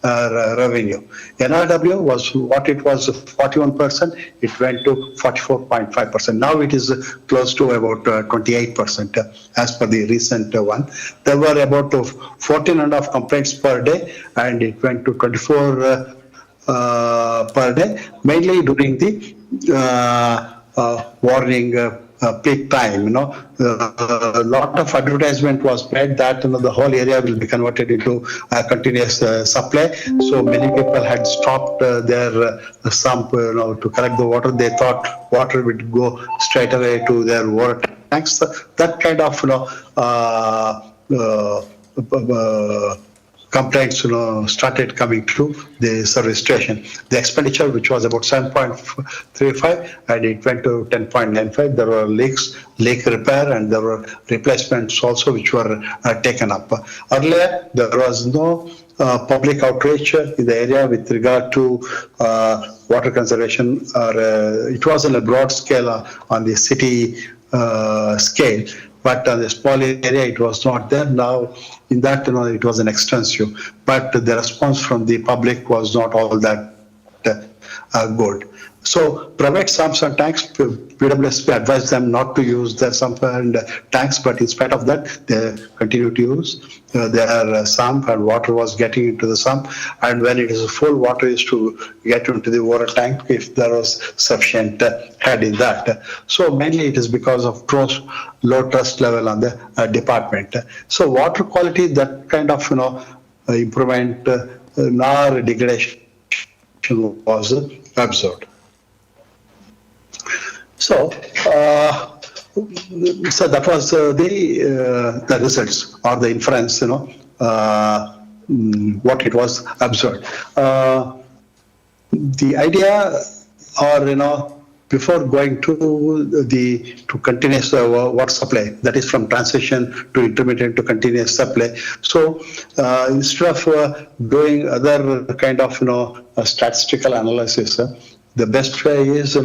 revenue. NRW was what it was 41%, it went to 44.5%. Now it is close to about 28% as per the recent one. There were about 14.5 complaints per day, and it went to 24 per day, mainly during the warning peak time. A lot of advertisement was made that the whole area will be converted into continuous supply. So many people had stopped their sump to collect the water. They thought water would go straight away to their water tanks. That kind of complaints started coming to the service station. The expenditure, which was about 7.35, and it went to 10.95. There were leak repair, and there were replacements also which were taken up. Earlier, there was no public outreach in the area with regard to water conservation, or it was on a broad scale on the city scale. But on the small area, it was not there. Now, in that, it was an extensive. But the response from the public was not all that good. So, private sumps and tanks, PWSP advised them not to use the sump and tanks, but in spite of that, they continue to use their sump, and water was getting into the sump. And when it is full, water is to get into the water tank if there was sufficient head in that. So mainly it is because of low trust level on the department. So water quality, that kind of improvement, nor degradation was observed. So that was the results or the inference, what it was observed. The idea, or before going to continuous water supply, that is from transition to intermittent to continuous supply. So instead of doing other kind of statistical analysis, the best way is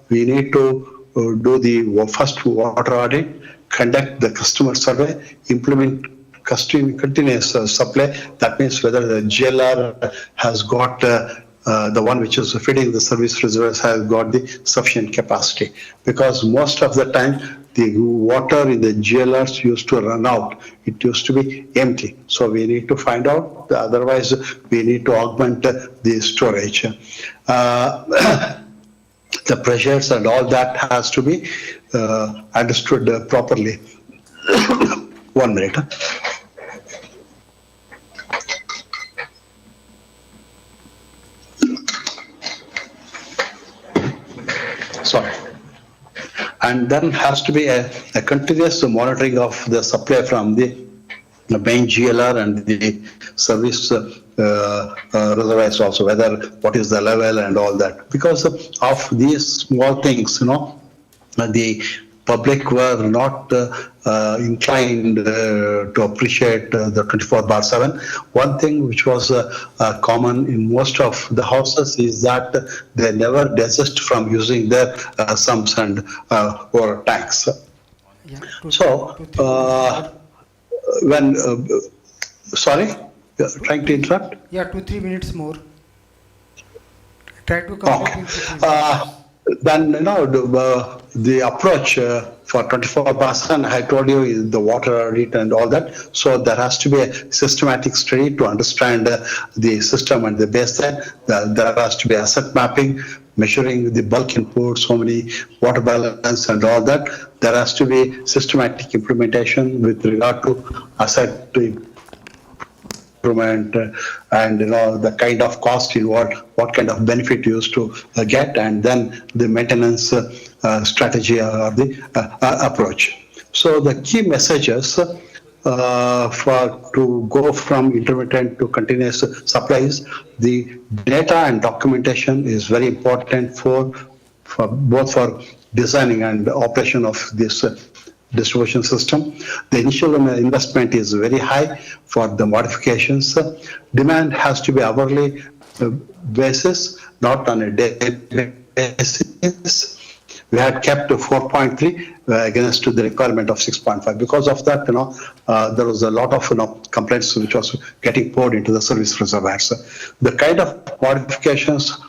we need to do the first water audit, conduct the customer survey, implement continuous supply. That means whether the GLR has got the one which is feeding the service reservoirs has got the sufficient capacity, because most of the time the water in the GLRs used to run out. It used to be empty. So we need to find out, otherwise we need to augment the storage. The pressures and all that has to be understood properly. 1 minute. Sorry. And then has to be a continuous monitoring of the supply from the main GLR and the service reservoirs also, whether what is the level and all that. Because of these small things, the public were not inclined to appreciate the 24/7. One thing which was common in most of the houses is that they never desist from using their sumps and water tanks. So when, sorry, trying to interrupt? Yeah, 2-3 minutes more. Try to complete in 2-3 minutes. Then, the approach for 24/7, I told you, is the water audit and all that. So there has to be a systematic study to understand the system and the baseline. There has to be asset mapping, measuring the bulk input, so many water balance and all that. There has to be systematic implementation with regard to asset improvement and the kind of cost involved, what kind of benefit you used to get, and then the maintenance strategy or the approach. So the key messages to go from intermittent to continuous supplies, the data and documentation is very important for both for designing and operation of this distribution system. The initial investment is very high for the modifications. Demand has to be hourly basis, not on a daily basis. We had kept 4.3 against the requirement of 6.5. Because of that, there was a lot of complaints which was getting poured into the service reservoirs. The kind of modifications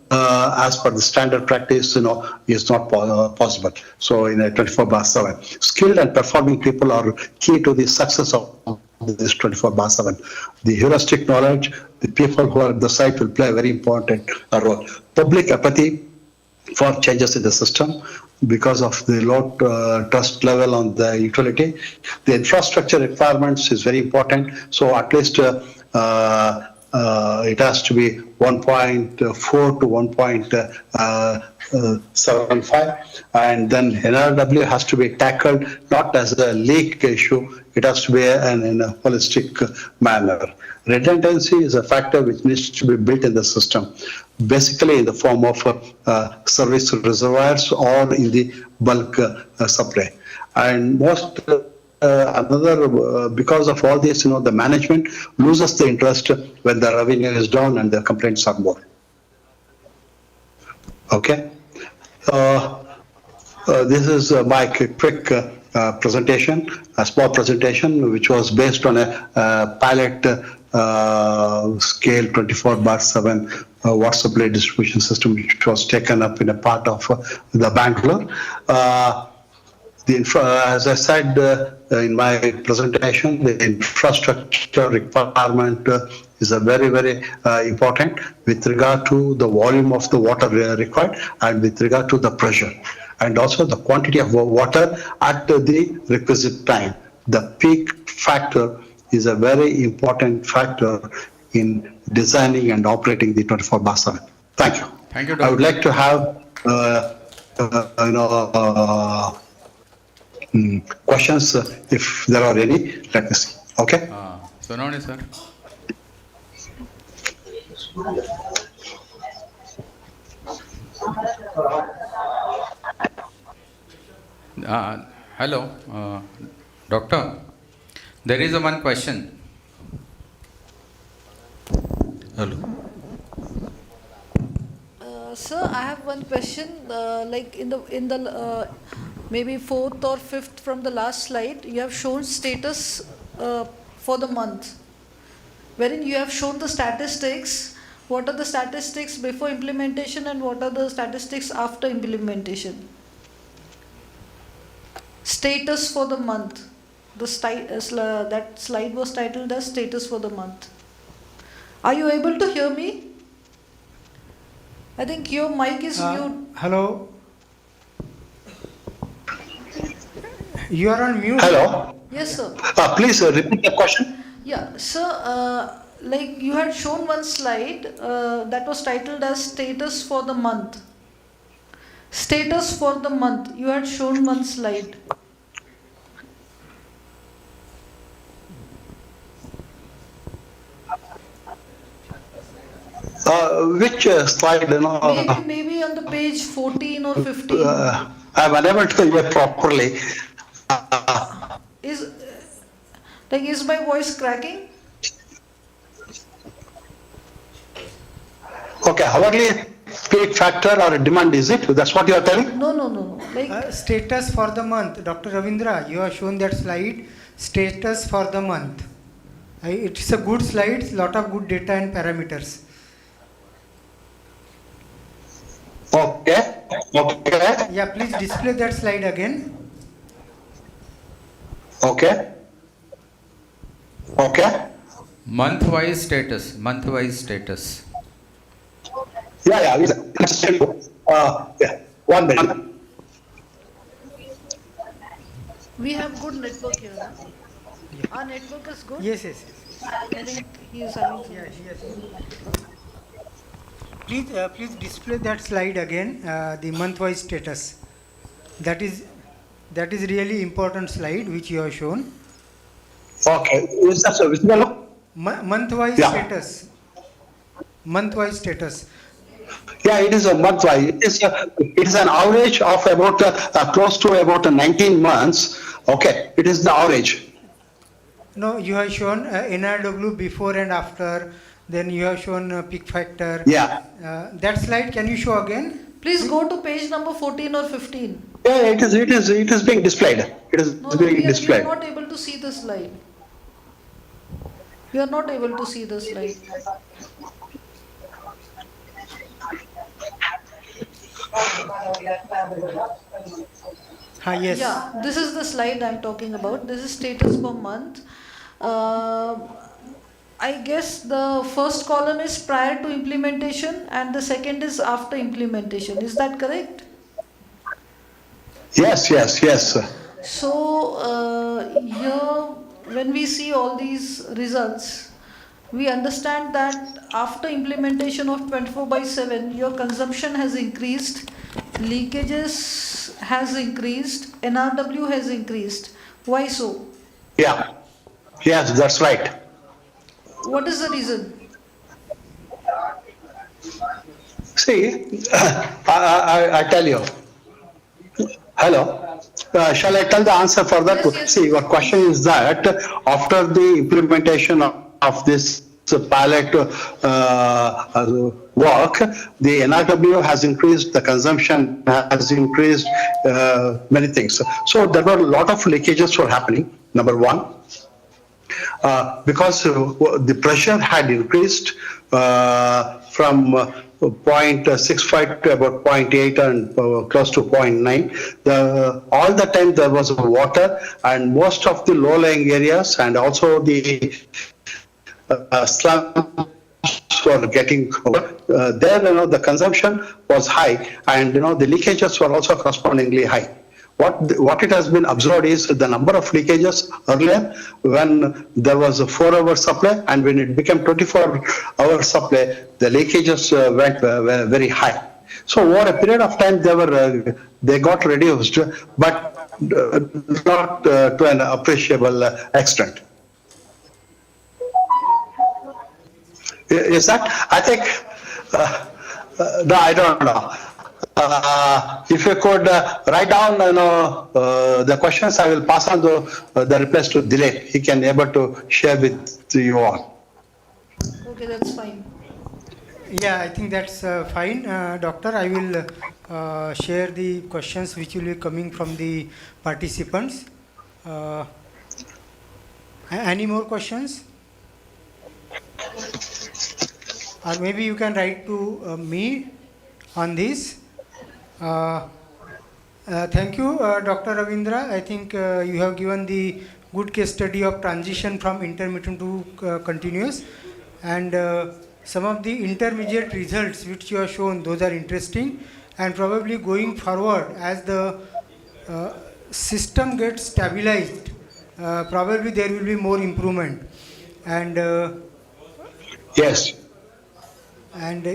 as per the standard practice, is not possible. So in a 24/7, skilled and performing people are key to the success of this 24/7. The heuristic knowledge, the people who are at the site will play a very important role. Public apathy for changes in the system because of the low trust level on the utility. The infrastructure requirements is very important. So at least it has to be 1.4 to 1.75, and then NRW has to be tackled not as a leak issue, it has to be in a holistic manner. Redundancy is a factor which needs to be built in the system, basically in the form of service reservoirs or in the bulk supply. And most because of all this, the management loses the interest when the revenue is down and the complaints are more. Okay. This is my quick presentation, a small presentation which was based on a pilot scale 24/7 water supply distribution system, which was taken up in a part of the Bangalore. As I said in my presentation, the infrastructure requirement is a very, very important with regard to the volume of the water required and with regard to the pressure, and also the quantity of water at the requisite time. The peak factor is a very important factor in designing and operating the 24/7. Thank you. Thank you, I would like to have questions if there are any. Let me see. Okay. Sononi sir. Hello, doctor. There is one question. Hello. Sir, I have one question. Like in the maybe 4th or 5th from the last slide, you have shown status for the month, wherein you have shown the statistics. What are the statistics before implementation and what are the statistics after implementation? Status for the month. That slide was titled as status for the month. Are you able to hear me? I think your mic is mute. Hello. You are on mute. Hello. Yes, sir. Please repeat the question. Yeah, sir. Like you had shown one slide that was titled as status for the month. Status for the month. You had shown one slide. Which slide? Maybe on the page 14 or 15. I'm unable to hear properly. Is my voice cracking? Okay, hourly peak factor or demand is it? That's what you are telling? No. Like status for the month. Dr. Ravindra, you have shown that slide. status for the month. It's a good slide, lot of good data and parameters. Okay. Okay. Yeah, please display that slide again. Okay. Okay. Month-wise status. Month-wise status. Yeah. Let's tell you. Yeah. 1 minute. We have good network here. Huh? Our network is good. Yes. I think he is having some Please display that slide again, the month-wise status. That is really important slide which you have shown. Okay. Is that so visible? Month-wise Yeah. status. Month-wise status. Yeah, it is a month-wise. It is an average of about close to about 19 months. Okay, it is the average. No, you have shown NRW before and after. Then you have shown peak factor. Yeah. That slide, can you show again? Please go to page number 14 or 15. Yeah, it is being displayed. It is being We are displayed. not able to see the slide. We are not able to see the slide. Yes. Yeah, this is the slide I'm talking about. This is status per month. I guess the first column is prior to implementation and the second is after implementation. Is that correct? Yes. So here, when we see all these results, we understand that after implementation of 24/7, your consumption has increased, leakages has increased, NRW has increased. Why so? Yeah. Yes, that's right. What is the reason? See, I tell you. Hello. Shall I tell the answer for that? Yes. See, your question is that after the implementation of this pilot work, the NRW has increased, the consumption has increased, many things. So there were a lot of leakages were happening, number one. Because the pressure had increased from 0.65 to about 0.8 and close to 0.9. All the time there was water, and most of the low-lying areas and also the slums were getting over. There, the consumption was high, and the leakages were also correspondingly high. What it has been observed is the number of leakages earlier when there was a 4-hour supply, and when it became 24-hour supply, the leakages were very high. So over a period of time, they got reduced, but not to an appreciable extent. Is that? I think, no, I don't know. If you could write down, the questions, I will pass on the replies to Dilip. He can able to share with you all. Okay, that's fine. Yeah, I think that's fine, Doctor. I will share the questions which will be coming from the participants. Any more questions? Or maybe you can write to me on this. Thank you, Dr. Ravindra. I think you have given the good case study of transition from intermittent to continuous, and some of the intermediate results which you have shown, those are interesting, and probably going forward as the system gets stabilized, probably there will be more improvement. And yes. And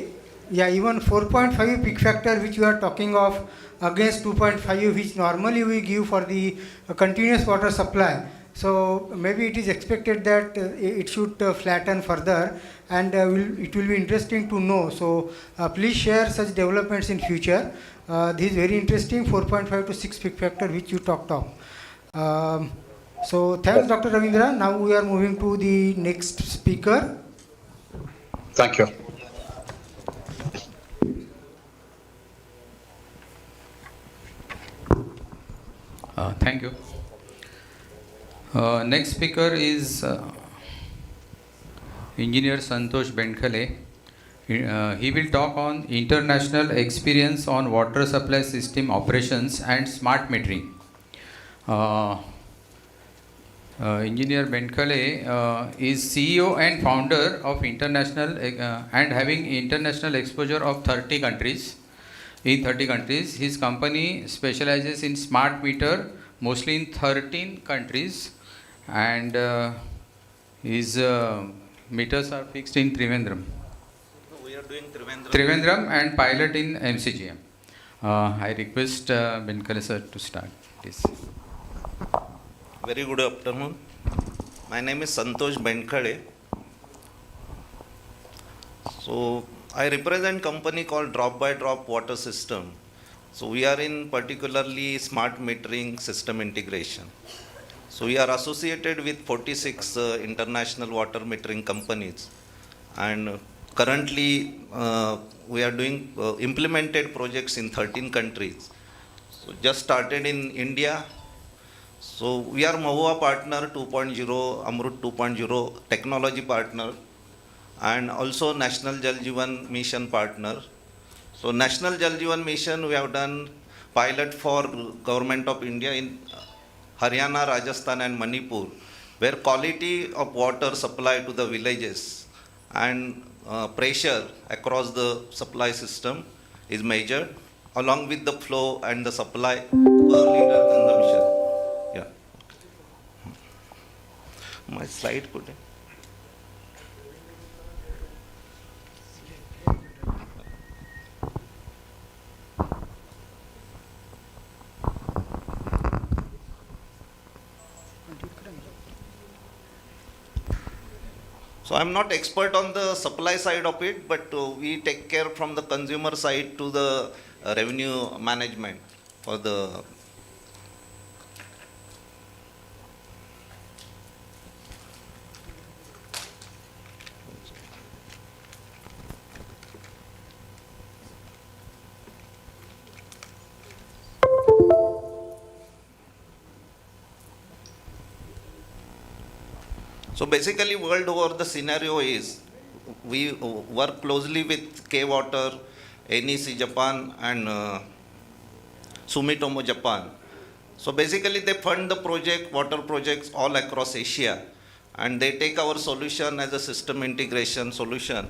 yeah, even 4.5 peak factor which you are talking of against 2.5 which normally we give for the continuous water supply. So maybe it is expected that it should flatten further, and it will be interesting to know. So please share such developments in future. This is very interesting, 4.5 to 6 peak factor which you talked of. So thanks, Dr. Ravindra. Now we are moving to the next speaker. Thank you. Thank you. Next speaker is Engineer Santosh Benkhale. He will talk on international experience on water supply system operations and smart metering. Engineer Benkhale is CEO and founder of international and having international exposure of 30 countries. In 30 countries, his company specializes in smart meter, mostly in 13 countries, and his meters are fixed in Trivandrum. We are doing Trivandrum and pilot in MCGM. I request Benkhale sir to start, please. Very good afternoon. My name is Santosh Benkhale. So I represent company called Drop by Drop Water System. So we are in particularly smart metering system integration. So we are associated with 46 international water metering companies, and currently we are doing implemented projects in 13 countries. So just started in India. So we are Mahua partner 2.0, Amrut 2.0 technology partner, and also National Jal Jeevan Mission partner. So National Jal Jeevan Mission, we have done pilot for Government of India in Haryana, Rajasthan and Manipur, where quality of water supply to the villages and pressure across the supply system is measured, along with the flow and the supply per liter consumption. Yeah. My slide could. So I'm not expert on the supply side of it, but we take care from the consumer side to the revenue management for the. So basically world over the scenario is, we work closely with K-Water, NEC Japan and Sumitomo Japan. So basically they fund the project, water projects all across Asia, and they take our solution as a system integration solution.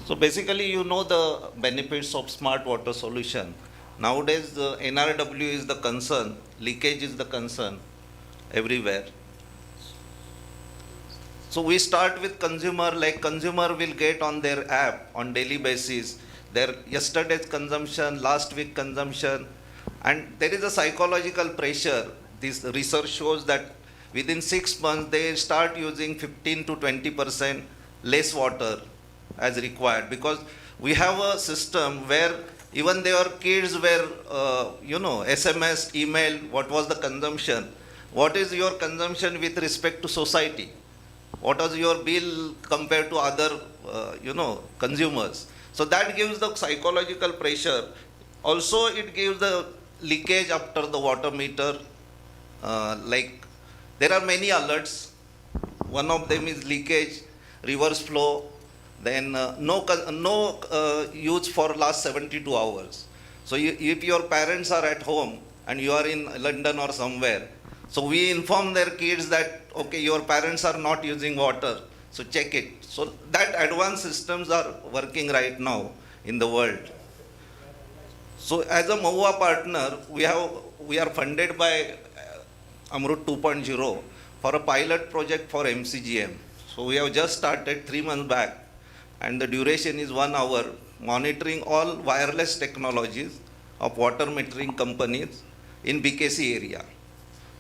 So basically, you know the benefits of smart water solution. Nowadays, the NRW is the concern, leakage is the concern everywhere. So we start with consumer, like consumer will get on their app on daily basis their yesterday's consumption, last week consumption, and there is a psychological pressure. This research shows that within 6 months they start using 15 to 20% less water as required, because we have a system where even their kids were, SMS, email, what was the consumption, what is your consumption with respect to society, what was your bill compared to other, consumers. So that gives the psychological pressure. Also, it gives the leakage after the water meter. Like there are many alerts. One of them is leakage, reverse flow, then no use for last 72 hours. So if your parents are at home and you are in London or somewhere, so we inform their kids that, okay, your parents are not using water, so check it. So that advanced systems are working right now in the world. So as a Mahua partner, we are funded by Amrut 2.0 for a pilot project for MCGM. So we have just started 3 months back, and the duration is 1 hour, monitoring all wireless technologies of water metering companies in BKC area.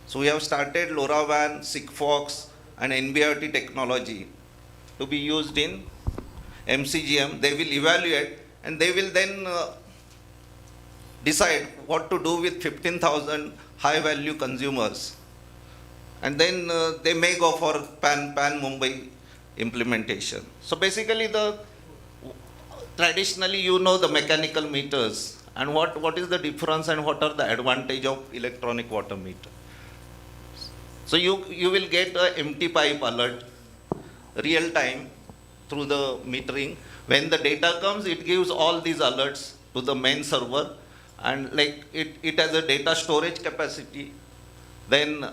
So we have started LoRaWAN, Sigfox and NB-IoT technology to be used in MCGM, they will evaluate and they will then decide what to do with 15,000 high value consumers. And then they may go for pan Mumbai implementation. So basically traditionally you know the mechanical meters and what is the difference and what are the advantage of electronic water meter. So you will get a empty pipe alert real time through the metering. When the data comes, it gives all these alerts to the main server, and like it has a data storage capacity. Then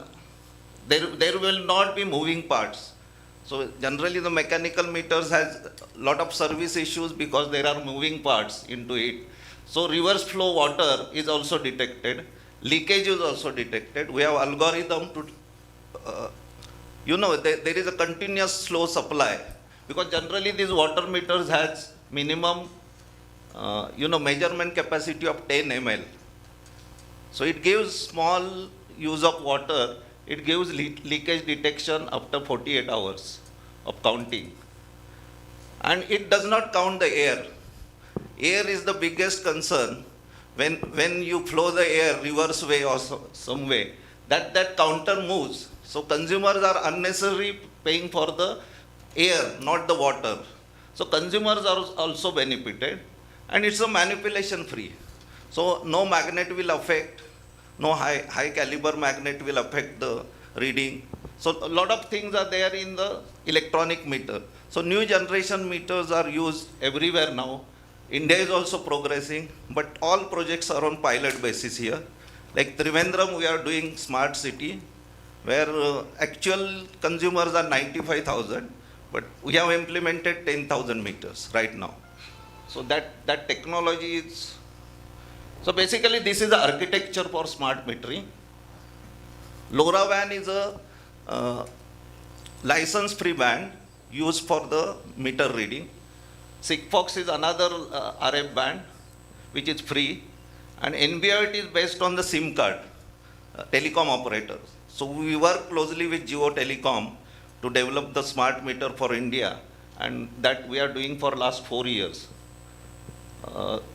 there will not be moving parts. So generally the mechanical meters has a lot of service issues because there are moving parts into it. So reverse flow water is also detected. Leakage is also detected. We have algorithm to, there is a continuous flow supply, because generally these water meters has minimum, measurement capacity of 10 ml. So it gives small use of water. It gives leakage detection after 48 hours of counting. And it does not count the air. Air is the biggest concern. When you flow the air reverse way or some way, that counter moves. So consumers are unnecessarily paying for the air, not the water. So consumers are also benefited, and it's a manipulation free. So no magnet will affect, no high caliber magnet will affect the reading. So a lot of things are there in the electronic meter. So new generation meters are used everywhere now. India is also progressing, but all projects are on pilot basis here. Like Trivandrum, we are doing smart city, where actual consumers are 95,000, but we have implemented 10,000 meters right now. So that technology is, so basically this is the architecture for smart metering. LoRaWAN is a license-free band used for the meter reading. Sigfox is another RF band which is free, and NB-IoT is based on the SIM card, telecom operators. So we work closely with Jio Telecom to develop the smart meter for India, and that we are doing for last 4 years.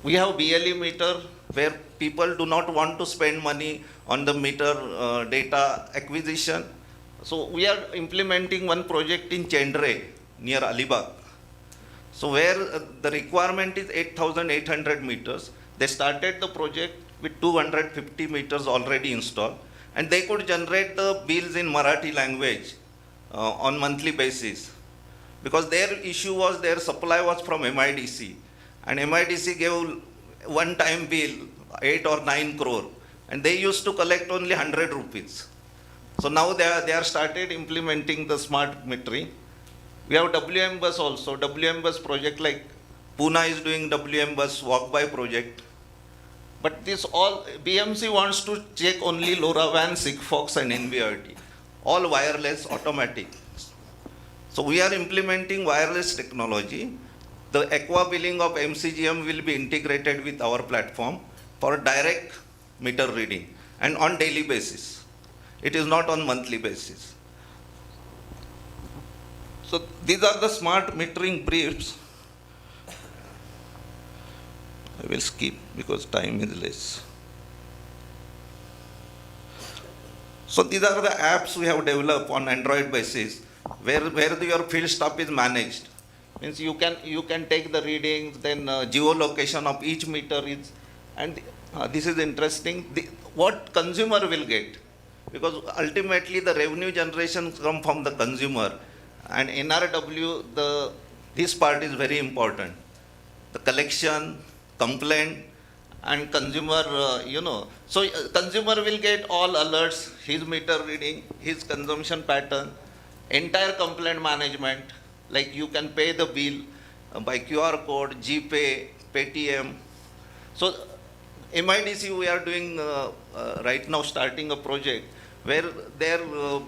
We have BLE meter where people do not want to spend money on the meter data acquisition. So we are implementing one project in Chendray near Alibag. So where the requirement is 8,800 meters. They started the project with 250 meters already installed, and they could generate the bills in Marathi language on monthly basis, because their issue was their supply was from MIDC, and MIDC gave one-time bill 8 or 9 crore, and they used to collect only 100 rupees. So now they are started implementing the smart metering. We have WM bus also. WM bus project, like Pune is doing WM bus walk-by project. But this all, BMC wants to check only LoRaWAN, Sigfox and NB-IoT. All wireless, automatic. So we are implementing wireless technology. The Aqua billing of MCGM will be integrated with our platform for direct meter reading and on daily basis. It is not on monthly basis. So these are the smart metering briefs. I will skip because time is less. So these are the apps we have developed on Android basis, where your field stop is managed. Means you can take the readings, then geolocation of each meter is, and this is interesting. What consumer will get, because ultimately the revenue generation come from the consumer, and NRW, this part is very important. The collection, complaint, and consumer, So consumer will get all alerts, his meter reading, his consumption pattern, entire complaint management, like you can pay the bill by QR code, GPay, Paytm. So MIDC, we are doing right now, starting a project where their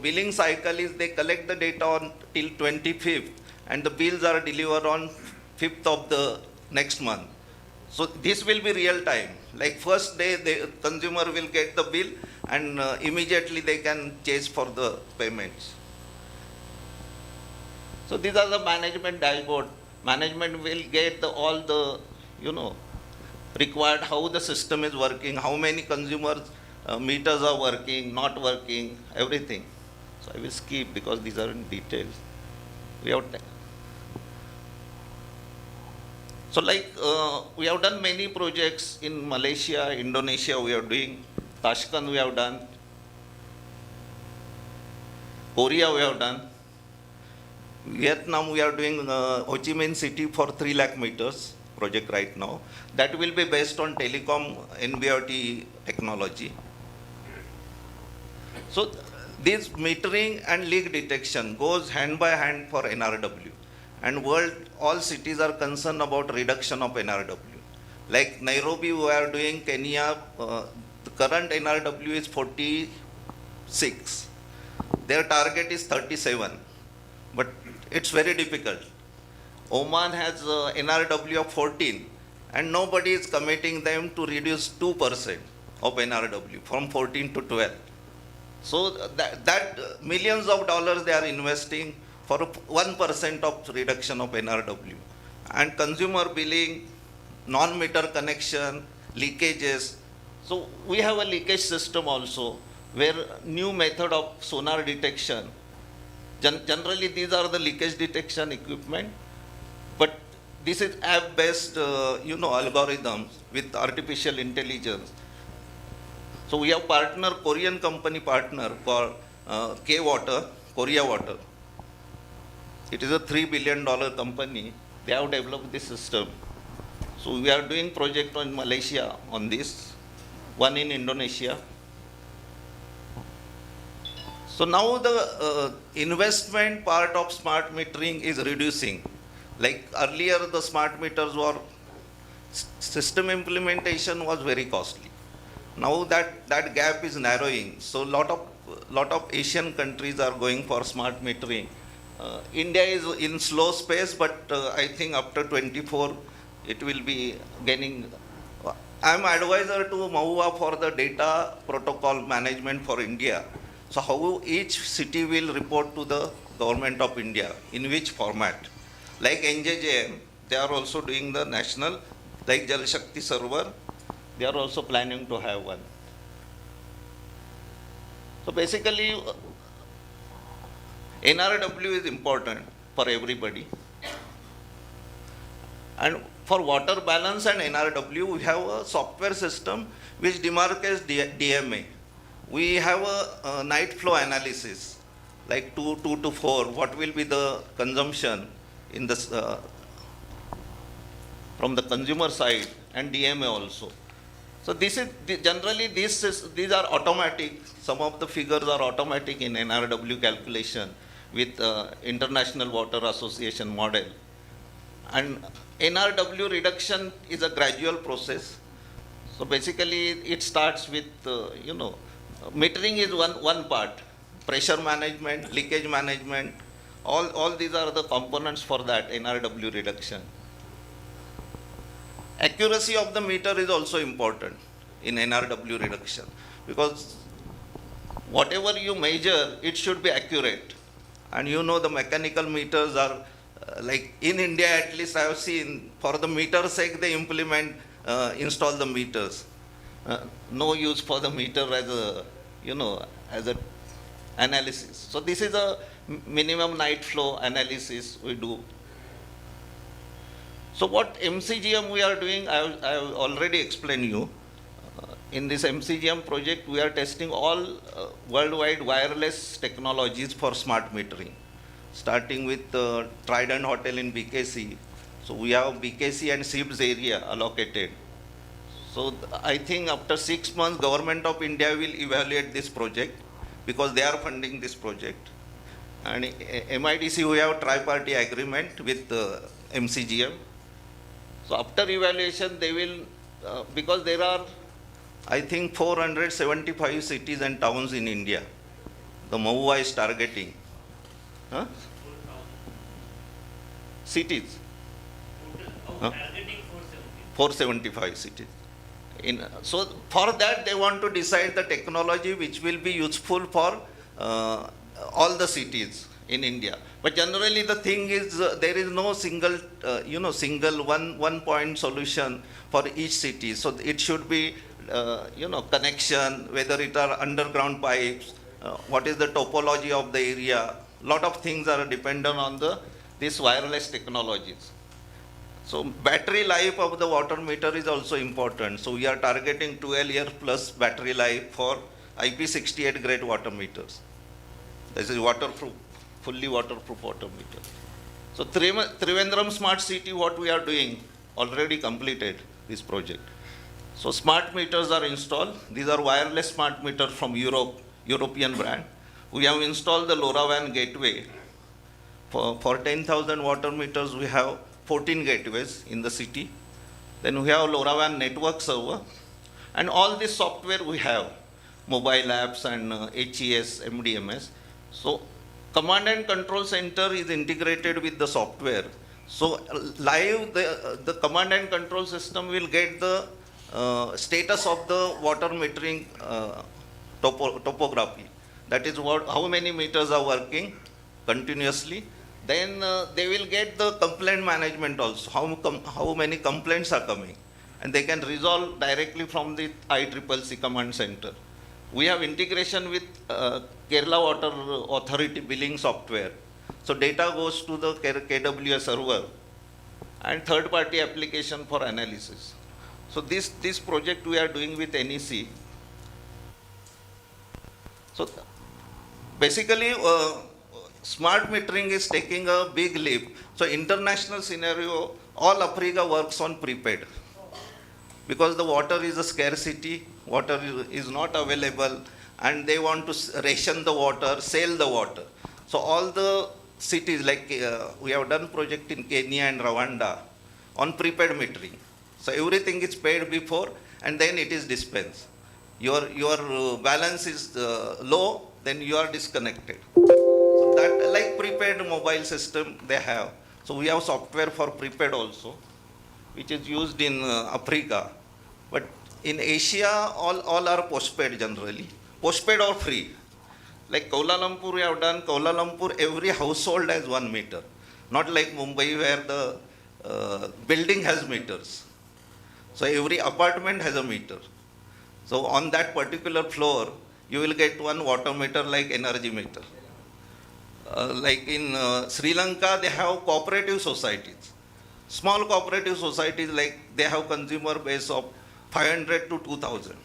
billing cycle is they collect the data on till 25th, and the bills are delivered on 5th of the next month. So this will be real time. Like first day, the consumer will get the bill, and immediately they can chase for the payments. So these are the management dashboard. management will get all the, required, how the system is working, how many consumers meters are working, not working, everything. So I will skip because these are in details. We have so we have done many projects in Malaysia, Indonesia we are doing, Tashkent we have done, Korea we have done, Vietnam we are doing Ho Chi Minh City for 3 lakh meters project right now. That will be based on telecom NB-IoT technology. So this metering and leak detection goes hand by hand for NRW. And all cities are concerned about reduction of NRW. Like Nairobi, we are doing, Kenya, the current NRW is 46. Their target is 37, but it's very difficult. Oman has NRW of 14, and nobody is committing them to reduce 2% of NRW from 14 to 12. So that millions of dollars they are investing for 1% of reduction of NRW. And consumer billing, non-meter connection, leakages. So we have a leakage system also, where new method of sonar detection. Generally these are the leakage detection equipment, but this is app-based, algorithms with artificial intelligence. So we have Korean company partner called K-Water, Korea Water. It is a $3 billion company. They have developed this system. So we are doing project in Malaysia on this, one in Indonesia. So now the investment part of smart metering is reducing. Like earlier the smart meters were, system implementation was very costly. Now that gap is narrowing. So lot of Asian countries are going for smart metering. India is in slow space, but I think after 24 it will be gaining. I am advisor to MoHUA for the data protocol management for India. So how each city will report to the government of India, in which format. Like NJJM, they are also doing the national, like Jal Shakti server, they are also planning to have one. So basically, NRW is important for everybody. And for water balance and NRW, we have a software system which demarcates DMA. We have a night flow analysis, like 2 to 4, what will be the consumption in this, from the consumer side, and DMA also. So this is, generally these are automatic, some of the figures are automatic in NRW calculation with International Water Association model. And NRW reduction is a gradual process. So basically it starts with, metering is one part, pressure management, leakage management, all these are the components for that NRW reduction. Accuracy of the meter is also important in NRW reduction, because whatever you measure, it should be accurate. And the mechanical meters are, like in India at least I have seen, for the meter sake they install the meters. No use for the meter as a, as a analysis. So this is a minimum night flow analysis we do. So what MCGM we are doing, I have already explained you. In this MCGM project, we are testing all worldwide wireless technologies for smart metering, starting with Trident Hotel in BKC. So we have BKC and SIBS area allocated. So I think after 6 months, Government of India will evaluate this project because they are funding this project. And MIDC, we have tri-party agreement with MCGM. So after evaluation, they will, because there are, I think, 475 cities and towns in India. The MoHUA is targeting. Huh? Cities. Huh? 475 cities. So for that, they want to decide the technology which will be useful for all the cities. in India. But generally the thing is there is no single, single one point solution for each city. So it should be, connection, whether it are underground pipes, what is the topology of the area. Lot of things are dependent on these wireless technologies. So battery life of the water meter is also important. So we are targeting 12 years plus battery life for IP68 grade water meters. This is waterproof, fully waterproof water meter. So Trivandrum Smart City, what we are doing, already completed this project. So smart meters are installed. These are wireless smart meters from European brand. We have installed the LoRaWAN gateway. For 10,000 water meters, we have 14 gateways in the city. Then we have LoRaWAN network server. And all this software we have, mobile apps and HES, MDMS. So command and control center is integrated with the software. So live, the command and control system will get the status of the water metering topography. That is how many meters are working continuously. Then they will get the complaint management also, how many complaints are coming. And they can resolve directly from the ICCC command center. We have integration with Kerala Water Authority billing software. So data goes to the KWS server and third party application for analysis. So this project we are doing with NEC. So basically smart metering is taking a big leap. So international scenario, all Africa works on prepaid. Because the water is a scarcity, water is not available, and they want to ration the water, sell the water. So all the cities, like we have done project in Kenya and Rwanda on prepaid metering. So everything is paid before and then it is dispensed. Your balance is low, then you are disconnected. So that, like prepaid mobile system they have. So we have software for prepaid also, which is used in Africa. But in Asia, all are postpaid generally. Postpaid or free. Like Kuala Lumpur we have done, Kuala Lumpur, every household has 1 meter. Not like Mumbai where the building has meters. So every apartment has a meter. So on that particular floor, you will get one water meter like energy meter. Like in Sri Lanka, they have cooperative societies. Small cooperative societies, like they have consumer base of 500 to 2,000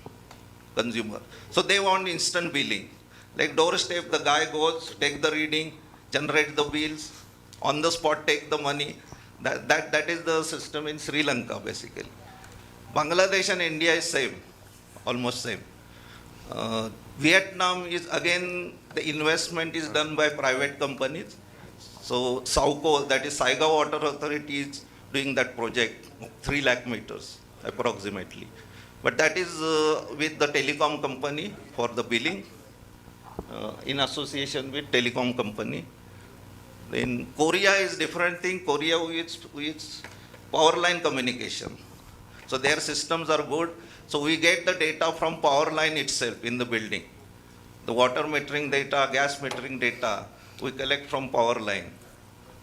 consumer. So they want instant billing. Like doorstep, the guy goes, take the reading, generate the bills, on the spot take the money. That is the system in Sri Lanka basically. Bangladesh and India is same, almost same. Vietnam is again, the investment is done by private companies. So SAUCO, that is Saiga Water Authority, is doing that project, 3 lakh meters approximately. But that is with the telecom company for the billing, in association with telecom company. Then Korea is different thing. Korea with power line communication. So their systems are good. So we get the data from power line itself in the building. The water metering data, gas metering data, we collect from power line.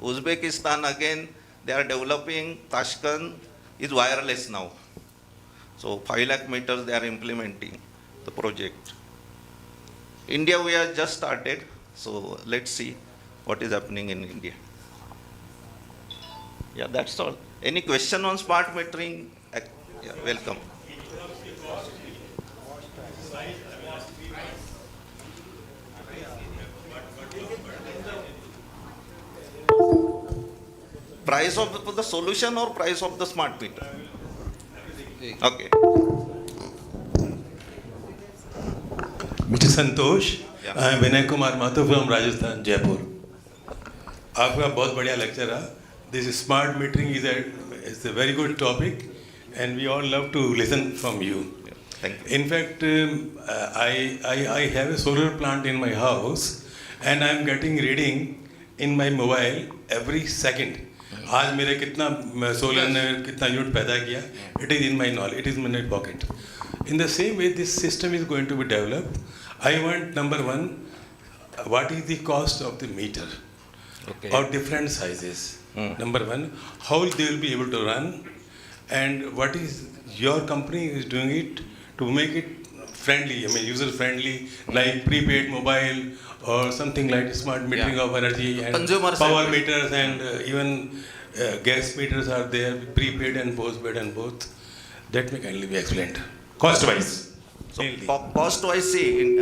Uzbekistan again, they are developing, Tashkent is wireless now. So 5 lakh meters they are implementing the project. India we have just started, so let's see what is happening in India. Yeah, that's all. Any question on smart metering? Yeah, welcome. Price of the solution or price of the smart meter? Okay. Mr. Santosh, I am Vinay Kumar Mathur from Rajasthan, Jaipur. आपका बहुत बढ़िया lecture रहा. This smart metering is a very good topic, and we all love to listen from you. Thank you. In fact, I have a solar plant in my house, and I am getting reading in my mobile every second. आज मेरे कितना solar ने कितना unit पैदा किया, it is in my knowledge, it is in my pocket. In the same way, this system is going to be developed. I want number one, what is the cost of the meter? Okay. of different sizes. Number one, how they will be able to run, and what is your company is doing it to make it friendly, I mean user friendly, like prepaid mobile or something like smart metering of energy and Consumer power side. meters and even gas meters are there, prepaid and postpaid and both. That may kindly be explained. Cost wise. So cost wise, see,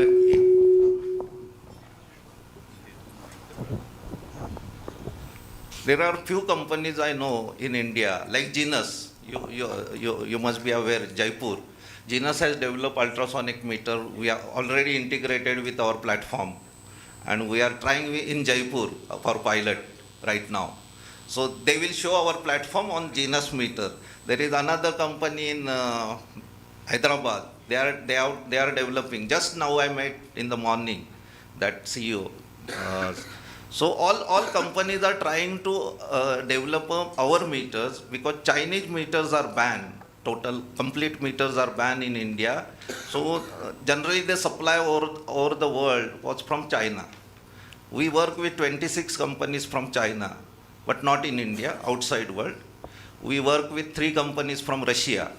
there are few companies I know in India, like Genus. You must be aware, Jaipur. Genus has developed ultrasonic meter. We are already integrated with our platform, and we are trying in Jaipur for pilot right now. So they will show our platform on Genus meter. There is another company in Hyderabad. They are developing. Just now I met in the morning that CEO. So all companies are trying to develop our meters, because Chinese meters are banned. Complete meters are banned in India. So generally the supply over the world was from China. We work with 26 companies from China, but not in India, outside world. We work with 3 companies from Russia.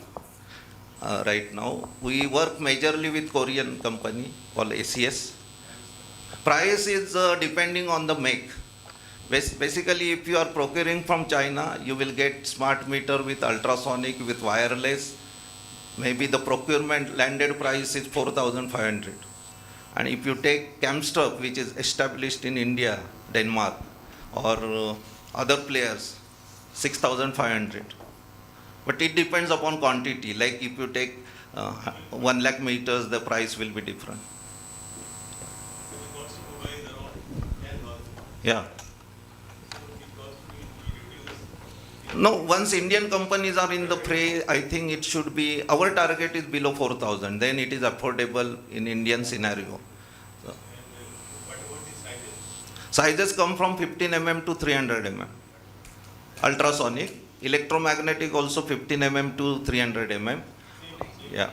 Right now, we work majorly with Korean company called ACS. Price is depending on the make. Basically, if you are procuring from China, you will get smart meter with ultrasonic, with wireless. Maybe the procurement landed price is 4,500. And if you take Camstrup, which is established in India, Denmark, or other players, 6,500. But it depends upon quantity. Like if you take 1 lakh meters, the price will be different. Yeah. No, once Indian companies are in the fray, I think it should be, our target is below 4,000. Then it is affordable in Indian scenario. Sizes come from 15 mm to 300 mm. Ultrasonic, electromagnetic also 15 mm to 300 mm. Yeah.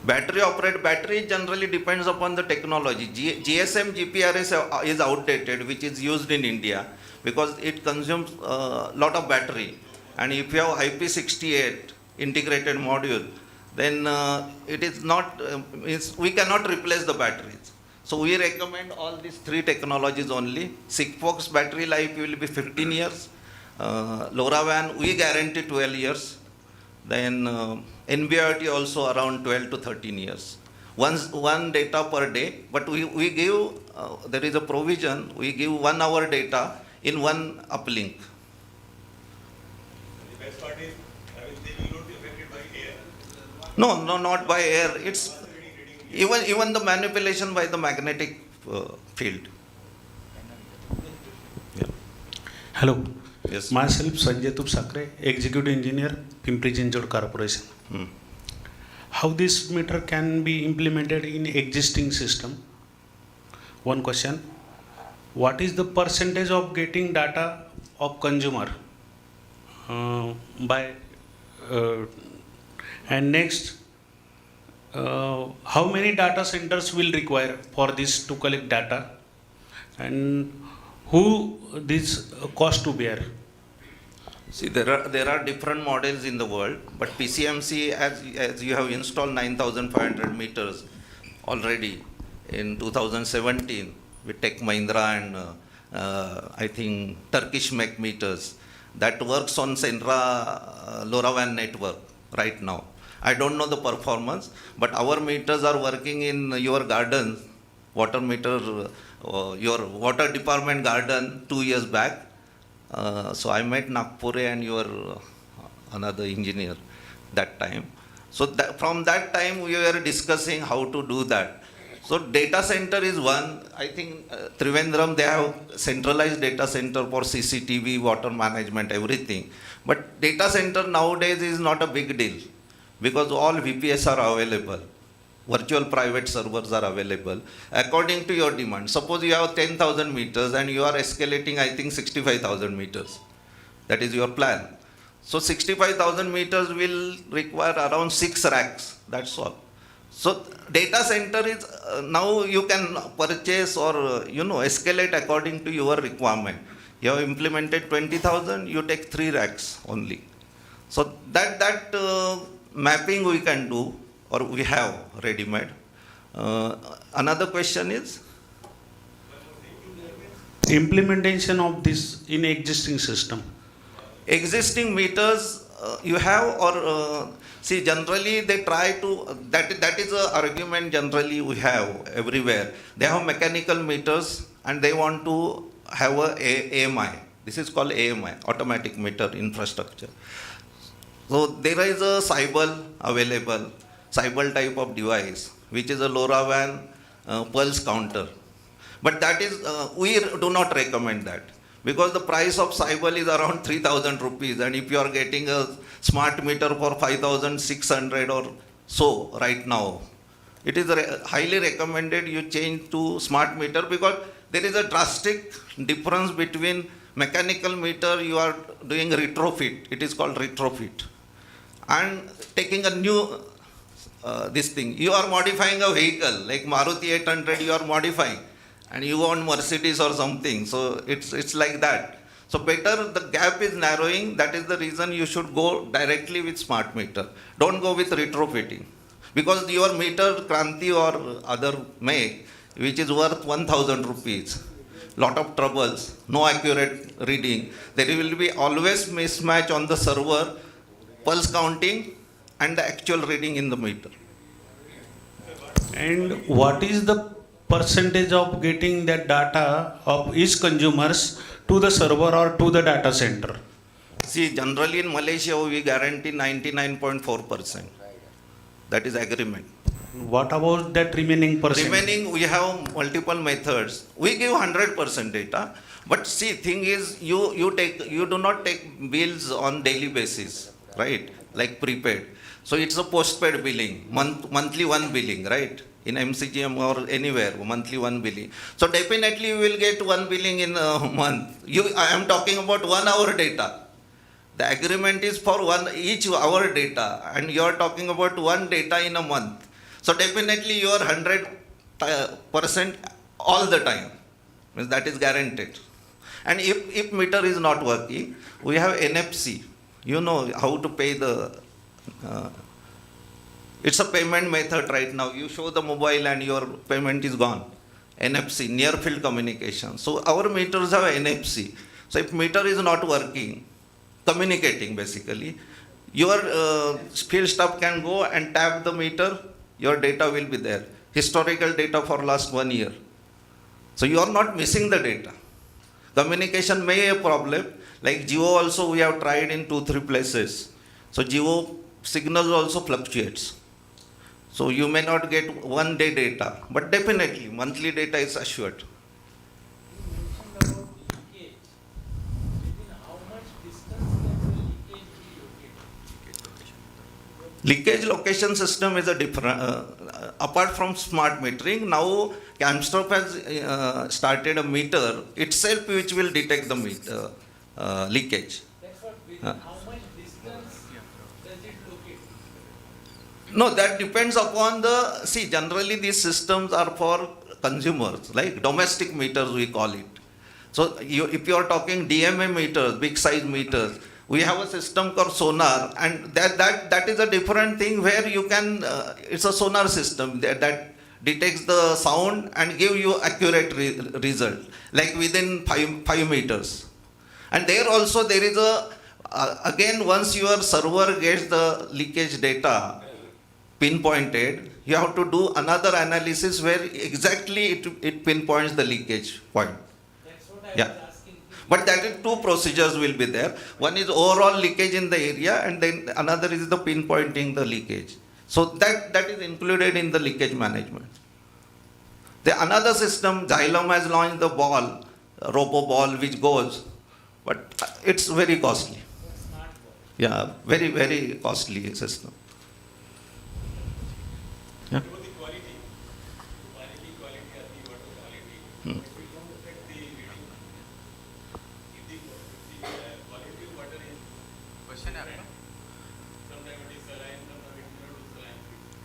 Battery generally depends upon the technology. GSM GPRS is outdated, which is used in India because it consumes a lot of battery. And if you have IP68 integrated module, then it is not, we cannot replace the batteries. So we recommend all these 3 technologies only. Sigfox battery life will be 15 years. LoRaWAN, we guarantee 12 years. Then NB-IoT also around 12 to 13 years. One data per day, but we give, there is a provision, we give 1 hour data in one uplink. The best part is, they will not be affected by air. No, not by air. It's even the manipulation by the magnetic field. Yeah. Hello. Yes. Myself Sanjay Tupsakre, Executive Engineer, Pimpri-Chinchwad Corporation. How this meter can be implemented in existing system? One question. What is the percentage of getting data of consumer and next, how many data centers will require for this to collect data, and who this cost to bear? See, there are different models in the world, but PCMC, as you have installed 9,500 meters already in 2017 with Tech Mahindra and I think Turkish MEC meters, that works on Senra LoRaWAN network right now. I don't know the performance, but our meters are working in your garden, water meter, your water department garden 2 years back. So I met Nagpure and your another engineer that time. So from that time we were discussing how to do that. So data center is one. I think Trivandrum, they have centralized data center for CCTV, water management, everything. But data center nowadays is not a big deal because all VPS are available. Virtual private servers are available according to your demand. Suppose you have 10,000 meters and you are escalating, I think 65,000 meters. That is your plan. So 65,000 meters will require around 6 racks. That's all. So data center is now you can purchase or escalate according to your requirement. You have implemented 20,000, you take 3 racks only. So that mapping we can do, or we have ready-made. Another question is? Implementation of this in existing system. Existing meters you have, or see, generally they try to, that is a argument generally we have everywhere. They have mechanical meters and they want to have a AMI. This is called AMI, automatic meter infrastructure. So there is a Cybele available, Cybele type of device, which is a LoRaWAN pulse counter. But that is, we do not recommend that, because the price of Cybele is around 3,000 rupees, and if you are getting a smart meter for 5,600 or so right now, it is highly recommended you change to smart meter, because there is a drastic difference between mechanical meter you are doing retrofit, it is called retrofit, and taking a new this thing. You are modifying a vehicle like Maruti 800, you are modifying, and you want Mercedes or something. So it's like that. So better, the gap is narrowing. That is the reason you should go directly with smart meter. Don't go with retrofitting, because your meter Kranti or other make, which is worth 1,000 rupees, lot of troubles, no accurate reading. There will be always mismatch on the server, pulse counting and the actual reading in the meter. And what is the percentage of getting that data of each consumers to the server or to the data center? See, generally in Malaysia we guarantee 99.4%. That is agreement. What about that remaining percent? Remaining, we have multiple methods. We give 100% data, but see, thing is, you do not take bills on daily basis, right? Like prepaid. So it's a postpaid billing, monthly one billing, right? In MCGM or anywhere, monthly one billing. So definitely you will get one billing in a month. I am talking about 1 hour data. The agreement is for each hour data, and you are talking about one data in a month. So definitely you are 100% all the time. Means that is guaranteed. And if meter is not working, we have NFC. You know how to pay the. It's a payment method right now. You show the mobile and your payment is gone. NFC, near field communication. So our meters have NFC. So if meter is not working, communicating basically, your field staff can go and tap the meter. Your data will be there. Historical data for last 1 year. So you are not missing the data. Communication may be a problem. Like Jio also we have tried in 2-3 places. So Jio signals also fluctuates. So you may not get 1 day data, but definitely monthly data is assured. Leakage location system is a different, apart from smart metering, now Camstop has started a meter itself which will detect the meter, leakage. How much distance does it locate? No, that depends upon the, see, generally these systems are for consumers, like domestic meters we call it. So if you are talking DMA meters, big size meters, we have a system called sonar, and that is a different thing where you can, it's a sonar system that detects the sound and give you accurate result, like within 5 meters. And there also there is a, again once your server gets the leakage data pinpointed, you have to do another analysis where exactly it pinpoints the leakage point. That's what I was asking. But that is 2 procedures will be there. One is overall leakage in the area, and then another is the pinpointing the leakage. So that is included in the leakage management. The another system, Xylem has launched the ball, robo ball which goes, but it's very costly. Yeah, very, very costly system. Yeah.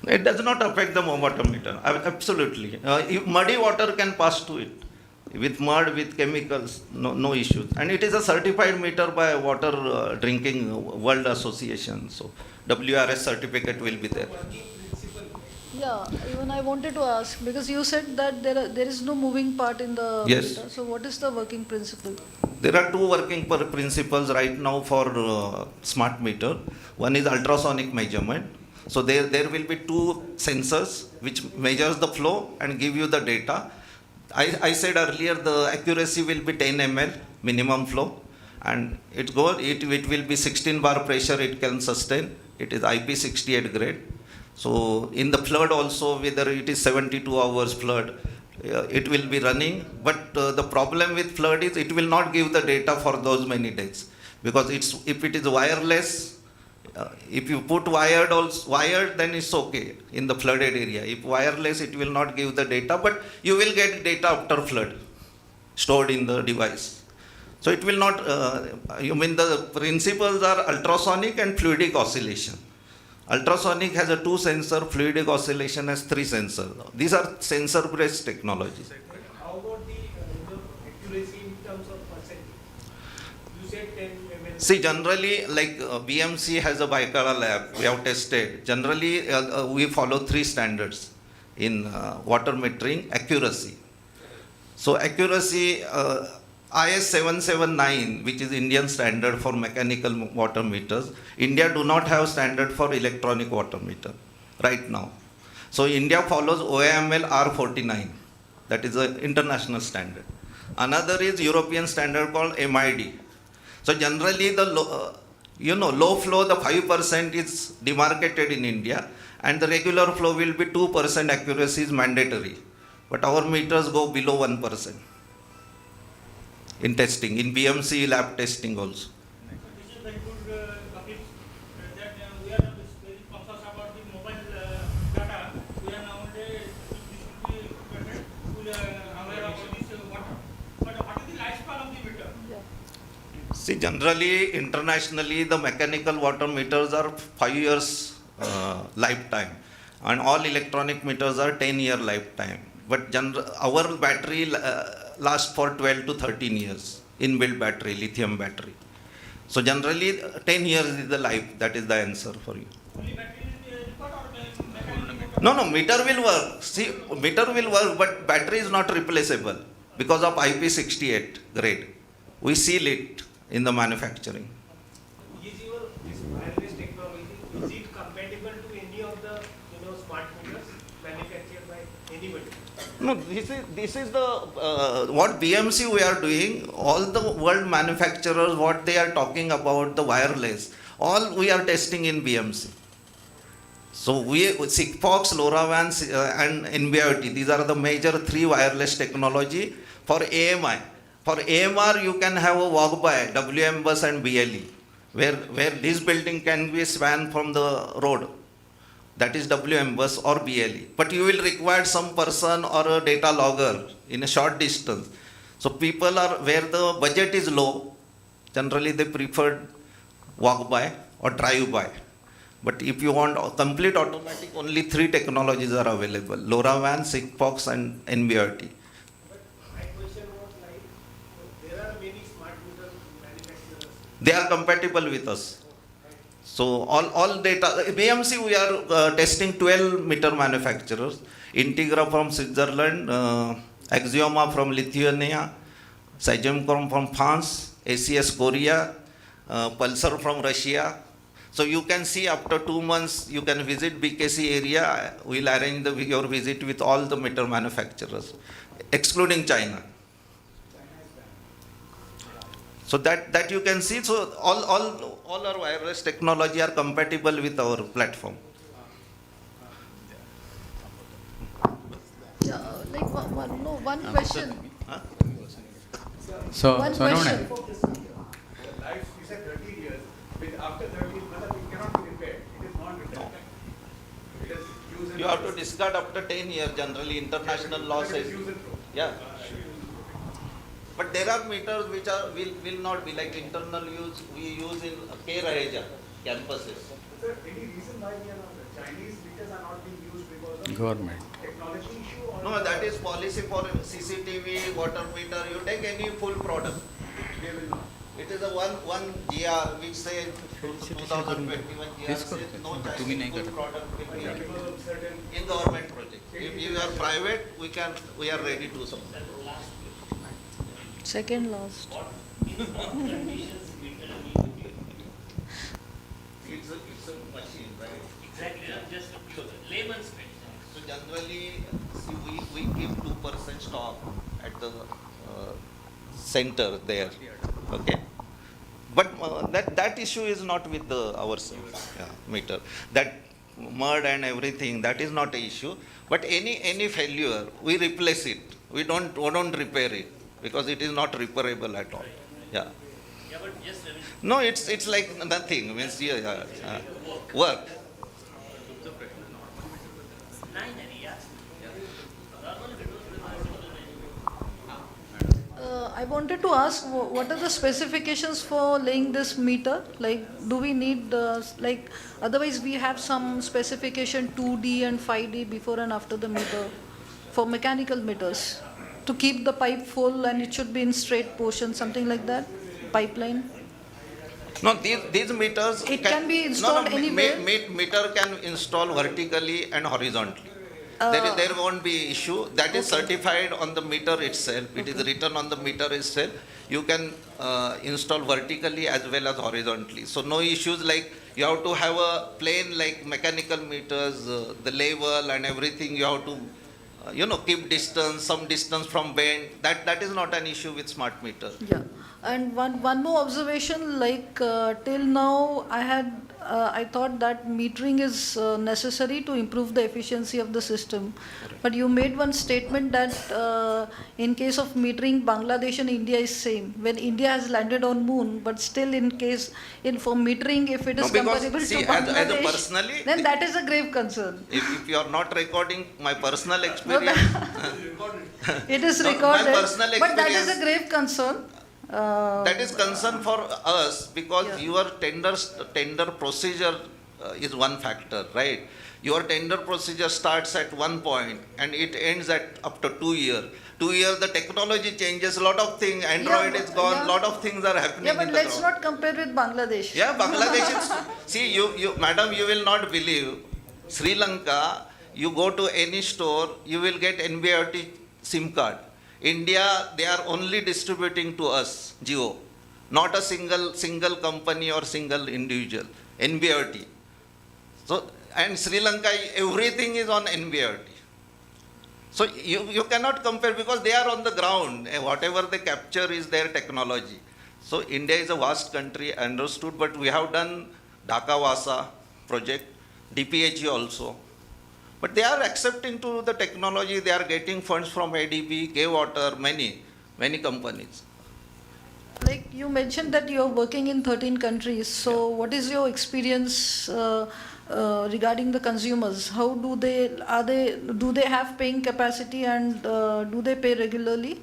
It does not affect the water meter, absolutely. If muddy water can pass to it. With mud, with chemicals, no issues. And it is a certified meter by Water Drinking World Association. So WRS certificate will be there. Yeah, even I wanted to ask, because you said that there is no moving part in the Yes. meter. So what is the working principle? There are two working principles right now for smart meter. One is ultrasonic measurement. So there will be two sensors which measures the flow and give you the data. I said earlier the accuracy will be 10 ml minimum flow, and it will be 16 bar pressure it can sustain. It is IP68 grade. So in the flood also, whether it is 72 hours flood, it will be running. But the problem with flood is it will not give the data for those many days, because if it is wireless, if you put wired, then it's okay in the flooded area. If wireless, it will not give the data, but you will get data after flood stored in the device. So it will not, the principles are ultrasonic and fluidic oscillation. Ultrasonic has a 2 sensor, fluidic oscillation has 3 sensors. These are sensor based technologies. How about the accuracy in terms of percentage? You said 10 ml. See, generally, like BMC has a Baikara lab, we have tested. Generally, we follow 3 standards in water metering accuracy. So, accuracy, IS 779, which is Indian standard for mechanical water meters. India do not have standard for electronic water meter right now. So, India follows OAML R49, that is an international standard. Another is European standard called MID. So generally the low flow, the 5% is demarcated in India, and the regular flow will be 2% accuracy is mandatory. But our meters go below 1% in testing, in BMC lab testing also. This is very good, Kapil, that we are very conscious about the mobile data. We are now aware about this water. But what is the lifespan of the meter? See, generally, internationally, the mechanical water meters are 5 years lifetime, and all electronic meters are 10-year lifetime. But our battery lasts for 12 to 13 years, inbuilt battery, lithium battery. So generally, 10 years is the life. That is the answer for you. No, meter will work. See, meter will work, but battery is not replaceable because of IP68 grade. We seal it in the manufacturing. Is your this wireless technology, is it compatible to any of the smart meters manufactured by anybody? No, this is the what BMC we are doing. All the world manufacturers, what they are talking about the wireless, all we are testing in BMC. So Sigfox, LoRaWAN, and NB-IoT. These are the major 3 wireless technology for AMI. For AMR, you can have a walk-by, WM bus and BLE, where this building can be spanned from the road. That is WM bus or BLE. But you will require some person or a data logger in a short distance. So people are, where the budget is low, generally they prefer walk-by or drive-by. But if you want complete automatic, only 3 technologies are available: LoRaWAN, Sigfox, and NB-IoT. They are compatible with us. So all data, BMC we are testing 12 meter manufacturers: Integra from Switzerland, Axioma from Lithuania, Sagemcom from France, ACS Korea, Pulsar from Russia. So you can see after 2 months you can visit BKC area. We'll arrange your visit with all the meter manufacturers, excluding China. So that you can see. So all our wireless technology are compatible with our platform. Yeah, like one question. So, One so no, question. Life is at 30 years. After 30 years, it cannot be repaired. It is not repaired. It is use and You have to discard after 10 years. Generally, international law says. Yeah. But there are meters which will not be like internal use. We use in K Raheja campuses. Sir, any reason why we are not Government. No, that is policy for CCTV, water meter. You take any full product. It is a one GR which says 2021 GR says no Chinese full product will be in government project. If you are private, we are ready to supply. Second last. It's a machine, right? Exactly, just a layman's question. So generally, see, we keep 2% stock at the center there, okay? But that issue is not with our meter. That mud and everything, that is not an issue. But any failure, we replace it. We don't repair it because it is not repairable at all. Yeah. Yeah, but just No, it's like nothing. Means work. I wanted to ask, what are the specifications for laying this meter? Like, do we need, like, otherwise we have some specification 2D and 5D before and after the meter for mechanical meters to keep the pipe full and it should be in straight portion, something like that, pipeline. No, these meters It can be installed anywhere? Meter can install vertically and horizontally. There won't be issue. That is certified on the meter itself. It is written on the meter itself. You can install vertically as well as horizontally. So no issues like you have to have a plain like mechanical meters, the level and everything. You have to keep distance, some distance from bend. That is not an issue with smart meter. Yeah, and one more observation, like till now I thought that metering is necessary to improve the efficiency of the system. But you made one statement that in case of metering, Bangladesh and India is same. When India has landed on moon, but still for metering, if it is comparable to Bangladesh, personally, then that is a grave concern. If you are not recording my personal experience, it is No, my recorded, personal but that is experience- a grave concern. that is concern for us because your tender procedure is one factor, right? Your tender procedure starts at one point and it ends at up to 2 years. 2 years, the technology changes, a lot of things, Android is gone, lot of things are happening Yeah, but in the let's ground. not compare with Bangladesh. Yeah, Bangladesh is, see, madam, you will not believe, Sri Lanka, you go to any store, you will get NBIOT SIM card. India, they are only distributing to us, Jio, not a single company or single individual, NBIOT. So, and Sri Lanka, everything is on NBIOT. So you cannot compare because they are on the ground. Whatever they capture is their technology. So India is a vast country, understood, but we have done Dhaka Vasa project, DPHE also. But they are accepting to the technology, they are getting funds from ADB, K-Water, many companies. Like you mentioned that you are working in 13 countries. So what is your experience regarding the consumers? How do they have paying capacity and do they pay regularly?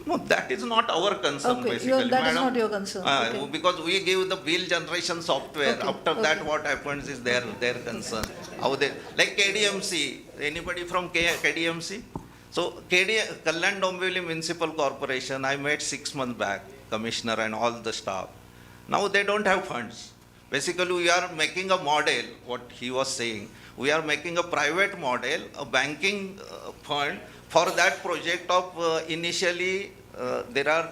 No, that is not our concern Okay, basically. that is madam. not your concern. Okay. Because we give the bill generation software. Okay, After that, what happens is their concern. How they like KDMC. Anybody from KDMC? So Kalyan Dombivli Municipal Corporation. I met 6 months back, commissioner and all the staff. Now they don't have funds. Basically, we are making a model. What he was saying, we are making a private model, a banking fund. For that project of initially, there are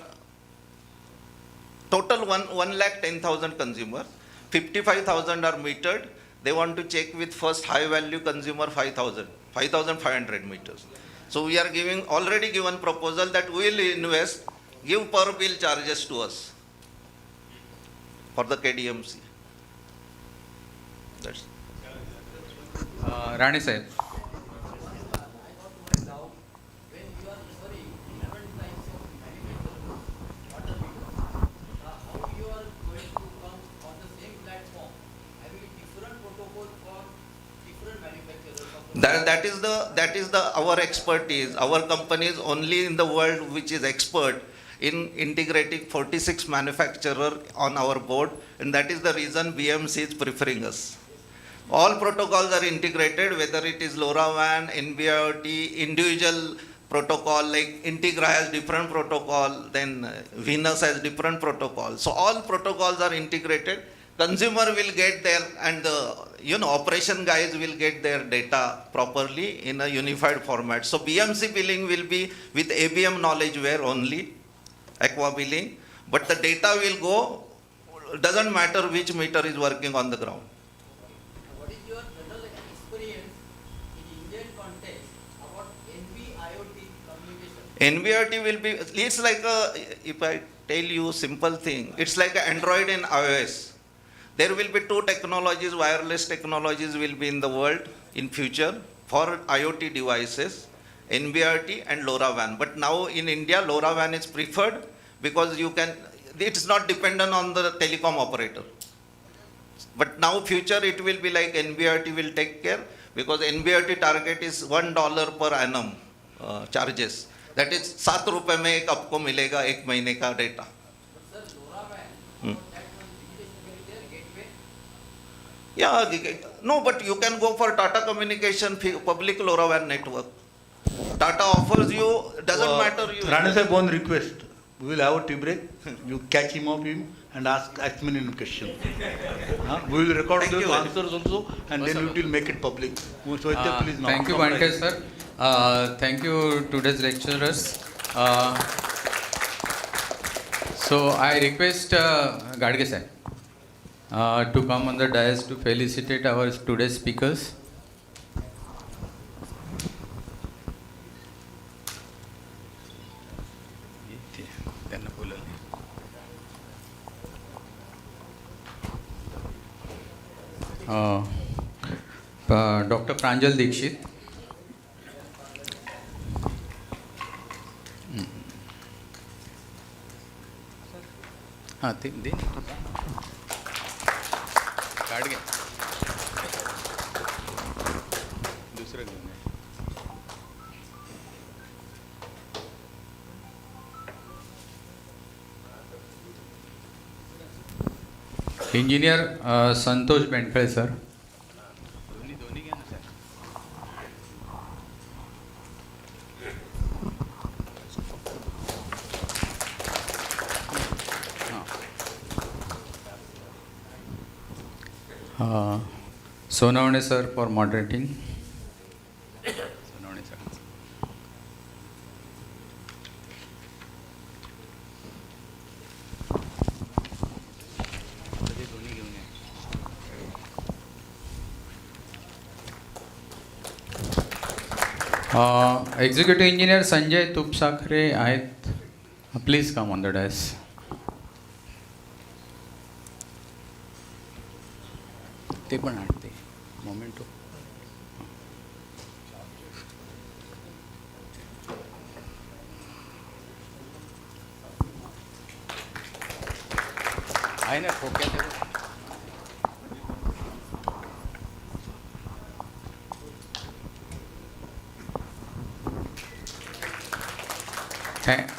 total 1,10,000 consumers, 55,000 are metered. They want to check with first high value consumer 5,500 meters. So we are already given proposal that we will invest, give per bill charges to us for the KDMC. That's Rani Sahib. That is our expertise. Our company is only in the world which is expert in integrating 46 manufacturers on our board, and that is the reason BMC is preferring us. All protocols are integrated, whether it is LoRaWAN, NB-IoT, individual protocol like Integra has different protocol, then Venus has different protocol. So all protocols are integrated. Consumer will get their, and the operation guys will get their data properly in a unified format. So BMC billing will be with ABM knowledgeware only, Aqua billing, but the data will go, doesn't matter which meter is working on the ground. What is your general experience in Indian context about NB-IoT communication? NB-IoT will be, it's like if I tell you simple thing, it's like Android and iOS. There will be two technologies, wireless technologies will be in the world in future for IoT devices, NB-IoT and LoRaWAN. But now in India, LoRaWAN is preferred because it's not dependent on the telecom operator. But now future it will be like NB-IoT will take care, because NB-IoT target is $1 per annum charges. That is 7 रुपए में एक आपको मिलेगा 1 महीने का data. Yeah, no, but you can go for Tata Communication public LoRaWAN network. Tata offers you, doesn't matter you. Rana sir, one request. We will have a tea break. You catch him and ask as many questions. We will record Thank those you. answers also, and then we will make it public. So please now. Thank you, Banke sir. Thank you, today's lecturers. So I request Gadge sir to come on the dais to felicitate our today's speakers. Dr. Pranjal Dikshit. हाँ दे काट गया दूसरा घेऊन engineer संतोष बेंडफळे sir. दोन्ही घ्या ना sir. Sonavane sir for moderating. Sonavane sir. Executive Engineer Sanjay Tupsakre आहेत. Please come on the dais. ते पण आणते मोमेंटो. आहे ना खोक्यात.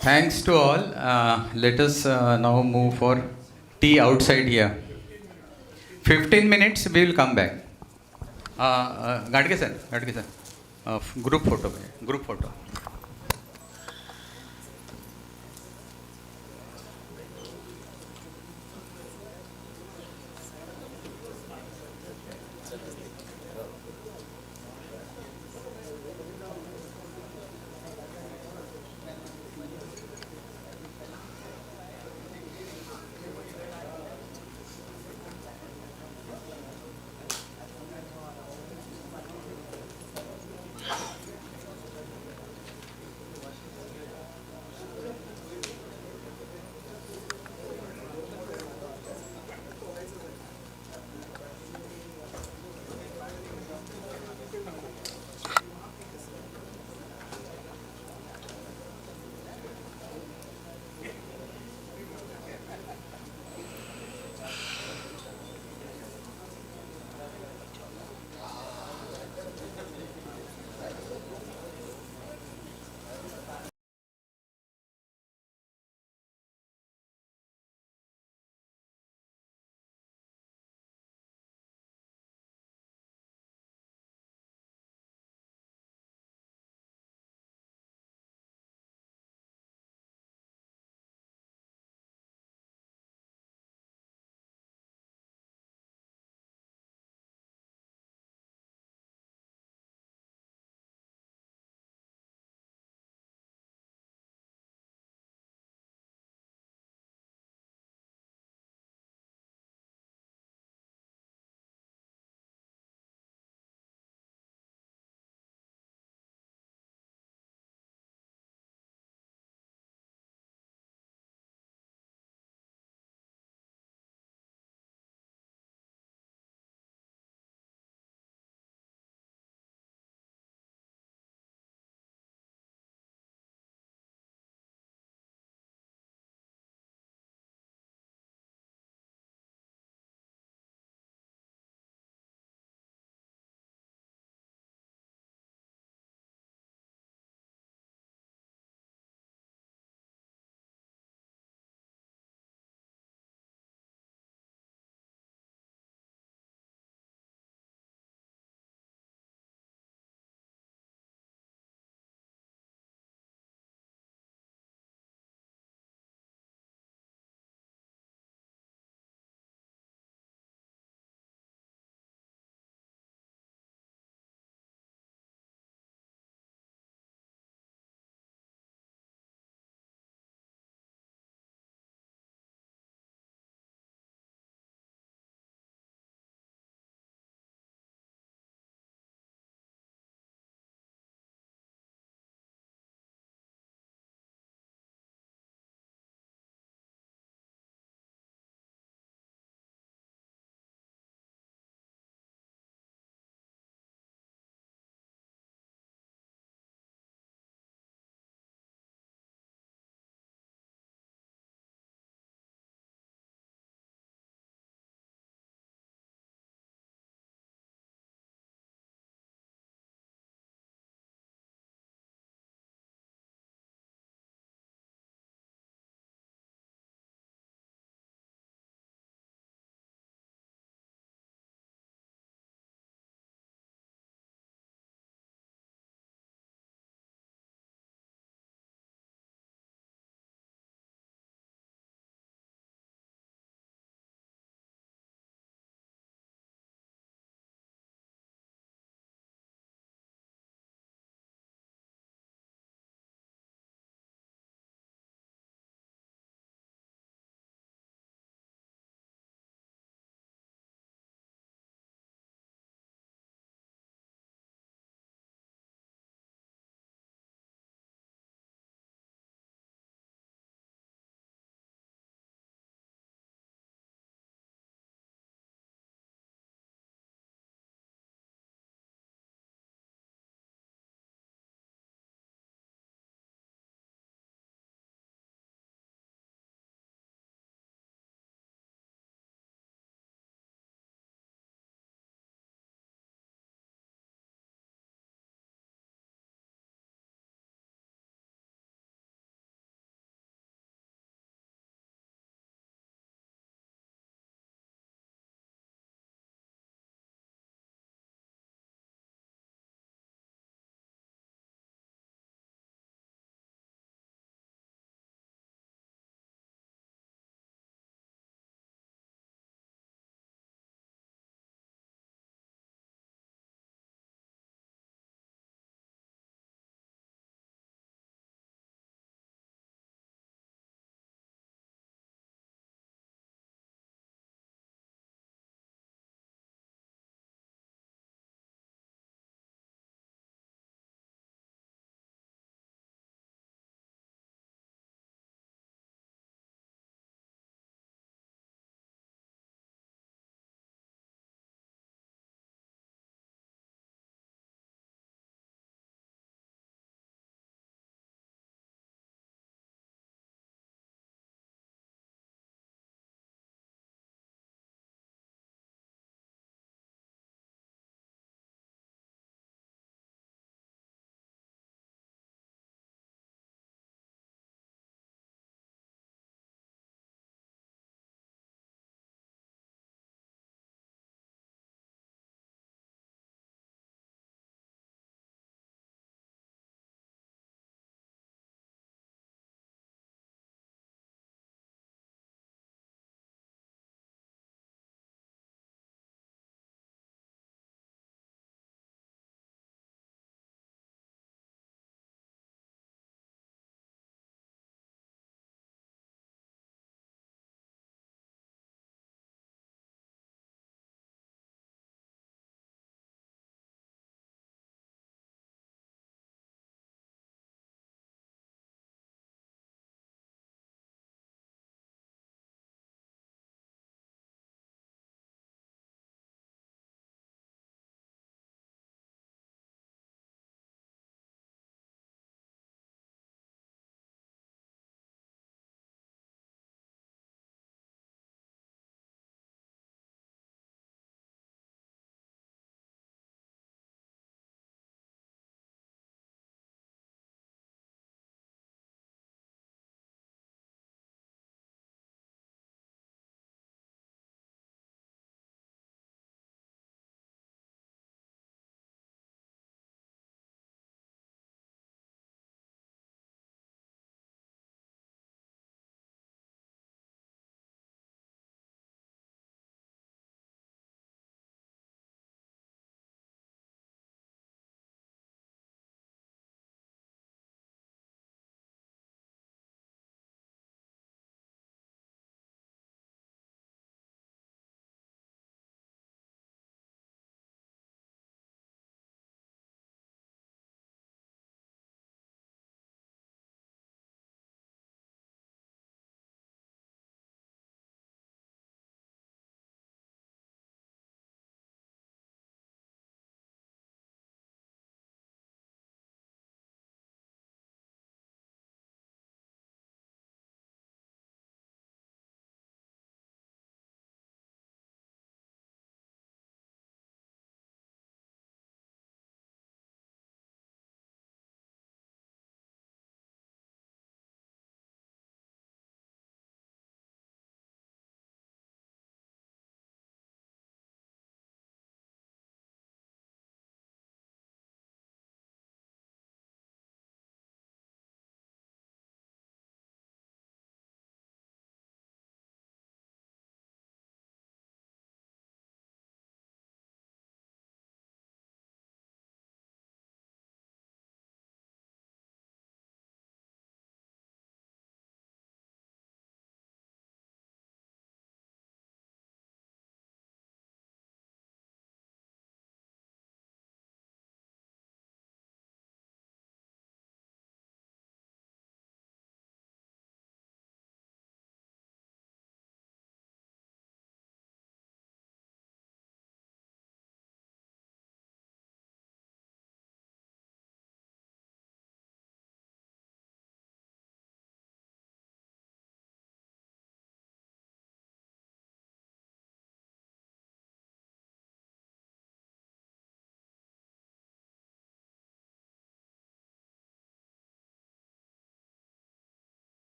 Thanks to all. Let us now move for tea outside here. 15 minutes we will come back. Gadge sir, group photo.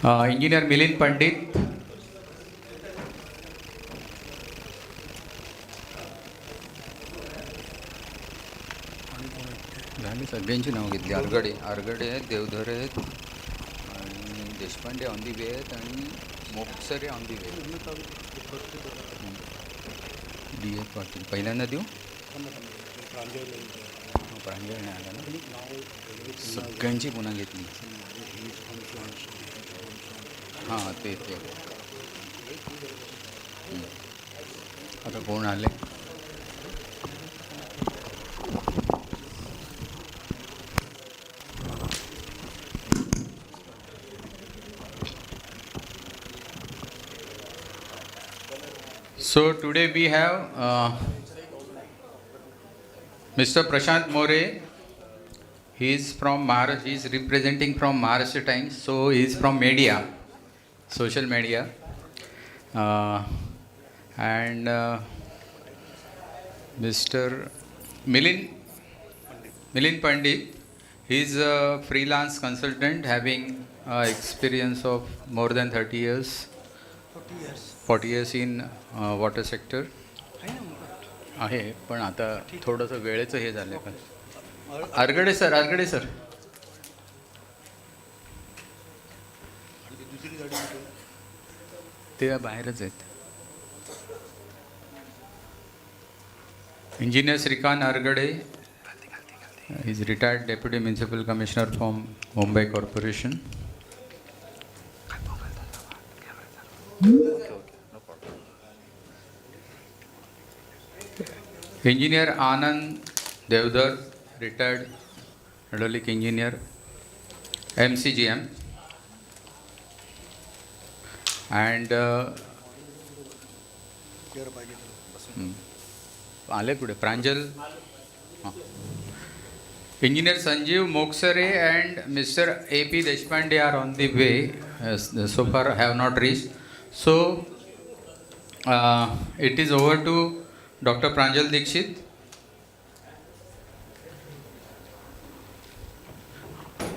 Engineer Milind Pandit. झाली सगळ्यांची नावं घेतली. आरगडे आहेत, देवधर आहेत आणि देशपांडे ऑन दी वे आहेत आणि मोपसरे on the way. D F Patil पहिल्यांदा देऊ. प्रांजळ नाही आला ना. सगळ्यांची पुन्हा घेतली. हां ते आता कोण आले. So today we have Mr. Prashant More. He is from Maharashtra. He is representing from Maharashtra Times. So he is from media, social media, and Mr. Milind Pandit. He is a freelance consultant having experience of more than 30 years. 40 years in water sector. आहे पण आता थोडंसं वेळेचं हे झालं का. Argade sir ते बाहेरच आहेत. Engineer Shrikant Argade is retired deputy municipal commissioner from Mumbai corporation. Engineer Anand Devdar, retired hydraulic engineer, MCGM, and आले पुढे प्रांजल. Engineer Sanjeev Moksare and Mr. A.P. Deshpande are on the way. So far have not reached. So it is over to Dr. Pranjal Dikshit.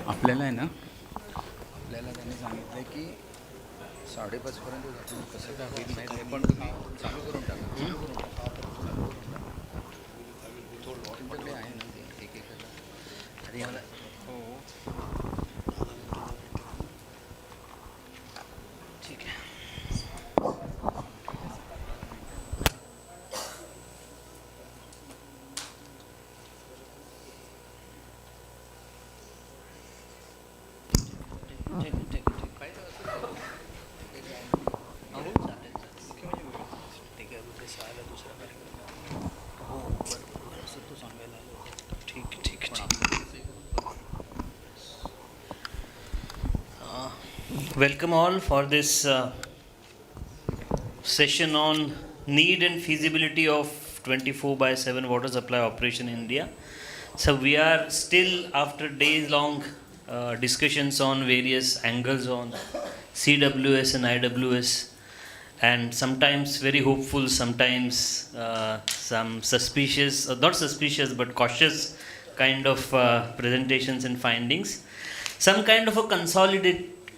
आपल्याला आहे ना, आपल्याला त्यांनी सांगितलं की 5:30 पर्यंत कसं काय होईल माहीत नाही, पण तुम्ही चालू करून टाका. तुमच्याकडे आहे ना ते एक अरे मला हो ठीक आहे. Welcome all for this session on need and feasibility of 24/7 water supply operation in India. So we are still after days long discussions on various angles on CWS and IWS, and sometimes very hopeful, sometimes some suspicious, not suspicious but cautious kind of presentations and findings. Some kind of a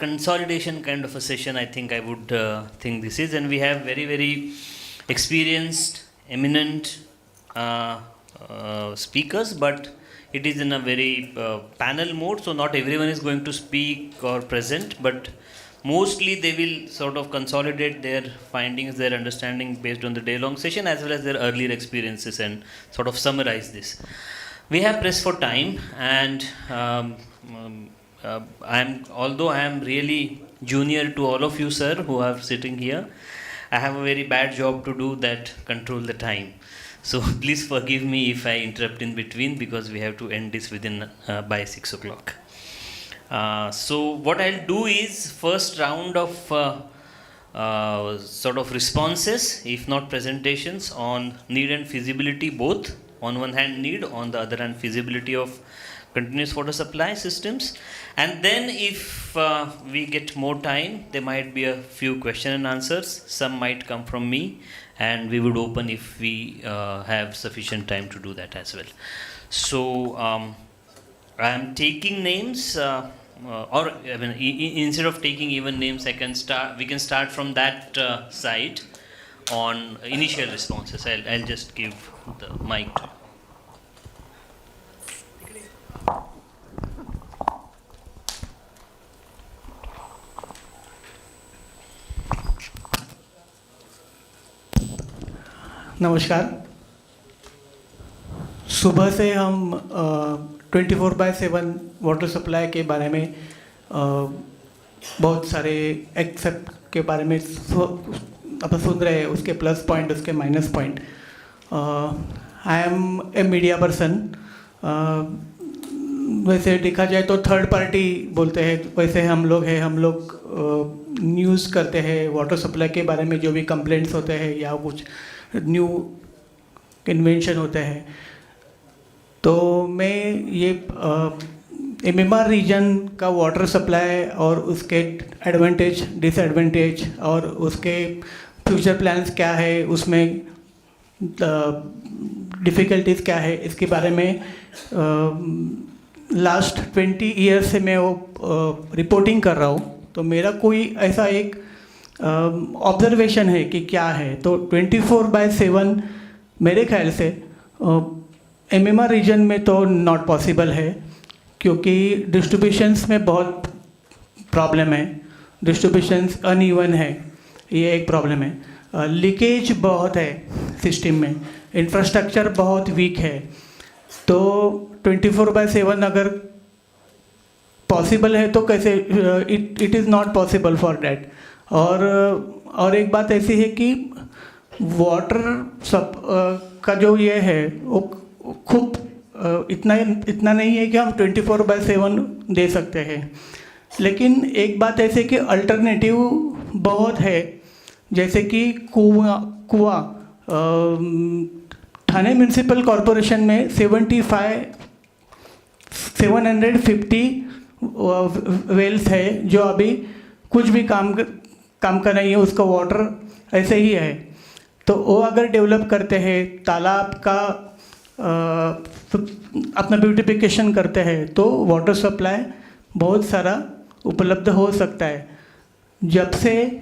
consolidation kind of a session, I think I would think this is, and we have very, very experienced, eminent speakers, but it is in a very panel mode, so not everyone is going to speak or present, but mostly they will sort of consolidate their findings, their understanding based on the day-long session as well as their earlier experiences and sort of summarize this. We have pressed for time, and although I am really junior to all of you, sir, who are sitting here, I have a very bad job to do, that control the time. So please forgive me if I interrupt in between, because we have to end this within by 6 o'clock. So what I'll do is first round of sort of responses, if not presentations, on need and feasibility both. On one hand need, on the other hand feasibility of continuous water supply systems, and then if we get more time, there might be a few question and answers. Some might come from me, and we would open if we have sufficient time to do that as well. So I am taking names or I mean, instead of taking even names, we can start from that side on initial responses. I'll just give the mic to. नमस्कार। सुबह से हम 24/7 water supply के बारे में बहुत सारे accept के बारे में अब सुन रहे हैं, उसके प्लस पॉइंट, उसके minus point. I am a media person. वैसे देखा जाए तो थर्ड पार्टी बोलते हैं, वैसे हम लोग न्यूज़ करते हैं वाटर सप्लाई के बारे में, जो भी कंप्लेंट्स होते हैं या कुछ न्यू इन्वेंशन होते हैं। तो मैं ये MMR रीजन का वाटर सप्लाई और उसके एडवांटेज, डिसएडवांटेज और उसके फ्यूचर प्लान्स क्या है, उसमें डिफ़िकल्टीज़ क्या है, इसके बारे में लास्ट 20 ईयर्स से मैं वो रिपोर्टिंग कर रहा हूँ। तो मेरा कोई ऐसा एक ऑब्जर्वेशन है कि क्या है। तो 24/7 मेरे ख्याल से MMR रीजन में तो नॉट पॉसिबल है, क्योंकि डिस्ट्रीब्यूशंस में बहुत प्रॉब्लम है, डिस्ट्रीब्यूशंस अनइवन है, ये एक प्रॉब्लम है। लीकेज बहुत है सिस्टम में, इंफ्रास्ट्रक्चर बहुत वीक है। तो 24/7 अगर पॉसिबल है तो कैसे, it is not possible for that. और एक बात ऐसी है कि वाटर सब का जो ये है वो खूब इतना नहीं है कि हम 24/7 दे सकते हैं। लेकिन एक बात ऐसे कि अल्टरनेटिव बहुत है, जैसे कि कुआं ठाणे म्यूनसिपल कॉरपोरेशन में 750 वेल्स है जो अभी कुछ भी काम का नहीं है, उसका वाटर ऐसे ही है। तो वो अगर डेवलप करते हैं, तालाब का अपना ब्यूटिफिकेशन करते हैं, तो वाटर सप्लाई बहुत सारा उपलब्ध हो सकता है। जब से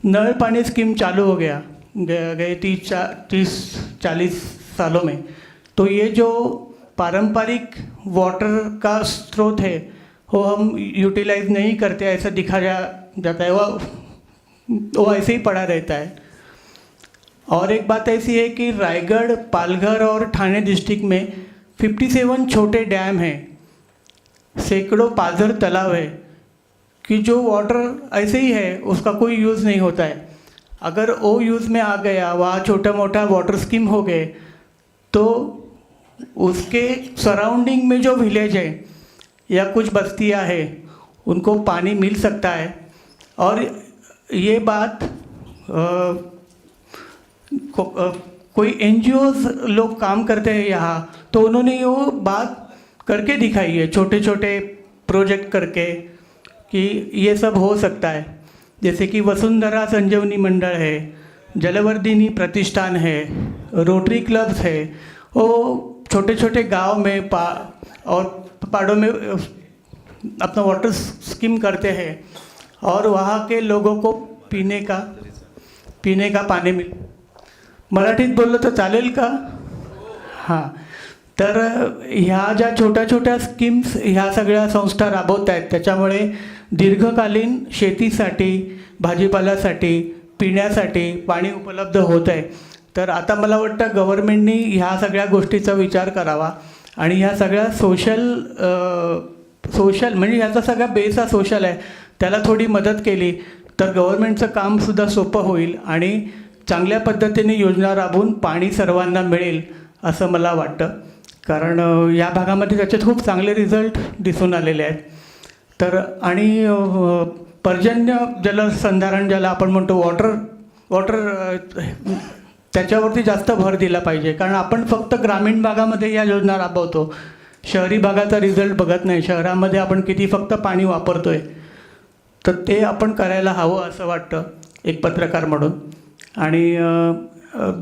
नल पानी स्कीम चालू हो गया गए 30-40 सालों में, तो ये जो पारंपरिक वाटर का स्रोत है वो हम यूटिलाइज नहीं करते, ऐसा दिखा जाता है, वो ऐसे ही पड़ा रहता है। और एक बात ऐसी है कि रायगढ़, पालघर और ठाणे डिस्ट्रिक्ट में 57 छोटे डैम हैं, सैकड़ों पाझर तालाब है कि जो वाटर ऐसे ही है, उसका कोई यूज़ नहीं होता है। अगर वो यूज़ में आ गया, वहाँ छोटा मोटा वाटर स्कीम हो गए, तो उसके सराउंडिंग में जो विलेज है या कुछ बस्तियाँ है, उनको पानी मिल सकता है। और ये बात कोई NGOs लोग काम करते हैं यहाँ, तो उन्होंने वो बात करके दिखाई है, छोटे छोटे प्रोजेक्ट करके, कि ये सब हो सकता है। जैसे कि वसुंधरा संजीवनी मंडल है, जलवर्धिनी प्रतिष्ठान है, रोटरी क्लब्स है, वो छोटे छोटे गांव में और पहाड़ों में अपना वाटर स्कीम करते हैं, और वहाँ के लोगों को पीने का पाणी मिल। मराठीत बोललं तर चालेल का? हां, तर ह्या ज्या छोट्या छोट्या स्कीम्स ह्या सगळ्या संस्था राबवत आहेत, त्याच्यामुळे दीर्घकालीन शेतीसाठी, भाजीपाल्यासाठी, पिण्यासाठी पाणी उपलब्ध होत आहे। तर आता मला वाटतं गव्हर्नमेंटनी ह्या सगळ्या गोष्टीचा विचार करावा आणि ह्या सगळ्या सोशल म्हणजे याचा सगळा बेस हा सोशल आहे, त्याला थोडी मदत केली तर गव्हर्नमेंटचं कामसुद्धा सोपं होईल आणि चांगल्या पद्धतीने योजना राबवून पाणी सर्वांना मिळेल असं मला वाटतं। कारण या भागामध्ये त्याचे खूप चांगले रिझल्ट दिसून आलेले आहेत। तर आणि पर्जन्य जलसंधारण ज्याला आपण म्हणतो वॉटर त्याच्यावरती जास्त भर दिला पाहिजे, कारण आपण फक्त ग्रामीण भागामध्ये या योजना राबवतो, शहरी भागाचा रिझल्ट बघत नाही। शहरामध्ये आपण किती फक्त पाणी वापरतोय, तर ते आपण करायला हवं असं वाटतं एक पत्रकार म्हणून। आणि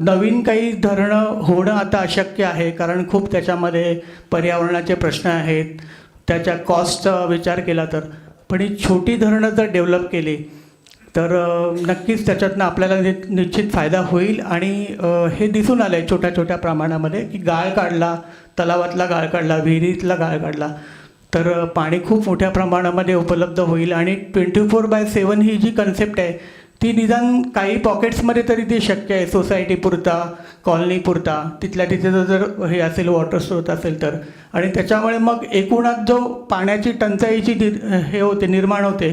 नवीन काही धरणं होणं आता अशक्य आहे, कारण खूप त्याच्यामध्ये पर्यावरणाचे प्रश्न आहेत, त्याच्या कॉस्टचा विचार केला तर. पण ही छोटी धरणं जर डेव्हलप केली तर नक्कीच त्याच्यातनं आपल्याला निश्चित फायदा होईल. आणि हे दिसून आलं आहे छोट्या छोट्या प्रमाणामध्ये की गाळ काढला, तलावातला गाळ काढला, विहिरीतला गाळ काढला तर पाणी खूप मोठ्या प्रमाणामध्ये उपलब्ध होईल. आणि 24/7 ही जी कन्सेप्ट आहे ती निदान काही पॉकेट्समध्ये तरी ती शक्य आहे, सोसायटीपुरता, कॉलनीपुरता, तिथल्या तिथे जर हे असेल, वॉटर स्रोत असेल तर. आणि त्याच्यामुळे मग एकूणात जो पाण्याची टंचाईची हे होते, निर्माण होते,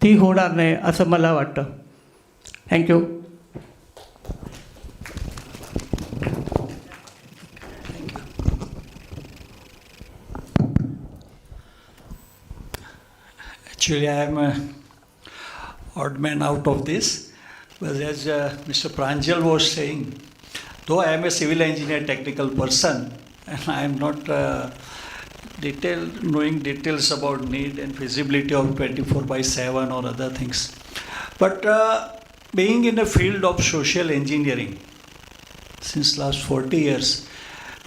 ती होणार नाही असं मला वाटतं. Thank you. Actually, I am a odd man out of this. But as Mr. Pranjal was saying, though I am a civil engineer technical person, and I am not knowing details about need and feasibility of 24/7 or other things. But being in the field of social engineering since last 40 years,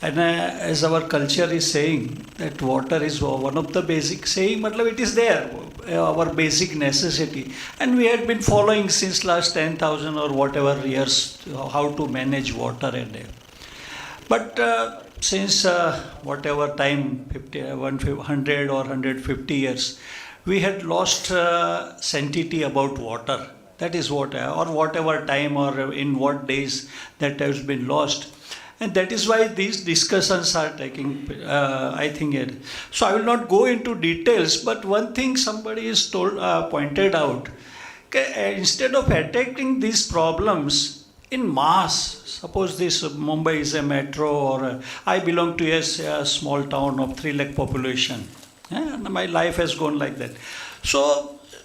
and as our culture is saying that water is one of the basic saying, it is there, our basic necessity, and we had been following since last 10,000 or whatever years how to manage water and air. But since whatever time, 100 or 150 years, we had lost sanctity about water. That is what, or whatever time or in what days that has been lost. And that is why these discussions are taking, I think. So I will not go into details, but one thing somebody is pointed out, instead of attacking these problems in mass, suppose this Mumbai is a metro, or I belong to a small town of 3 lakh population. And my life has gone like that. So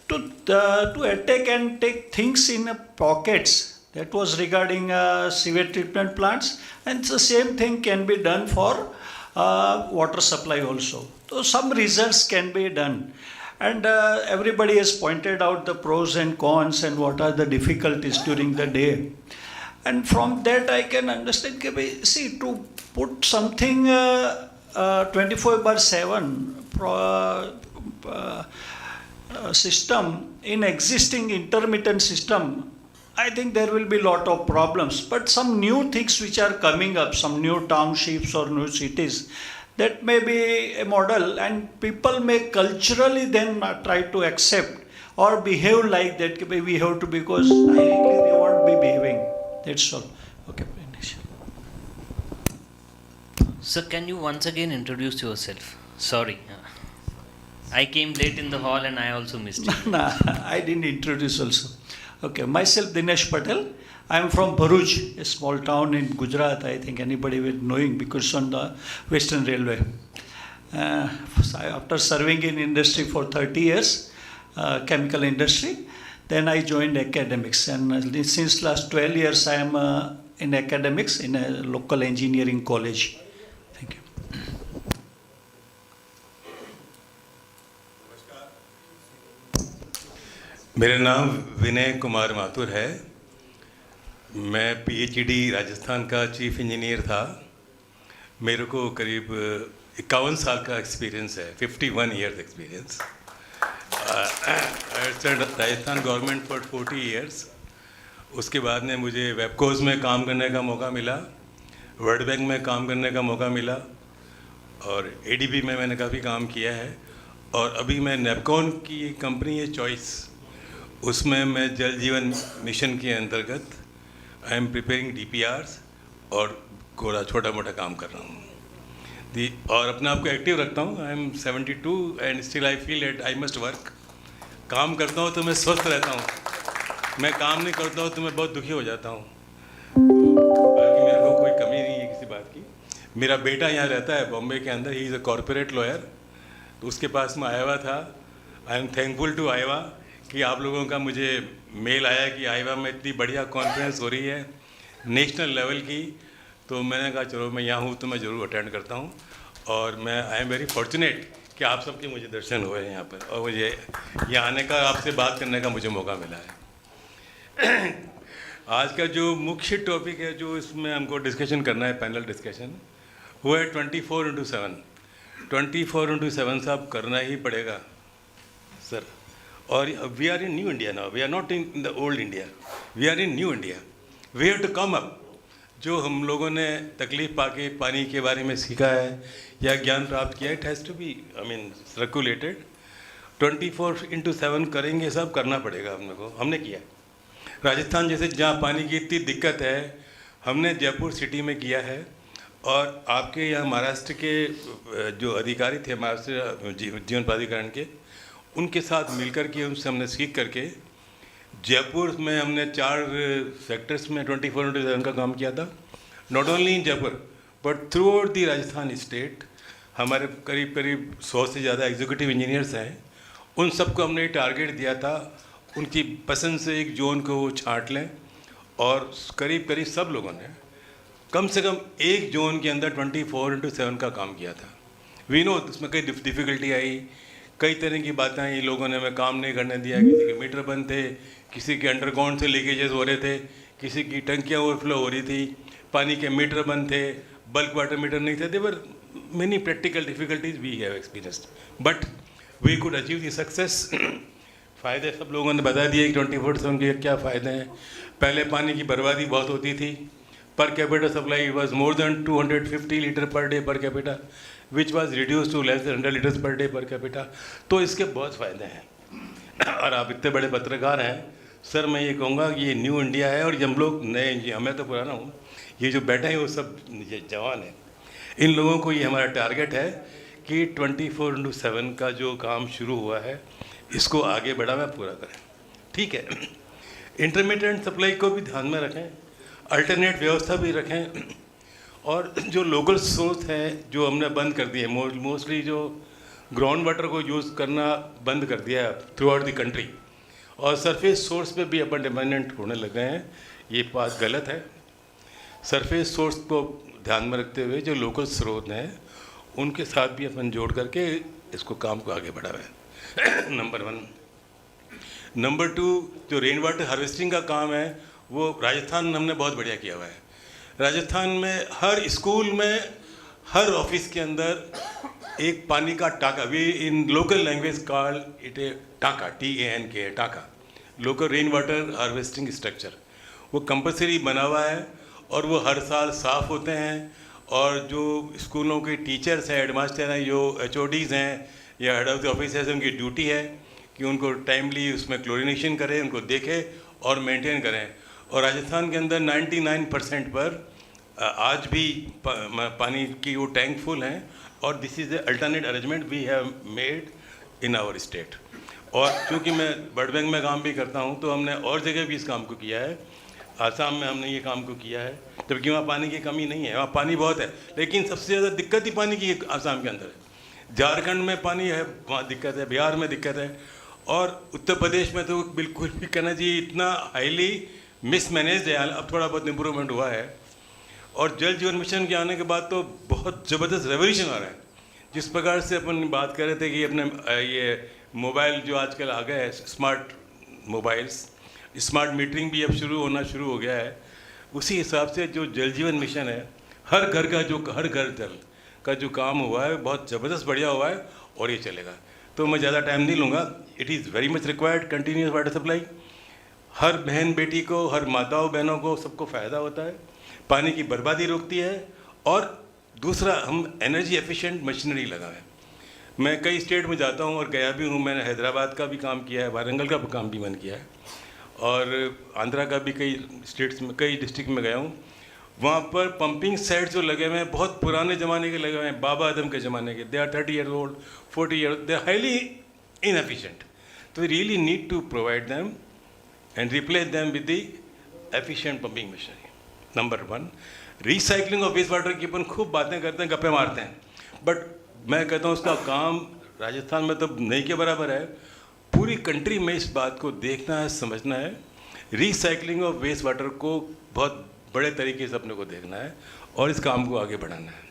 to attack and take things in pockets, that was regarding sewage treatment plants, and the same thing can be done for water supply also. So some results can be done, and everybody has pointed out the pros and cons and what are the difficulties during the day. And from that I can understand, see, to put something 24/7 system in existing intermittent system, I think there will be a lot of problems. But some new things which are coming up, some new townships or new cities, that may be a model, and people may culturally then try to accept or behave like that. We have to, because likely they won't be behaving. That's all. Okay. Sir, can you once again introduce yourself? Sorry. I came late in the hall and I also missed you. No, I didn't introduce also. Okay, myself Dinesh Patel. I am from Bharuch, a small town in Gujarat. I think anybody will knowing because on the Western Railway. After serving in industry for 30 years, chemical industry, then I joined academics. And since last 12 years, I am in academics in a local engineering college. Thank you. मेरा नाम विनय कुमार माथुर है. मैं PhD Rajasthan का chief engineer था. मेरे को करीब 51 साल का एक्सपीरियंस है, 51 years experience. Rajasthan government for 40 years. उसके बाद में मुझे वेबकोज में काम करने का मौका मिला, वर्ल्ड बैंक में काम करने का मौका मिला, और ADB में मैंने काफ़ी काम किया है. और अभी मैं नेपकॉन की कंपनी है चॉइस, उसमें मैं जल जीवन मिशन के अंतर्गत आई एम प्रिपेयरिंग DPRs और थोड़ा छोटा मोटा काम कर रहा हूँ. और अपने आप को एक्टिव रखता हूँ. I am 72 and still I feel at I must work. काम करता हूँ तो मैं स्वस्थ रहता हूँ, मैं काम नहीं करता हूँ तो मैं बहुत दुखी हो जाता हूँ. बाकी मेरे को कोई कमी नहीं है किसी बात की. मेरा बेटा यहाँ रहता है बॉम्बे के अंदर, he is a corporate lawyer, तो उसके पास मैं आया हुआ था. आई एम थैंकफुल टू आईवा कि आप लोगों का मुझे मेल आया कि आईवा में इतनी बढ़िया कॉन्फ्रेंस हो रही है नेशनल लेवल की. तो मैंने कहा चलो मैं यहाँ हूँ तो मैं ज़रूर अटेंड करता हूँ. और मैं आई एम वेरी फॉर्चुनेट कि आप सबके मुझे दर्शन हुए हैं यहाँ पर, और मुझे यहाँ आने का, आपसे बात करने का मुझे मौका मिला है. आज का जो मुख्य टॉपिक है जो इसमें हमको डिस्कशन करना है, पैनल डिस्कशन, वो है 24/7. 24/7 साहब करना ही पड़ेगा सर। और we are in new India now, we are not in the old India, we are in new India, we have to come up. जो हम लोगों ने तकलीफ पाके पानी के बारे में सीखा है या ज्ञान प्राप्त किया है, it has to be circulated. 24/7 करेंगे, सब करना पड़ेगा हम लोग को। हमने किया राजस्थान जैसे जहाँ पानी की इतनी दिक्कत है, हमने जयपुर सिटी में किया है। और आपके यहाँ महाराष्ट्र के जो अधिकारी थे महाराष्ट्र जीवन प्राधिकरण के, उनके साथ मिलकर के उनसे हमने सीख करके जयपुर में हमने 4 सेक्टर्स में 24/7 का काम किया था। Not only in Jaipur but through out the Rajasthan state. हमारे करीब करीब 100 से ज़्यादा एग्जीक्यूटिव इंजीनियर्स हैं, उन सबको हमने टारगेट दिया था उनकी पसंद से एक जोन को वो छांट लें। और करीब करीब सब लोगों ने कम से कम एक जोन के अंदर 24/7 का काम किया था। वी नो उसमें कई डिफ़िकल्टी आई, कई तरह की बातें आई, लोगों ने हमें काम नहीं करने दिया, किसी के मीटर बंद थे, किसी के अंडरग्राउंड से लीकेजेस हो रहे थे, किसी की टंकियाँ ओवरफ्लो हो रही थी, पानी के मीटर बंद थे, बल्क वाटर मीटर नहीं थे। There were many practical difficulties we have experienced but we could achieve the success. फ़ायदे सब लोगों ने बता दिए कि 24/7 के क्या फ़ायदे हैं। पहले पानी की बर्बादी बहुत होती थी। Per capita supply was more than 250 litre per day per capita, which was reduce to less than 100 litres per day per capita. तो इसके बहुत फ़ायदे हैं। और आप इतने बड़े पत्रकार हैं सर, मैं ये कहूँगा कि ये न्यू इंडिया है और हम लोग नए, मैं तो पुराना हूँ, ये जो बैठे हैं वो सब जवान हैं। इन लोगों को ये हमारा टारगेट है कि 24/7 का जो काम शुरू हुआ है इसको आगे बढ़ावा पूरा करें। ठीक है, इंटरमीडिएट सप्लाई को भी ध्यान में रखें, अल्टरनेट व्यवस्था भी रखें। और जो लोकल सोर्स हैं जो हमने बंद कर दिए, मोस्टली जो ग्राउंड वाटर को यूज़ करना बंद कर दिया है थ्रू आउट द कंट्री, और सरफेस सोर्स पे भी अपन डिपेंडेंट होने लगे हैं, ये बात गलत है। सरफेस सोर्स को ध्यान में रखते हुए जो लोकल स्रोत हैं उनके साथ भी अपन जोड़ करके इसको काम को आगे बढ़ावें। नंबर 1। नंबर 2, जो रेन वाटर हार्वेस्टिंग का काम है वो राजस्थान में हमने बहुत बढ़िया किया हुआ है। राजस्थान में हर स्कूल में, हर ऑफिस के अंदर एक पानी का टाका, we in local language call it a टाका, TANK, टाका, local rain water harvesting structure. वो कंपलसरी बना हुआ है और वो हर साल साफ़ होते हैं। और जो स्कूलों के टीचर्स हैं, हेडमास्टर हैं, जो HODs हैं या हेड ऑफ द ऑफिस है, उनकी ड्यूटी है कि उनको टाइमली उसमें क्लोरिनेशन करें, उनको देखें और मेंटेन करें। और राजस्थान के अंदर 99% पर आज भी पानी की वो टैंक फुल हैं। और this is the alternate arrangement we have made in our state. और चूँकि मैं वर्ल्ड बैंक में काम भी करता हूँ तो हमने और जगह भी इस काम को किया है। आसाम में हमने ये काम को किया है, जबकि वहाँ पानी की कमी नहीं है, वहाँ पानी बहुत है, लेकिन सबसे ज़्यादा दिक्कत ही पानी की आसाम के अंदर है। झारखंड में पानी है, वहाँ दिक्कत है, बिहार में दिक्कत है, और उत्तर प्रदेश में तो बिल्कुल भी कहना चाहिए इतना हाईली मिसमैनेज्ड है। अब थोड़ा बहुत इम्प्रूवमेंट हुआ है। और जल जीवन मिशन के आने के बाद तो बहुत ज़बरदस्त रेवोल्यूशन आ रहा है। जिस प्रकार से अपन बात कर रहे थे कि अपने ये मोबाइल जो आजकल आ गए हैं, स्मार्ट मोबाइल्स, स्मार्ट मीटरिंग भी अब शुरू हो गया है। उसी हिसाब से जो जल जीवन मिशन है, हर घर जल का जो काम हुआ है बहुत ज़बरदस्त बढ़िया हुआ है और ये चलेगा। तो मैं ज़्यादा टाइम नहीं लूँगा। It is very much required continuous water supply. हर बहन बेटी को, हर माताओं बहनों को, सबको फ़ायदा होता है। पानी की बर्बादी रोकती है। और दूसरा, हम एनर्जी एफिशिएंट मशीनरी लगाएं। मैं कई स्टेट में जाता हूँ और गया भी हूँ। मैंने हैदराबाद का भी काम किया है, वारंगल का भी काम भी मैंने किया है, और आंध्रा का भी कई स्टेट्स में, कई डिस्ट्रिक्ट में गया हूँ। वहाँ पर पंपिंग सेट्स जो लगे हुए हैं बहुत पुराने ज़माने के लगे हुए हैं, बाबा आदम के ज़माने के। They are 30 years old, 40 years, they are highly inefficient. तो we really need to provide them and replace them with the efficient pumping machinery. Number 1, recycling of waste water की अपन खूब बातें करते हैं, गप्पे मारते हैं, बट मैं कहता हूँ उसका काम राजस्थान में तो नहीं के बराबर है। पूरी कंट्री में इस बात को देखना है, समझना है। रिसाइकलिंग ऑफ वेस्ट वाटर को बहुत बड़े तरीके से अपने को देखना है और इस काम को आगे बढ़ाना है।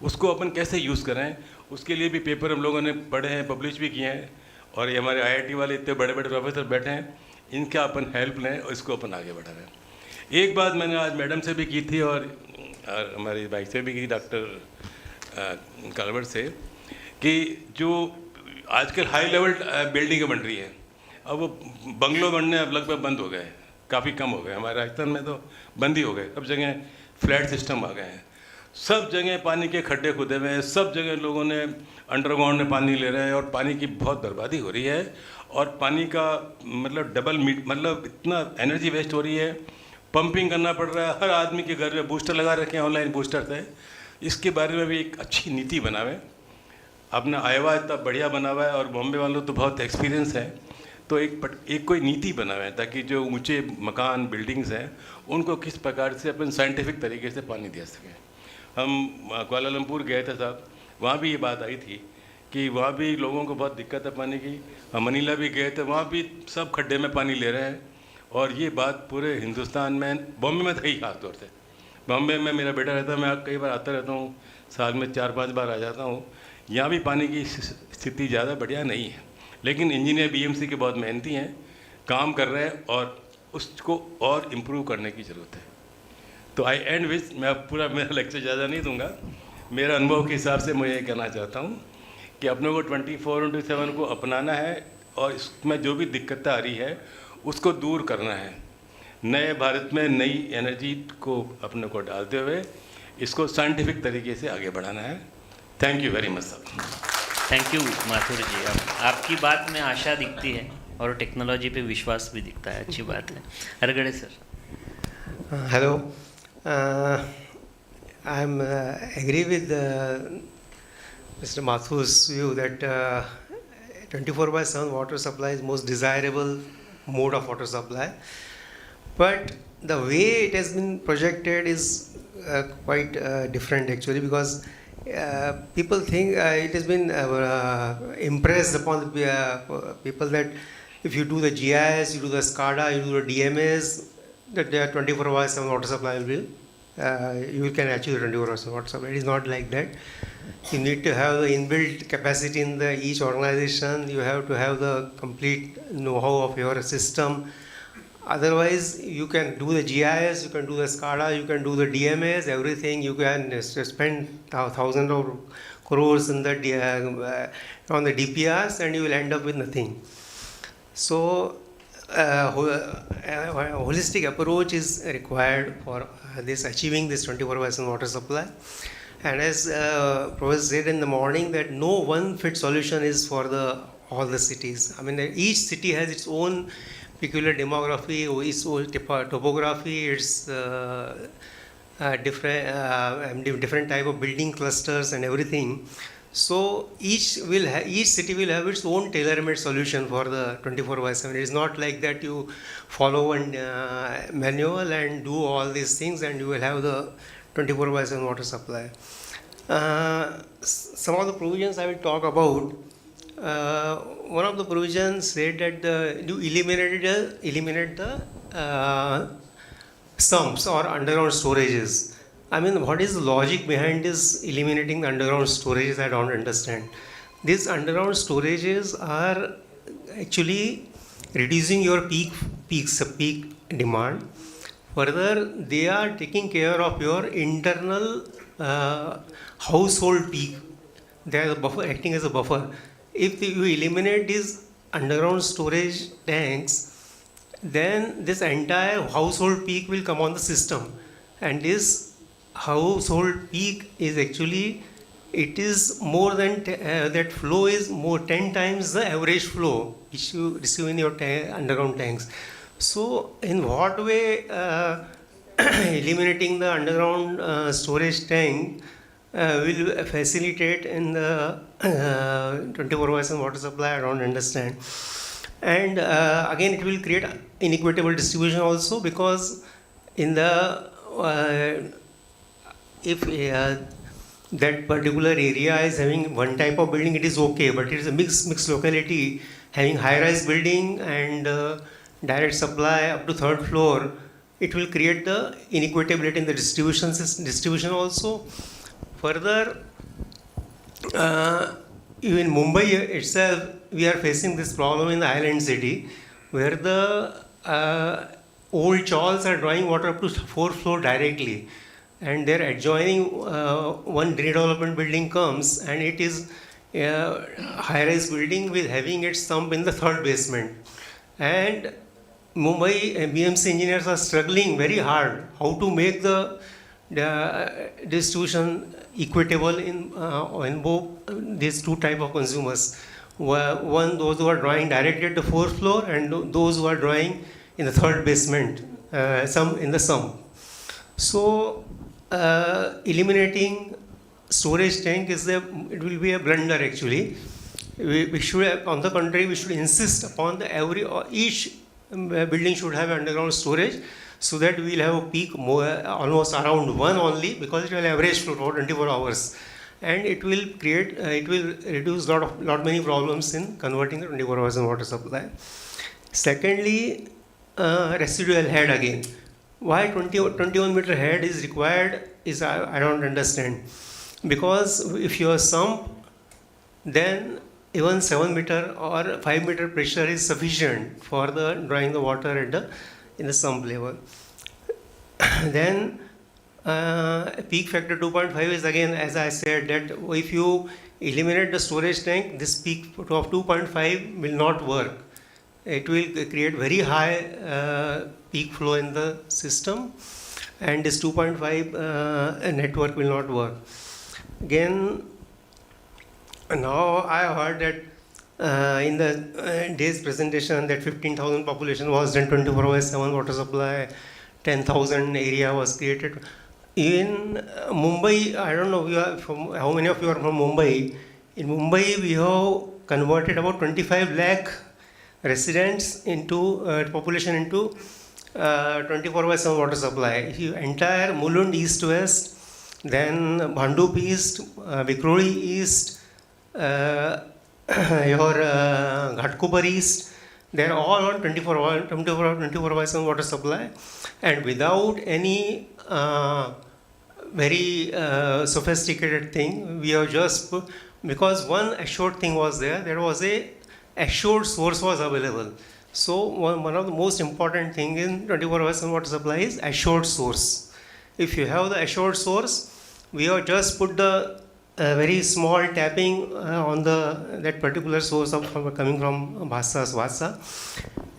उसको अपन कैसे यूज़ करें, उसके लिए भी पेपर हम लोगों ने पढ़े हैं, पब्लिश भी किए हैं। और ये हमारे IIT वाले इतने बड़े बड़े प्रोफेसर बैठे हैं, इनका अपन हेल्प लें और इसको अपन आगे बढ़ाएं। एक बात मैंने आज मैडम से भी की थी और हमारी भाई से भी की, डॉक्टर कलवर से, कि जो आजकल हाई लेवल बिल्डिंगें बन रही है, अब वो बंगलो बनने अब लगभग बंद हो गए, काफ़ी कम हो गए। हमारे राजस्थान में तो बंद ही हो गए, सब जगह फ्लैट सिस्टम आ गए हैं, सब जगह पानी के खड्डे खुदे हुए हैं, सब जगह लोगों ने अंडरग्राउंड में पानी ले रहे हैं और पानी की बहुत बर्बादी हो रही है। और पानी का मतलब मतलब इतना एनर्जी वेस्ट हो रही है, पंपिंग करना पड़ रहा है, हर आदमी के घर में बूस्टर लगा रखे हैं, ऑनलाइन बूस्टर है। इसके बारे में भी एक अच्छी नीति बनावे। अपना आयोवा इतना बढ़िया बना हुआ है और बॉम्बे वालों तो बहुत एक्सपीरियंस है, तो एक कोई नीति बनावे ताकि जो ऊंचे मकान बिल्डिंग्स हैं उनको किस प्रकार से अपन साइंटिफिक तरीके से पानी दे सकें। हम कुआलालंपुर गए थे साहब, वहाँ भी ये बात आई थी कि वहाँ भी लोगों को बहुत दिक्कत है पानी की। हम मनीला भी गए थे, वहाँ भी सब खड्डे में पानी ले रहे हैं। और ये बात पूरे हिंदुस्तान में, बॉम्बे में था ही खास तौर से। बॉम्बे में मेरा बेटा रहता है, मैं कई बार आता रहता हूँ, साल में 4-5 बार आ जाता हूँ। यहाँ भी पानी की स्थिति ज़्यादा बढ़िया नहीं है, लेकिन इंजीनियर बीएमसी के बहुत मेहनती हैं, काम कर रहे हैं और उसको और इम्प्रूव करने की ज़रूरत है। तो आई एंड विच, मैं अब पूरा मेरा लेक्चर ज़्यादा नहीं दूंगा, मेरा अनुभव के हिसाब से मैं ये कहना चाहता हूँ कि अपने को 24/7 को अपनाना है और इसमें जो भी दिक्कतें आ रही है उसको दूर करना है। नए भारत में नई एनर्जी को अपने को डालते हुए इसको साइंटिफिक तरीके से आगे बढ़ाना है। Thank you very much sir. Thank you Mathur ji, आपकी बात में आशा दिखती है और टेक्नोलॉजी पे विश्वास भी दिखता है, अच्छी बात है। Argade sir. Hello, I am agree with Mr. Mathur's view that 24/7 water supply is most desirable mode of water supply, but the way it has been projected is quite different actually, because people think it has been impressed upon the people that if you do the GIS, you do the SCADA, you do the DMS, that there are 24/7 water supply will be, you can achieve 24/7 water supply. It is not like that. You need to have the inbuilt capacity in the each organization. You have to have the complete know-how of your system. Otherwise, you can do the GIS, you can do the SCADA, you can do the DMS, everything. You can spend thousands of crores in the on the DPRs, and you will end up with nothing. So, a holistic approach is required for this achieving this 24/7 water supply. And as Professor said in the morning, that no one fit solution is for all the cities. I mean, each city has its own peculiar demography, its own topography, its different type of building clusters and everything. So each city will have its own tailor-made solution for the 24/7. It is not like that you follow one manual and do all these things and you will have the 24/7 water supply. Some of the provisions I will talk about. One of the provisions said that you eliminate the sumps or underground storages. I mean, what is the logic behind this eliminating the underground storages? I don't understand. These underground storages are actually reducing your peak demand. Further, they are taking care of your internal household peak. They are a buffer, acting as a buffer. If you eliminate these underground storage tanks, then this entire household peak will come on the system, and this household peak is actually, it is more than that flow is more 10 times the average flow which you receive in your underground tanks. So in what way eliminating the underground storage tank will facilitate in the 24/7 water supply? I don't understand. And again, it will create inequitable distribution also, because in the if that particular area is having one type of building, it is okay, but it is a mixed locality having high-rise building and direct supply up to 3rd floor, it will create the inequitability in the distribution also. Further, even Mumbai itself, we are facing this problem in the island city, where the old chawls are drawing water up to 4th floor directly. And their adjoining one redevelopment building comes, and it is high-rise building with having its sump in the third basement. And Mumbai BMC engineers are struggling very hard how to make the distribution equitable in both these two type of consumers. One, those who are drawing directly at the fourth floor, and those who are drawing in the third basement, some in the sump. So eliminating storage tank it will be a blunder actually. We should, on the contrary, we should insist upon each building should have underground storage, so that we will have a peak almost around 1 only, because it will average flow for 24 hours, and it will reduce lot many problems in converting the 24 hours in water supply. Secondly, residual head again. Why 21 meter head is required is I don't understand. Because if you are sump, then even 7 meter or 5 meter pressure is sufficient for drawing the water in the sump level. Then peak factor 2.5 is again, as I said, that if you eliminate the storage tank, this peak of 2.5 will not work. It will create very high peak flow in the system, and this 2.5 network will not work. Again, now I heard that in the day's presentation that 15,000 population was done, 24 hours 7 water supply, 10,000 area was created. In Mumbai, I don't know how many of you are from Mumbai. In Mumbai, we have converted about 25 lakh residents into population into 24 by 7 water supply. If you entire Mulund east west, then Bhandup east, Vikhroli east, your Ghatkopar east, they are all on 24 by 7 water supply, and without any very sophisticated thing. We have just put, because one assured thing was there was a assured source was available. So one of the most important thing in 24 hours water supply is assured source. If you have the assured source, we have just put the very small tapping on that particular source coming from Bhasa,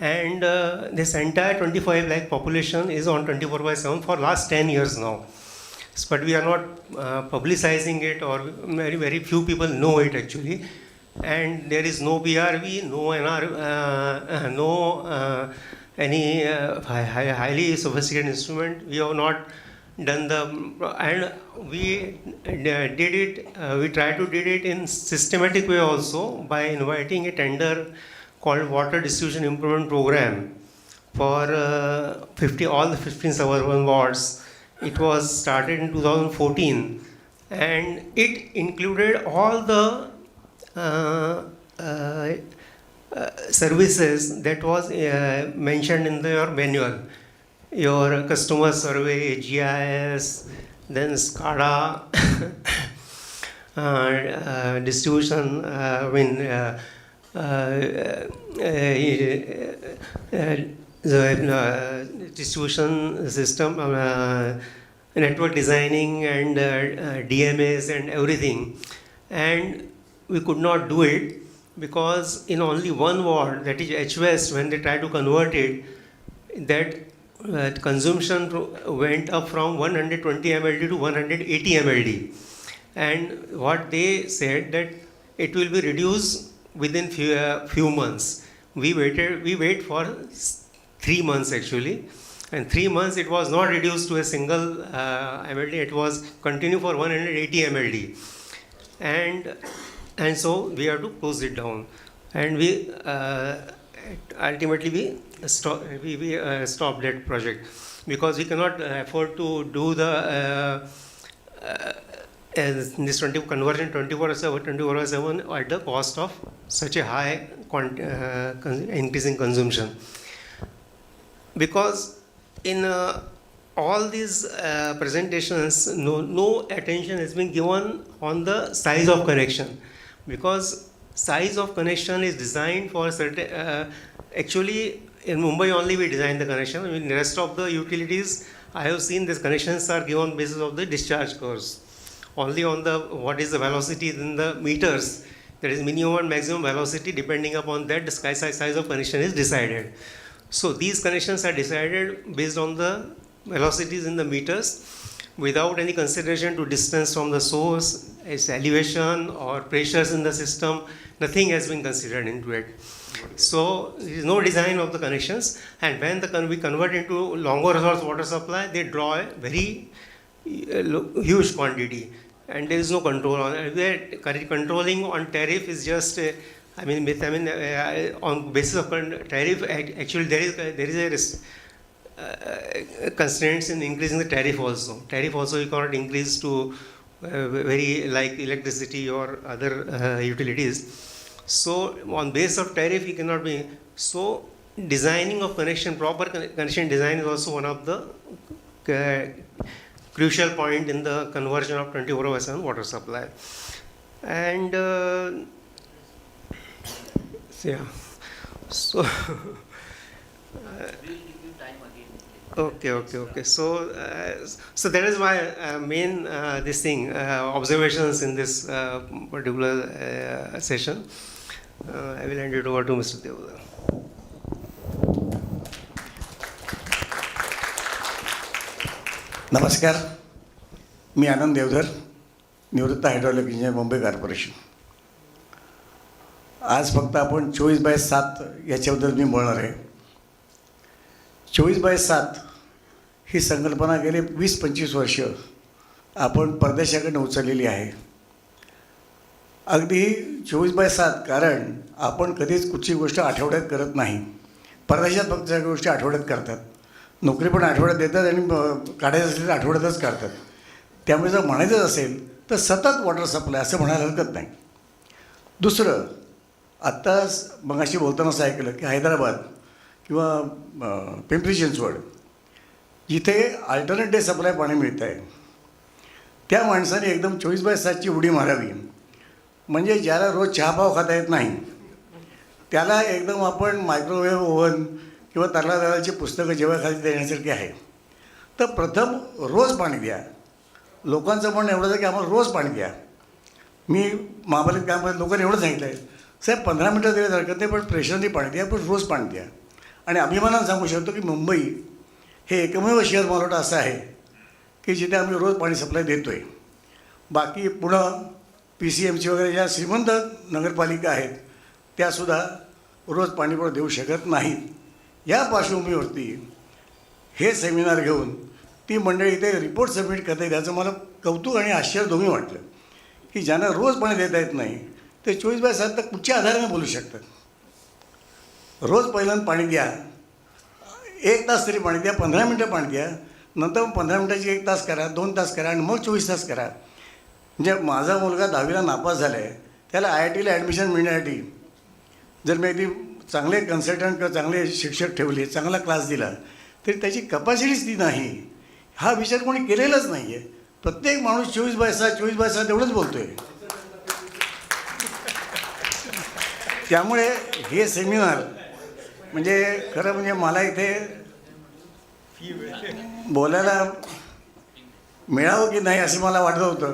and this entire 25 lakh population is on 24 by 7 for last 10 years now. But we are not publicizing it, or very few people know it actually. And there is no BRV, no NR, no any highly sophisticated instrument. We have not done and we did it, we tried to did it in systematic way also by inviting a tender called Water Distribution Improvement Program for all the 15 suburban wards. It was started in 2014, and it included all the services that was mentioned in your manual. Your customer survey, GIS, then SCADA, distribution, distribution system, network designing, and DMS and everything. And we could not do it because in only one ward, that is H West, when they tried to convert it, that consumption went up from 120 MLD to 180 MLD. And what they said that it will be reduced within few months. We wait for 3 months actually, and 3 months it was not reduced to a single MLD. It was continue for 180 MLD, and so we have to close it down, and we ultimately we stopped that project because we cannot afford to do this conversion 24/7 at the cost of such a high increasing consumption. Because in all these presentations, no attention has been given on the size of connection, because size of connection is designed for certain. Actually, in Mumbai only we design the connection. In the rest of the utilities, I have seen these connections are given on basis of the discharge curves. Only on what is the velocity in the meters There is minimum and maximum velocity. Depending upon that, the size of connection is decided. So these connections are decided based on the velocities in the meters, without any consideration to distance from the source, its elevation or pressures in the system. Nothing has been considered into it. So there is no design of the connections, and when we convert into longer resource water supply, they draw a very huge quantity, and there is no control on it. Controlling on tariff is just on basis of tariff. Actually, there is a constraints in increasing the tariff also. Tariff also you cannot increase to very like electricity or other utilities. So on base of tariff, you cannot be. So designing of connection, proper connection design is also one of the crucial point in the conversion of 24/7 water supply. And yeah, so okay. So that is my main observations in this particular session. I will hand it over to Mr. Deodhar. नमस्कार, मी आनंद देवधर, निवृत्त hydraulic engineer, Mumbai corporation. आज फक्त आपण 24/7 याच्याबद्दल मी बोलणार आहे. 24/7 ही संकल्पना गेले 20-25 वर्ष आपण परदेशाकडे उचललेली आहे. अगदी 24/7 कारण आपण कधीच कुठची गोष्ट आठवड्यात करत नाही. परदेशात फक्त सगळ्या गोष्टी आठवड्यात करतात. नोकरी पण आठवड्यात देतात आणि काढायचं असेल तर आठवड्यातच काढतात. त्यामुळे जर म्हणायचं असेल तर सतत वॉटर सप्लाय असं म्हणायला हरकत नाही. दुसरं, आत्ताच मगाशी बोलताना असं ऐकलं की हैदराबाद किंवा पिंपरी चिंचवड जिथे अल्टरनेट डे सप्लाय पाणी मिळतं आहे, त्या माणसाने एकदम 24/7ची उडी मारावी. म्हणजे ज्याला रोज चहापाव खाता येत नाही त्याला एकदम आपण मायक्रोवेव्ह ओव्हन किंवा तलाची पुस्तकं जेवायखाली देण्यासारखी आहे. तर प्रथम रोज पाणी द्या. लोकांचं म्हणणं एवढंच आहे की आम्हाला रोज पाणी द्या. मी महापालिका कामामध्ये लोकांनी एवढं सांगितलं आहे, साहेब 15 मिनटं दिल्या हरकत नाही, पण प्रेशरने पाणी द्या, पण रोज पाणी द्या. आणि अभिमानानं सांगू शकतो की मुंबई हे एकमेव शहर मला वाटतं असं आहे की जिथे आम्ही रोज पाणी सप्लाय देतो आहे. बाकी पुणं, PCMC वगैरे ज्या श्रीमंत नगरपालिका आहेत त्यासुद्धा रोज पाणीपुरवठा देऊ शकत नाहीत. या पार्श्वभूमीवरती हे सेमिनार घेऊन ती मंडळी इथे रिपोर्ट सबमिट करता येईल याचं मला कौतुक आणि आश्चर्य दोन्ही वाटलं की ज्यांना रोज पाणी देता येत नाही ते 24/7 तर कुठच्या आधाराने बोलू शकतात. रोज पहिल्यांदा पाणी द्या, 1 तास तरी पाणी द्या, 15 मिनटं पाणी द्या, नंतर 15 मिनटाची 1 तास करा, 2 तास करा आणि मग 24 तास करा. म्हणजे माझा मुलगा 10वीला नापास झाला आहे, त्याला IITला ॲडमिशन मिळण्यासाठी जर मी अगदी चांगले कन्सल्टंट किंवा चांगले शिक्षक ठेवले, चांगला क्लास दिला, तरी त्याची कपॅसिटीच ती नाही. हा विचार कोणी केलेलाच नाही आहे. प्रत्येक माणूस 24/7 एवढंच बोलतो आहे. त्यामुळे हे सेमिनार म्हणजे खरं म्हणजे मला इथे बोलायला मिळावं की नाही असं मला वाटत होतं,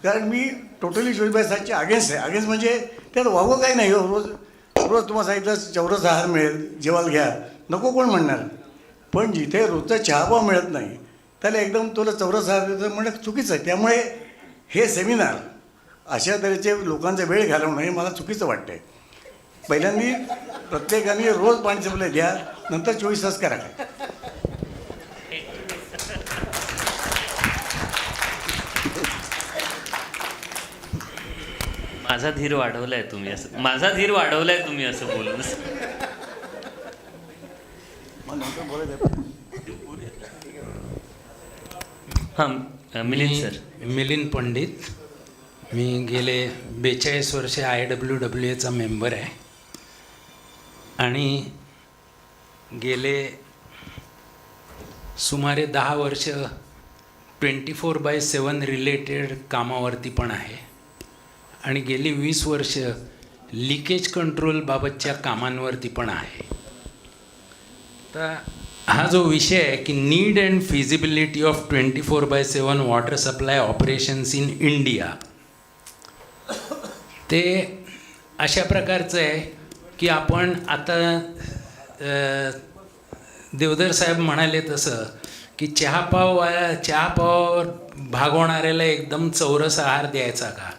कारण मी टोटली 24/7ची अगेन्स्ट आहे. अगेन्स्ट म्हणजे त्यात वावं काही नाही. रोज तुम्हाला सांगितलं चौरस आहार मिळेल, जेवायला घ्या, नको कोण म्हणणार. पण जिथे रोजचा चहापाव मिळत नाही त्याला एकदम तुला चौरस आहार देतं म्हणणं चुकीचं आहे. त्यामुळे हे सेमिनार अशा तऱ्हेचे लोकांचा वेळ घालवणं हे मला चुकीचं वाटतं आहे. पहिल्यांदा प्रत्येकाने रोज पाणी सप्लाय द्या, नंतर 24 तास करा. माझा धीर वाढवलाय तुम्ही असं बोलून. हां, मिलिंद पंडित. मी गेले 42 वर्षे IWWAचा मेंबर आहे आणि गेले सुमारे 10 वर्ष 24/7 रिलेटेड कामावरती पण आहे आणि गेली 20 वर्ष लिकेज कंट्रोल बाबतच्या कामांवरती पण आहे. तर हा जो विषय आहे की need and feasibility of 24/7 water supply operations in India, ते अशा प्रकारचं आहे की आपण आता देवधर साहेब म्हणाले तसं की चहापावावर भागवणाऱ्याला एकदम चौरस आहार द्यायचा का.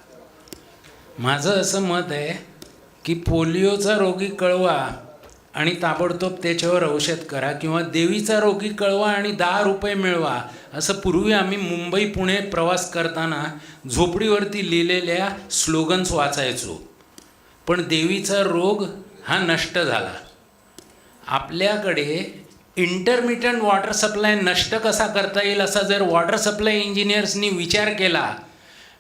माझं असं मत आहे की पोलिओचा रोगी कळवा आणि ताबडतोब त्याच्यावर औषध करा, किंवा देवीचा रोगी कळवा आणि 10 रुपये मिळवा, असं पूर्वी आम्ही मुंबई पुणे प्रवास करताना झोपडीवरती लिहिलेल्या स्लोगन्स वाचायचो. पण देवीचा रोग हा नष्ट झाला. आपल्याकडे इंटरमिटंट वॉटर सप्लाय नष्ट कसा करता येईल असा जर वॉटर सप्लाय इंजिनियर्सनी विचार केला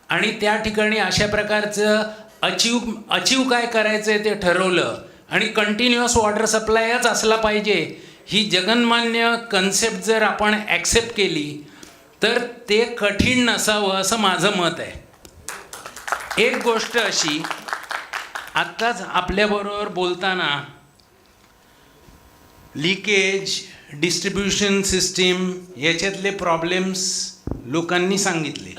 आणि त्या ठिकाणी अशा प्रकारचं अचीव काय करायचं आहे ते ठरवलं आणि कंटिन्युअस वॉटर सप्लायच असला पाहिजे ही जगन्मान्य कन्सेप्ट जर आपण ॲक्सेप्ट केली तर ते कठीण नसावं असं माझं मत आहे. एक गोष्ट अशी, आत्ताच आपल्याबरोबर बोलताना लिकेज, डिस्ट्रीब्युशन सिस्टीम याच्यातले प्रॉब्लेम्स लोकांनी सांगितले.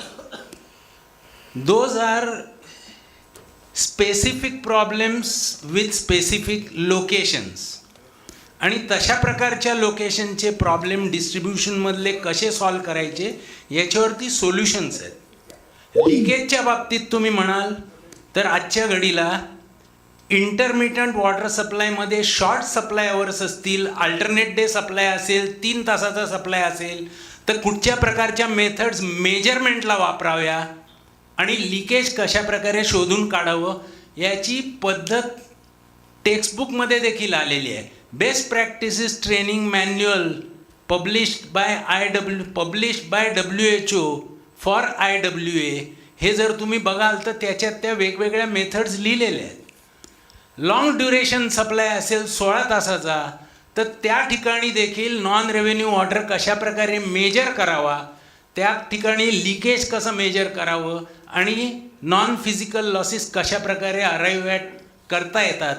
Those are specific problems with specific locations, आणि तशा प्रकारच्या लोकेशनचे प्रॉब्लेम डिस्ट्रीब्युशनमधले कसे सॉल्व करायचे याच्यावरती सोल्युशन्स आहेत. लिकेजच्या बाबतीत तुम्ही म्हणाल तर आजच्या घडीला इंटरमिटंट वॉटर सप्लायमध्ये शॉर्ट सप्लाय अवर्स असतील, अल्टरनेट डे सप्लाय असेल, 3 तासाचा सप्लाय असेल तर कुठच्या प्रकारच्या मेथड्स मेजरमेंटला वापराव्या आणि लिकेज कशा प्रकारे शोधून काढावं याची पद्धत टेक्स्टबुकमध्ये देखील आलेली आहे. Best practices training manual published by WHO for IWA हे जर तुम्ही बघाल तर त्याच्यात त्या वेगवेगळ्या मेथड्स लिहिलेल्या आहेत. लॉंग ड्युरेशन सप्लाय असेल 16 तासाचा तर त्या ठिकाणी देखील नॉन रेव्हेन्यू वॉटर कशा प्रकारे मेजर करावा, त्या ठिकाणी लिकेज कसं मेजर करावं आणि नॉन फिजिकल लॉसेस कशा प्रकारे अराईव्ह करता येतात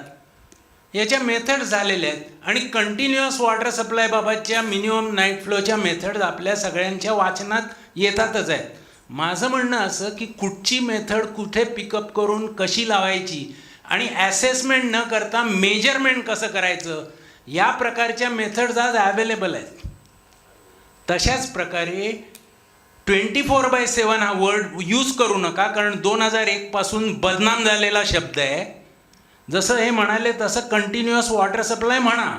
याच्या मेथड्स झालेल्या आहेत. आणि कंटिन्युअस वॉटर सप्लाय बाबतच्या मिनिमम नाईट फ्लोच्या मेथड्स आपल्या सगळ्यांच्या वाचनात येतातच आहेत. माझं म्हणणं असं की कुठची मेथड कुठे पिकअप करून कशी लावायची आणि ॲसेसमेंट न करता मेजरमेंट कसं करायचं या प्रकारच्या मेथड्स आज अवेलेबल आहेत. तशाच प्रकारे 24/7 हा वर्ड यूज करू नका, कारण 2001 पासून बदनाम झालेला शब्द आहे. जसं हे म्हणाले तसं कंटिन्युअस वॉटर सप्लाय म्हणा,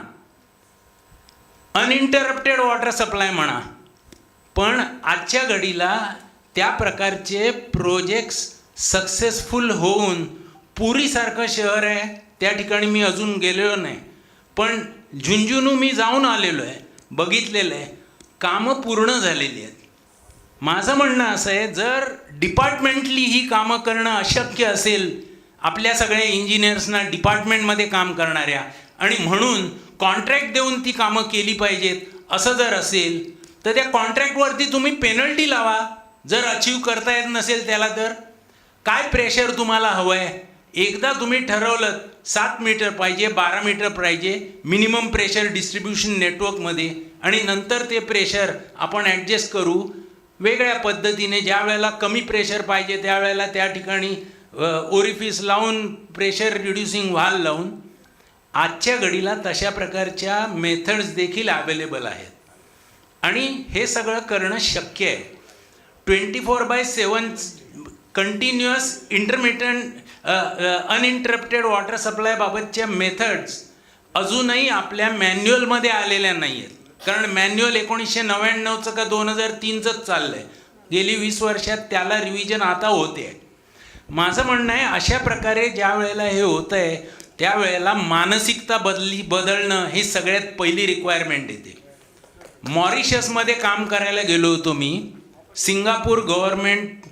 अनइंटरप्टेड वॉटर सप्लाय म्हणा, पण आजच्या घडीला त्या प्रकारचे प्रोजेक्ट्स सक्सेसफुल होऊन पुरीसारखं शहर आहे त्या ठिकाणी मी अजून गेलेलो नाही, पण झुंझुनू मी जाऊन आलेलो आहे, बघितलेलं आहे, कामं पूर्ण झालेली आहेत. माझं म्हणणं असं आहे जर डिपार्टमेंटली ही कामं करणं अशक्य असेल आपल्या सगळ्या इंजिनियर्सना डिपार्टमेंटमध्ये काम करणाऱ्या आणि म्हणून कॉन्ट्रॅक्ट देऊन ती कामं केली पाहिजेत असं जर असेल तर त्या कॉन्ट्रॅक्टवरती तुम्ही पेनल्टी लावा. जर अचीव करता येत नसेल त्याला तर काय प्रेशर तुम्हाला हवं आहे. एकदा तुम्ही ठरवलं 7 मीटर पाहिजे, 12 मीटर पाहिजे मिनिमम प्रेशर डिस्ट्रीब्युशन नेटवर्कमध्ये आणि नंतर ते प्रेशर आपण ॲडजस्ट करू वेगळ्या पद्धतीने. ज्या वेळेला कमी प्रेशर पाहिजे त्यावेळेला त्या ठिकाणी ओरिफिस लावून प्रेशर रिड्युसिंग व्हाल्व लावून. आजच्या घडीला तशा प्रकारच्या मेथड्स देखील अवेलेबल आहेत आणि हे सगळं करणं शक्य आहे. 24/7 continuous intermittent uninterrupted water supply बाबतच्या मेथड्स अजूनही आपल्या मॅन्युअलमध्ये आलेल्या नाही आहेत, कारण मॅन्युअल 1999चं का 2003चंच चाललं आहे. गेली 20 वर्षात त्याला रिव्हिजन आता होते आहे. माझं म्हणणं आहे अशा प्रकारे ज्या वेळेला हे होतं आहे त्यावेळेला मानसिकता बदलणं ही सगळ्यात पहिली रिक्वायरमेंट येते. मॉरिशसमध्ये काम करायला गेलो होतो मी. Singapore government,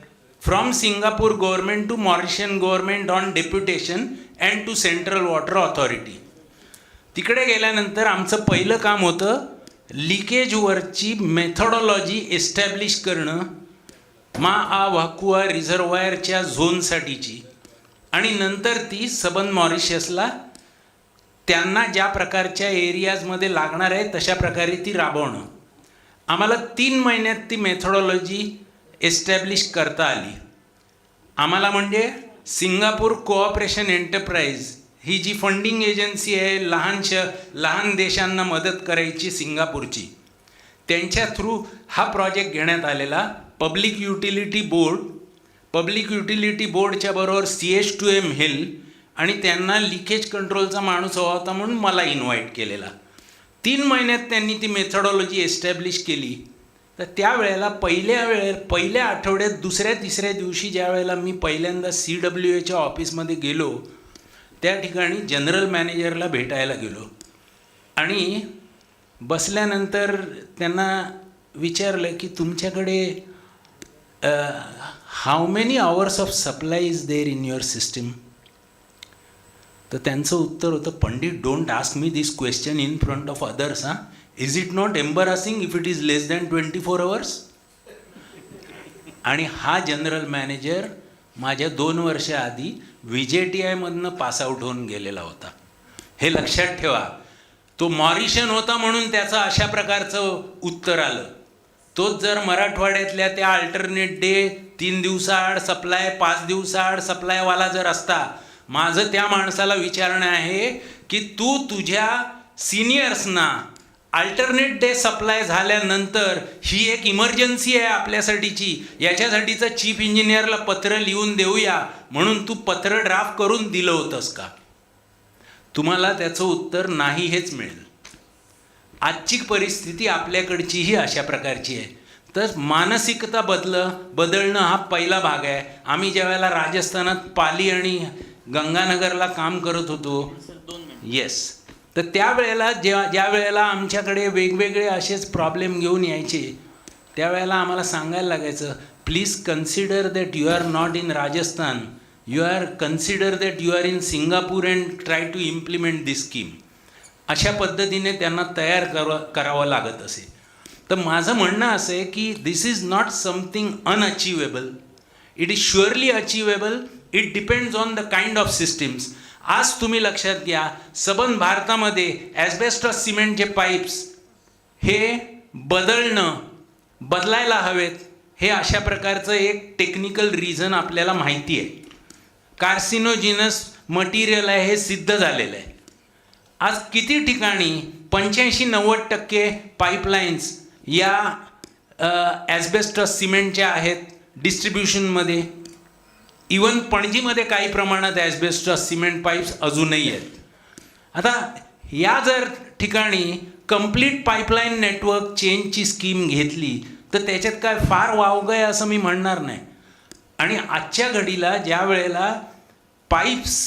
from Singapore government to Mauritian government on deputation and to central water authority. तिकडे गेल्यानंतर आमचं पहिलं काम होतं लिकेजवरची मेथॉडॉलॉजी एस्टॅब्लिश करणं वाकुआ रिझर्वायरच्या झोनसाठीची आणि नंतर ती सबन मॉरिशसला त्यांना ज्या प्रकारच्या एरियाजमध्ये लागणार आहे तशा प्रकारे ती राबवणं. आम्हाला 3 महिन्यात ती मेथॉडॉलॉजी एस्टॅब्लिश करता आली. आम्हाला म्हणजे सिंगापूर कोऑपरेशन एंटरप्राइज ही जी फंडिंग एजन्सी आहे लहान देशांना मदत करायची सिंगापूरची, त्यांच्या थ्रू हा प्रोजेक्ट घेण्यात आलेला. पब्लिक युटिलिटी बोर्डच्या बरोबर CH2M हिल आणि त्यांना लिकेज कंट्रोलचा माणूस हवा होता म्हणून मला इन्व्हाइट केलेला. 3 महिन्यात त्यांनी ती मेथडॉलॉजी एस्टॅब्लिश केली. तर त्यावेळेला पहिल्या आठवड्यात 2-3 दिवशी ज्या वेळेला मी पहिल्यांदा CWAच्या ऑफिसमध्ये गेलो, त्या ठिकाणी जनरल मॅनेजरला भेटायला गेलो आणि बसल्यानंतर त्यांना विचारलं की तुमच्याकडे how many hours of supply is there in your system. तर त्यांचं उत्तर होतं, Pandit don't ask me this question in front of others. Is it not embarrassing if it is less than 24 hours. आणि हा जनरल मॅनेजर माझ्या 2 वर्षाआधी VJTIमधनं pass out होऊन गेलेला होता. हे लक्षात ठेवा. तो मॉरिशन होता म्हणून त्याचं अशा प्रकारचं उत्तर आलं. तोच जर मराठवाड्यातल्या त्या अल्टरनेट डे 3 दिवसाआड सप्लाय 5 दिवसाआड सप्लायवाला जर असता, माझं त्या माणसाला विचारणं आहे की तू तुझ्या सिनियर्सना अल्टरनेट डे सप्लाय झाल्यानंतर ही एक इमर्जन्सी आहे आपल्यासाठीची, याच्यासाठीचं चीफ इंजिनियरला पत्र लिहून देऊया म्हणून तू पत्र ड्राफ्ट करून दिलं होतंस का? तुम्हाला त्याचं उत्तर नाही हेच मिळेल. आजची परिस्थिती आपल्याकडचीही अशा प्रकारची आहे. तर मानसिकता बदलणं हा पहिला भाग आहे. आम्ही ज्या वेळेला राजस्थानात पाली आणि गंगानगरला काम करत होतो, तर त्यावेळेला ज्या वेळेला आमच्याकडे वेगवेगळे असेच प्रॉब्लेम घेऊन यायचे, त्यावेळेला आम्हाला सांगायला लागायचं, please consider that you are not in Rajasthan, consider that you are in Singapore and try to implement this scheme. अशा पद्धतीने त्यांना तयार करावं लागत असे. तर माझं म्हणणं असं आहे की this is not something unachievable, it is surely achievable. It depends on the kind of systems. आज तुम्ही लक्षात घ्या, सबंध भारतामध्ये ॲस्बेस्टॉस सिमेंटचे पाईप्स हे बदलायला हवेत, हे अशा प्रकारचं एक टेक्निकल रिझन आपल्याला माहिती आहे. कार्सिनोजिनस मटेरियल आहे हे सिद्ध झालेलं आहे. आज किती ठिकाणी 85-90% पाईपलाईन्स या ॲस्बेस्टॉस सिमेंटच्या आहेत डिस्ट्रीब्युशनमध्ये. इवन पणजीमध्ये काही प्रमाणात ॲस्बेस्टॉस सिमेंट पाईप्स अजूनही आहेत. आता या जर ठिकाणी कंप्लीट पाईपलाईन नेटवर्क चेंजची स्कीम घेतली तर त्याच्यात काय फार वावगं आहे असं मी म्हणणार नाही. आणि आजच्या घडीला ज्या वेळेला पाईप्स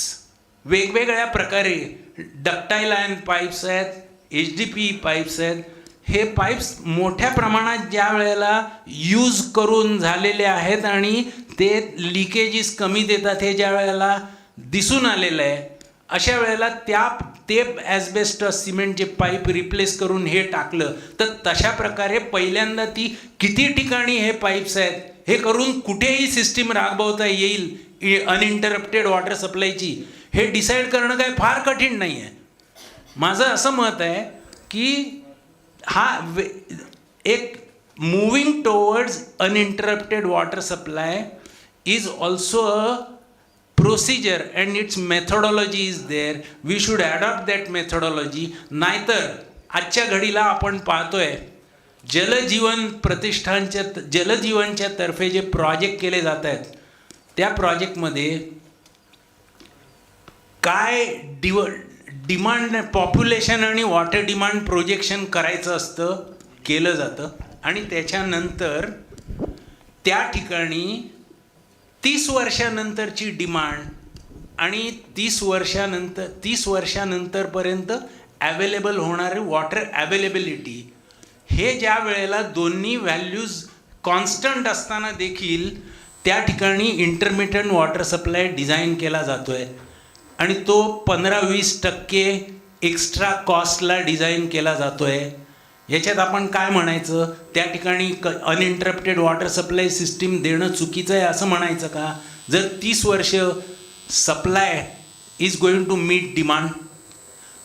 वेगवेगळ्या प्रकारे डक्टाईल आयर्न पाईप्स आहेत, HDPE पाईप्स आहेत, हे पाईप्स मोठ्या प्रमाणात ज्या वेळेला यूज करून झालेले आहेत आणि ते लिकेजेस कमी देतात हे ज्या वेळेला दिसून आलेलं आहे, अशा वेळेला ते ॲस्बेस्टॉस सिमेंटचे पाईप रिप्लेस करून हे टाकलं तर तशा प्रकारे पहिल्यांदा ती किती ठिकाणी हे पाईप्स आहेत हे करून कुठेही सिस्टीम राबवता येईल अनइंटरप्टेड वॉटर सप्लायची, हे डिसाईड करणं काय फार कठीण नाही आहे. माझं असं मत आहे की हा एक moving towards uninterrupted water supply is also a procedure and its methodology is there. We should adopt that methodology. नाहीतर आजच्या घडीला आपण पाहतोय जलजीवन प्रतिष्ठानच्या जलजीवनच्या तर्फे जे प्रोजेक्ट केले जात आहेत त्या प्रोजेक्टमध्ये काय डिमांड पॉप्युलेशन आणि वॉटर डिमांड प्रोजेक्शन करायचं असतं, केलं जातं आणि त्याच्यानंतर त्या ठिकाणी 30 वर्षानंतरची डिमांड आणि 30 वर्षानंतरपर्यंत ॲवेलेबल होणारे वॉटर ॲवेलेबिलिटी हे ज्या वेळेला दोन्ही व्हॅल्यूज कॉन्स्टंट असताना देखील त्या ठिकाणी इंटरमिटंट वॉटर सप्लाय डिझाईन केला जातो आहे आणि तो 15-20% एक्स्ट्रा कॉस्टला डिझाईन केला जातो आहे. याच्यात आपण काय म्हणायचं, त्या ठिकाणी अनइंटरप्टेड वॉटर सप्लाय सिस्टीम देणं चुकीचं आहे असं म्हणायचं का? जर 30 वर्ष supply is going to meet demand.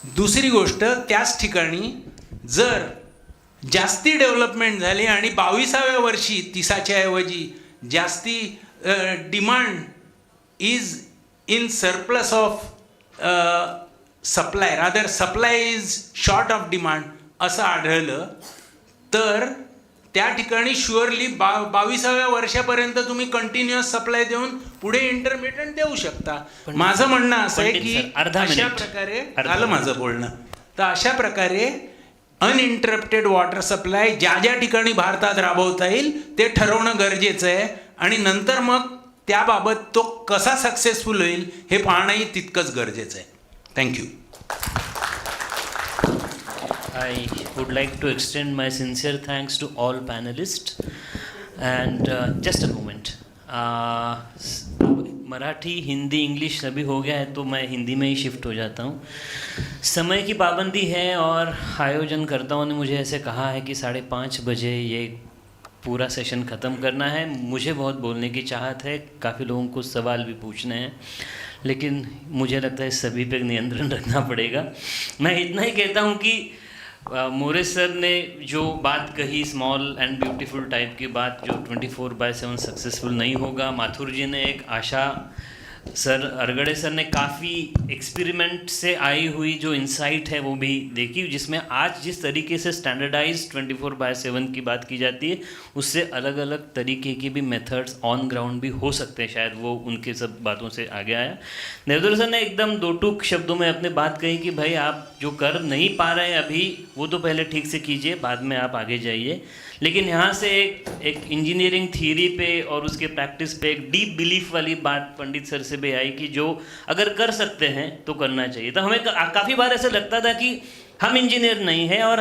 दुसरी गोष्ट, त्याच ठिकाणी जर जास्ती डेव्हलपमेंट झाली आणि 22व्या वर्षी 30च्या ऐवजी जास्ती demand is in surplus of supply, rather supply is short of demand असं आढळलं तर त्या ठिकाणी शुअरली 22व्या वर्षापर्यंत तुम्ही कंटिन्युअस सप्लाय देऊन पुढे इंटरमिडिएट देऊ शकता. माझं म्हणणं असं आहे की अशा प्रकारे झालं माझं बोलणं, तर अशा प्रकारे अनइंटरप्टेड वॉटर सप्लाय ज्या ज्या ठिकाणी भारतात राबवता येईल ते ठरवणं गरजेचं आहे आणि नंतर मग त्याबाबत तो कसा सक्सेसफुल होईल हे पाहणंही तितकंच गरजेचं आहे. Thank you. I would like to extend my sincere thanks to all panelists. And just a moment. Marathi, Hindi, English सभी हो गया है तो मैं हिंदी में ही शिफ्ट हो जाता हूँ. समय की पाबंदी है और आयोजनकर्ताओं ने मुझे ऐसे कहा है कि 5:30 बजे ये पूरा सेशन ख़त्म करना है. मुझे बहुत बोलने की चाहत है, काफ़ी लोगों को सवाल भी पूछने हैं, लेकिन मुझे लगता है सभी पे नियंत्रण रखना पड़ेगा. मैं इतना ही कहता हूँ कि मोरे सर ने जो बात कही स्मॉल एंड ब्यूटीफुल टाइप की बात जो 24/7 सक्सेसफुल नहीं होगा. माथुर जी ने एक आशा, सर अरगड़े सर ने काफ़ी एक्सपेरिमेंट से आई हुई जो इंसाइट है वो भी देखी, जिसमें आज जिस तरीके से स्टैंडर्डाइज 24/7 की बात की जाती है उससे अलग अलग तरीके की भी मेथड्स ऑन ग्राउंड भी हो सकते हैं. शायद वो उनके सब बातों से आगे आया. देवदर सर ने एकदम 2 टूक शब्दों में अपने बात कही कि भाई आप जो कर नहीं पा रहे हैं अभी वो तो पहले ठीक से कीजिए, बाद में आप आगे जाइए. लेकिन यहाँ से एक इंजीनियरिंग थ्योरी पे और उसके प्रैक्टिस पे एक डीप बिलीफ वाली बात पंडित सर से भी आई कि जो अगर कर सकते हैं तो करना चाहिए. तो हमें काफ़ी बार ऐसा लगता था कि हम इंजीनियर नहीं हैं और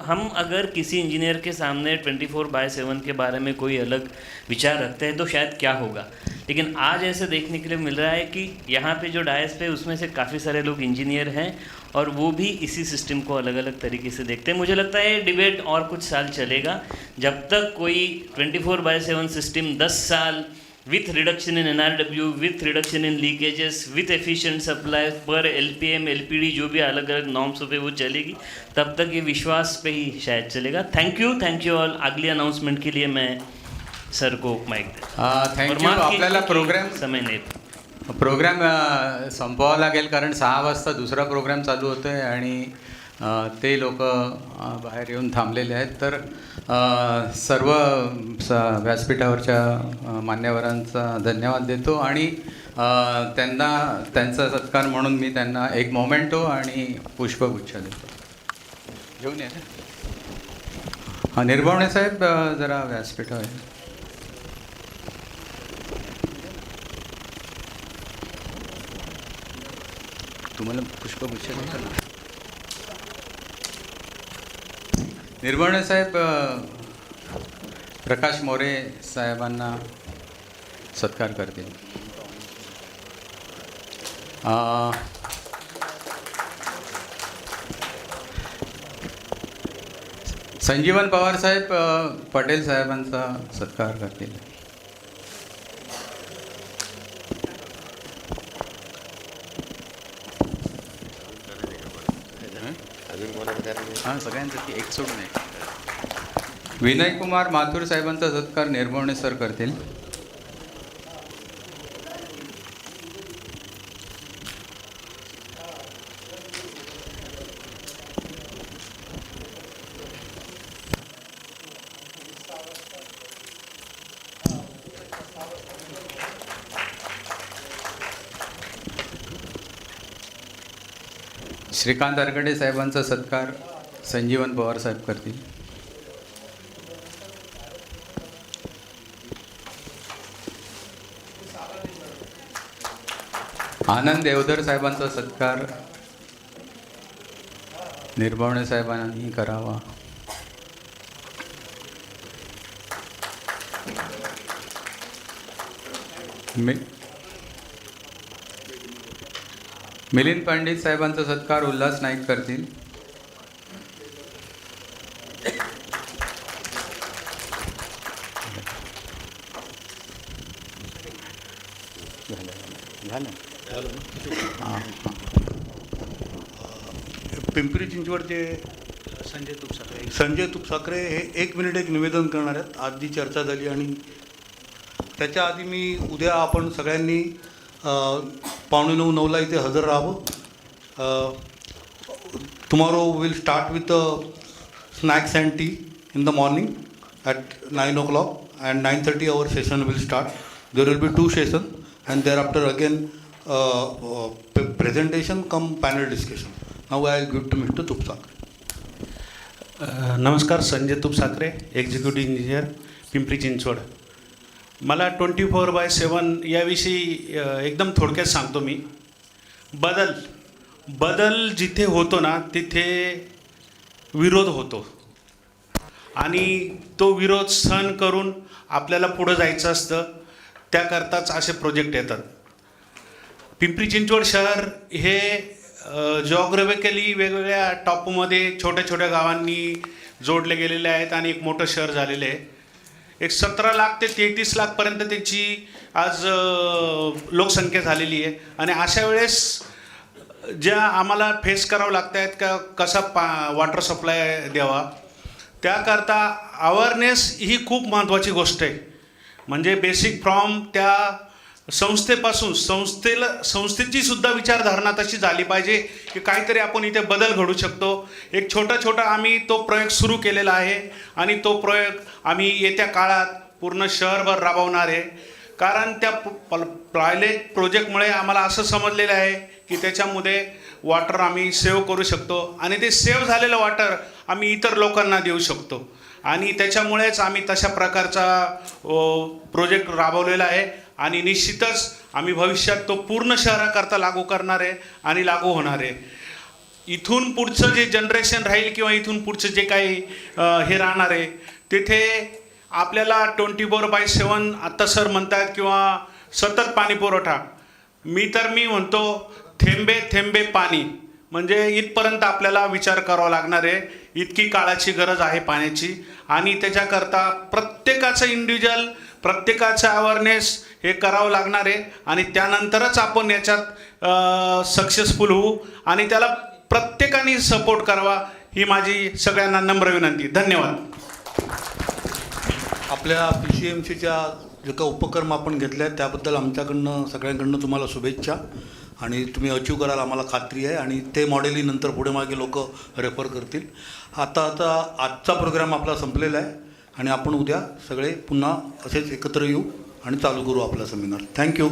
हम अगर किसी इंजीनियर के सामने 24/7 के बारे में कोई अलग विचार रखते हैं तो शायद क्या होगा. लेकिन आज ऐसे देखने के लिए मिल रहा है कि यहाँ पे जो डायस पे उसमें से काफ़ी सारे लोग इंजीनियर हैं और वो भी इसी सिस्टम को अलग अलग तरीके से देखते हैं. मुझे लगता है डिबेट और कुछ साल चलेगा जब तक कोई 24/7 सिस्टम 10 साल with reduction in NRW, with reduction in leakages, with efficient supply पर LPM, LPD जो भी अलग अलग नॉर्म्स पे वो चलेगी, तब तक ये विश्वास पे ही शायद चलेगा. Thank you all. अगली अनाउंसमेंट के लिए मैं सर को माइक देता. थँक्यू. आपल्याला प्रोग्राम समय नाही. प्रोग्राम संपवावा लागेल कारण 6 वाजता दुसरा प्रोग्राम चालू होतो आहे आणि ते लोक बाहेर येऊन थांबलेले आहेत. तर सर्व व्यासपीठावरच्या मान्यवरांचा धन्यवाद देतो आणि त्यांचा सत्कार म्हणून मी त्यांना एक मोमेंटो आणि पुष्पगुच्छ देतो. घेऊन या. हां, निर्भवणे साहेब जरा व्यासपीठावर. तुम्हाला पुष्पगुच्छ देतो ना. निर्भवणे साहेब प्रकाश मोरे साहेबांना सत्कार करतील. संजीवन पवार साहेब पटेल साहेबांचा सत्कार करतील. हां, सगळ्यांचं एक सोडून आहे. विनय कुमार माथुर साहेबांचा सत्कार निर्भवणे सर करतील. श्रीकांत अरगडे साहेबांचा सत्कार संजीवन पवार साहेब करतील. आनंद देवधर साहेबांचा सत्कार निर्भवणे साहेबांनी करावा. मिलिंद पंडित साहेबांचा सत्कार उल्हास नाईक करतील. पिंपरी चिंचवडचे संजय तुपसाकरे हे 1 मिनिट एक निवेदन करणार आहेत. आज जी चर्चा झाली आणि त्याच्या आधी मी उद्या आपण सगळ्यांनी 9:45 इथे हजर राहावं. Tomorrow will start with snacks and tea in the morning at 9 o'clock, and 9:30 our session will start. There will be 2 sessions, and thereafter again presentation come panel discussion. Now I will give to Mr. Tupsakre. नमस्कार, Sanjay तुपसाकरे, executive engineer, Pimpri Chinchwad. मला 24/7 याविषयी एकदम थोडक्यात सांगतो मी. बदल जिथे होतो ना तिथे विरोध होतो आणि तो विरोध सहन करून आपल्याला पुढं जायचं असतं. त्याकरताच असे प्रोजेक्ट येतात. पिंपरी चिंचवड शहर हे जॉग्राफिकली वेगवेगळ्या टॉपमध्ये छोट्या छोट्या गावांनी जोडले गेलेले आहेत आणि एक मोठं शहर झालेलं आहे. एक 17 लाख ते 33 लाखपर्यंत त्याची आज लोकसंख्या झालेली आहे. आणि अशा वेळेस ज्या आम्हाला फेस करावं लागत आहेत का कसा वॉटर सप्लाय द्यावा, त्याकरता अवेअरनेस ही खूप महत्त्वाची गोष्ट आहे. म्हणजे बेसिक फ्रॉम त्या संस्थेपासून संस्थेची सुद्धा विचारधारणा तशी झाली पाहिजे की काहीतरी आपण इथे बदल घडू शकतो. एक छोटा आम्ही तो प्रयोग सुरू केलेला आहे आणि तो प्रयोग आम्ही येत्या काळात पूर्ण शहरभर राबवणार आहे. कारण त्या पायलट प्रोजेक्टमुळे आम्हाला असं समजलेलं आहे की त्याच्यामध्ये वॉटर आम्ही सेव्ह करू शकतो आणि ते सेव्ह झालेलं वॉटर आम्ही इतर लोकांना देऊ शकतो. आणि त्याच्यामुळेच आम्ही तशा प्रकारचा प्रोजेक्ट राबवलेला आहे. आणि निश्चितच आम्ही भविष्यात तो पूर्ण शहराकरता लागू करणार आहे आणि लागू होणार आहे. इथून पुढचं जे जनरेशन राहील किंवा इथून पुढचं जे काही हे राहणार आहे तिथे आपल्याला 24/7 आत्ता सर म्हणतात किंवा सतत पाणी पुरवठा. मी म्हणतो थेंबे थेंबे पाणी, म्हणजे इथपर्यंत आपल्याला विचार करावा लागणार आहे. इतकी काळाची गरज आहे पाण्याची आणि त्याच्याकरता प्रत्येकाचं इंडिव्हिज्युअल प्रत्येकाचं अवेअरनेस हे करावं लागणार आहे. आणि त्यानंतरच आपण याच्यात सक्सेसफुल होऊ आणि त्याला प्रत्येकाने सपोर्ट करावा ही माझी सगळ्यांना नम्र विनंती. धन्यवाद. आपल्या PCMCच्या जे काही उपक्रम आपण घेतले आहेत त्याबद्दल आमच्याकडनं सगळ्यांकडनं तुम्हाला शुभेच्छा. आणि तुम्ही अचीव कराल आम्हाला खात्री आहे. आणि ते मॉडेलही नंतर पुढे मागे लोक रेफर करतील. आजचा प्रोग्राम आपला संपलेला आहे आणि आपण उद्या सगळे पुन्हा असेच एकत्र येऊ आणि चालू करू आपला सेमिनार. थँक्यू.